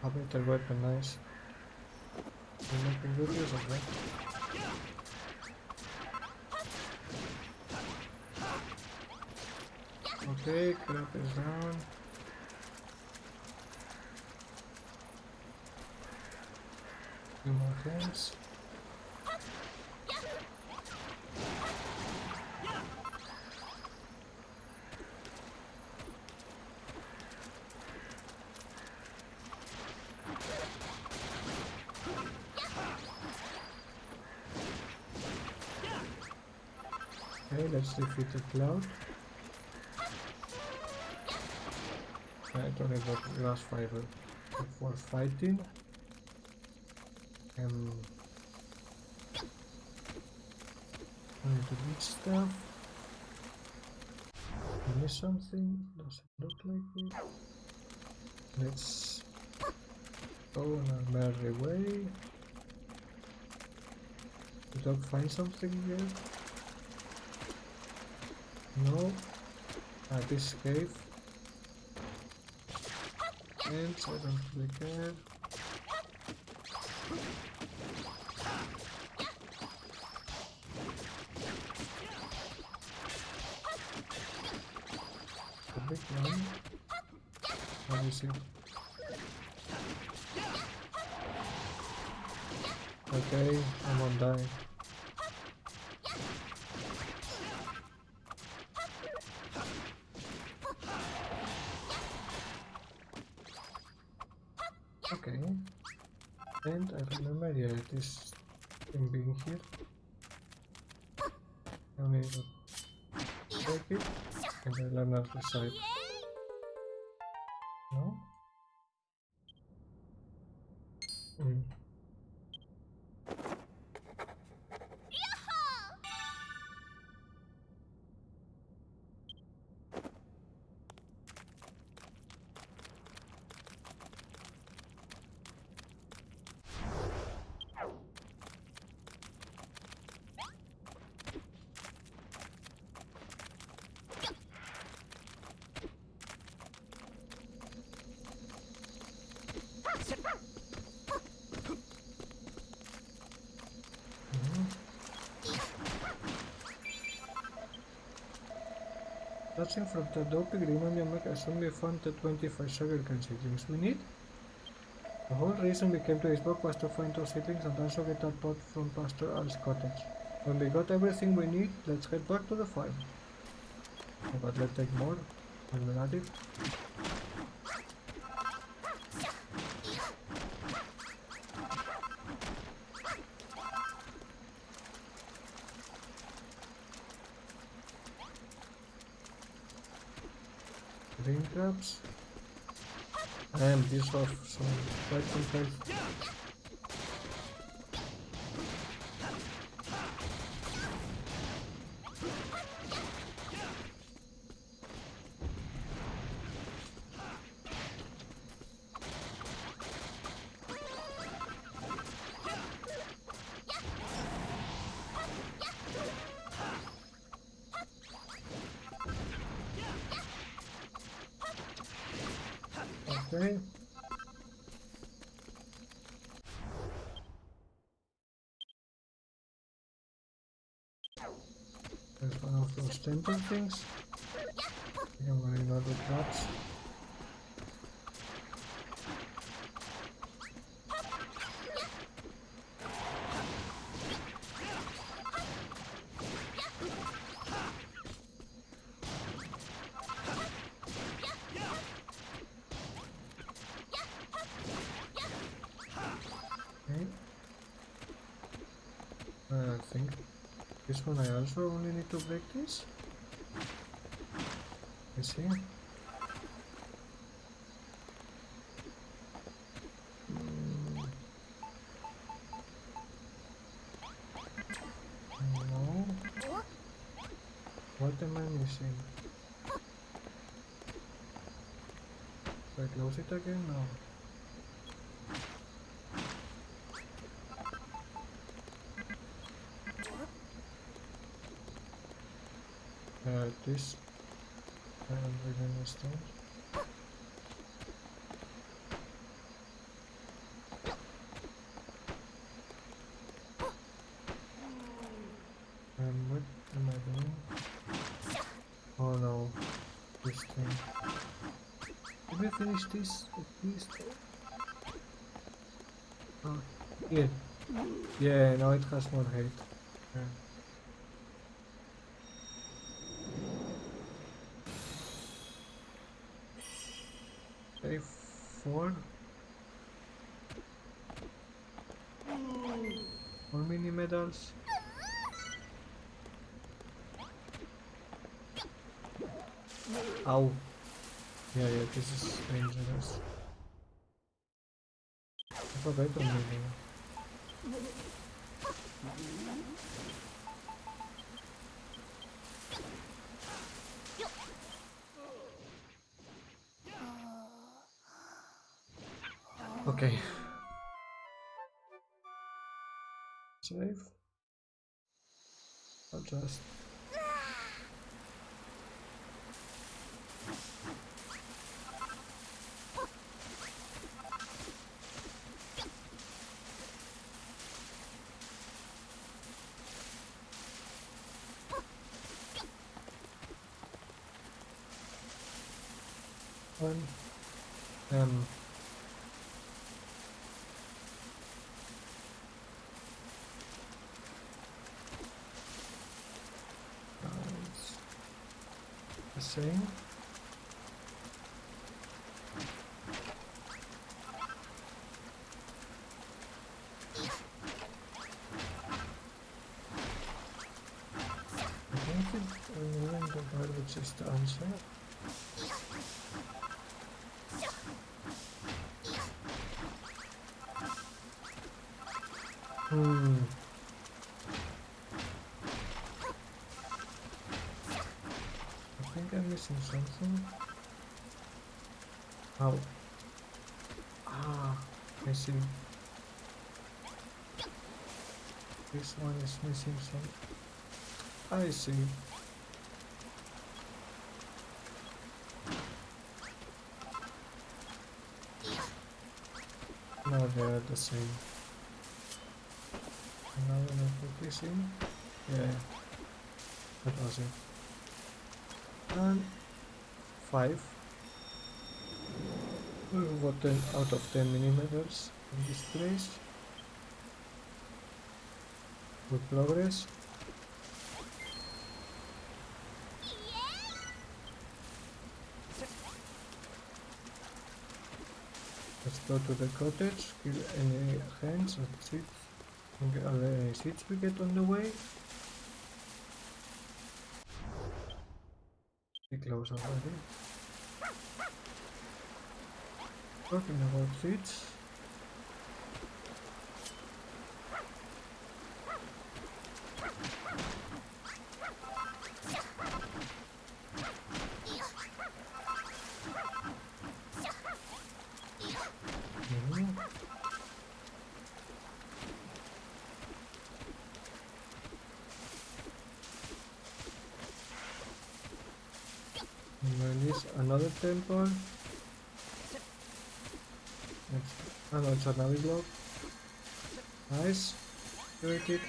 A better weapon, nice. I'm making good use of that. Okay, crap is down. Few more hands. Okay, let's defeat the cloud. I don't have a grass fiber for fighting. I need to reach stuff. I miss something? Does it look like it? Let's go on our merry way. Did I find something here? No. This cave. And I don't really care. The big one. How is it? Okay, I'm on dying. Okay, and I remember, yeah, this thing being here. I need to take it, and I learn out the side. No? Touching from the doping reminder make assuming we found the 25 sugarcane seedlings we need. The whole reason we came to this book was to find those seedlings and also get that pot from Pastor Al's cottage. When we got everything we need, let's head back to the farm. But let's take more when we're at it. Green crabs. And this off some quite some health. Okay. There's one of those temple things. I'm running out of traps. Okay. I think this one I also only need to break this. I see. No. What am I missing? Do I close it again? No. This I don't really understand. What am I doing? Oh no, this thing. Did we finish this at least? Oh, Yeah. Yeah, now it has more hate. Yeah. Okay, 4. 4 mini medals. Ow. Yeah, this is dangerous. I forgot to mini. Okay. Save. Adjust. One. It's the same. I think removing the garbage is the answer. I think I'm missing something. Oh. Ah, I see. This one is missing some. I see. Now they are the same. Now when I put this in, yeah, that was it. And 5. We'll got 10 out of 10 millimeters in this place. Good progress. Let's go to the cottage, kill any hens or seeds, are there any seeds we get on the way? Pretty close already. Talking about seeds. Release another temple. Oh no, it's another block. Nice. Created.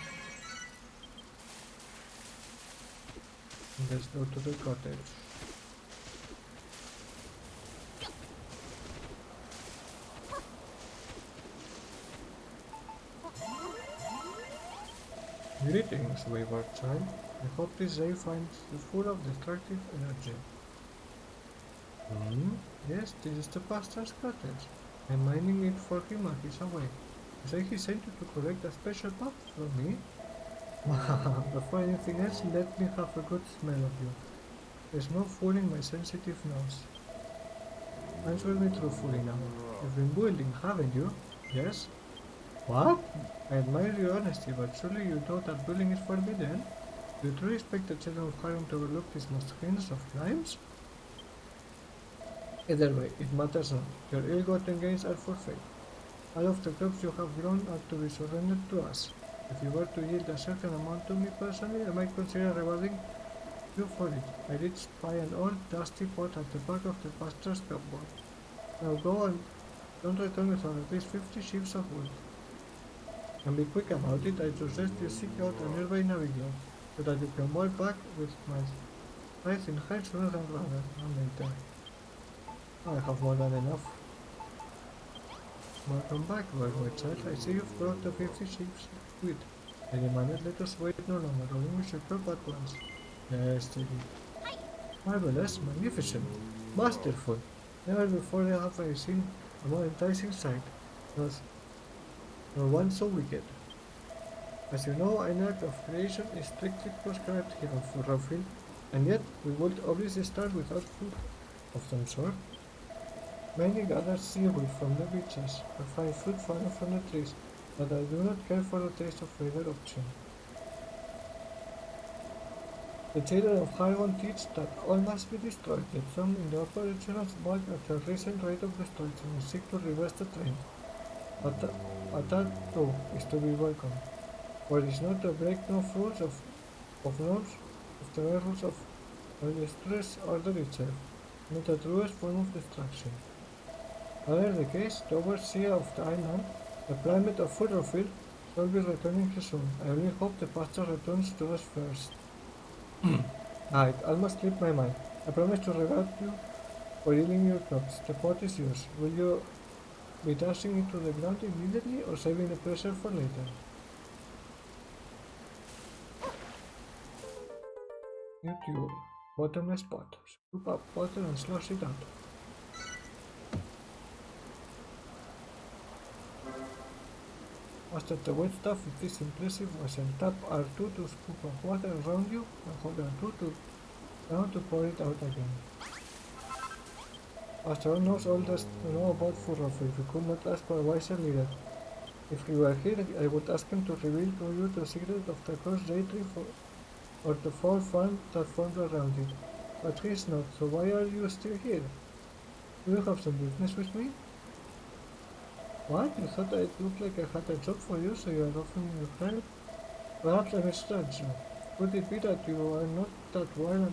Let's go to the cottage. Greetings, wayward child. I hope this day finds you full of destructive energy. Yes, this is the pastor's cottage. I'm mining it for him while he's away. He said he sent you to collect a special path from me. Before anything else, let me have a good smell of you. There's no fooling my sensitive nose. Answer me truthfully now. You've been bullying, haven't you? Yes? What? I admire your honesty, but surely you know that bullying is forbidden? Do you truly expect the children of Harlem to overlook these most heinous of crimes? Either way, it matters not. Your ill-gotten gains are forfeit. All of the crops you have grown are to be surrendered to us. If you were to yield a certain amount to me personally, I might consider rewarding you for it. I did spy an old, dusty pot at the back of the pastor's cupboard. Now go and don't return without at least 50 sheaves of wool. And be quick about it. I suggest you seek out a nearby navigation, so that you can walk back with my eyes in high sooner than rather, and later. I have more than enough. Welcome back, my child. I see you've brought the 50 sheep with. I demanded let us wait no longer, or we should prep at once. Yes, Teddy. Marvelous, magnificent, masterful. Never before have I seen a more enticing sight, nor one so wicked. As you know, an act of creation is strictly prescribed here on Furrowfield, and yet we would obviously start without food of some sort. Many gather seaweed from the beaches or find fruit fallen from the trees, but I do not care for the taste of either option. The children of Hargon teach that all must be destroyed, yet some in the upper regions balk at the recent rate of destruction and seek to reverse the trend. But that too is to be welcomed, for it is not to break no rules of norms of the rules of the stress order itself, not the truest form of destruction. Whatever the case, the overseer of the island, the primate of Furrowfield, will be returning here soon. I really hope the pastor returns to us first. It almost slipped my mind. I promise to reward you for healing your crops. The pot is yours. Will you be dashing it to the ground immediately or saving the pressure for later? New tube. Bottomless pot. Scoop up water and slosh it out. After the wet stuff, it is impressive as I tap R2 to scoop up water around you and hold R2 down to pour it out again. Pastor knows all there is to know about Furrowfield. We could not ask for a wiser leader. If he were here, I would ask him to reveal to you the secret of the cursed jade tree or the foul farm that formed around it. But he is not, so why are you still here? Do you have some business with me? What? You thought it looked like I had a job for you, so you are offering your help? Perhaps I misjudged you. Could it be that you are not that wild and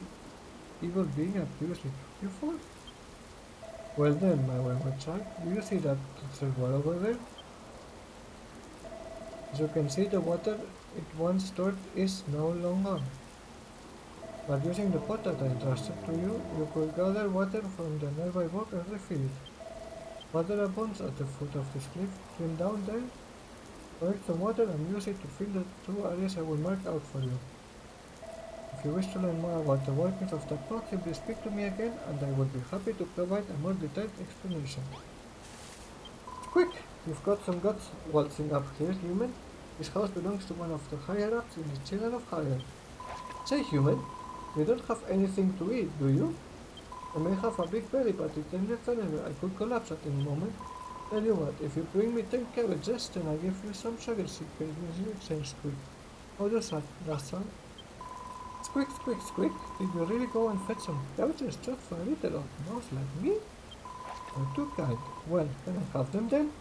evil being I previously took you for? Well then, my wayward child, do you see that reservoir over there? As you can see, the water it once stored is no longer. But using the pot that I entrusted to you, you could gather water from the nearby brook and refill it. Water abounds at the foot of this cliff. Swim down there, collect some water and use it to fill the 2 areas I will mark out for you. If you wish to learn more about the workings of the pot, simply speak to me again and I will be happy to provide a more detailed explanation. Quick! You've got some guts waltzing up here, human. This house belongs to one of the higher-ups in the children of Hargon. Say, human, you don't have anything to eat, do you? I may have a big belly, but it's indefinable. I could collapse at any moment. Tell you what, if you bring me 10 cabbages, then I give you some sugar seed in exchange. Squeak. How does that sound? Squeak, squeak, squeak. Did you really go and fetch some cabbages just for a little old mouse like me? You're too kind. Well, can I have them then?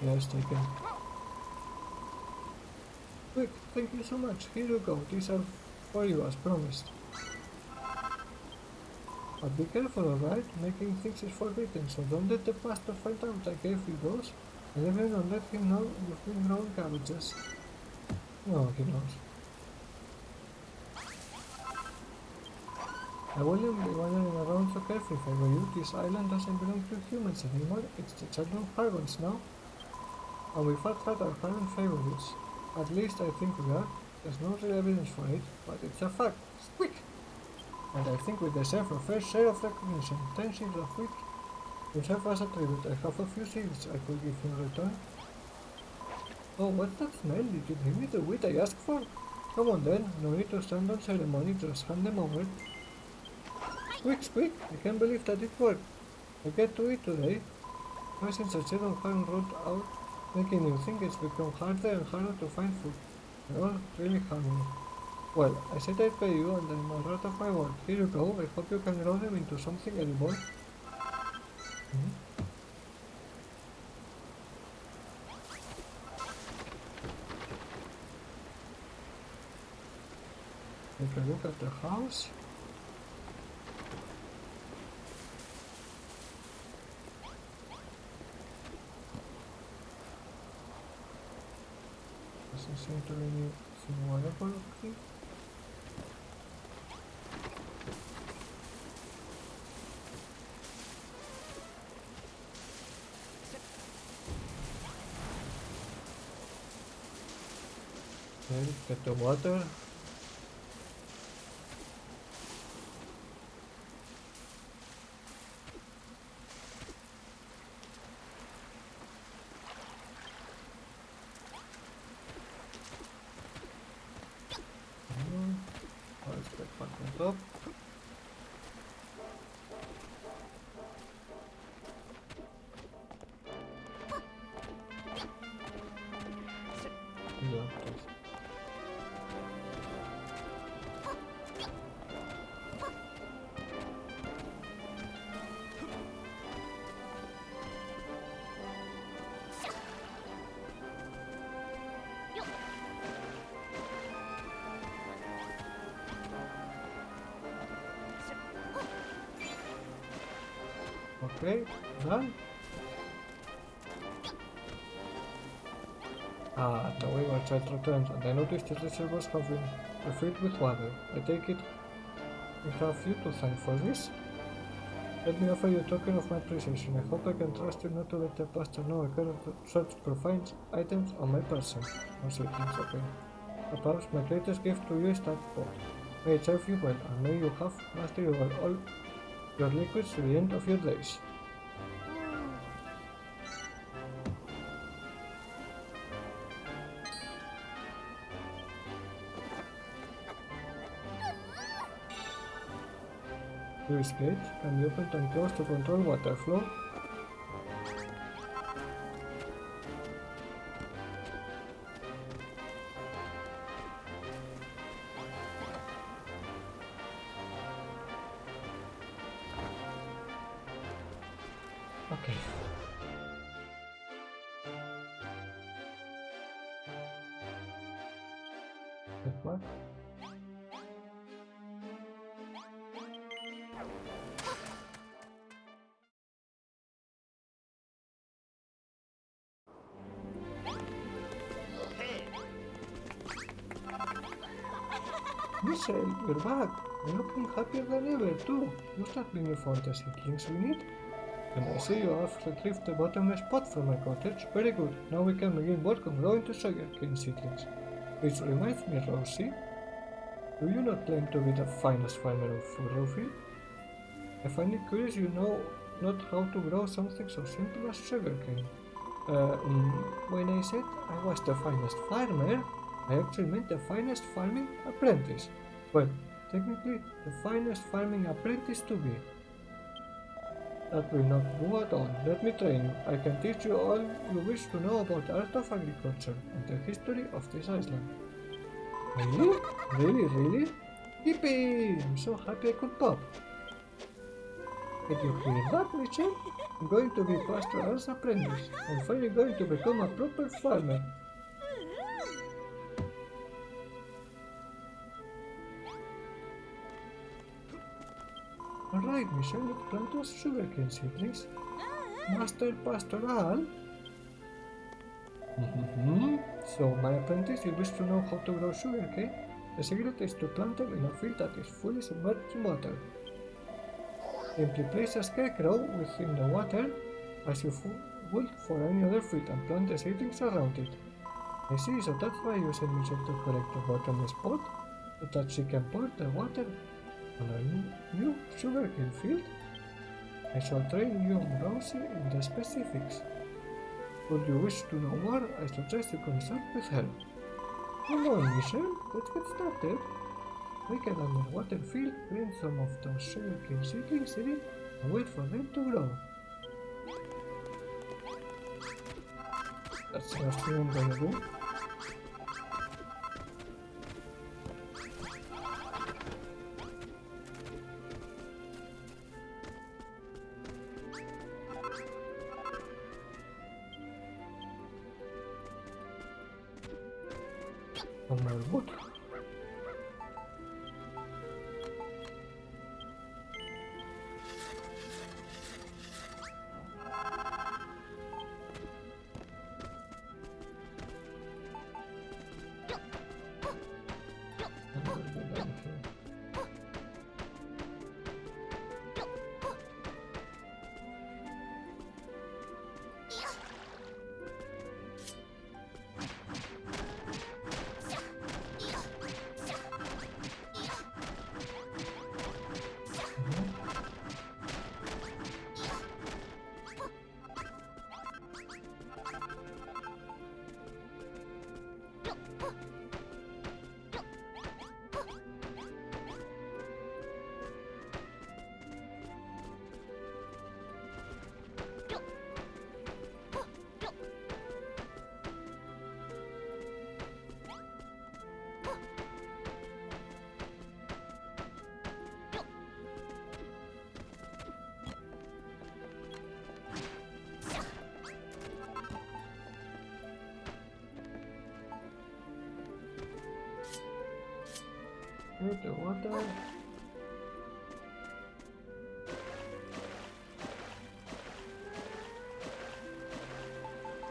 Yes, they can. Quick, thank you so much. Here you go. These are for you as promised. But be careful, alright? Making things is forbidden, so don't let the pastor find out I gave you those, and even don't let him know you've been growing cabbages. No, he knows. I wouldn't be wandering around so carefully if I were you. This island doesn't belong to humans anymore. It's the children of Hargons now. And we've had our current favorites. At least I think we are. There's no real evidence for it, but it's a fact. Squeak! And I think we deserve a fair share of recognition. 10 seeds a week will serve as a tribute. I have a few seeds I could give in return. Oh, what's that smell? Did you give me the wheat I asked for? Come on then, no need to stand on ceremony, just hand them over. Squeak, squeak! I can't believe that it worked. I get to eat today. Ever since the children haven't rolled out, making you think it's become harder and harder to find food. They're all really hungry. Well, I said I'd pay you and I'm a rat of my word. Here you go, I hope you can grow them into something edible. Take a look at the house. Doesn't seem to be anything wonderful. Okay. Okay, get the water. Let's get back on top. Yeah, please. Okay, done. The wayward child returned, and I noticed the reservoirs have been refilled with water. I take it we have you to thank for this. Let me offer you a token of my appreciation. I hope I can trust you not to let the pastor know I cannot search for fine items on my person. No siblings, okay. Perhaps my greatest gift to you is that pot. May it serve you well, and may you have mastery over all your liquids to the end of your days. This gate can be opened and closed to control water flow. Okay. Get back. Michelle, you're back. You're looking happier than ever, too. Must have been you found the seedlings we need. And I see you have retrieved the bottomless pot from my cottage. Very good. Now we can begin work on growing the sugarcane seedlings. Which reminds me, Rosie, do you not claim to be the finest farmer of Furrowfield? I find it curious you know not how to grow something so simple as sugarcane. When I said I was the finest farmer, I actually meant the finest farming apprentice. Well, technically, the finest farming apprentice to be. That will not do at all. Let me train you. I can teach you all you wish to know about the art of agriculture and the history of this island. Really? Really? Yippee! I'm so happy I could pop. Did you hear that, Mitchell? I'm going to be pastoral's apprentice. I'm finally going to become a proper farmer. Alright, Michelle, let's plant those sugarcane seedlings. Master Pastoral? So, my apprentice, you wish to know how to grow sugarcane? The secret is to plant them in a field that is fully submerged in water. Simply place a scarecrow within the water as you would for any other field and plant the seedlings around it. I see, so that's why you sent Michelle to collect the bottomless pot, so that she can pour the water on a new sugarcane field. I shall train you, Rosie, in the specifics. Would you wish to know more? I suggest you consult with her. Come on, Michelle, let's get started. Make an underwater field, plant some of those sugarcane seedlings in it, and wait for them to grow. That's the first thing I'm gonna do. On my wood. With the water.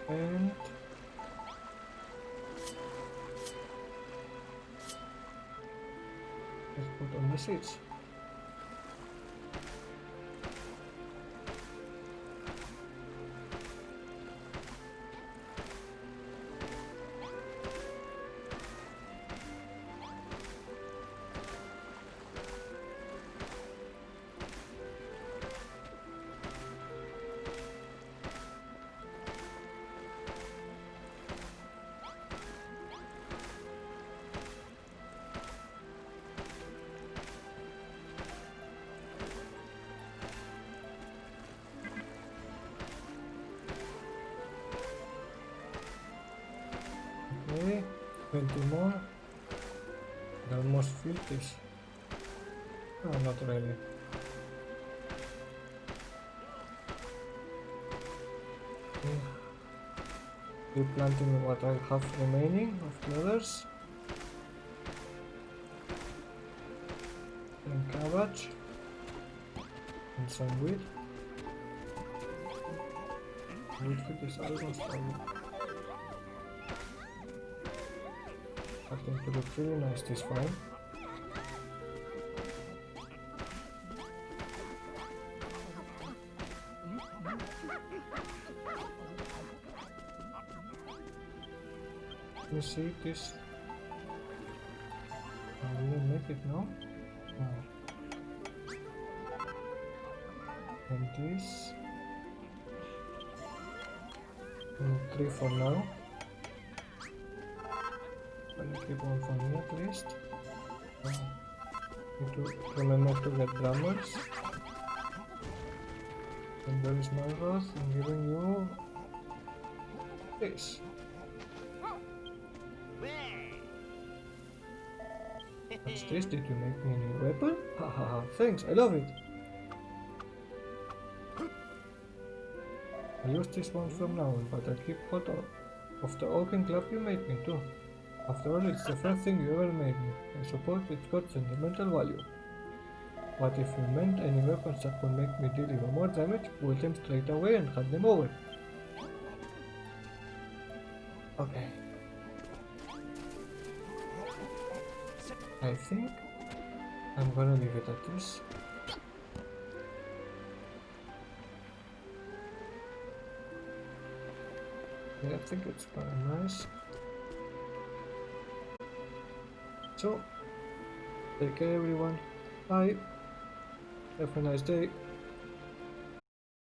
And let's put on the seats. Okay, 20 more. I almost filled this. Oh, not really. Okay. Replanting what I have remaining of the others. And cabbage. And some wheat. Wheat field is almost done. Starting to look really nice this time. You see this? Will we make it now? No. And this. And 3 for now. Keep one for me at least. Need to remember to get drummers. And there is my wrath. I'm giving you this. What's this? Did you make me a new weapon? Haha, thanks, I love it. I use this one from now on, but I keep hold of the oaken club you made me too. After all, it's the first thing you ever made me. I suppose it's got sentimental value. But if you meant any weapons that could make me deal even more damage, pull them straight away and hand them over. Okay. I think I'm gonna leave it at this. Yeah, I think it's kinda nice. So, take care everyone. Bye. Have a nice day.